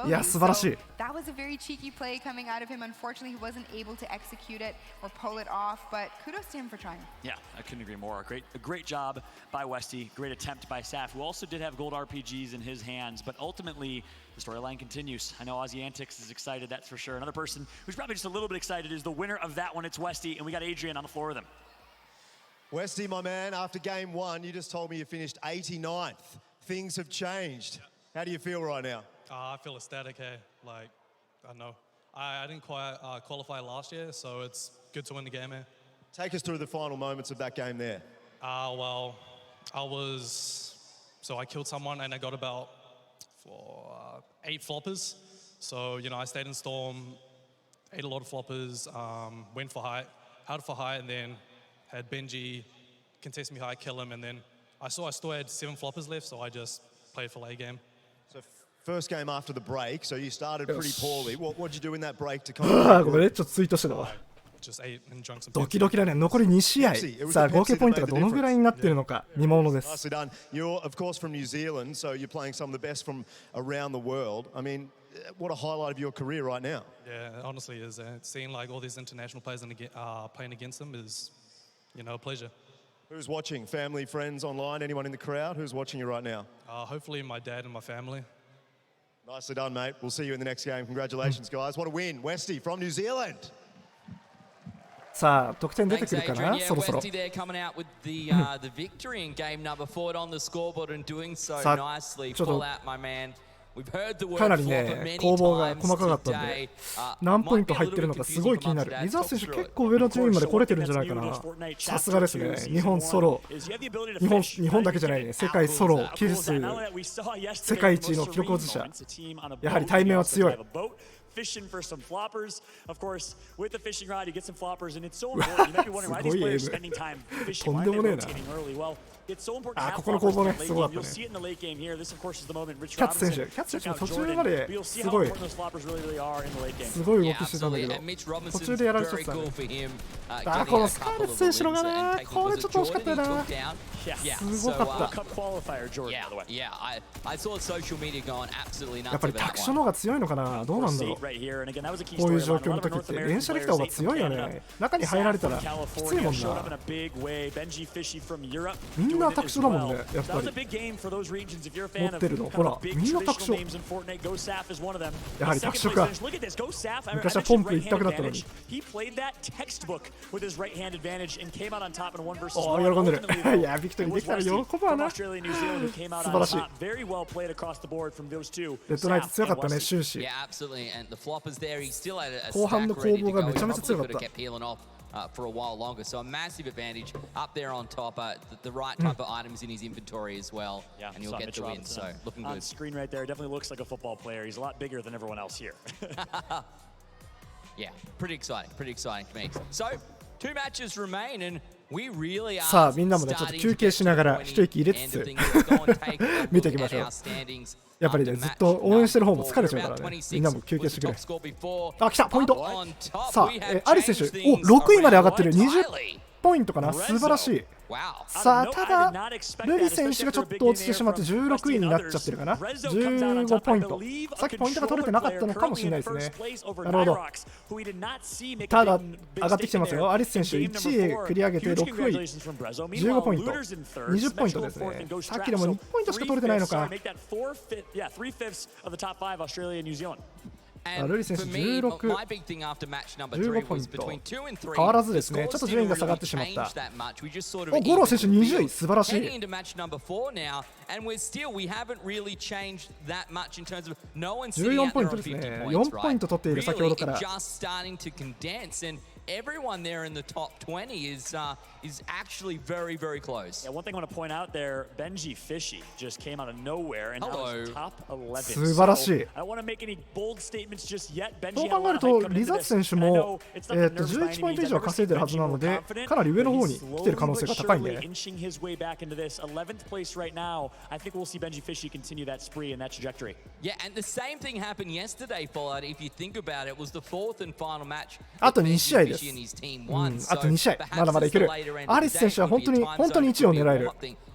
いや素晴らしい。That was a very cheeky play coming out of him. Unfortunately, he wasn't able to execute it or pull it off, but kudos to him for trying. Yeah, I couldn't agree more. A great job by Westy. Great attempt by Saf, who also did have gold RPGs in his hands, but ultimately the storyline continues. I know Aussie Antics is excited, that's for sure. Another person who's probably just a little bit excited is the winner of that one. It's Westy, and we got Adrian on the floor with him. Westy, my man, after game one, you just told me you finished 89th. Things have changed. How do you feel right now? I feel ecstatic, hey. Like, I don't know. I didn't quite qualify last year, so it's good to win the game here. Take us through the final moments of that game there. Well, I killed someone and I got about 8 floppers. So, I stayed in Storm, ate a lot of floppers, went for height, held for height, and then had Benji contest me high, kill him, and then I saw I still had 7 floppers left, so I just played for late game. So first game after the break, so you started pretty poorly. What did you do in that break to come back? ごめんね、ちょっとツイートしてたわ。Just ate and drunk some. ドキドキだね。残り2試合。さあ合計ポイントがどのぐらいになっているのか見ものです。Nicely done. You're of course from New Zealand, so you're playing some of the best from around the world. I mean, what a highlight of your career right now. Yeah, honestly, is seeing like all these international players and playing against them is, a pleasure. Who's watching? Family, friends online? Anyone in the crowd? Who's watching you right now? Hopefully my dad and my family. Nicely done, mate. We'll see you in the next game. Congratulations, guys. What a win. Westy from New Zealand. さあ得点出てくるかな、そろそろ。Westy there coming out with the victory in game number 4 on the scoreboard and doing so nicely. Pull out, my man. かなりね攻防が細かかったんで何ポイント入ってるのかすごい気になる。リザー選手結構上の順位まで来れてるんじゃないかな。さすがですね。日本ソロ、日本だけじゃないね、世界ソロキル数世界一の記録保持者、やはり対面は強い。Fishing for some floppers. Of course, with the fishing rod, you get some floppers, and it's so important. You might be wondering why these players are spending time fishing, why they're rotating early. Well, it's so important to have floppers in the late game. You'll see it in the late game here. This, of course, is the moment Rich Robinson took out Jordan. But you'll see how important those floppers really are in the late game. すごい動きしてたんだけど、途中でやられちゃったね。このスカーレット選手のがね、これちょっと惜しかったよな。すごかった。やっぱりタクションの方が強いのかな、どうなんだろう。こういう状況の時って連射できた方が強いよね。中に入られたらきついもんな。みんなタクションだもんね、やっぱり持ってるの。ほらみんなタクション。やはりタクションか。昔はポンプ一択だったのに。おお喜んでる。いやビクトリーできたら喜ぶわな。素晴らしい。レッドナイト強かったね、終始。後半の攻防がめちゃめちゃ強かった。For a while longer, so a massive advantage up there on top. The right type of items in his inventory as well, and you'll get the win. So looking good. On screen right there, definitely looks like a football player. He's a lot bigger than everyone else here. Yeah, pretty exciting to me. So 2 matches remain, and we really are. さあみんなもねちょっと休憩しながら一息入れつつ見ていきましょう。やっぱりねずっと応援してる方も疲れちゃうからね、みんなも休憩してくれ。あ、来たポイント。さあアリス選手、お6位まで上がってる。20ポイントかな、素晴らしい。さあただルリ選手がちょっと落ちてしまって16位になっちゃってるかな。15ポイント。さっきポイントが取れてなかったのかもしれないですね。なるほど。ただ上がってきてますよ。アリス選手1位へ繰り上げて6位、15ポイント、20ポイントですね。さっきでも2ポイントしか取れてないのか。ルリ選手16、15ポイント。変わらずですね。ちょっと順位が下がってしまった。お、ゴロー選手20位、素晴らしい。14ポイントですね。4ポイント取っている先ほどから。Everyone there in the top 20 is actually very close. Yeah, one thing I want to point out there, Benji Fishy just came out of nowhere and now is top 11. 素晴らしい。I don't want to make any bold statements just yet. そう考えるとリザーツ選手も11ポイント以上稼いでるはずなので、かなり上の方に来てる可能性が高いんで。Inching his way back into this 11th place right now. I think we'll see Benji Fishy continue that spree and that trajectory. Yeah, and the same thing happened yesterday, Fallout. If you think about it, was the 4th and final match. あと2試合です。あと2試合、まだまだいける。アリス選手は本当に1位を狙える。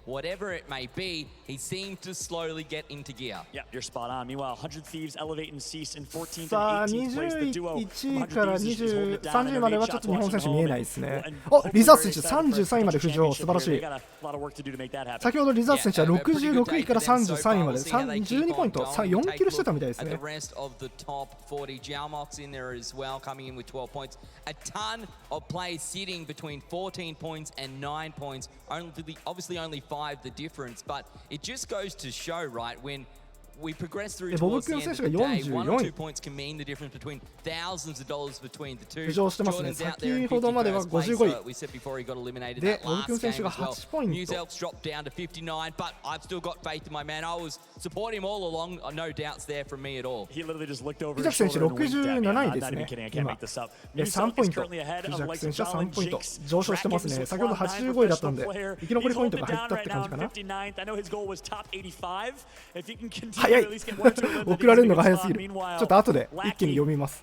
Whatever it may be, he seemed to slowly get into gear. Yeah, you're spot on. Meanwhile, 100 Thieves elevate and cease in 14th さあ and 18th place. The duo 21位から30位まではちょっと日本選手見えないですね。お、リザース選手33位まで浮上、素晴らしい。先ほどリザース選手は66位から33位まで12ポイント、4キルしてたみたいですね。A ton of plays sitting between 14 points and 9 points. Obviously only 5 the difference, but it just goes to show, right, when we progress through towards the end of the day, 1 or 2 points can mean the difference between thousands of dollars between the two. 浮上してますね。先ほどまでは55位。 We said before he got eliminated で、 that ボブクン last 選手 game が as well. 8ポイント。 New Zelts dropped down to 59, but I've still got faith in my man. I was supporting him all along. No doubts there from me at all. He literally just looked over クジャク選手67位ですね。今3ポイント。クジャク選手は3ポイント上昇してますね。先ほど85位だったんで生き残りポイントが入ったって感じかな。早い。送られるのが早すぎる。ちょっと後で一気に読みます。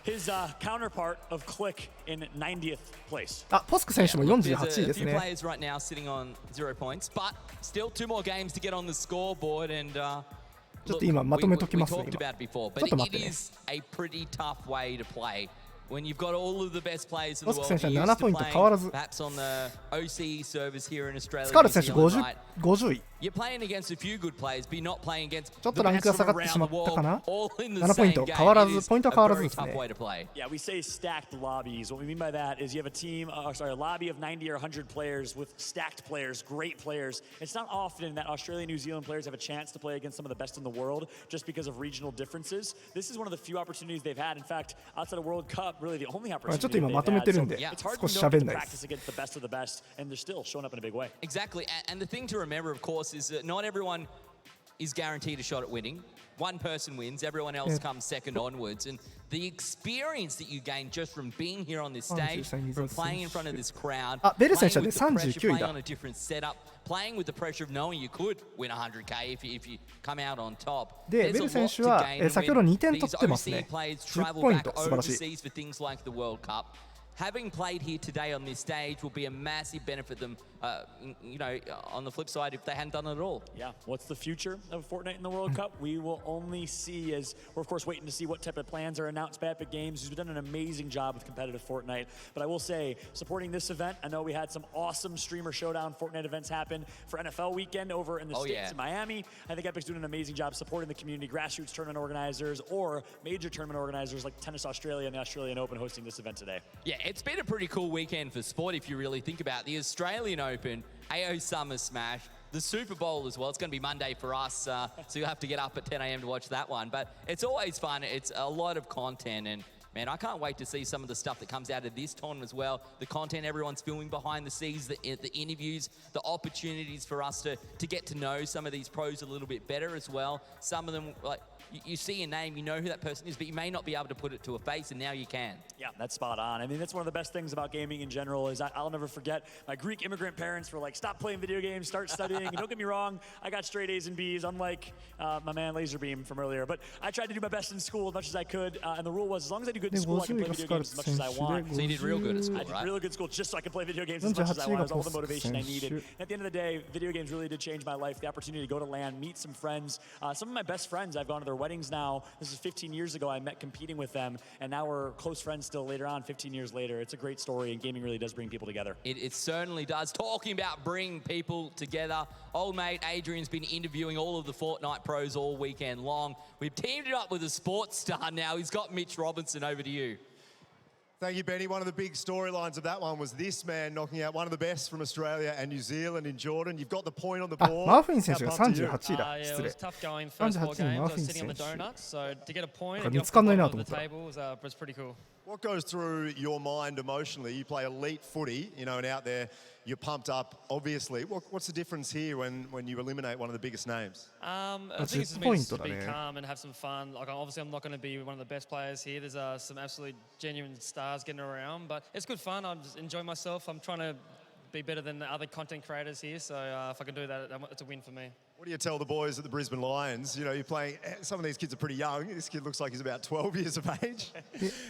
あ、ポスク選手も48位ですね。ちょっと今まとめときますね。ちょっと待ってね。When you've got all of the best players in the world, ポスク選手は7ポイント変わらず。スカーレット選手50位。You're playing against a few good players, but you're not playing against ちょっとランクが下がってしまったかな。 all in the 7ポイン same ト game. 変わら It ず is ポイントは a 変わらず very です tough ね。 way to play. Yeah, we say stacked lobbies. What we mean by that is you have a team, a lobby of 90 or 100 players with stacked players, great players. It's not often that Australia and New Zealand players have a chance to play against some of the best in the world just because of regional differences. This is one of the few opportunities they've had. In fact, outside of World Cup, really the only ちょっ opportunity と今 they've まとめて had. る So んで it's hard 少し to know 喋 to んないです practice against the best of the best, and they're still showing up in a big way. Exactly, and the thing to remember, of course, is that not everyone is guaranteed a shot at winning. One person wins, everyone else comes second onwards, and the experience that you gain just from being here on this stage, from playing in front of this crowd, あ、ベル選手は playing ね with the pressure, 39位 playing だ on a different setup, playing with the pressure of knowing you could win 100k if you come out on top. で、 There's ベ a ル選 lot 手 to は gain 先ほど when 2点取 these ってます OC ね。 players 10 travel ポイン back ト、素晴らしい。 overseas for things like the World Cup. Having played here today on this stage will be a massive benefit them, on the flip side, if they hadn't done it at all. Yeah, what's the future of Fortnite in the World Cup? We will only see as we're, of course, waiting to see what type of plans are announced by Epic Games, who's done an amazing job with competitive Fortnite. But I will say, supporting this event, I know we had some awesome streamer showdown Fortnite events happen for NFL weekend over in the States in Miami. I think Epic's doing an amazing job supporting the community, grassroots tournament organizers, or major tournament organizers like Tennis Australia and the Australian Open hosting this event today. Yeah, it's been a pretty cool weekend for sport if you really think about it. The Australian Open, AO Summer Smash, the Super Bowl as well. It's going to be Monday for us, so you'll have to get up at 10 a.m. to watch that one. But it's always fun. It's a lot of content, and man, I can't wait to see some of the stuff that comes out of this tournament as well. The content everyone's filming behind the scenes, the interviews, the opportunities for us to get to know some of these pros a little bit better as well. Some of them, like, you see a name, you know who that person is, but you may not be able to put it to a face, and now you can. Yeah, that's spot on. I mean, that's one of the best things about gaming in general is I'll never forget my Greek immigrant parents were like, stop playing video games, start studying. And don't get me wrong, I got straight A's and B's, unlike my man Laserbeam from earlier. But I tried to do my best in school as much as I could, and the rule was as long as I do good in school, I can play video games as much as I want. So you did real good at school, I did real good school just so I could play video games as much as I want. It was all the motivation I needed. At the end of the day, video games really did change my life. The opportunity to go to LAN, meet some friends. Some of my best friends, I've gone to their weddings now. This is 15 years ago I met competing with them, and now we're close friends still later on, 15 years later. It's a great story, and gaming really does bring people together. It certainly does. Talking about bringing people together, old mate Adrian's been interviewing all of the Fortnite pros all weekend long. We've teamed it up with a sports star now. He's got Mitch Robinson. Over to you. Thank you, Benny. One of the big storylines of that one was this man knocking out one of the best from Australia and New Zealand in Jordan. You've got the point on the あ、 board. マーフィン選手が How pumped are you? 38位だ。失 it 礼。 was tough going first 4 38位 games. マー I フィ was ン sitting on 選 the 手。 donuts, so to get a point これ and 見 get つかんない off な the と思った。 table was pretty cool. What goes through your mind emotionally? You play elite footy, and out there, you're pumped up, obviously. What's the difference here when you eliminate one of the biggest names? I think it's just me just to be calm and have some fun. Like, obviously, I'm not going to be one of the best players here. There's some absolutely genuine stars getting around, but it's good fun. I just enjoy myself. I'm trying to be better than the other content creators here, so if I can do that, it's a win for me. What do you tell the boys at the Brisbane Lions? You're playing, some of these kids are pretty young. This kid looks like he's about 12 years of age.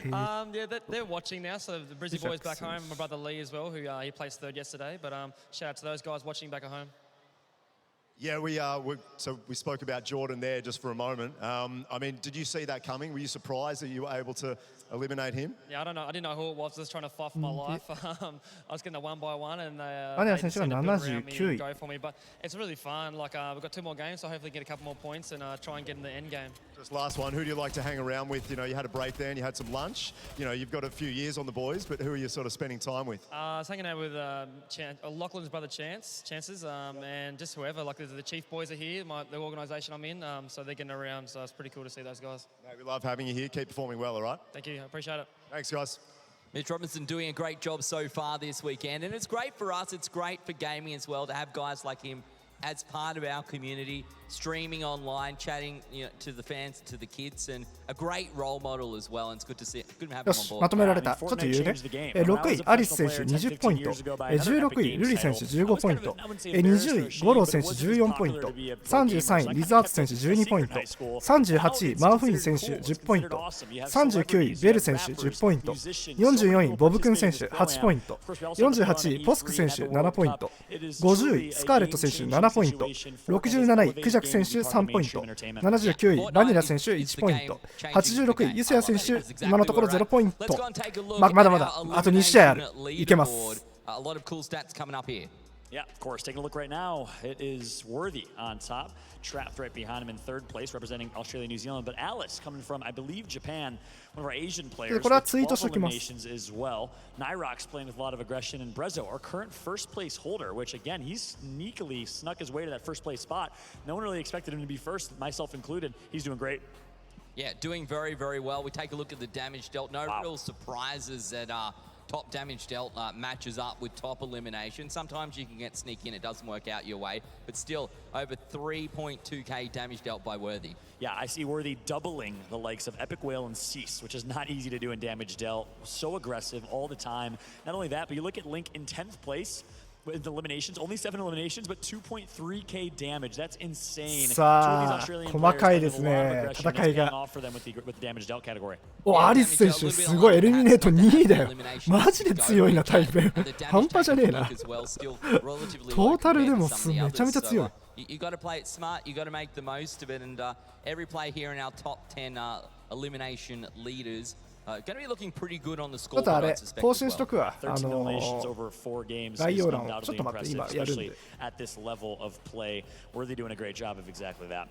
Yeah, they're watching now. So the Brisbane boys back home, my brother Lee as well, who he placed third yesterday. But shout out to those guys watching back at home. Yeah, so we spoke about Jordan there just for a moment. I mean, did you see that coming? Were you surprised that you were able to eliminate him? Yeah, I don't know. I didn't know who it was. I was trying to fight for my life. I was getting a 1 by 1, and Vaniera they選手が seemed to build around me 79 and 位。 go for me. But it's really fun. Like we've got 2 more games, so hopefully get a couple more points and try and get in the end game. Just last one. Who do you like to hang around with? You had a break there and you had some lunch. You've got a few years on the boys, but who are you sort of spending time with? I was hanging out with Lachlan's brother Chances, and just whoever. Like the Chief boys are here, the organisation I'm in, so they're getting around. So it's pretty cool to see those guys. Mate, we love having you here. Keep performing well, all right? Thank you. I appreciate it. Thanks, guys. Mitch Robinson doing a great job so far this weekend, and it's great for us. It's great for gaming as well to have guys like him as part of our community, streaming online, chatting to the fans, to the kids, and a great role model as well. And it's good to see, good to have him よ on し、 board. まとめられた。ちょっと言うね。6位、アリス選手20ポイント。16位、ルリ選手15ポイント。20位、ゴロー選手14ポイント。33位、リズアート選手12ポイント。38位、マウフィン選手10ポイント。39位、ベル選手10ポイント。44位、ボブくん選手8ポイント。48位、ポスク選手7ポイント。50位、スカーレット選手7ポイント。67位、クジャク選手3ポイント。79位、バニラ選手1ポイント。86位、ユセヤ選手今のところ0ポイント。まだまだあと2試合ある。いけます。A lot of cool stats coming up here. Yeah, of course. Taking a look right now, it is Worthy on top, trapped right behind him in third place, representing Australia and New Zealand. But Alice, coming from, I believe, Japan, one of our Asian players, with 12 eliminations as well. Nyrox playing with a lot of aggression, and Brezzo, our current first place holder, which again, he's sneakily snuck his way to that first place spot. No one really expected him to be first, myself included. He's doing great. Yeah, doing very, very well. We take a look at the damage dealt. No real surprises that top damage dealt matches up with top elimination. Sometimes you can get sneak in, it doesn't work out your way, but still over 3.2k damage dealt by Worthy. Yeah, I see Worthy doubling the likes of Epic Whale and Cease, which is not easy to do in damage dealt. So aggressive all the time. Not only that, but you look at Link in 10th place with eliminations, only 7 eliminations, but 2.3k damage. That's insane. さあ、細かいですね、戦いが。お、アリス選手、すごい、エリミネート2位だよ。マジで強いな、タイプ。半端じゃねえな。トータルでもめちゃめちゃ強い。You got to play it smart, you got to make the most of it, and every player here in our top 10 elimination leaders going to be looking pretty good on the score. ちょっとあれ、更新しとくわ。概要欄を。ちょっと待って、今やるんで。At this level of play, Worthy doing a great job of exactly that.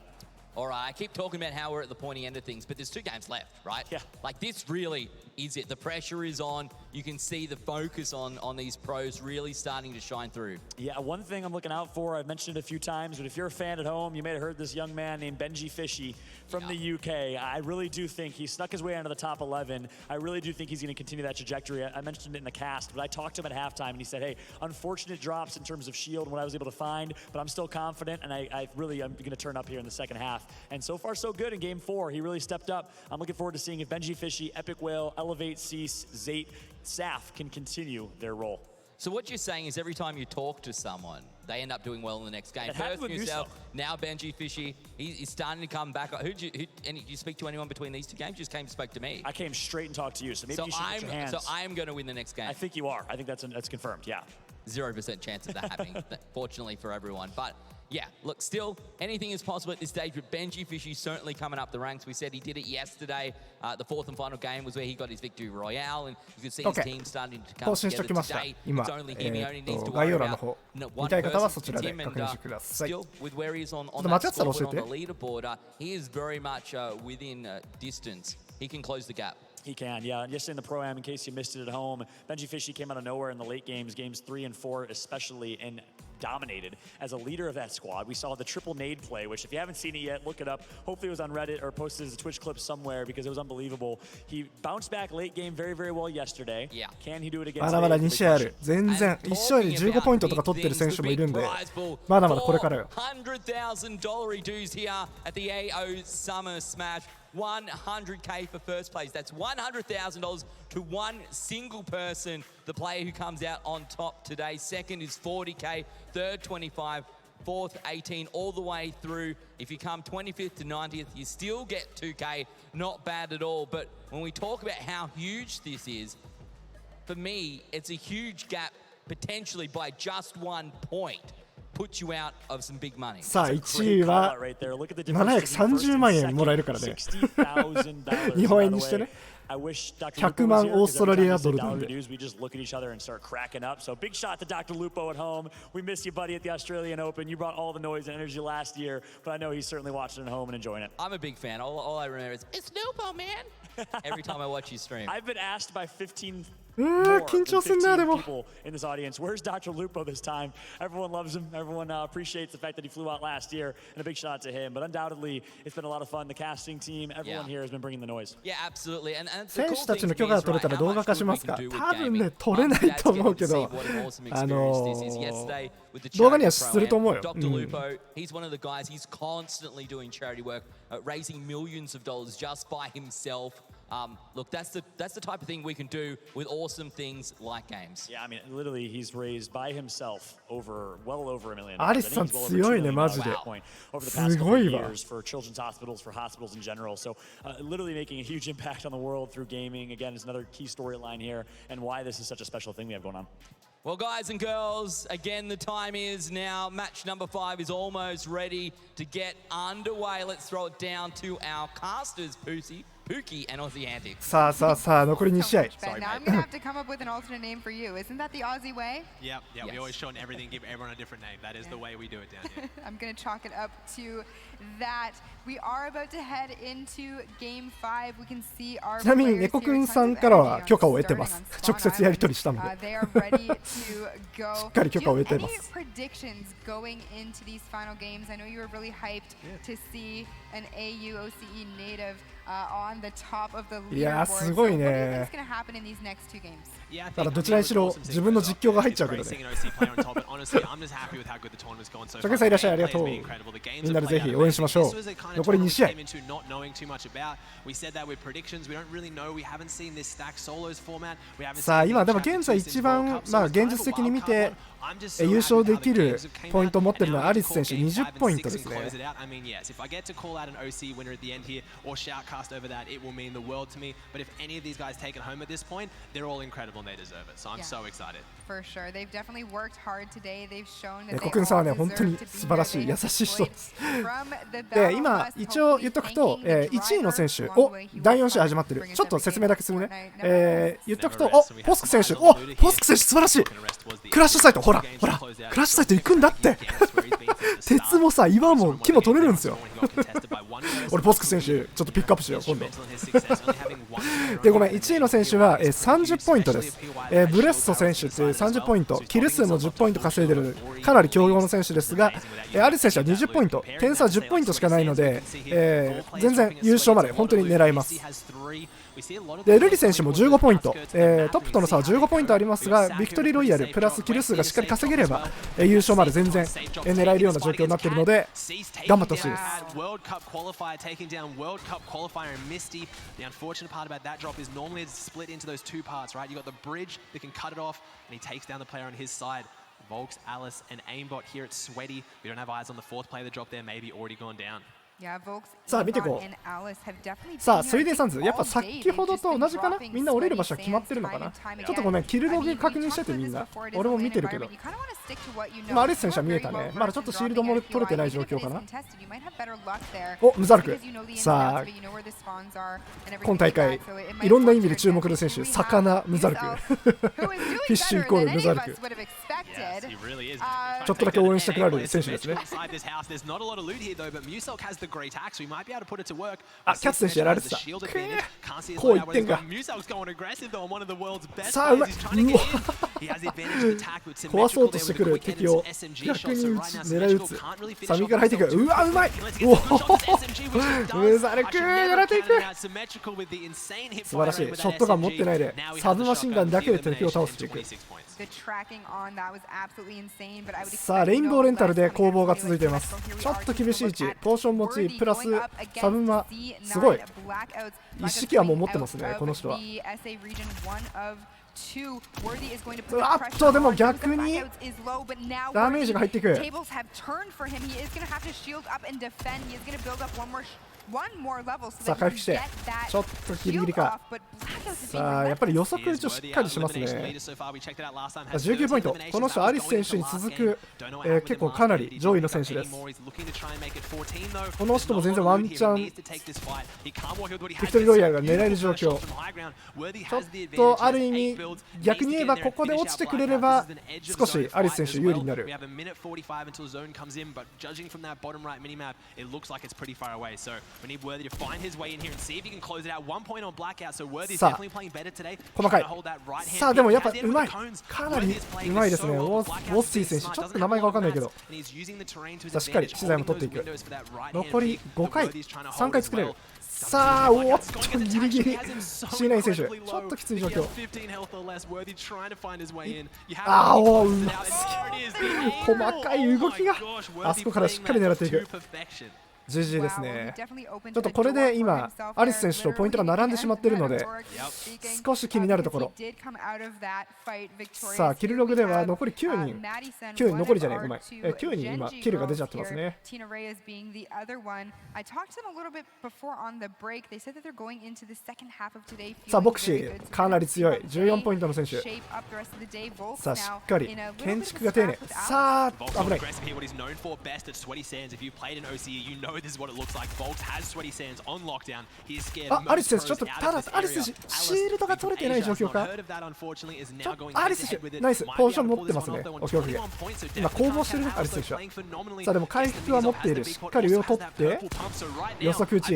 All right, I keep talking about how we're at the pointy end of things, but there's 2 games left, right? Yeah. Like, this really is it. The pressure is on. You can see the focus on these pros really starting to shine through. Yeah, one thing I'm looking out for, I've mentioned it a few times, but if you're a fan at home, you may have heard this young man named Benji Fishy from the UK. I really do think he snuck his way into the top 11. I really do think he's going to continue that trajectory. I mentioned it in the cast, but I talked to him at halftime, and he said, hey, unfortunate drops in terms of shield and what I was able to find, but I'm still confident, and I'm going to turn up here in the second half. And so far, so good in Game 4. He really stepped up. I'm looking forward to seeing if Benji Fishy, Epic Whale, Elevate, Cease, Zate, Saf can continue their role. So what you're saying is every time you talk to someone, they end up doing well in the next game. First yourself, now Benji Fishy, he's starting to come back. Did you speak to anyone between these 2 games? You just came to speak to me. I came straight and talked to you, so maybe you should put your hands. So I am going to win the next game. I think you are. I think that's confirmed, yeah. 0% chance of that happening, fortunately for everyone. But yeah, look, still, anything is possible at this stage, but Benji Fishy certainly coming up the ranks. We said he did it yesterday. The 4th and final game was where he got his victory royale, and you could see his team starting to come together today. It's only him. He only needs to worry about one person to him, and still, with where he is on that scoreboard on the leaderboard, he is very much within distance. He can close the gap. He can, yeah. And yesterday in the Pro-Am, in case you missed it at home, Benji Fishy came out of nowhere in the late games, games 3 and 4 especially, and dominated as a leader of that squad. We saw the triple nade play, which if you haven't seen it yet, look it up. Hopefully it was on Reddit or posted as a Twitch clip somewhere because it was unbelievable. He bounced back late game very, very well yesterday. Yeah. Can he do it again? まだまだ2試合ある。全然一緒に15ポイントとか取ってる選手もいるんで、まだまだこれからよ。$100,000 dues here at the AO Summer Smash. 100k for first place. That's $100,000 to one single person, the player who comes out on top today. Second is 40k, third 25, fourth 18, all the way through. If you come 25th to 90th, you still get 2k. Not bad at all. But when we talk about how huge this is, for me, it's a huge gap potentially by just 1 point. Put you out of some big money. さあ1位は730万円もらえるからね。日本円にしてね。100万オーストラリアドルなんで。We just look at each other and start cracking up. So big shot to Dr. Lupo at home. We miss you, buddy, at the Australian Open. You brought all the noise and energy last year, but I know he's certainly watching at home and enjoying it. I'm a big fan. All I remember is, it's Lupo, man. Every time I watch you stream. I've been asked by 15 people in this audience, where's Dr. Lupo this time? Everyone loves him. Everyone appreciates the fact that he flew out last year, and a big shout out to him. But undoubtedly, it's been a lot of fun. The casting team, everyone here has been bringing the noise. Yeah, absolutely. And 選手たちの許可が取れたら動画化しますか？多分ね、取れないと思うけど、動画にはすると思うよ。Dr. Lupo, he's one of the guys, he's constantly doing charity work, raising millions of dollars just by himself. Look, that's the type of thing we can do with awesome things like games. Yeah, I mean, literally, he's raised by himself well over $1 million. アリスさん強いね、マジで。すごいわ。 For children's hospitals, for hospitals in general. So, literally making a huge impact on the world through gaming. Again, is another key storyline here, and why this is such a special thing we have going on. Well, guys and girls, again, the time is now. Match number 5 is almost ready to get underway. Let's throw it down to our casters, Pussy. Pookie and Aussie antics. さあ残り2試合。 Ben, now I'm gonna have to come up with an alternate name for you. Isn't that the Aussie way? Yeah. We always shorten everything, give everyone a different name. That is the way we do it down here. I'm gonna chalk it up to that. We are about to head into Game 5. We can see our ちなみに猫くんさんからは許可を得てます。直接やり取りしたので。They are ready to go. しっかり許可を得てます。 Any predictions going into these final games? I know you were really hyped to see an AU OCE native on the top of the leaderboard. いやすごいね。 What do you think is going to happen in these next two games? だからどちらにしろ自分の実況が入っちゃうけどね。竹さんいらっしゃい、ありがとう。みんなでぜひ応援しましょう。残り2試合。さあ今でも現在一番現実的に見て優勝できるポイントを持っているのはアリス選手20ポイントですね。For sure. They've definitely worked hard today. They've shown that 猫くんさんはね本当に素晴らしい優しい人です。で今一応言っとくと、1位の選手第4試合始まってる。ちょっと説明だけするね。言っとくとポスク選手ポスク選手素晴らしい。クラッシュサイトほらクラッシュサイト行くんだって。鉄もさ岩も木も取れるんですよ。俺ポスク選手ちょっとピックアップしよう今度。でごめん1位の選手は30ポイントです。ブレッソ選手っていう30ポイント、キル数も10ポイント稼いでるかなり強豪の選手ですが、アリス選手は20ポイント、点差は10ポイントしかないので、全然優勝まで本当に狙います。でルリ選手も15ポイント、トップとの差は15ポイントありますが、ビクトリーロイヤルプラスキル数がしっかり稼げれば、優勝まで全然、狙えるような状況になっているので頑張ってほしいです。Volks, Alice, and Aimbot here at Sweaty. We don't have eyes on the fourth player that dropped there, maybe already gone down. さあ見てこう。さあスイデンサンズやっぱ先ほどと同じかな。みんな降りる場所は決まってるのかな。ちょっとごめんキルログ確認しててみんな。俺も見てるけど今アリス選手は見えたね。まだちょっとシールドも取れてない状況かな。ムザルク。さあ今大会いろんな意味で注目の選手魚ムザルクフィッシュイコールムザルク。ちょっとだけ応援したくなる選手ですね。あ、キャッツ選手やられてた。こう言ってんか。さあうまい。壊そうとしてくる敵を逆に狙い撃つ。さあ右から入っていく。うわうまい。おおムザルクやられていく。素晴らしい。ショットガン持ってないでサブマシンガンだけで敵を倒していく。さあレインボーレンタルで攻防が続いています。ちょっと厳しい位置、ポーション持ちプラスサブマすごい一式はもう持ってますねこの人は。でも逆にダメージが入っていく。さあ回復してちょっとギリギリか。さあやっぱり予測打ちをしっかりしますね。19ポイント。この人アリス選手に続く、結構かなり上位の選手です。この人も全然ワンチャンビクトリーロイヤルが狙える状況。ちょっとある意味逆に言えばここで落ちてくれれば少しアリス選手有利になる。さあ細かい。さあでもやっぱうまい。かなりうまいですね。ウォッシー選手ちょっと名前が分かんないけどさあしっかり資材も取っていく。残り5回3回作れる。さあおっとギリギリ C9 選手ちょっときつい状況。ああおうます細かい動きがあそこからしっかり狙っていく。GG ですね。ちょっとこれで今アリス選手とポイントが並んでしまっているので少し気になるところ。さあキルログでは残り9人残りじゃないごめん9人今キルが出ちゃってますね。さあボクシーかなり強い14ポイントの選手。さあしっかり建築が丁寧。さあ危ない。this is what it looks like. Volks has Sweaty Sands on lockdown. He is scared. アリス選手ちょっとただアリス選手シールドが取れてない状況か。アリス選手ナイスポジション持ってますね。オッケーオッケー。今攻防してるねアリス選手は。さあでも回復は持っている。しっかり上を取って予測打ち。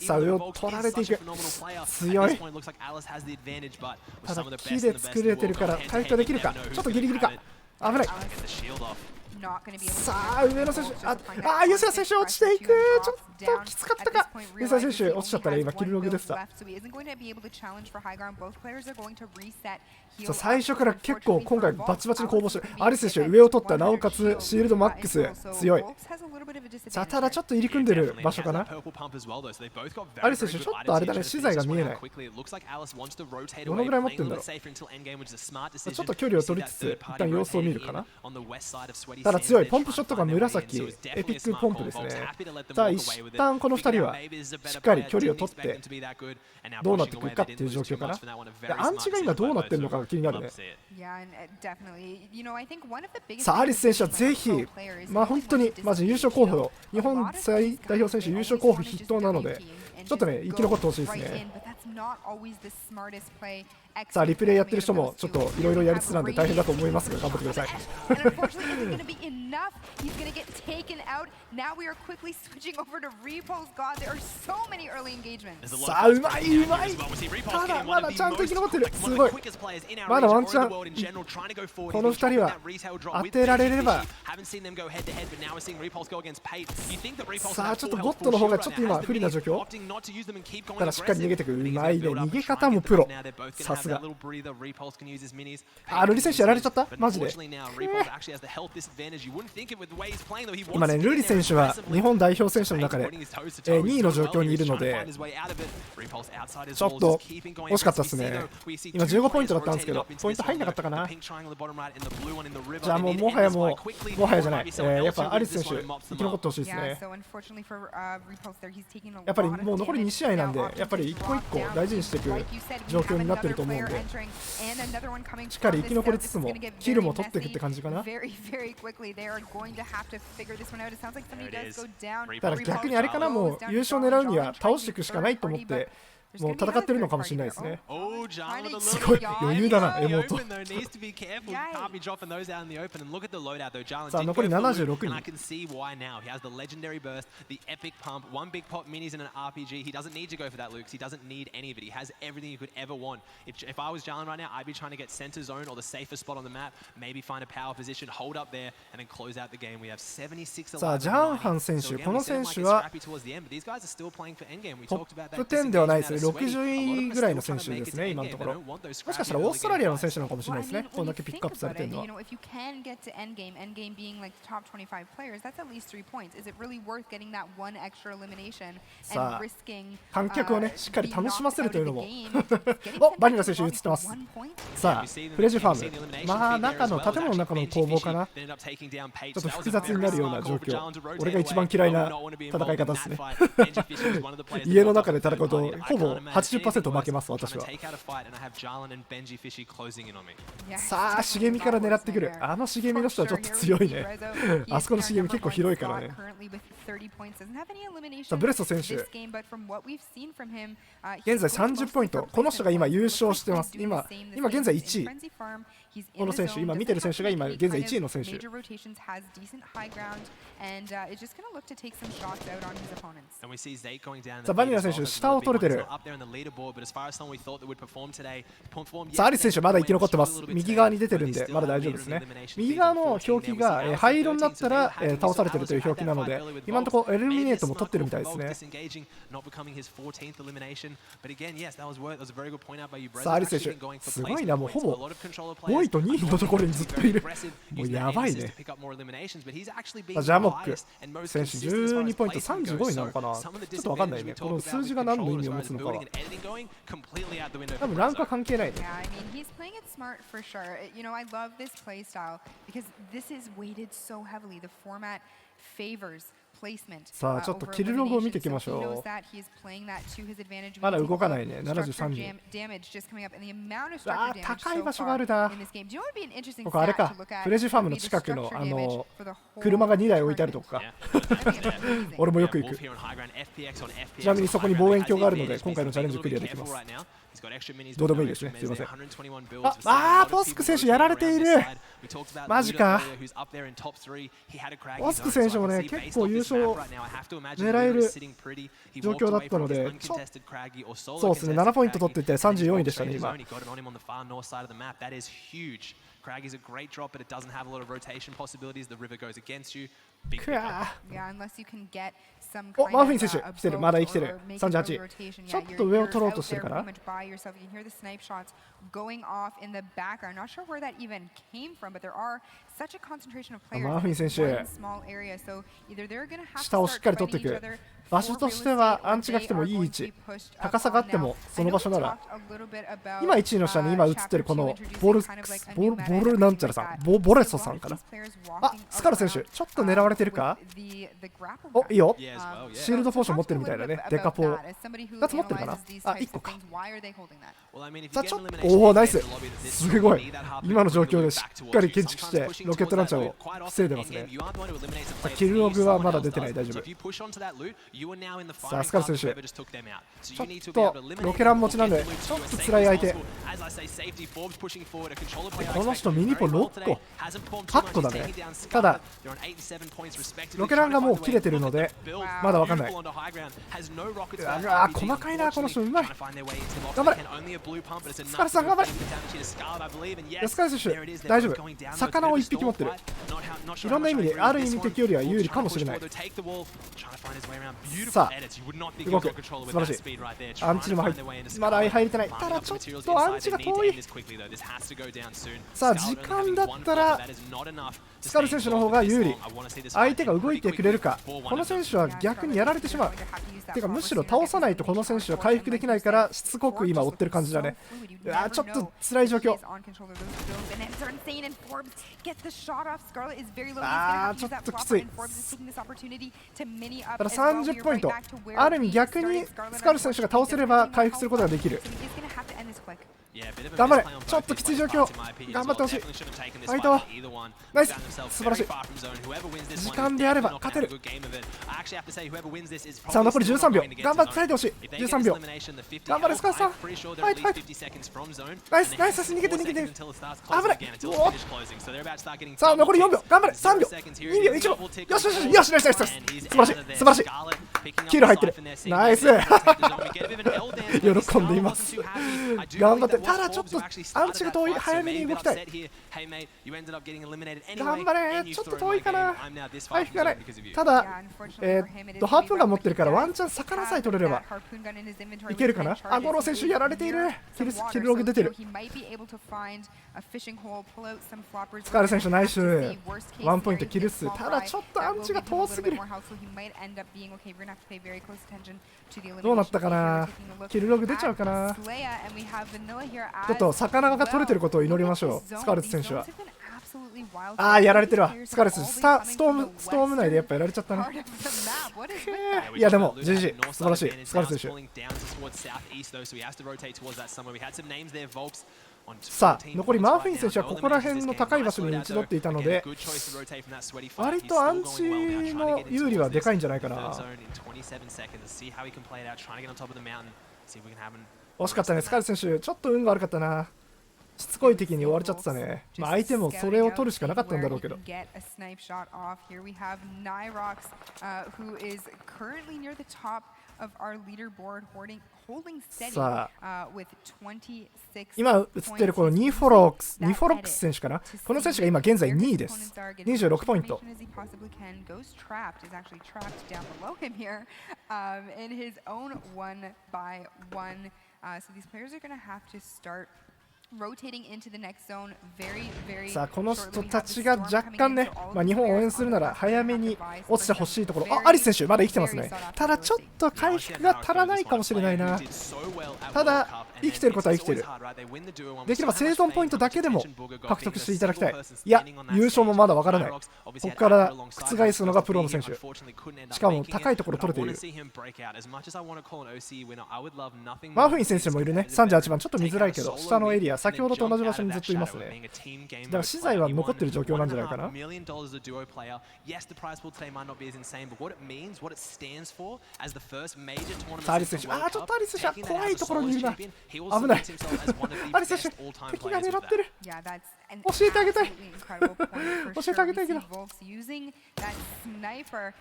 さあ上を取られていく。強い。ただ木で作れてるから回復できるか。ちょっとギリギリか。危ない。さあ上野選手ユセラ選手落ちていく。ちょっときつかったか。ユセラ選手落ちちゃったら今キルログでした。最初から結構今回バチバチに攻防してる。アリス選手上を取ったなおかつシールドマックス強い。さあただちょっと入り組んでる場所かな。アリス選手ちょっとあれだね資材が見えない。どのぐらい持ってんだろう。ちょっと距離を取りつつ一旦様子を見るかな。ただ強いポンプショットが紫エピックポンプですね。さあ一旦この2人はしっかり距離を取ってどうなってくるかっていう状況かな。アンチが今どうなってるのかが気になるね。さあアリス選手はぜひ本当にマジ優勝候補日本最代表選手優勝候補筆頭なのでちょっとね生き残ってほしいですね。さあリプレイやってる人もちょっといろいろやりつつなんで大変だと思いますが頑張ってください。さあうまいうまい。ただまだちゃんと生き残ってる。すごい。まだワンチャンこの2人は当てられれば。さあちょっとボットの方がちょっと今不利な状況。ただしっかり逃げてくる。うまいね。逃げ方もプロ。さすが。ルリ選手やられちゃったマジで。今ねルリ選手は日本代表選手の中で2位の状況にいるのでちょっと惜しかったですね。今15ポイントだったんですけどポイント入んなかったかな。じゃあもはやじゃない、やっぱアリス選手生き残ってほしいですね。やっぱりもう残り2試合なんでやっぱり一個一個大事にしていく状況になってると思うんでしっかり生き残りつつもキルも取っていくって感じかな。ただ逆にあれかな、もう優勝狙うには倒していくしかないと思ってもう戦ってるのかもしれないですね。すごい余裕だなエモート。さあ残り76人。さあジャンハン選手、この選手はトップ10ではないですね。60位ぐらいの選手ですね今のところ。もしかしたらオーストラリアの選手なのかもしれないですね。こんだけピックアップされてるのは。さあ観客をねしっかり楽しませるというのもおバニラ選手映ってます。さあフレジファーム中の建物の中の攻防かな。ちょっと複雑になるような状況。俺が一番嫌いな戦い方ですね。家の中で戦うとほぼ80% 負けます私は。さあ茂みから狙ってくる。茂みの人はちょっと強いね。あそこの茂み結構広いからね。さあブレスト選手現在30ポイント。この人が今優勝してます。今現在1位。この選手今見てる選手が今現在1位の選手。さあバニラ選手下を取れてる。さあアリス選手まだ生き残ってます。右側に出てるんでまだ大丈夫ですね。右側の表記が灰色になったら倒されてるという表記なので今のところエルミネートも取ってるみたいですね。さあアリス選手すごいな。もうほぼ5位と2位のところにずっといる。もうやばいね。ジャモック選手12ポイント35位なのかな。ちょっとわかんないね。この数字が何の意味を持つのかは。多分ランクは関係ないね。さあちょっとキルログを見ていきましょう。まだ動かないね。73人。あー、高い場所があるな。ここあれか、フレジファームの近くの車が2台置いてあるとこか。俺もよく行く。ちなみにそこに望遠鏡があるので今回のチャレンジクリアできます。どうでもいいですね、すいません。ポスク選手やられている。マジか。ポスク選手もね、結構優勝を狙える状況だったので、そうですね、7ポイント取っていて34位でしたね、今。Craggy's a great drop, but it doesn't have a lot of rotation possibilities. The river goes against you. お、マーフィン選手来てる、まだ生きてる。38。ちょっと上を取ろうとしてるから。マーフィン選手、下をしっかり取っていく。場所としてはアンチが来てもいい位置、高さがあってもその場所なら、今1位の下に今映ってるこのボルなんちゃらさん、ボレソさんかな。あ、スカル選手ちょっと狙われてるか。お、いいよ。シールドポーション持ってるみたいだね。デカポー2つ持ってるかな。あ、1個か。さあちょっと、おお、ナイス。すごい。今の状況でしっかり建築してロケットランチャーを防いでますね。キルログはまだ出てない。大丈夫。さあスカル選手、ちょっとロケラン持ちなんでちょっと辛い相手。この人ミニポ6個8個だね。ただロケランがもう切れてるのでまだわかんない。細かいな、この人うまい。頑張れスカルさん、頑張れ。スカル選手大丈夫。魚を1匹持ってる。いろんな意味である意味敵よりは有利かもしれない。さあ動く、素晴らしい。アンチにも入ってまだ入れてない。ただちょっとアンチが遠い。さあ時間だったらスカル選手の方が有利。相手が動いてくれるか。この選手は逆にやられてしまう。てかむしろ倒さないとこの選手は回復できないからしつこく今追ってる感じだね。ちょっと辛い状況。ちょっときつい。ただ30ポイント。ある意味逆にスカル選手が倒せれば回復することができる。頑張れ。ちょっときつい状況。頑張ってほしい。ファイトナイス、素晴らしい。時間であれば勝てる。さあ残り13秒。頑張って耐えてほしい。13秒。頑張れスカルさん。ファイトファイト。ナイスナイス、逃げて逃げて。危ない。さあ残り4秒。頑張れ。3秒2秒1秒。よしよしよしよしよしよし。素晴らしい素晴らしい。キル入ってる。ナイス喜んでいます。頑張って。ただちょっとアンチが遠い。早めに動きたい。頑張れ。ちょっと遠いかな。回復がない。ただハープンガン持ってるからワンチャン魚さえ取れればいけるかな。あ、ゴロ選手やられている。キルログ出てる。スカーレ選手ナイス。ワンポイントキル数。ただちょっとアンチが遠すぎる。どうなったかな。キルログ出ちゃうかな。ちょっと魚が取れてることを祈りましょう。スカーレット選手は。ああ、やられてるわ。スカーレットストーム内でやっぱやられちゃったね。いやでも GG 素晴らしい。スカーレット選手。さあ残りマーフィン選手はここら辺の高い場所に位置取っていたので割とアンチの有利はでかいんじゃないかな。惜しかったね。スカーレット選手ちょっと運が悪かったな。しつこい敵に追われちゃってたね。相手もそれを取るしかなかったんだろうけど。さあ今映ってるこのニフォロックス選手かな。この選手が今現在2位です。26ポイント。さあこの人たちが若干ね、日本を応援するなら早めに落ちてほしいところ。アリス選手まだ生きてますね。ただちょっと回復が足らないかもしれないな。ただ生きてることは生きてる。できれば生存ポイントだけでも獲得していただきたい。いや優勝もまだわからない。ここから覆すのがプロの選手、しかも高いところ取れている。マフィン選手もいるね。38番ちょっと見づらいけど下のエリア、先ほどと同じ場所にずっといますね。だから資材は残ってる状況なんじゃないかな。さあアリス選手、ちょっとアリス選手は怖いところにいるな。危ない。アリス選手敵が狙ってる。教えてあげたい。教えてあげたいけど、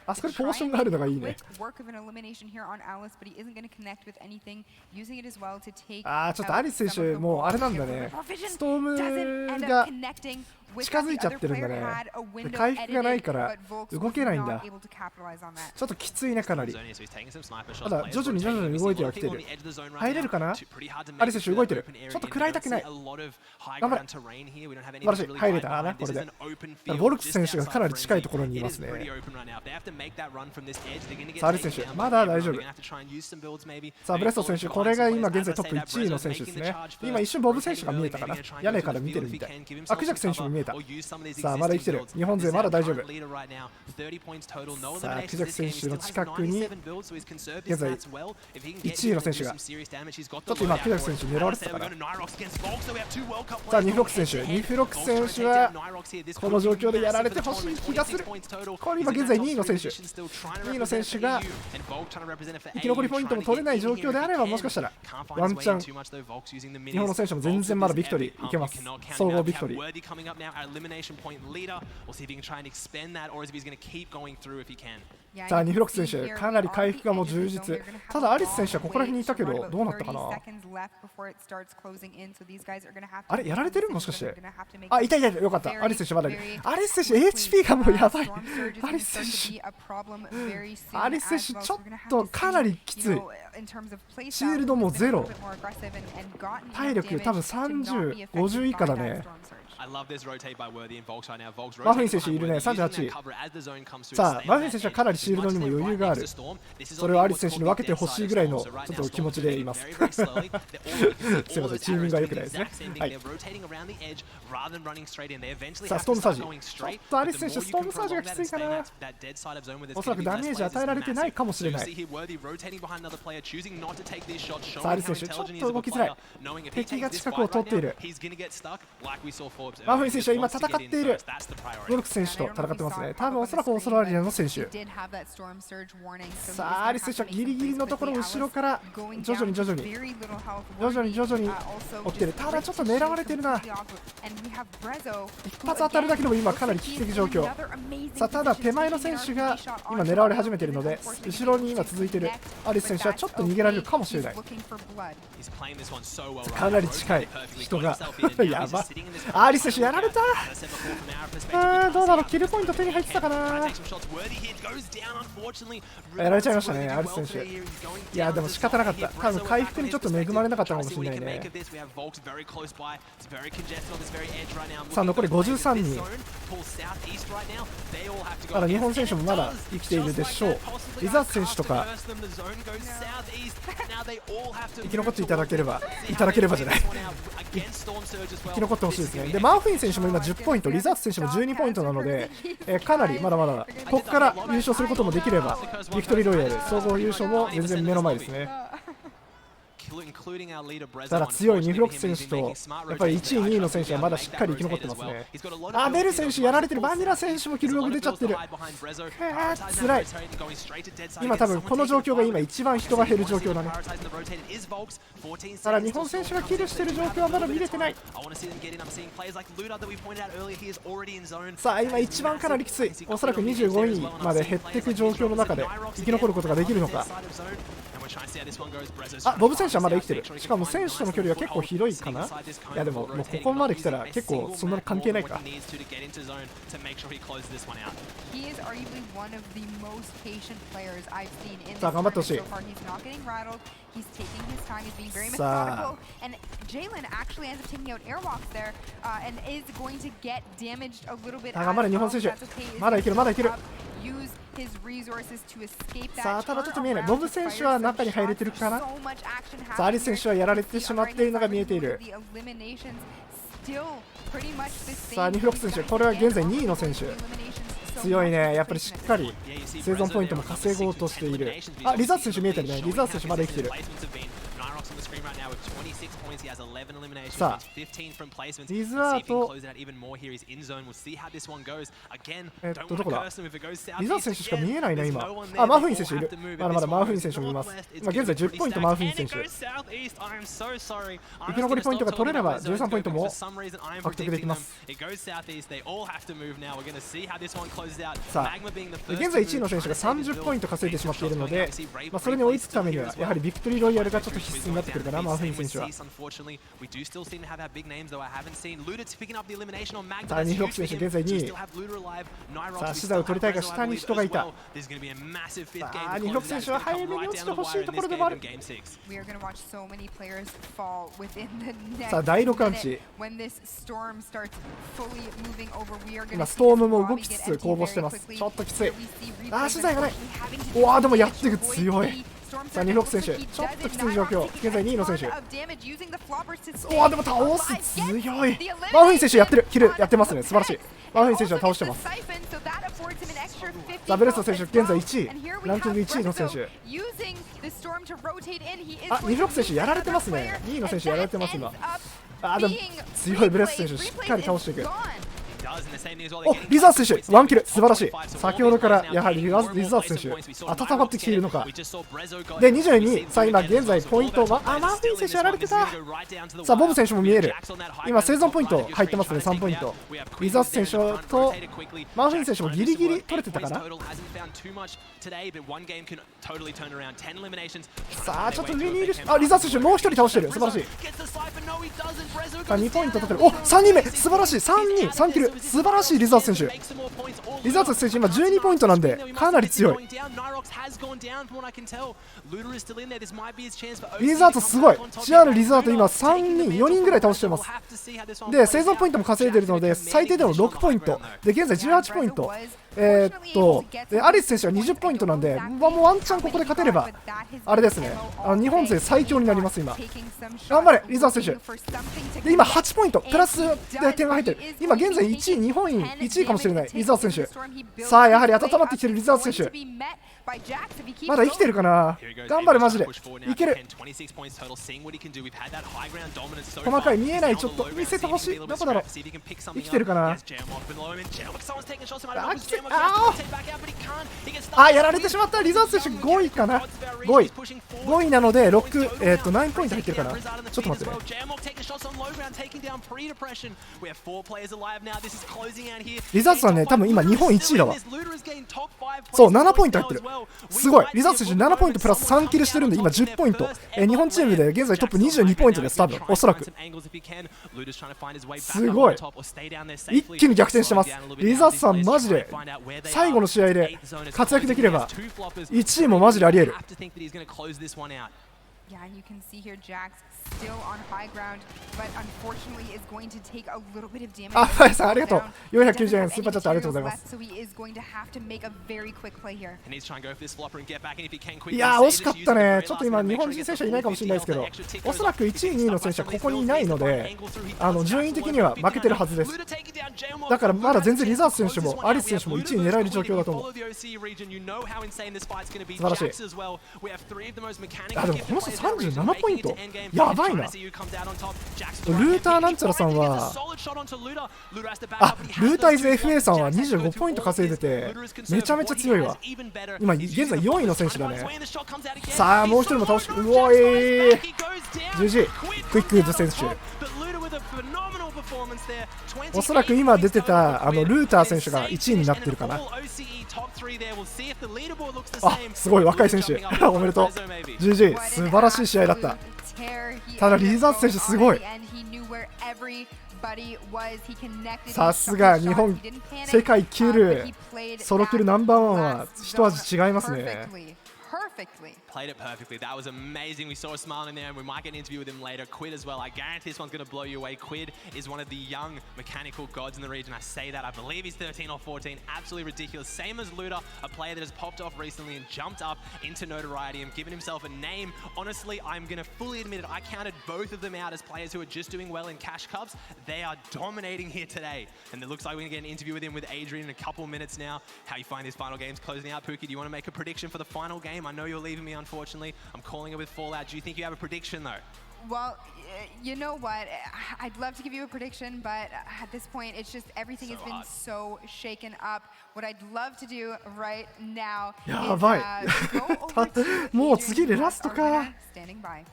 あそこにポーションがあるのがいいね。ちょっとアリス選手もうあれなんだね、ストームが近づいちゃってるんだね。回復がないから動けないんだ。ちょっときついね、かなり。ただ徐々に動いてはきてる。入れるかな。アリス選手動いてる。ちょっと食らいたくない。頑張れ。素晴らしい。入れたな、これで。ボルクス選手がかなり近いところにいますね。さあアリス選手まだ大丈夫。さあブレスト選手、これが今現在トップ1位の選手ですね。今一瞬ボブ選手が見えたかな。屋根から見てるみたい。クジャク選手も見えた。さあまだ生きてる。日本勢まだ大丈夫。さあクジャク選手の近くに現在1位の選手が、ちょっと今クジャク選手狙われてたかな。さあニフロック選手、ニフロック選手はこの状況でやられてほしい気がする。これ今現在2位の選手、2位の選手が生き残りポイントも取れない状況であれば、もしかしたらワンチャン日本の選手も全然まだビクトリーいけます。総合ビクトリー。さあニフロック選手かなり回復がもう充実。ただアリス選手はここら辺にいたけどどうなったかな。あれやられてる、もしかして。いたよかった。アリス選手まだいる。アリス選手 HP がもうやばい。アリス選手ちょっとかなりきつい。シールドもゼロ、体力多分30、50以下だね。マフィン選手いるね、38。さあマフィン選手はかなりシールドにも余裕がある。それをアリス選手に分けてほしいぐらいのちょっと気持ちでいます。すいません、チーミングが良くないですね。はい、さあストームサージ、ちょっとアリス選手ストームサージがきついかな。おそらくダメージ与えられてないかもしれない。さあアリス選手ちょっと動きづらい。敵が近くを通っている。マフィン選手は今戦っている。ボルクス選手と戦ってますね。多分おそらくオーストラリアの選手。さあアリス選手はギリギリのところ後ろから徐々に追ってる。ただちょっと狙われてるな。一発当たるだけでも今かなり危機的状況。さあただ手前の選手が今狙われ始めているので、後ろに今続いているアリス選手はちょっと逃げられるかもしれない。かなり近い人がやば。アリス選手やられた。どうだろう、キルポイント手に入ってたかな。やられちゃいましたね、アリス選手。いやでも仕方なかった。多分回復にちょっと恵まれなかったかもしれないね。さあ残り53人。まだ日本選手もまだ生きているでしょう。リザート選手とか生き残っていただければじゃない生き残ってほしいですね。でマーフィン選手も今10ポイント、リザート選手も12ポイントなので、かなりまだまだここから優勝することもできればビクトリーロイヤル総合優勝も全然目の前ですね。ただ強いニフロック選手とやっぱり1位2位の選手はまだしっかり生き残ってますね。ベル選手やられてる。バニラ選手もキルログ出ちゃってる。つらい。今多分この状況が今一番人が減る状況だね。ただ日本選手がキルしてる状況はまだ見れてない。さあ今一番かなりきつい。おそらく25位まで減っていく状況の中で生き残ることができるのか。ボブ選手はまだ生きてる。しかも選手との距離は結構広いかな。いやでももうここまで来たら結構そんなに関係ないか。さあ頑張ってほしい。さあ頑張れ日本選手、まだいけるまだいける。さあただちょっと見えない。ボブ選手は中に入れてるかな。さあアリス選手はやられてしまっているのが見えている。さあニフロック選手、これは現在2位の選手、強いね。やっぱりしっかり生存ポイントも稼ごうとしている。あ、リザート選手見えてるね。リザート選手まだ生きてる。さあリズアートどこだ。リザート選手しか見えないな今。あ、マウフィン選手いる。まだまだマウフィン選手もいます。今現在10ポイントマウフィン選手。生き残りポイントが取れれば13ポイントも獲得できます。さあ現在1位の選手が30ポイント稼いでしまっているので、それに追いつくためにはやはりビクトリーロイヤルがちょっと必須になってくるかな。マウフィン選手は。さあニフロック選手現在2位。さあシザーを取りたいが下に人がいた。さあニフロック選手は早めに落ちてほしいところでもある。さあ第6アンチ、今ストームも動きつつ攻防してます。ちょっときつい。ああ資材がない。おわでもやっていく、強い。さあニフロック選手ちょっときつい状況。現在2位の選手。おわでも倒す、強い。マウフィン選手やってる、キルやってますね。素晴らしい。マウフィン選手は倒してます。さあベレスト選手現在1位、ランキング1位の選手。あ、ニフロック選手やられてますね。2位の選手やられてます今。あでも強い。ブレス選手しっかり倒していく。お、リザート選手ワンキル、素晴らしい。先ほどからやはりリザート選手温まってきているのか。で22位。さあ今現在ポイントはマウフィン選手やられてた。さあボブ選手も見える。今生存ポイント入ってますね。3ポイント。リザート選手とマウフィン選手もギリギリ取れてたかな。さあちょっと上にいる。あ、リザート選手もう1人倒してる、素晴らしい。さあ2ポイント取ってる。お、3人目素晴らしい。3人3キル、素晴らしい。リザート選手、リザート選手今12ポイントなんでかなり強い。リザートすごい。シアのリザート今3人4人ぐらい倒してます。で生存ポイントも稼いでるので最低でも6ポイントで現在18ポイント。でアリス選手は20ポイントなんで、もうワンチャンここで勝てればあれですね、日本勢最強になります。今頑張れリザート選手で今8ポイントプラスで点が入ってる。今現在1位、日本1位かもしれないリザート選手。さあやはり温まってきてるリザート選手。まだ生きてるかな。頑張れマジでいける。細かい見えない、ちょっと見せてほしい。どこだろう、生きてるかな。あ、やられてしまった。リザート選手5位かな。5位なので9ポイント入ってるかな。ちょっと待ってね。リザートさんね多分今日本1位だわ。そう7ポイント入ってる、すごい。リザート選手7ポイントプラス3キルしてるんで今10ポイント。日本チームで現在トップ22ポイントです多分、おそらく。すごい、一気に逆転してます。リザートさんマジで最後の試合で活躍できれば1位もマジでありえる。Yeah, and you can see here Jax still on high ground, but unfortunately is going to take a little bit of damage. あ、ファイさんありがとう。490円スーパーチャットありがとうございます。So he is going to have to make a very quick play here. いやー惜しかったね。ちょっと今日本人選手はいないかもしれないですけど、おそらく1位2位の選手はここにいないので順位的には負けてるはずです。だからまだ全然リザート選手もアリス選手も1位狙える状況だと思う。素晴らしい。あ、でもこの人37ポイントやばいな。ルーターなんちゃらさんはルーターイズ FA さんは25ポイント稼いでてめちゃめちゃ強いわ。今現在4位の選手だね。さあもう一人も倒して、うおーGG クイックウッド選手。おそらく今出てたルーター選手が1位になってるかな。あ、すごい若い選手おめでとう。GG 素晴らしい試合だった。ただリザート選手すごい。さすが日本世界キルソロキルナンバーワンは一味違いますね。Played it perfectly. That was amazing. We saw a smile in there, and we might get an interview with him later. Quid as well. I guarantee this one's going to blow you away. Quid is one of the young mechanical gods in the region. I say that. I believe he's 13 or 14. Absolutely ridiculous. Same as Luda, a player that has popped off recently and jumped up into notoriety and given himself a name. Honestly, I'm going to fully admit it. I counted both of them out as players who are just doing well in Cash Cups. They are dominating here today. And it looks like we're going to get an interview with him with Adrian in a couple minutes now. How you find these final games closing out, Pookie? Do you want to make a prediction for the final game? I know you're leaving me, unfortunately. I'm calling it with Fallout. Do you think you have a prediction, though? Well, you know what? I'd love to give you a prediction, but at this point, it's just everything has been so shaken up. What I'd love to do right now is go over to もう次でラストか。 standing by.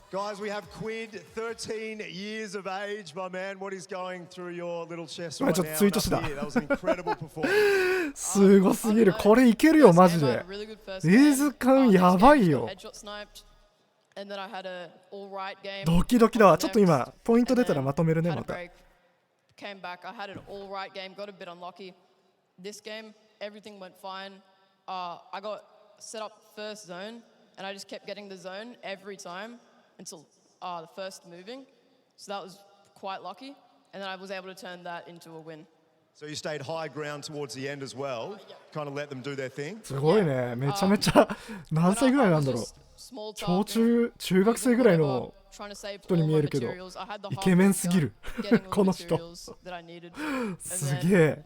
Guys, we have Quid, 13 years of age, my man. What is going through your little chest right now? That was an incredible performance. すごすぎる。これいけるよマジで。レーズ感やばいよ。ドキドキだわ。ちょっと今ポイント出たらまとめるねまた。Came back. I had an all right game. Got a bit unlucky. This game, everything went fine. I got set up first zone, and I just kept getting the zone every time until the first moving. So that was quite lucky, and then I was able to turn that into a win. So you stayed high ground towards the end as well. Kind of let them do their thing. すごいね。めちゃめちゃ何歳ぐらいなんだろう。中学生ぐらいの人に見えるけどイケメンすぎるこの人すげえ。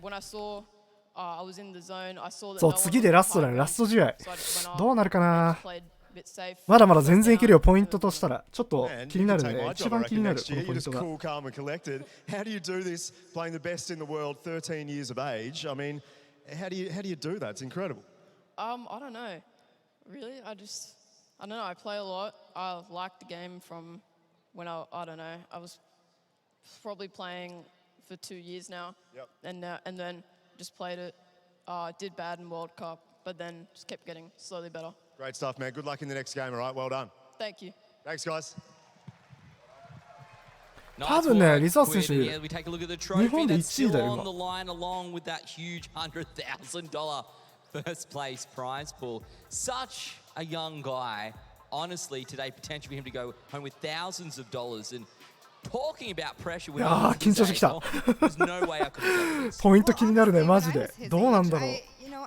そう次でラストだね。ラスト試合どうなるかな。まだまだ全然いけるよポイントとしたら。ちょっと気になるね。一番気になるこのポイントが。How do you do this playing the best in the world 13 years of age? I mean, how do you do that? It's incredible. I don't know. Really? I don't know. I play a lot. I like the game from when I don't know. I was probably playing for 2 years now. Yep. And then just played it. Did bad in World Cup, but then just kept getting slowly better. Great stuff, man. Good luck in the next game, all right? Well done. Thank you. Thanks, guys. 多分ね、リザート選手、日本で1位だよ、今。First place prize pool. Such a young guy. Honestly, today potential for him to go home with thousands of dollars. And talking about pressure with there's no way I could have done this. ポイント気になるね、マジで。どうなんだろう。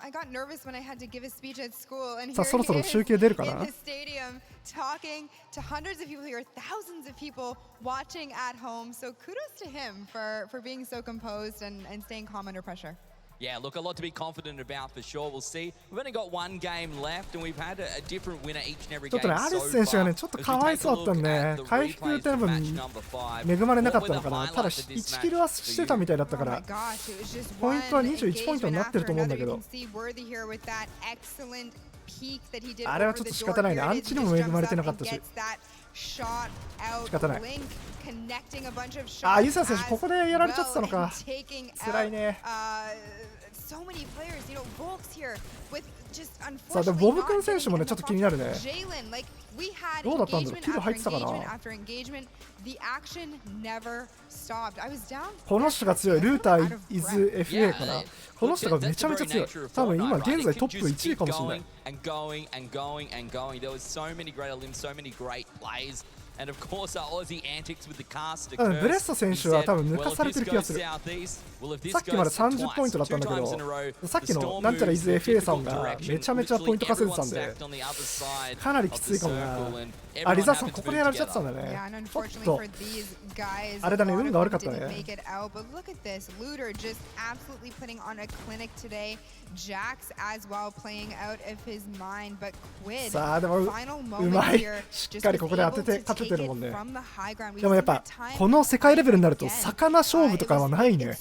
I got nervous when I had to give a speech at school, and さあそろそろ集計出るかな。 in the stadium talking to hundreds of people here, thousands of people watching at home. So kudos to him for being so composed and staying calm under pressure. Yeah, look, a lot to be confident about for sure. We'll see. We've only got one game left, and we've had a different winner each and every game. ちょっとね、アリス選手がね、ちょっとかわいそうだったんで、回復多分恵まれなかったのかな。ただ1キルはしてたみたいだったから、ポイントは21ポイントになってると思うんだけど。あれはちょっと仕方ないね。アンチにも恵まれてなかったし。仕方ない。あ、ユサ選手ここでやられちゃってたのか。辛いね。さあでもボブくん選手もねちょっと気になるね。どうだったんだろう。キル入ってたかな。この人が強い。ルーターイズ FA かな。この人がめちゃめちゃ強い。多分今現在トップ1位かもしれない。And of course, our Aussie antics with the cast ブレスト選手は多分抜かされてる気がする。さっきまで30ポイントだったんだけど、さっきのなんちゃらイズ FA さんがめちゃめちゃポイント稼いでたんで、かなりきついかもな。あ、リザーさんここでやられちゃってたんだね。ちょっとあれだね、運が悪かったね。さあでもうまい。しっかりここで当てて勝ててるもんね。でもやっぱこの世界レベルになると魚勝負とかはないね。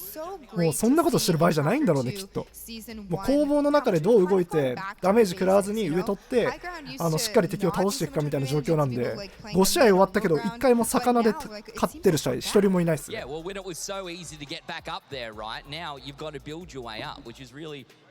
もうそんなことしてる場合じゃないんだろうねきっと。もう攻防の中でどう動いてダメージ食らわずに上取ってしっかり敵を倒していくかみたいな状況なんで、5試合終わったけど1回も魚で勝ってる人は1人もいないですね。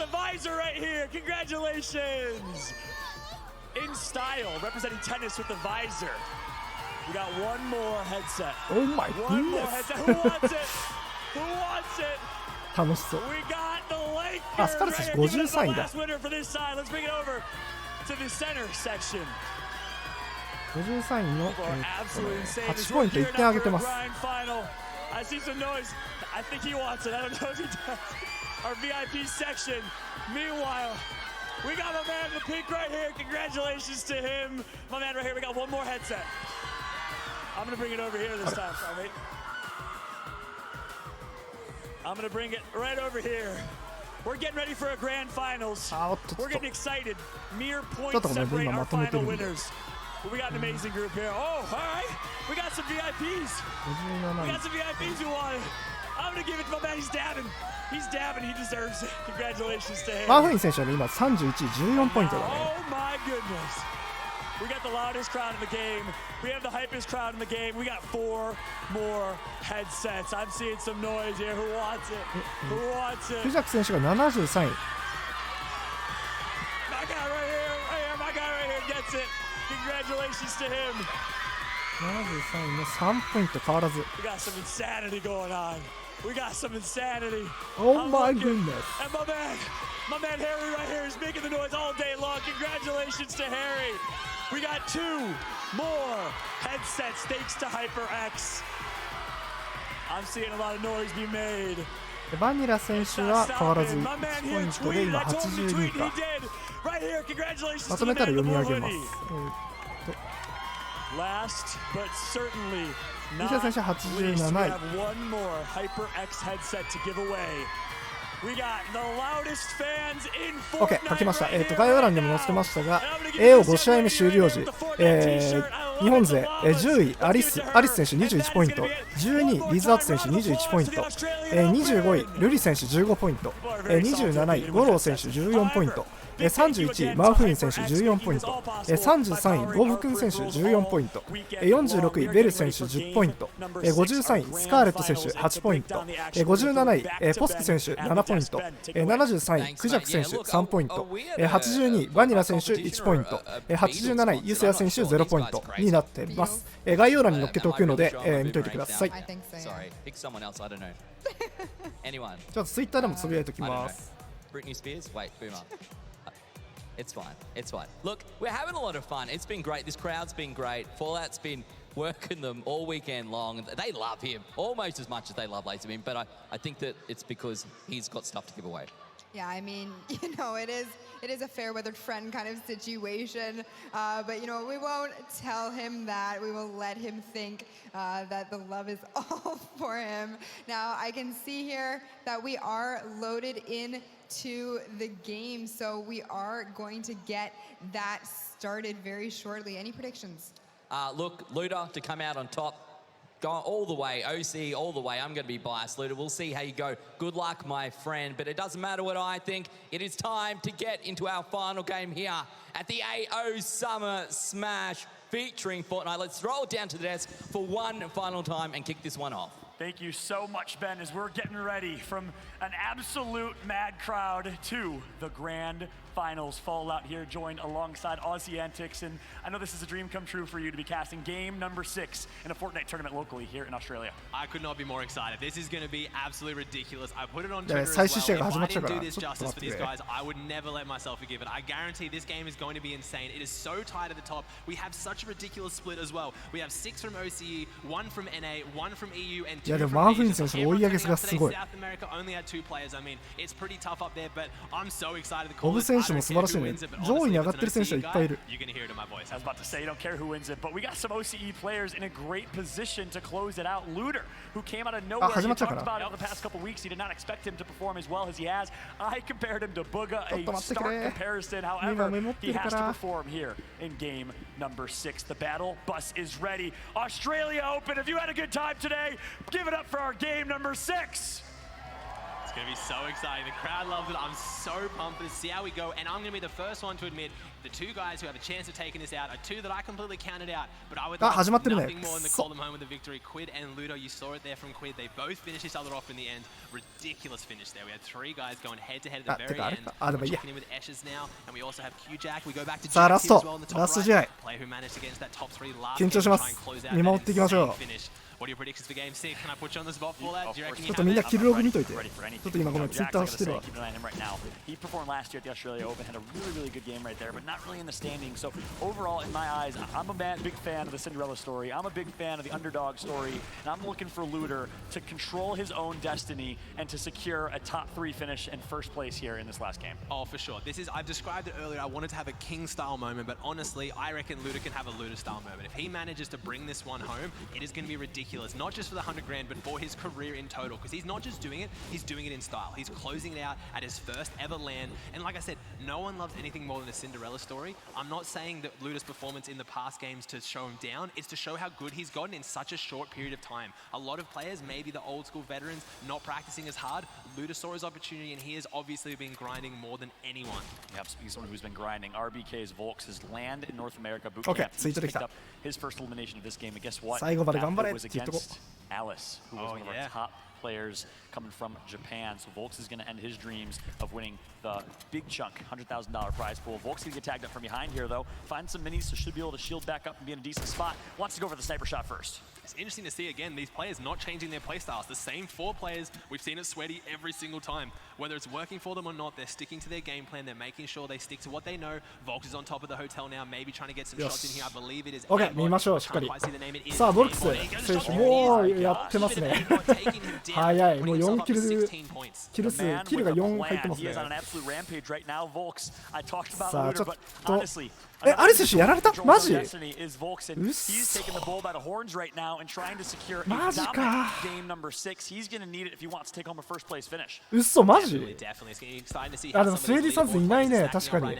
the visor right here. Congratulations. In style, representing tennis with the visor. We got one more headset. Oh my One more goodness. headset. Who wants it? Who wants it? 楽しそう。 We got the Lakers. あ、スカル選手 right here. Give it up for 53位 the だ。 last winner for this side. Let's bring it over to the center section. 53位の、8ポイント1点上げてます。I see some noise. I think he wants it. I don't know if he does. Our VIP section. Meanwhile, we got my man in the pink right here. Congratulations to him. My man right here. We got one more headset. I'm going to bring it over here this time, Charlie. I'm going to bring it right over here. We're getting ready for a grand finals. We're getting excited. Mere points separate our final winners. We got an amazing group here. Oh, all right. We got some VIPs. We got some VIPs who want it. I'm going to give it to my man. He's dabbing. He's dabbing. He deserves it. Congratulations to him. マーフィン選手はね、今31位14ポイントだね。Oh my goodness. We got the loudest crowd in the game. We have the hypest crowd in the game. We got 4 more headsets. I'm seeing some noise here. Who wants it? Who wants it? クジャク選手が73位。My guy right here. My guy right here gets it. Congratulations to him. 73位の3ポイント変わらず。We got some insanity going on. We got some insanity. Oh my goodness. And my man Harry right here is making the noise all day long. Congratulations to Harry. We got 2 more headsets thanks to HyperX. I'm seeing a lot of noise be made. バニラ選手は変わらず1ポイントで今82位か。まとめたら読み上げます。Last but certainly リザ選手87位。OK、書きました。概要欄にも載せてましたが、AO5 試合目終了時、日本勢、10位アリス選手21ポイント、12位リズアート選手21ポイント、25位ルリ選手15ポイント、27位ゴロー選手14ポイント、31位マウフィン選手14ポイント、33位ボブくん選手14ポイント、46位ベル選手10ポイント、53位スカーレット選手8ポイント、57位ポスク選手7ポイント、73位クジャク選手3ポイント、82位バニラ選手1ポイント、87位ユスヤ選手0ポイントになっています。概要欄に載っけておくので、見といてください。ちょっとツイッターでもつぶやいておきます。Britney Spears? Wait, Boomer. It's fine. It's fine. Look, we're having a lot of fun. It's been great. This crowd's been great. Fallout's been working them all weekend long. They love him almost as much as they love Laserbeam, but I think that it's because he's got stuff to give away. Yeah, I mean, you know, it is a fair weathered friend kind of situation, but you know, we won't tell him that. We will let him think that the love is all for him. Now, I can see here that we are loaded in to the game, so we are going to get that started very shortly. Any predictions? Look, Luda to come out on top. Go all the way, OC all the way. I'm going to be biased, Luda. We'll see how you go. Good luck, my friend. But it doesn't matter what I think. It is time to get into our final game here at the AO Summer Smash featuring Fortnite. Let's roll down to the desk for one final time and kick this one off. Thank you so much, Ben, as we're getting ready from an absolute mad crowd to the grand finals. Fallout here joined alongside Aussie Antics, and I know this is a dream come true for you to be casting game number 6 in a Fortnite tournament locally here in Australia. I could not be more excited. This is going to be absolutely ridiculous. I put it on Twitter as well. If I didn't do this justice for these guys, I would never let myself forgive it. I guarantee this game is going to be insane. It is so tight at the top. We have such a ridiculous split as well. We have 6 from OCE, 1 from NA, 1 from EU, and 2 from Asia. South America only had 2 players. I mean, it's pretty tough up there, but I'm so excited to call it. 選手も素晴らしいね。上位に上がってる選手はいっぱいいる。I was about to say, you don't care who wins it, but we got some OCE players in a great position to close it out. Looter, who came out of nowhere. He talked about it in the past couple weeks. He did not expect him to perform as well as he has. I compared him to Booga, a stark comparison. However, he has to perform here in game number 6. The battle bus is ready. Australia Open, if you had a good time today, give it up for our game number 6. It's going to be so exciting. The crowd loves it. I'm so pumped to see how we go. And I'm going to be the first one to admit the 2 guys who have a chance of taking this out are 2 that I completely counted out. But I would love nothing more than to call them home with a victory. Quid and Ludo, you saw it there from Quid. They both finished each other off in the end. Ridiculous finish there. We had 3 guys going head-to-head at the very end. We're checking in with Eshes now. And we also have Q-Jack. We go back to Jack as well in the top right. Player who managed to get into that top 3 last game to try and close out that insane finish. What are your predictions for Game 6? Can I put you on the spot for that? Do you reckon ちょ you っとみんな have キ it? ルログ見といて。ちょっと今ごめん、ツイッターしてるわ。 Keep an eye on him right now. He performed last year at the Australia Open, had a really good game right there, but not really in the standings. So overall, in my eyes, I'm a big fan of the Cinderella story. I'm a big fan of the underdog story, and I'm looking for Luder to control his own destiny and to secure a top 3 finish and first place here in this last game. Oh, for sure. I've described it earlier. I wanted to have a king-style moment, but honestly, I reckon Luder can have a Luder-style moment. If he manages to bring this one home, it is going to be ridiculous. Not just for the 100 grand, but for his career in total. Because he's not just doing it, he's doing it in style. He's closing it out at his first ever land. And like I said, no one loves anything more than a Cinderella story. I'm not saying that Luder's performance in the past games to show him down. It's to show how good he's gotten in such a short period of time. A lot of players, maybe the old school veterans, not practicing as hard. Luder saw his opportunity, and he has obviously been grinding more than anyone. Yep, speaking of someone who's been grinding, RBK's Volks has land in North America boot Okay, camp. so He's he picked took up his first elimination of this game, and guess what? 最後まで頑張れ That was against Alice, who was one of our top players coming from Japan. So Volks is going to end his dreams of winning the big chunk, $100,000 prize pool. Volks going to get tagged up from behind here, though. Find some minis, so should be able to shield back up and be in a decent spot. Wants to go for the sniper shot first. It's interesting to see, again, these players not changing their playstyles. The same 4 players, we've seen it Sweaty every single time. Whether it's working for them or not, they're sticking to their game plan. They're making sure they stick to what they know. Volks is on top of the hotel now, maybe trying to get some shots in here. I believe it is. OK、見ましょう、しっかり。さあ、ボルクス選手、もうやってますね。早い、もう4キル数、キルが4入ってますね。さあ、ちょっと。アリス選手やられたマジうっそマジかうっそマジでもスウェーディサンズいないね確かに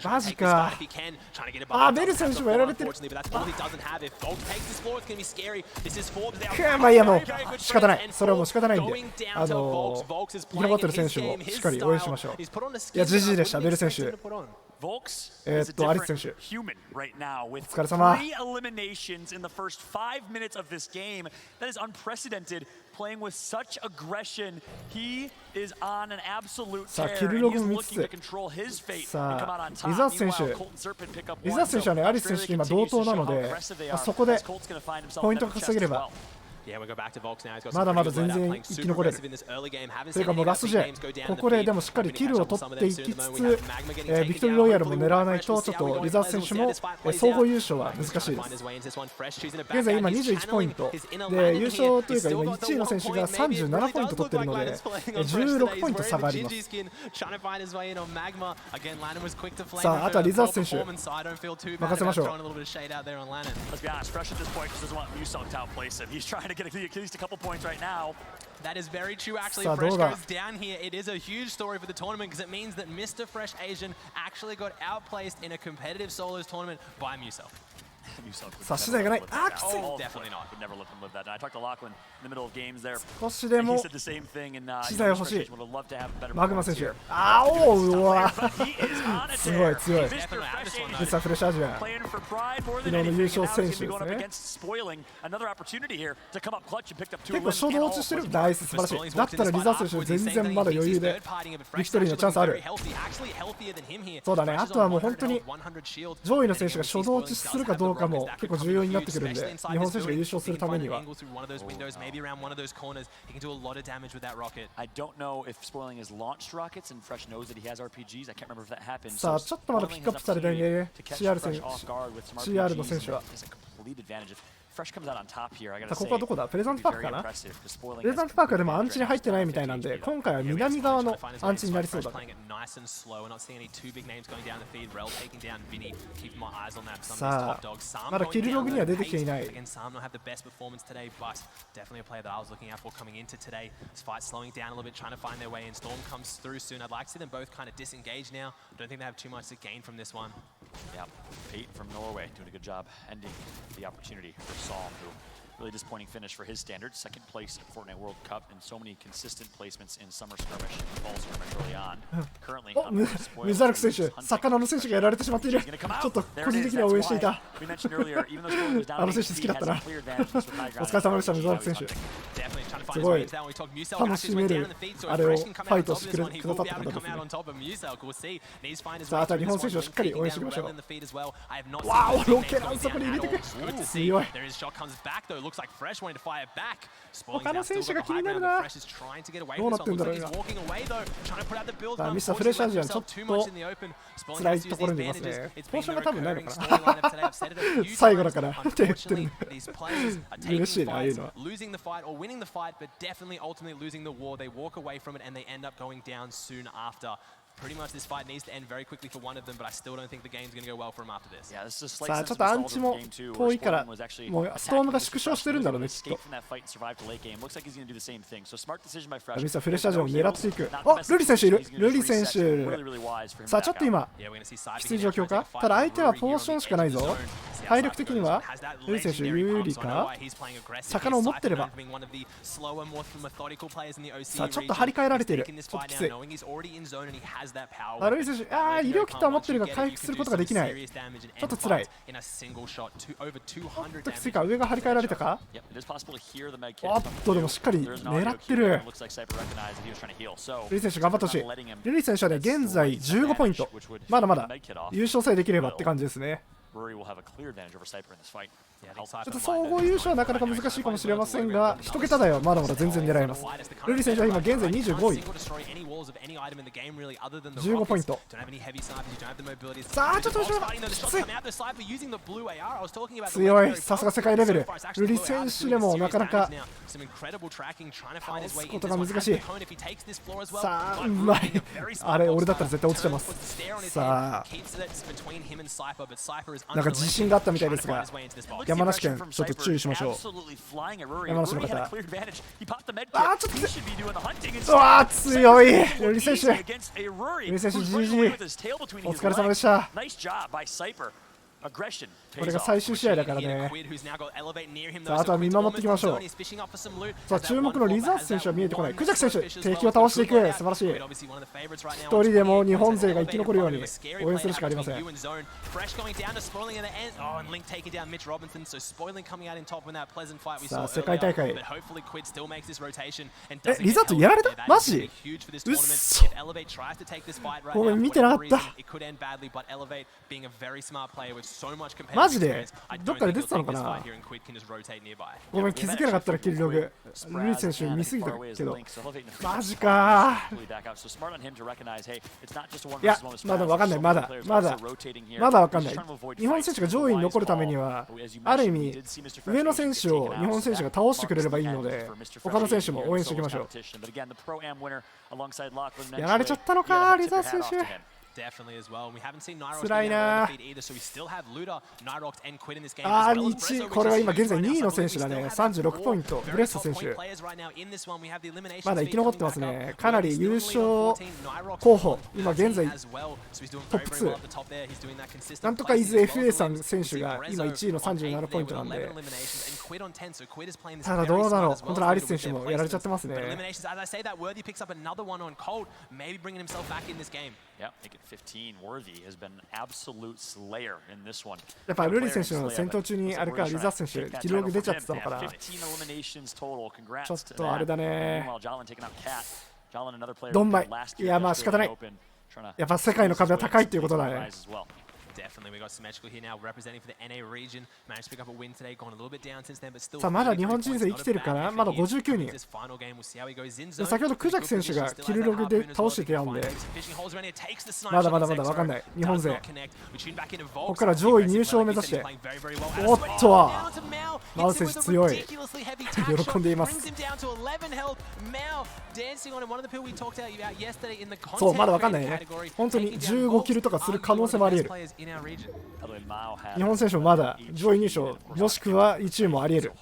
マジかベル選手もやられてるまあいいやもう仕方ないそれはもう仕方ないんで生き残ってる選手もしっかり応援しましょういや、GG でした、ベル選手。アリス選手。お疲れ様。さあ、キルログも見つつ。さあ、リザート選手。リザート選手はね、アリス選手と今同等なので、そこでポイントが稼げれば。まだまだ全然生き残れる。というかもうラスト試合、ここででもしっかりキルを取っていきつつ、ビクトリーロイヤルも狙わないと、ちょっとリザート選手も総合優勝は難しいです。現在今21ポイントで、優勝というか今1位の選手が37ポイント取っているので、16ポイント差があります。さあ、あとはリザート選手、任せましょう。Get at least a couple points right now. That is very true, actually. Fresh goes down here. It is a huge story for the tournament because it means that Mr. Fresh Asian actually got outplaced in a competitive solos tournament by Muso. さあ、次第がない。あ、きつい。少しでも次第欲しい。マグマ選手。あおうわ。すごい強い。実はフレッシュアジアン。昨日の優勝選手ですね。結構初動落ちしてる。ナイス、素晴らしい。だったらリザート選手全然まだ余裕でビクトリーのチャンスある。そうだね。あとはもう本当に上位の選手が初動落ちするかどうかも結構重要になってくるんで、日本選手が優勝するためには。さあ、ちょっとまだピックアップされてないね。CR の選手は。ここはどこだ？プレザントパークかな？プレザントパークはでもアンチに入ってないみたいなんで、今回は南側のアンチになりそうだ。さあ、まだキルログには出てきていない。Really disappointing finish for his standards. Second place at Fortnite World Cup and so many consistent placements in summer skirmish and fall skirmish early on. Currently, ミザルク選手、魚の選手がやられてしまっている。ちょっと個人的には応援していた。あの選手好きだったな。お疲れ様でした、ミザルク選手。すごい楽しめるあれをファイトしてくださった方ですね。さあ、あとは日本選手をしっかり応援していきましょう。わお、ロケランそこに入れてくる。強い。他の選手が気になるな。どうなってんだろう今。さあ、ミスターフレッシュアジアンちょっと辛いところにいますね。ポーションが多分ないのかな。最後だからって言ってる。嬉しいな、ああいうのは。Pretty much this fight needs to end very quickly for one of them, but I still don't think the game's going to go well for him after this. さあ、ちょっとアンチも遠いからもうストームが縮小してるんだろうね、きっと。ミスターフレッシュアジアンを狙っていく。あ、ルリ選手いる。ルリ選手。さあ、ちょっと今きつい状況か。ただ相手はポーションしかないぞ。体力的にはルリ選手有利か。魚を持ってれば。さあ、ちょっと張り替えられている。ちょっときつい。ルイ選手、医療キットは持ってるが回復することができない。ちょっと辛い。ちょっときついか。上が張り替えられたか。おっと、でもしっかり狙ってる。ルイ選手頑張ってほしい。ルイ選手はね、現在15ポイント。まだまだ優勝さえできればって感じですね。ちょっと総合優勝はなかなか難しいかもしれませんが、1桁台はまだまだ全然狙えます。ルリ選手は今現在25位、15ポイント。さあ、ちょっと後ろきつい。強い。さすが世界レベル。ルリ選手でもなかなか倒すことが難しい。さあ、うまい。あれ、俺だったら絶対落ちてます。さあ、なんか自信があったみたいですが、山梨県ちょっと注意しましょう。山梨の方。あー、ちょっとうわー、強い。ルリ選手、ルリ選手 GG、 お疲れ様でした。これが最終試合だからね。さあ、あとは見守っていきましょう。さあ、注目のリズアート選手は見えてこない。クジャク選手、敵を倒していく。素晴らしい。一人でも日本勢が生き残るように応援するしかありません。さあ、世界大会。リズアートやられた？マジ？うっそ。ごめん、見てなかった。マジでどっかで出てたのかな。ごめん、気づけなかったらキルログ。ルリ選手見すぎたけど、マジかー。いや、まだ分かんない。まだ分かんない。日本選手が上位に残るためにはある意味上の選手を日本選手が倒してくれればいいので、他の選手も応援していきましょう。やられちゃったのか、リザー選手。辛いな。1、これは今現在2位の選手だね。36ポイント。ブレッソ選手まだ生き残ってますね。かなり優勝候補、今現在トップ2。なんとか伊豆 FA さん選手が今1位の37ポイントなんで、ただどうだろう。本当にアリス選手もやられちゃってますね。やっぱルリ選手の戦闘中にあれか、リザース選手キルログ出ちゃってたのかな。ちょっとあれだね。ドンマイ。いや、まあ仕方ない。やっぱ世界の壁は高いっていうことだね。さあ、まだ日本人勢生きてるから、まだ59人。先ほどクジャク選手がキルログで倒しててやんで、まだ分かんない。日本勢ここから上位入賞を目指して。おっと、マウ選手強い。喜んでいます。そう、まだ分かんないね。本当に15キルとかする可能性もあり得る。日本選手もまだ上位入賞もしくは1位もあり得る。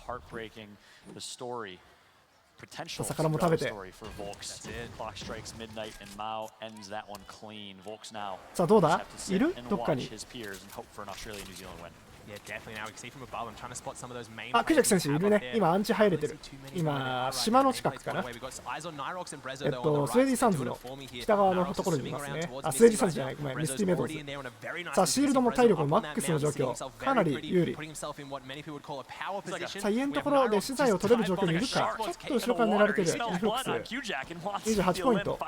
魚も食べて。さあ、どうだ、いるどっかに。あ、クジャク選手いるね。今アンチ入れてる。今島の近くかな。スウェーディサンズの北側のところにいますね。あ、スウェーディサンズじゃない、ごめん、ミスティメドウズ。さあシールドも体力もマックスの状況、かなり有利。さあ家のところで資材を取れる状況にいるか。ちょっと後ろから狙られてる。ニフロックス28ポイント。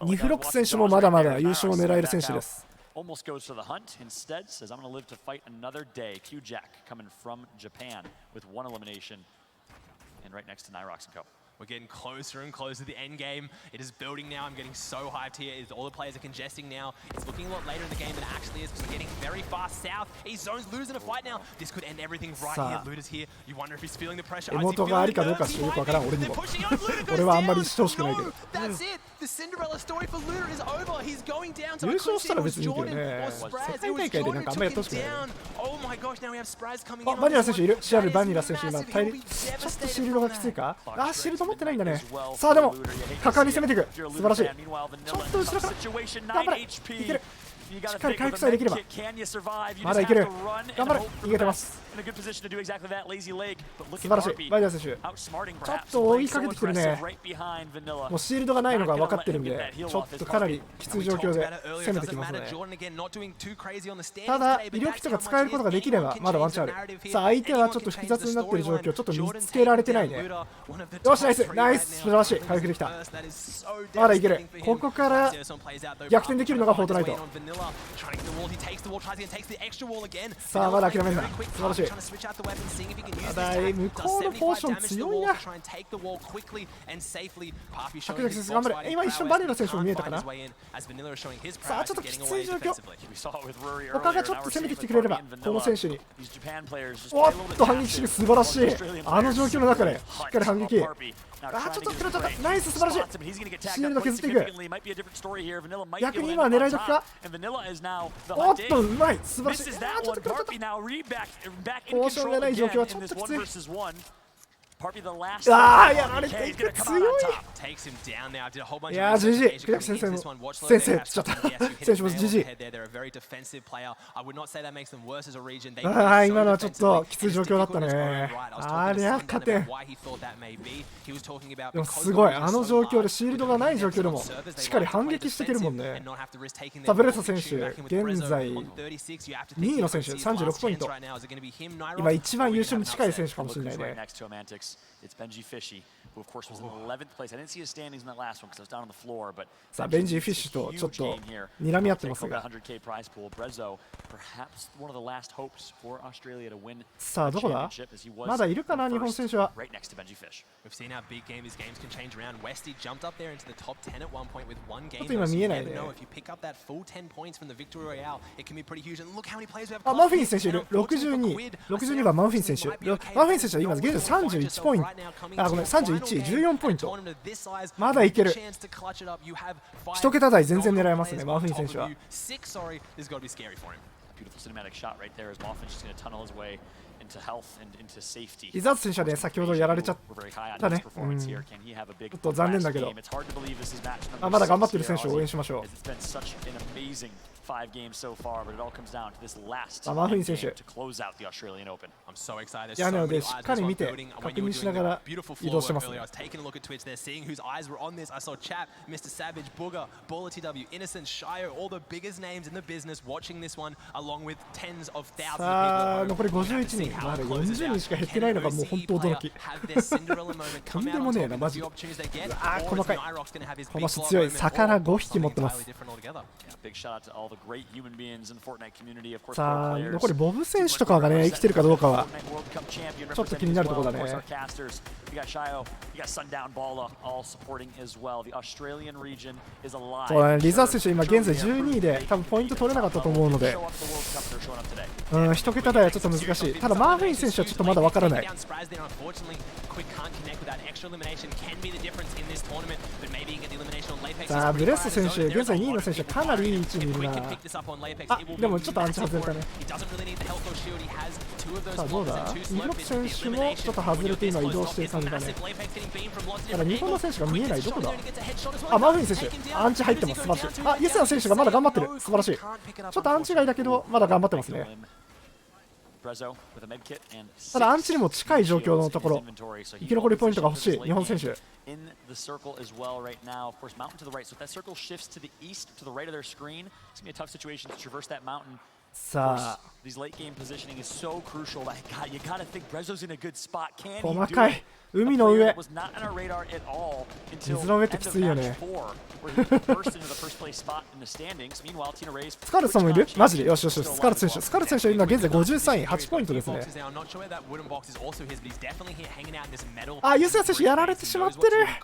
ニフロックス選手もまだまだ優勝を狙える選手です。Almost goes for the hunt. Instead, says, I'm going to live to fight another day. Q-Jack coming from Japan with 1 elimination. And right next to Nyrox and Co. We're getting closer and closer to the end game. It is building now. I'm getting so hyped here. All the players are congesting now. It's looking a lot later in the game than it actually is because we're getting very fast south. He's zones losing a fight now. This could end everything right here. Luda's here. You wonder if he's feeling the pressure. 妹がありかどうかよくわからん俺にも。俺はあんまりしてほしくないけど。That's it. The Cinderella story for Luda is over. He's going down. 優勝したら別にいいけどね。世界大会でなんかあんまりやってほしくない。Oh my gosh, now we have Spraz coming in. あ、バニラ選手いる。シアルバニラ選手今ちょっとシールドがきついか。あ、シールド持ってないんだね。さあでも果敢に攻めていく。素晴らしい。ちょっと後ろから頑張れ。いける。しっかり回復さえできればまだいける。頑張れ。逃げてます。素晴らしい。バイダー選手ちょっと追いかけてきてるね。もうシールドがないのが分かってるんでちょっとかなりきつい状況で攻めてきますね。ただ威力とか使えることができればまだワンチャンある。さあ相手はちょっと複雑になってる状況ちょっと見つけられてないね。よしナイスナイス素晴らしい。回復できた。まだいける。ここから逆転できるのがフォートナイト。さあまだ諦めるな。素晴らしい。ただ向こうのポーション強いな。白崎選手頑張れ。今一瞬バニラ選手も見えたかな。さあちょっときつい状況。他がちょっと攻めてきてくれればこの選手におっと反撃してる。素晴らしい。あの状況の中でしっかり反撃。あーちょっと食らっちゃった。ナイス素晴らしい。シールド削っていく。逆に今は狙い時か。おっとうまい素晴らしい。あーちょっと食らっちゃった。ポーションがない状況はちょっときつい。ああやられていく。強い。いやー GG。クリアク先生も先生しちゃった選手も GG。ああ今のはちょっときつい状況だったね。ありゃ勝てん。でもすごいあの状況でシールドがない状況でもしっかり反撃していけるもんね。さあブレサ選手現在2位の選手36ポイント。今一番優勝に近い選手かもしれないね。It's Benji Fishy, who of course was in 11th place. I didn't see his standings in that last one because I was down on the floor. But さあベンジーフィッシュとちょっと睨み合ってますが。さあどこだ。まだいるかな日本選手は。ちょっと今見えないね。あマフィン選手いる。62番マフィン選手。マフィン選手は今現在31ポイント。あごめん31、14ポイント。まだいける。一桁台全然狙えますねマフィン選手は。リザート選手はね先ほどやられちゃったね。ちょっと残念だけどまだ頑張ってる選手を応援しましょう。マフィン選手屋根でしっかり見て確認しながら移動してますね。さあ残り51人。まだ40人しか減ってないのがもう本当驚き。とんでもねえなマジ。あ細かい。この人強い。魚5匹持ってます。さあ残りボブ選手とかがね生きてるかどうかはちょっと気になるところだね。そうだねリザート選手今現在12位で多分ポイント取れなかったと思うので一桁台はちょっと難しい。ただマーフィン選手はちょっとまだわからない。さあブレスト選手現在2位の選手はかなりいい位置にいるな。あでもちょっとアンチ外れたね。さあどうだニフロック選手もちょっと外れて今移動している感じ。ンがね。ただ日本の選手が見えない。どこだ。あ、マーフィン選手アンチ入ってます。素晴らしい。あ、ユスヤ選手がまだ頑張ってる。素晴らしい。ちょっとアンチ外だけどまだ頑張ってますね。ただアンチにも近い状況のところ、生き残りポイントが欲しい日本選手。さあ細かい海の上、水の上ってきついよね。スカーレットさんもいる？マジで。よしよしよし、スカーレット選手。スカーレット選手は今現在53位、8ポイントですね。あ、ユスヤ選手やられてしまってる。あ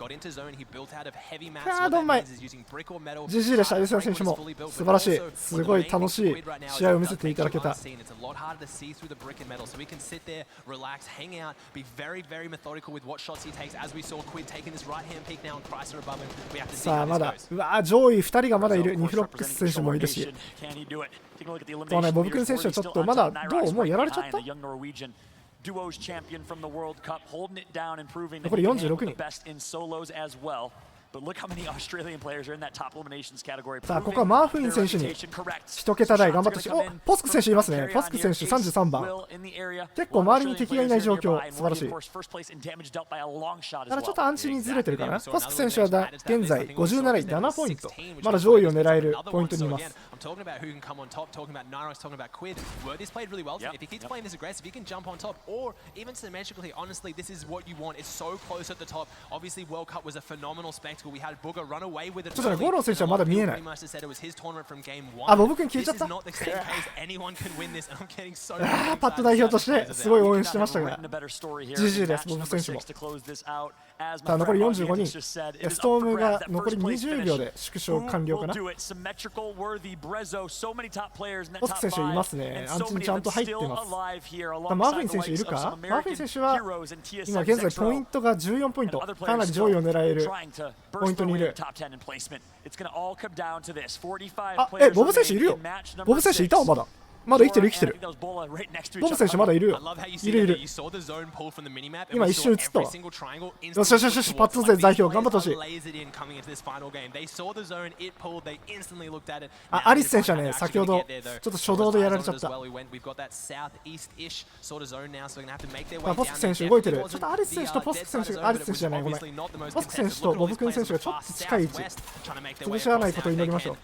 ー、どんまい。GG でした。ユスヤ選手も素晴らしい。すごい楽しい試合を見せていただけた。さあまだ、うわー、上位2人がまだいる。ニフロックス選手もいるし、そうね、ボブ君選手はちょっとまだどう、もうやられちゃった。残り46人。さあここはマーフィン選手に1桁台頑張ってほしい。お、ポスク選手いますね。ポスク選手33番。結構周りに敵がいない状況。素晴らしい。ただちょっとアンチにずれてるかな。ポスク選手は現在57位、7ポイント。まだ上位を狙えるポイントにいます。ちょっとね、ゴロ選手はまだ見えない。あ、ボブ君消えちゃった。パッド代表としてすごい応援してましたが GG です、ボブ選手も。さあ残り45人。ストームが残り20秒で縮小完了かな。ポスク選手いますね。アンチにちゃんと入ってます。マーフィン選手いるか。マーフィン選手は今現在ポイントが14ポイント。かなり上位を狙えるポイントにいる。あ、ボブ選手いるよ。ボブ選手いたわ。まだ生きてる生きてる。ボブ選手まだいるよ。いるいる。今一瞬映ったわ。よしよしよしよし、パッド勢代表頑張ってほしい。あ、アリス選手はね、先ほどちょっと初動でやられちゃった。ポスク選手動いてる。ちょっとアリス選手とポスク選手、アリス選手じゃない、ごめん。ポスク選手とボブ君選手がちょっと近い位置。潰し合わないことを祈りましょう。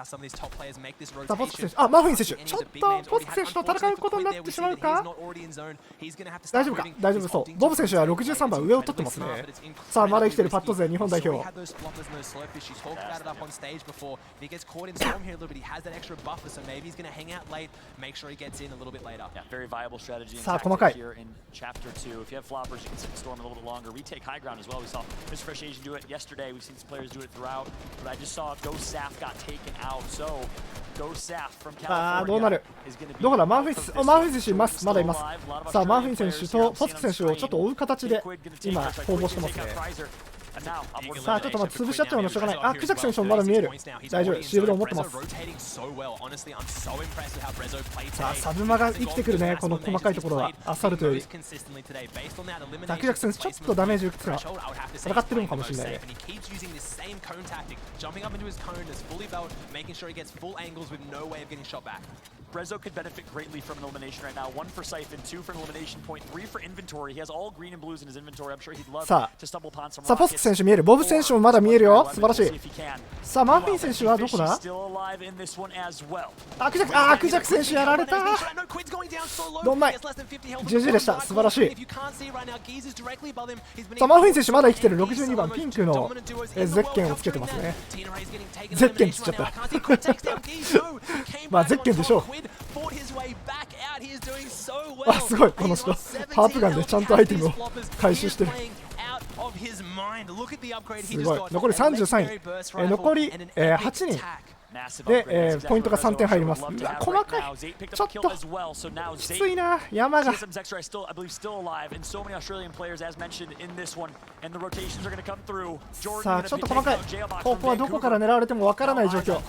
さあポスク選手、あ、マーフィン選手、ちょっとポスク選手と戦うことになってしまうか。大丈夫か、大丈夫そう。ボブ選手は63番上を取ってますね。さあまだ生きてるパッド勢日本代表。さあ細かい。あー、どうなる。どこだ。マーフィン選手います。まだいます。さあマーフィン選手とポスク選手をちょっと追う形で今攻防してますね。さあちょっと潰し合っちゃうのしょうがない。あ、クジャク選手もまだ見える。大丈夫、シールドを持ってます。さあサブマが生きてくるね。この細かいところはアサルトより。クジャク選手ちょっとダメージ受けて戦ってるのかもしれないね。Brezzo could benefit greatly from an elimination right now. 1 for Siphon, 2 for an elimination point, 3 for inventory. He has all green and blues in his inventory. I'm sure he'd love to stumble upon some. さあポスク選手見える。ボブ選手もまだ見えるよ。素晴らしい。さあマーフィン選手はどこだ。あ、クジャク選手やられた。どんまい。GG でした。素晴らしい。さあマーフィン選手まだ生きてる。62番ピンクのゼッケンをつけてますね。ゼッケンつっちゃったまあゼッケンでしょう。あ、すごい。この人ハープガンでちゃんとアイテムを回収してる。すごい。残り33位、残り8人で、ポイントが3点入ります。うわ、細かい。ちょっときついな、山が。さあちょっと細かい。ここはどこから狙われてもわからない状況。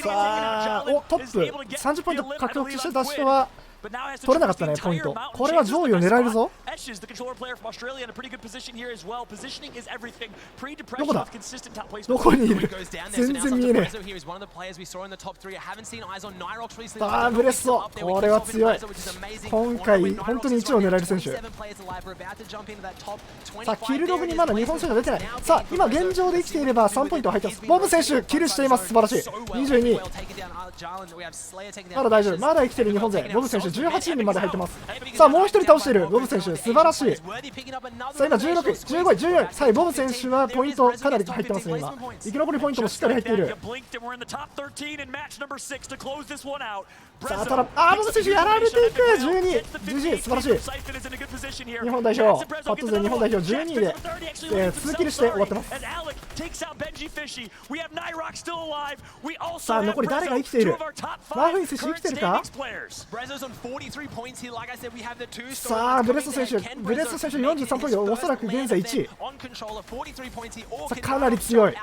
さあお、トップ30ポイント獲得してた人は取れなかったね、ポイント。これは上位を狙えるぞ。どこだ、どこにいる、全然見えねえ。さあブレッソ、これは強い。今回本当に1を狙える選手。さあキルログにまだ日本選手が出てない。さあ今現状で生きていれば3ポイント入ってます。ボブ選手キルしています。素晴らしい。22、まだ大丈夫、まだ生きてる日本勢。ボブ選手18人にまで入ってます。さあもう1人倒しているボブ選手、素晴らしい。さあ今16、15、14、さあボブ選手はポイントかなり入ってますね。今生き残りポイントもしっかり入っている。さあただボブ選手やられていく。12、GG、素晴らしい。日本代表、パット勢日本代表12位で、2キルして終わってます。さあ残り誰が生きている。マフィン選手生きてるか。さあブレスト選手43ポイント、おそらく現在1位。さあかなり強い。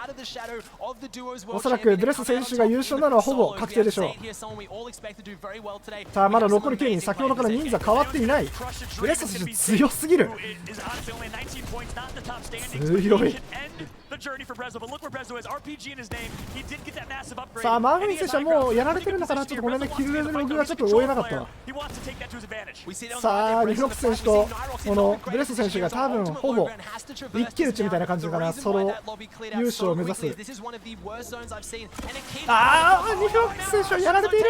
おそらくブレスト選手が優勝なのはほぼ確定でしょう。さあまだ残り9人、先ほどから人数は変わっていない。ブレスト選手強すぎる。強い。さあマーフィン選手はもうやられてるのかな。ちょっとごめんね、キルレログがちょっと追えなかったわ。さあリフロックス選手とこのブレスト選手が多分ほぼ一騎打ちみたいな感じかな。ソロ優勝を目指す。リフロックス選手はやられている。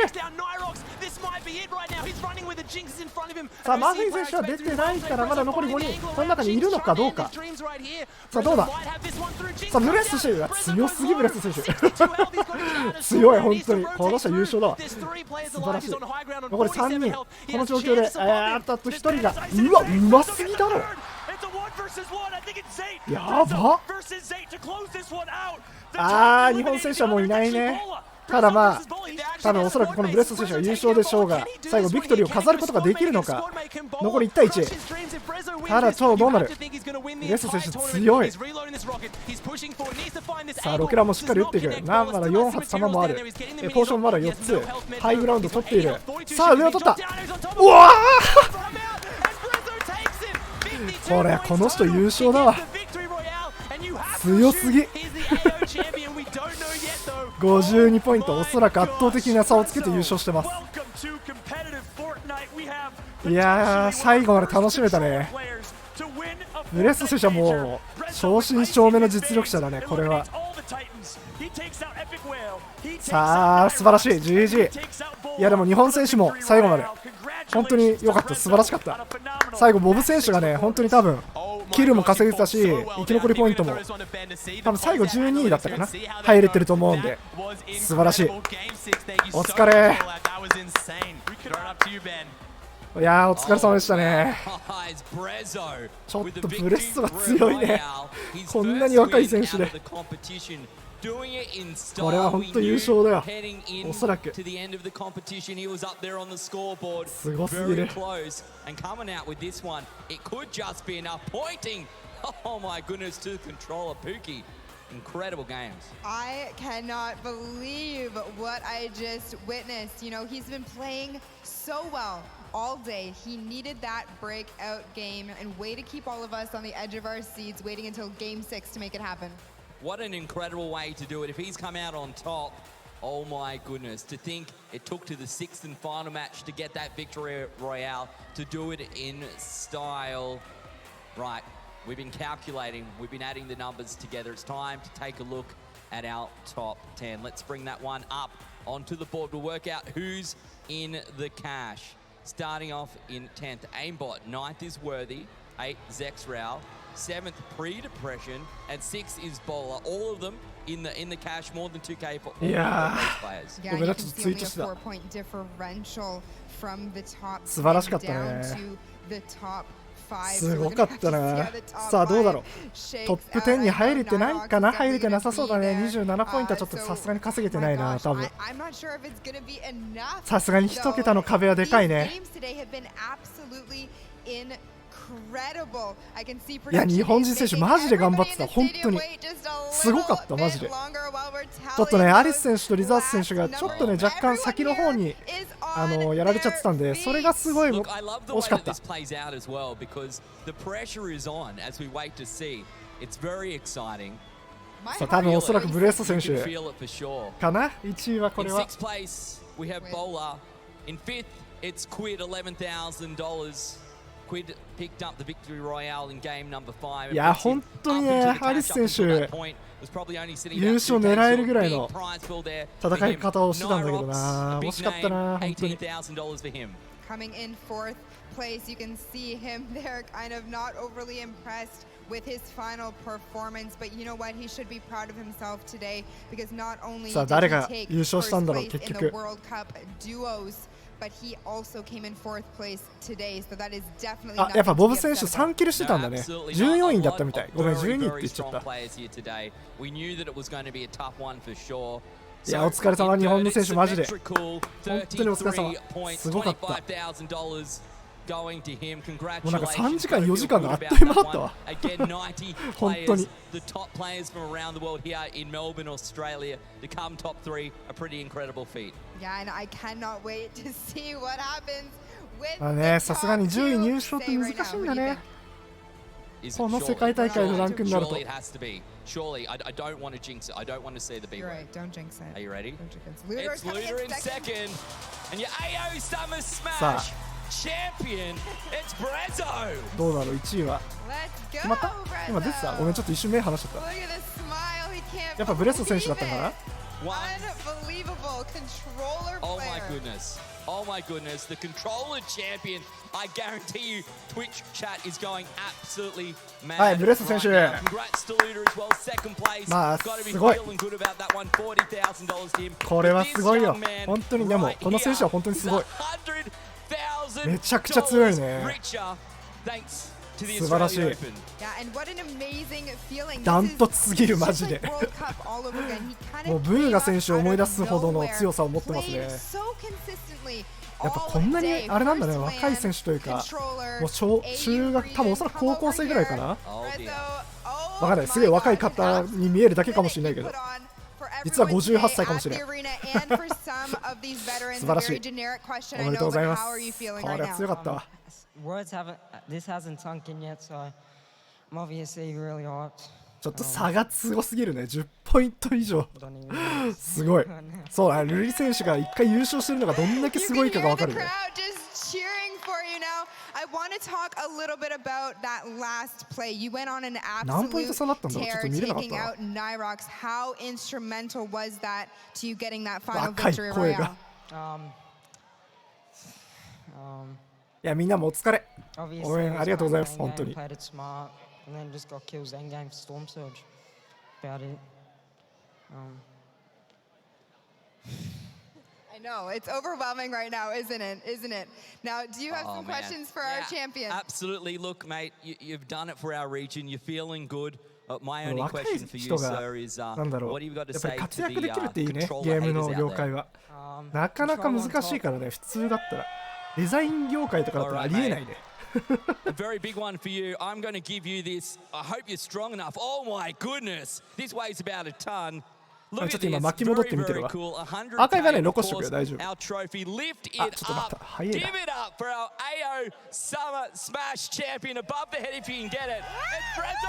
さあマーフィン選手は出てないからまだ残り5人、この中にいるのかどうか。さあどうだ。さあブレスト選手が強すぎ。ブレスト選手強い、本当にこの人優勝だわ。素晴らしい。残り3人、この状況であと1人がうますぎだろ。やば。日本選手はもういないね。ただまあ多分おそらくこのブレスト選手が優勝でしょうが、最後ビクトリーを飾ることができるのか。残り1対1。ただどうなる。ブレスト選手強い。さあロケランもしっかり打っていく。まだ4発弾もある。ポーションまだ4つ。ハイグラウンド取っている。さあ上を取った。うわこの人優勝だわ。強すぎ。52ポイント、おそらく圧倒的な差をつけて優勝してます。いやー最後まで楽しめたね。ブレスト選手はもう正真正銘の実力者だね。これはさあ素晴らしい。 GG。 いやでも日本選手も最後まで本当に良かった。素晴らしかった。最後ボブ選手がね本当に多分キルも稼げてたし、生き残りポイントも多分最後12位だったかな、入れてると思うんで素晴らしい。お疲れ。いやーお疲れ様でしたね。ちょっとブレストが強いね。こんなに若い選手でこれは本当優勝だよ。おそらくすごすぎる。Incredible games. I cannot believe what I just witnessed. You know, he's been playing so well all day. He needed that breakout game and way to keep all of us on the edge of our seats waiting until game 6 to make it happen. What an incredible way to do it. If he's come out on top, oh my goodness. To think it took to the 6th and final match to get that victory royale, to do it in style. Right. We've been calculating, we've been adding the numbers together. It's time to take a look at our top 10. Let's bring that one up onto the board. We'll work out who's in the cash. Starting off in 10th, Aimbot. 9th is Worthy. 8th, Zexral. 7th, Pre-Depression. And 6th is Bowler. All of them in the cash, more than 2K for all of those players. Yeah, you can see only a 4-point differential from the top 10 down to the topすごかったな。さあどうだろう。トップ10に入れてないかな。入れてなさそうだね。27ポイントはちょっとさすがに稼げてないな。多分さすがに1桁の壁はでかいね。いや日本人選手マジで頑張ってた。本当にすごかった。マジでちょっとねアリス選手とリザース選手がちょっとね若干先の方にやられちゃってたんで、それがすごい惜しかった。さあ多分おそらくブレスト選手かな、1位はこれは。いや本当にね、ハリス選手優勝狙えるぐらいの戦い方をしてたんだけどな、惜しかったな本当に。Coming in fourth place, you can see him there, kind of not overly impressed with his final performance, but you know what? He should be proud of himself today because not only did he take first place in the World Cup duos, but he also came in fourth place today, so that is definitely not. やっぱボブ選手3キルしてたんだね。14位だったみたい。ごめん、12位って言っちゃった。いやお疲れ様、日本の選手マジで本当にお疲れ様、すごかった。もうなんか3時間4時間があっという間だったわ本当に。まあね、さすがに10位入賞って難しいんだね、この世界大会のランクになると。Surely, I don't want to jinx it. I don't want to say the B word. Right, don't jinx it. Are you ready? It's Luder in second, and your AO Summer Smash champion. It's Brezzo. どうだろう、1位は。決まった？今出てた？ごめん、ちょっと一瞬目離しちゃった。やっぱブレスト選手だったかな？ Unbelievable controller player. Oh my goodness. Oh my goodness, the controller champion. I guarantee you, Twitch chat is going absolutely mad. はい、ブレスト選手。Congrats to Luder as well, second place. まあ、すごい。これはすごいよ。本当に、でも、この選手は本当にすごい。めちゃくちゃ強いね。素晴らしい。ダントツすぎるマジでもうブーガ選手を思い出すほどの強さを持ってますね。やっぱこんなにあれなんだね、若い選手というか、もう中学、多分おそらく高校生ぐらいかな、わかんない、すげえ若い方に見えるだけかもしれないけど、実は58歳かもしれない素晴らしい、おめでとうございます。これは強かったわ。ちょっと差がすごすぎるね、10ポイント以上すごい。そうだ、ルリ選手が1回優勝してるのがどんだけすごいかが分かるね。何ポイント差だったんだろう、ちょっと見れなかったな。若い声がいや、みんなもお疲れ、応援ありがとうございます、本当に。And then just got kills end game Storm Surge. About it. I know it's overwhelming right now, isn't it? Isn't it? Now, do you have some questions for our champion? Absolutely. Look, mate, you've done it for our region. You're feeling good. My only question for you, sir, is what have you got to say to the controller haters out there? なかなか難しいからね、普通だったらデザイン業界とかだったらありえないね。A very big one for you. I'm going to give you this. I hope you're strong enough. Oh my goodness. This weighs about a ton. ちょっと今巻き戻ってみてるわ。アーカイブはね残しておくよ、大丈夫。あ、ちょっと待った、早いな。Give it up for our AO Summer Smash Champion above the head if you can get it. It's Brezzo!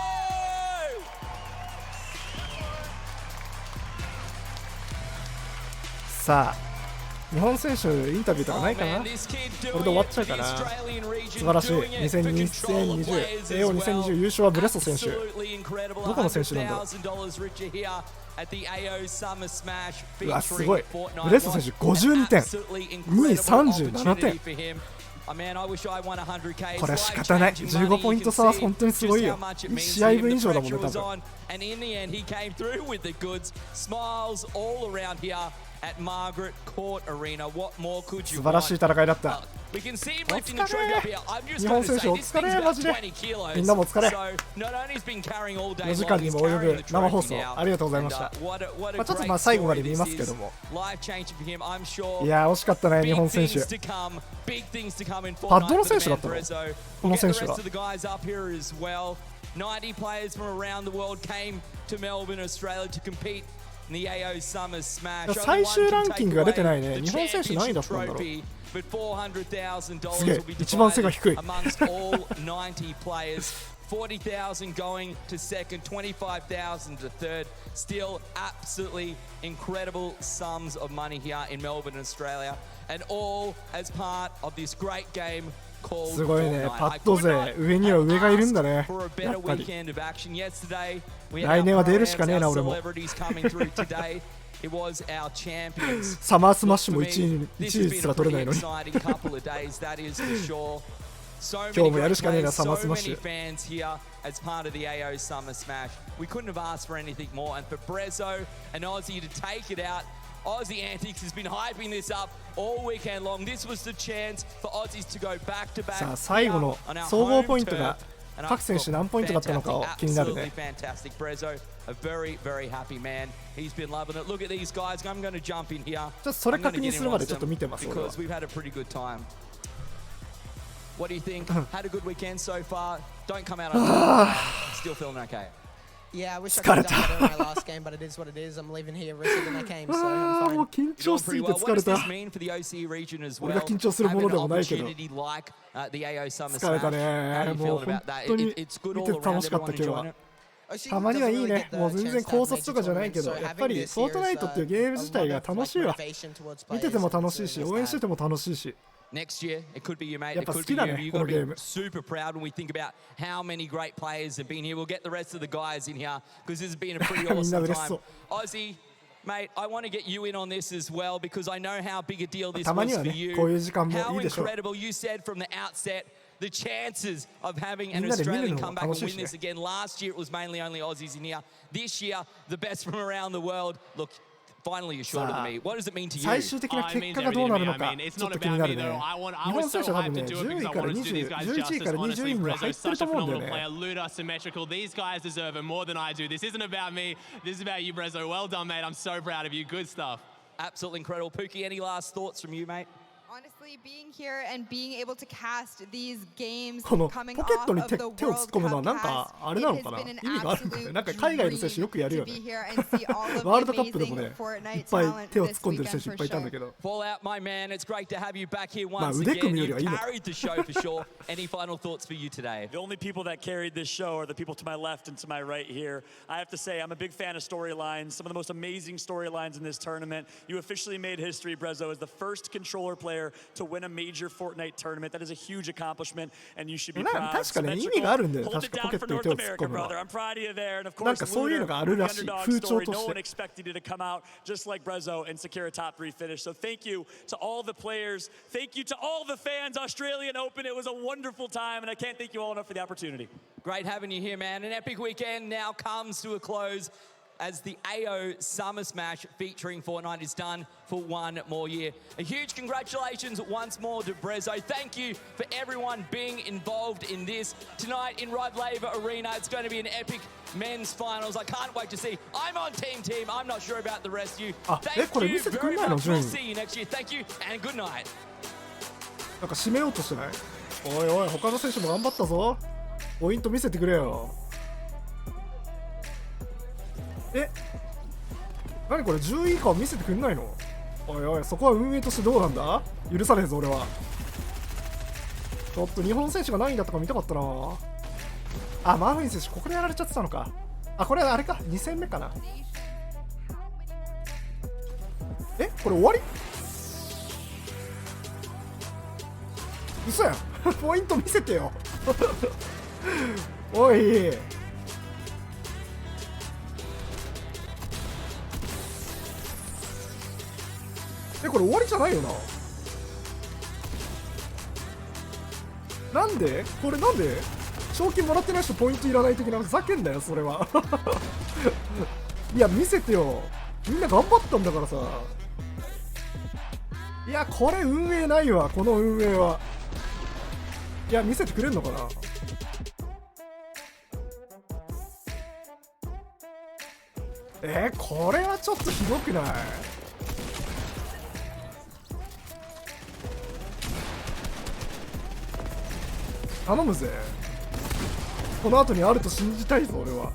さあ、日本選手インタビューとかないかな。これで終わっちゃうかな。素晴らしい。2020 AO2020 優勝はブレスト選手。どこの選手なんだろう。うわ、すごい。ブレスト選手52点、2位37点。これは仕方ない。15ポイント差は本当にすごいよ。1試合分以上だもんね、多分。At Margaret Court Arena. What more could you want? 素晴らしい戦いだった。We can see お疲れ。日本選手お疲れ、マジで。みんなもお疲れ。4時間にも及ぶ生放送ありがとうございました。ちょっと最後まで見ますけども。いや惜しかったね、日本選手。パッドの選手だったの？この選手は。90 players from around the world came to Melbourne, Australia to compete. the AO Summer Smash. 最終ランキングが出てないね。日本選手何位だったんだろう。But $400,000 すげえ will be 一番背が低い amongst all 90 players. 40,000 going to second, 25,000 to third. Still absolutely incredible sums of money here in Melbourne, Australia, and all as part of this great game called すごいね。 Fortnite. パッド勢上には上がいるんだね。 For a や better っぱり weekend of action yesterday. We 来 had 年 our は出るしかねえな our 俺も celebrities coming through today. It was our champions. サマースマッシュも1 This 位 has す been ら a 取 pretty れないのに exciting couple of days, that is for sure. So 今 many 日もやる great しかねえな players, サマー so スマッ many シュ fans here as part of the AO Summer Smash. We couldn't have asked for anything more. And for Brezzo and Aussie to take it out, Aussie Antics has been hyping this up all weekend long. This was the chance for Aussies to go back to back. さあ最後の総合ポイントが各選手何ポイントだったのかを気になるね。 Fantastic, Brezzo, a very, very happy man. He's been loving it. Look at these guys. I'm going to jump in here. ちょっとそれ確認するまでちょっと見てます俺は。 Because we've had a pretty good time. What do you think? Had a good weekend so far. Don't come out on still feeling okay. Yeah, I wish I could have done better in my last game, but it is what it is. I'm leaving here receiving that game, so I'm fine. もう緊張しすぎて疲れた。 What does this mean for the OC region as well? 俺が緊張するものでもないけど。 Having an opportunity like the AO Summer 疲れた Smash. ね。 How do you もう feel 本 about that? 当に It's good 見 all てて around. 楽しかった Everyone 今日 enjoying は it. たまにはいいね。もう全然考察とかじゃないけど、やっぱりフォートナイトっていうゲーム自体が楽しいわ。見てても楽しいし、応援してても楽しいし。 Next year, it could be you, mate. やっ It ぱ好 could き be だ you. ね、 You've こ got の to ゲー be ム。 super proud when we think about how many great players have been here. We'll get the rest of the guys in here because this has been a pretty awesome time. Aussie, mate, I want to get you in on this as well because I know how big a deal this たまに was は for ね、 you. こういう時間もい How いでしょう。 incredible you said from the outset. The chances of having an みんなで見る Australian の come も back 楽 and しい win しね。 this again. Last year, it was mainly only Aussies in here. This year, the best from around the world. Look, finally you're shorter than me. What does it mean to you? 最終的な結果がどうなるのかちょっと気になるね。日本選手は多分ね、10位から20、11位から20位には入ってると思うんだよね。 These guys deserve it more than I do. This isn't about me. This is about you, Brezzo. Well done, mate. I'm so proud of you. Good stuff. Absolutely incredible. Pookie, any last thoughts from you, mate? Honestly, being here and being able to cast these games この coming ポケット off に of the 手を World 突っ込むのは Cup なんか pass, あれなの it か has な been an 意味があるんだよね。なんか absolute 海外の選手 dream よくやるよ to ね be here and see all of ワールド the カップでも amazing ねいっ Fortnite ぱい talent 手を突 this っ込んでる選 weekend 手いっ for ぱいいたん sure. だけど Fall out, my man. It's great to have you back here まあ once 腕組 again. むより You はいいのか carried the show for sure. Any final thoughts for you today? The only people that carried this show are the people to my left and to my right here. I have to say, I'm a big fan of storylines, some of the most amazing storylines in this tournament. You officially made history, Brezzo, as the first controller player to win a major Fortnite tournament. That is a huge accomplishment, and you should be proud. 確かね意味があるんだよ。 Hold 確 it かポケ down ッ for トに North 手を突っ込 America, むの brother. は I'm proud of you there, and of なん course, かそういうのがあるらしい underdog 風潮 story. と No し one て expected you to come out just like Brezzo and secure a top 3 finish. So thank you to all the players. Thank you to all the fans. Australian Open. It was a wonderful time, and I can't thank you all enough for the opportunity. Great having you here, man. An epic weekend now comes to a close as the AO Summer Smash featuring Fortnite is done for one more year. A huge congratulations once more to Brezzo. Thank you for everyone being involved in this. Tonight in Rod Laver Arena, it's going to be an epic men's finals. I can't wait to see. I'm on team. I'm not sure about the rest of you. Thank you very much. We'll see you next year. Thank you and good night. なんか締めようとしてない？おいおい他の選手も頑張ったぞ。ポイント見せてくれよ。何これ10位以下を見せてくんないの？おいおいそこは運営としてどうなんだ？許さねえぞ俺は。ちょっと日本選手が何位だったか見たかったな。あ、マーフィン選手ここでやられちゃってたのか。あ、これあれか2戦目かな。これ終わり？嘘やんポイント見せてよおいこれ終わりじゃないよな。なんでこれなんで賞金もらってない人ポイントいらない的なふざけんだよそれはいや見せてよみんな頑張ったんだからさ。いやこれ運営ないわこの運営は。いや見せてくれんのかな。これはちょっとひどくない？頼むぜ。この後にあると信じたいぞ俺は。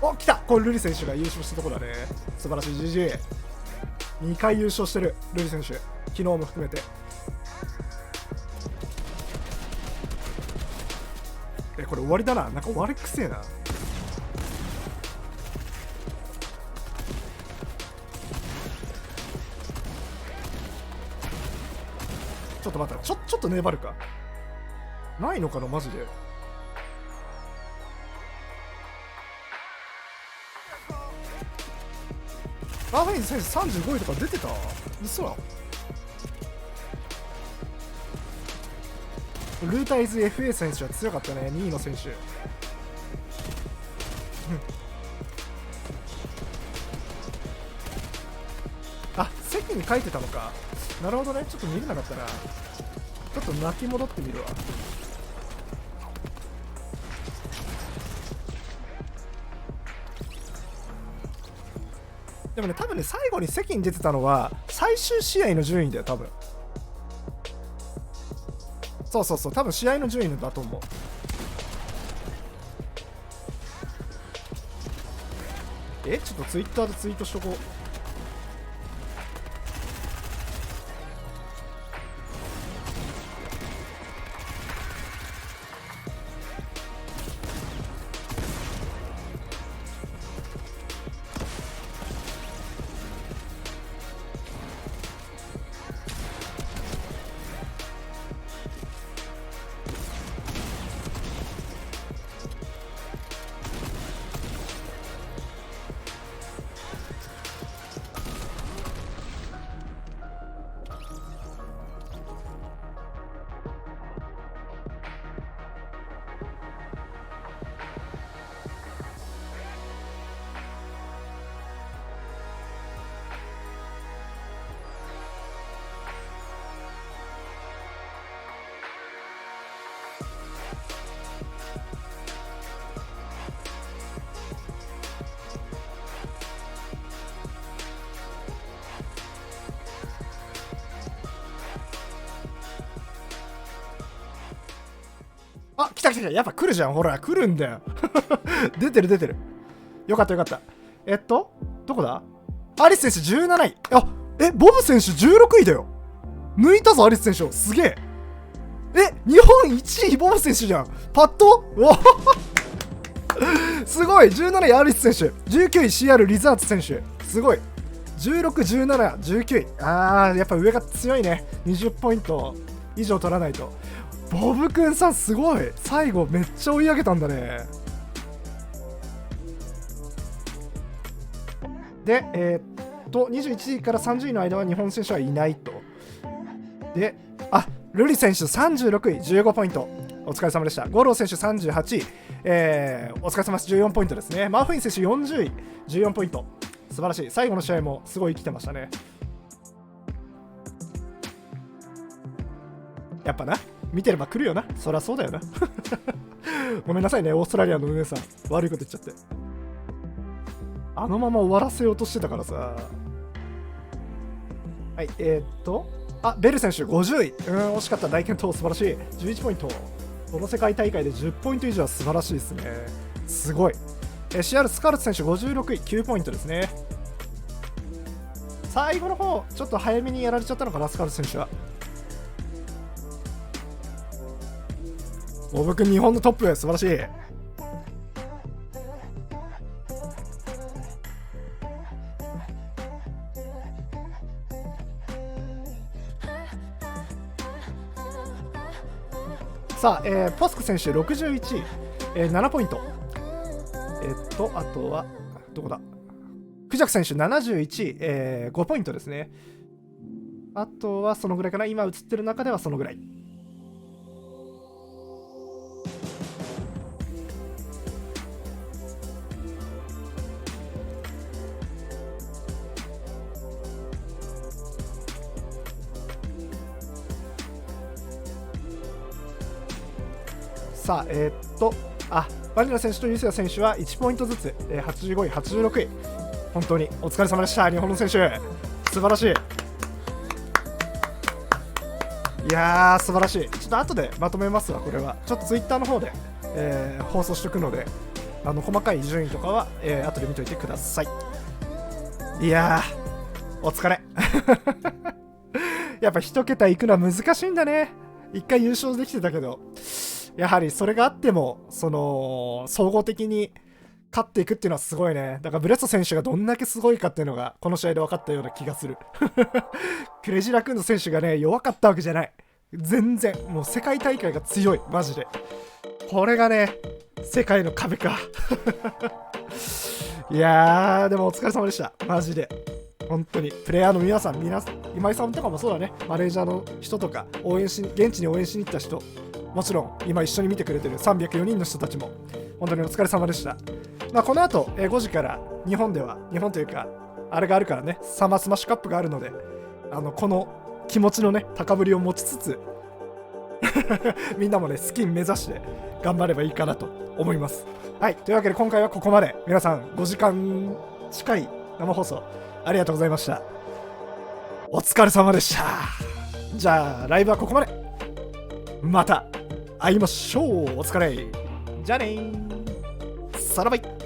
お、来た。これルリ選手が優勝したところだね。素晴らしい。 GG。 2回優勝してるルリ選手、昨日も含めて。これ終わりだな。なんか終わりくせえな。ちょっと待った。ちょっと粘るか。ないのかなマジで。ラーフェイン選手35位とか出てた？嘘だ。ルータイズ FA 選手は強かったね。2位の選手。あ、席に書いてたのか。なるほどね。ちょっと見れなかったな。ちょっと泣き戻ってみるわ。でもね、多分ね、最後に席に出てたのは最終試合の順位だよ、多分。そうそうそう、多分試合の順位だと思う。ちょっとツイッターでツイートしとこう。あ、来た来た来た。やっぱ来るじゃん。ほら、来るんだよ。出てる出てる。よかったよかった。どこだ？アリス選手17位。あ、ボブ選手16位だよ。抜いたぞ、アリス選手を。すげえ。日本1位ボブ選手じゃん。パッとすごい。17位アリス選手。19位 CR リズアート選手。すごい。16、17、19位。やっぱ上が強いね。20ポイント以上取らないと。ボブくんさんすごい。最後めっちゃ追い上げたんだね。で、21位から30位の間は日本選手はいないと。で、ルリ選手36位、15ポイント。お疲れ様でした。ゴロー選手38位、お疲れ様です。14ポイントですね。マーフィン選手40位、14ポイント。素晴らしい。最後の試合もすごい生きてましたね。やっぱな、見てれば来るよな。そりゃそうだよな。ごめんなさいね、オーストラリアの皆さん。悪いこと言っちゃって。あのまま終わらせようとしてたからさ。はい、ベル選手50位。惜しかった。大健闘素晴らしい。11ポイント。この世界大会で10ポイント以上は素晴らしいですね。すごい。CR スカーレット選手56位、9ポイントですね。最後の方、ちょっと早めにやられちゃったのかな、スカーレット選手は。ボブくん日本のトップ、素晴らしい。さあ、ポスク選手61位、7ポイント。あとはどこだ、クジャク選手71位、5ポイントですね。あとはそのぐらいかな。今映ってる中ではそのぐらい。さあ、バニラ選手とユセヤ選手は1ポイントずつ、85位、86位。本当にお疲れ様でした、日本の選手。素晴らしい。いやー、素晴らしい。ちょっと後でまとめますわ、これは。ちょっとツイッターの方で、放送しとくので、細かい順位とかは、後で見といてください。いやー、お疲れ。やっぱ1桁いくのは難しいんだね。1回優勝できてたけど、やはりそれがあっても、総合的に勝っていくっていうのはすごいね。だからブレッソ選手がどんだけすごいかっていうのがこの試合で分かったような気がする。クレジラ君の選手がね、弱かったわけじゃない。全然もう世界大会が強い、マジで。これがね、世界の壁か。いやー、でもお疲れ様でした、マジで。本当にプレイヤーの皆さん、今井さんとかもそうだね、マネージャーの人とか現地に応援しに行った人、もちろん今一緒に見てくれてる304人の人たちも本当にお疲れ様でした。この後5時から日本というかあれがあるからね、サマースマッシュカップがあるので、この気持ちのね高ぶりを持ちつつみんなもねスキン目指して頑張ればいいかなと思います。はい、というわけで今回はここまで。皆さん5時間近い生放送ありがとうございました。お疲れ様でした。じゃあライブはここまで。また会いましょう。お疲れ。じゃあねー。さらばい。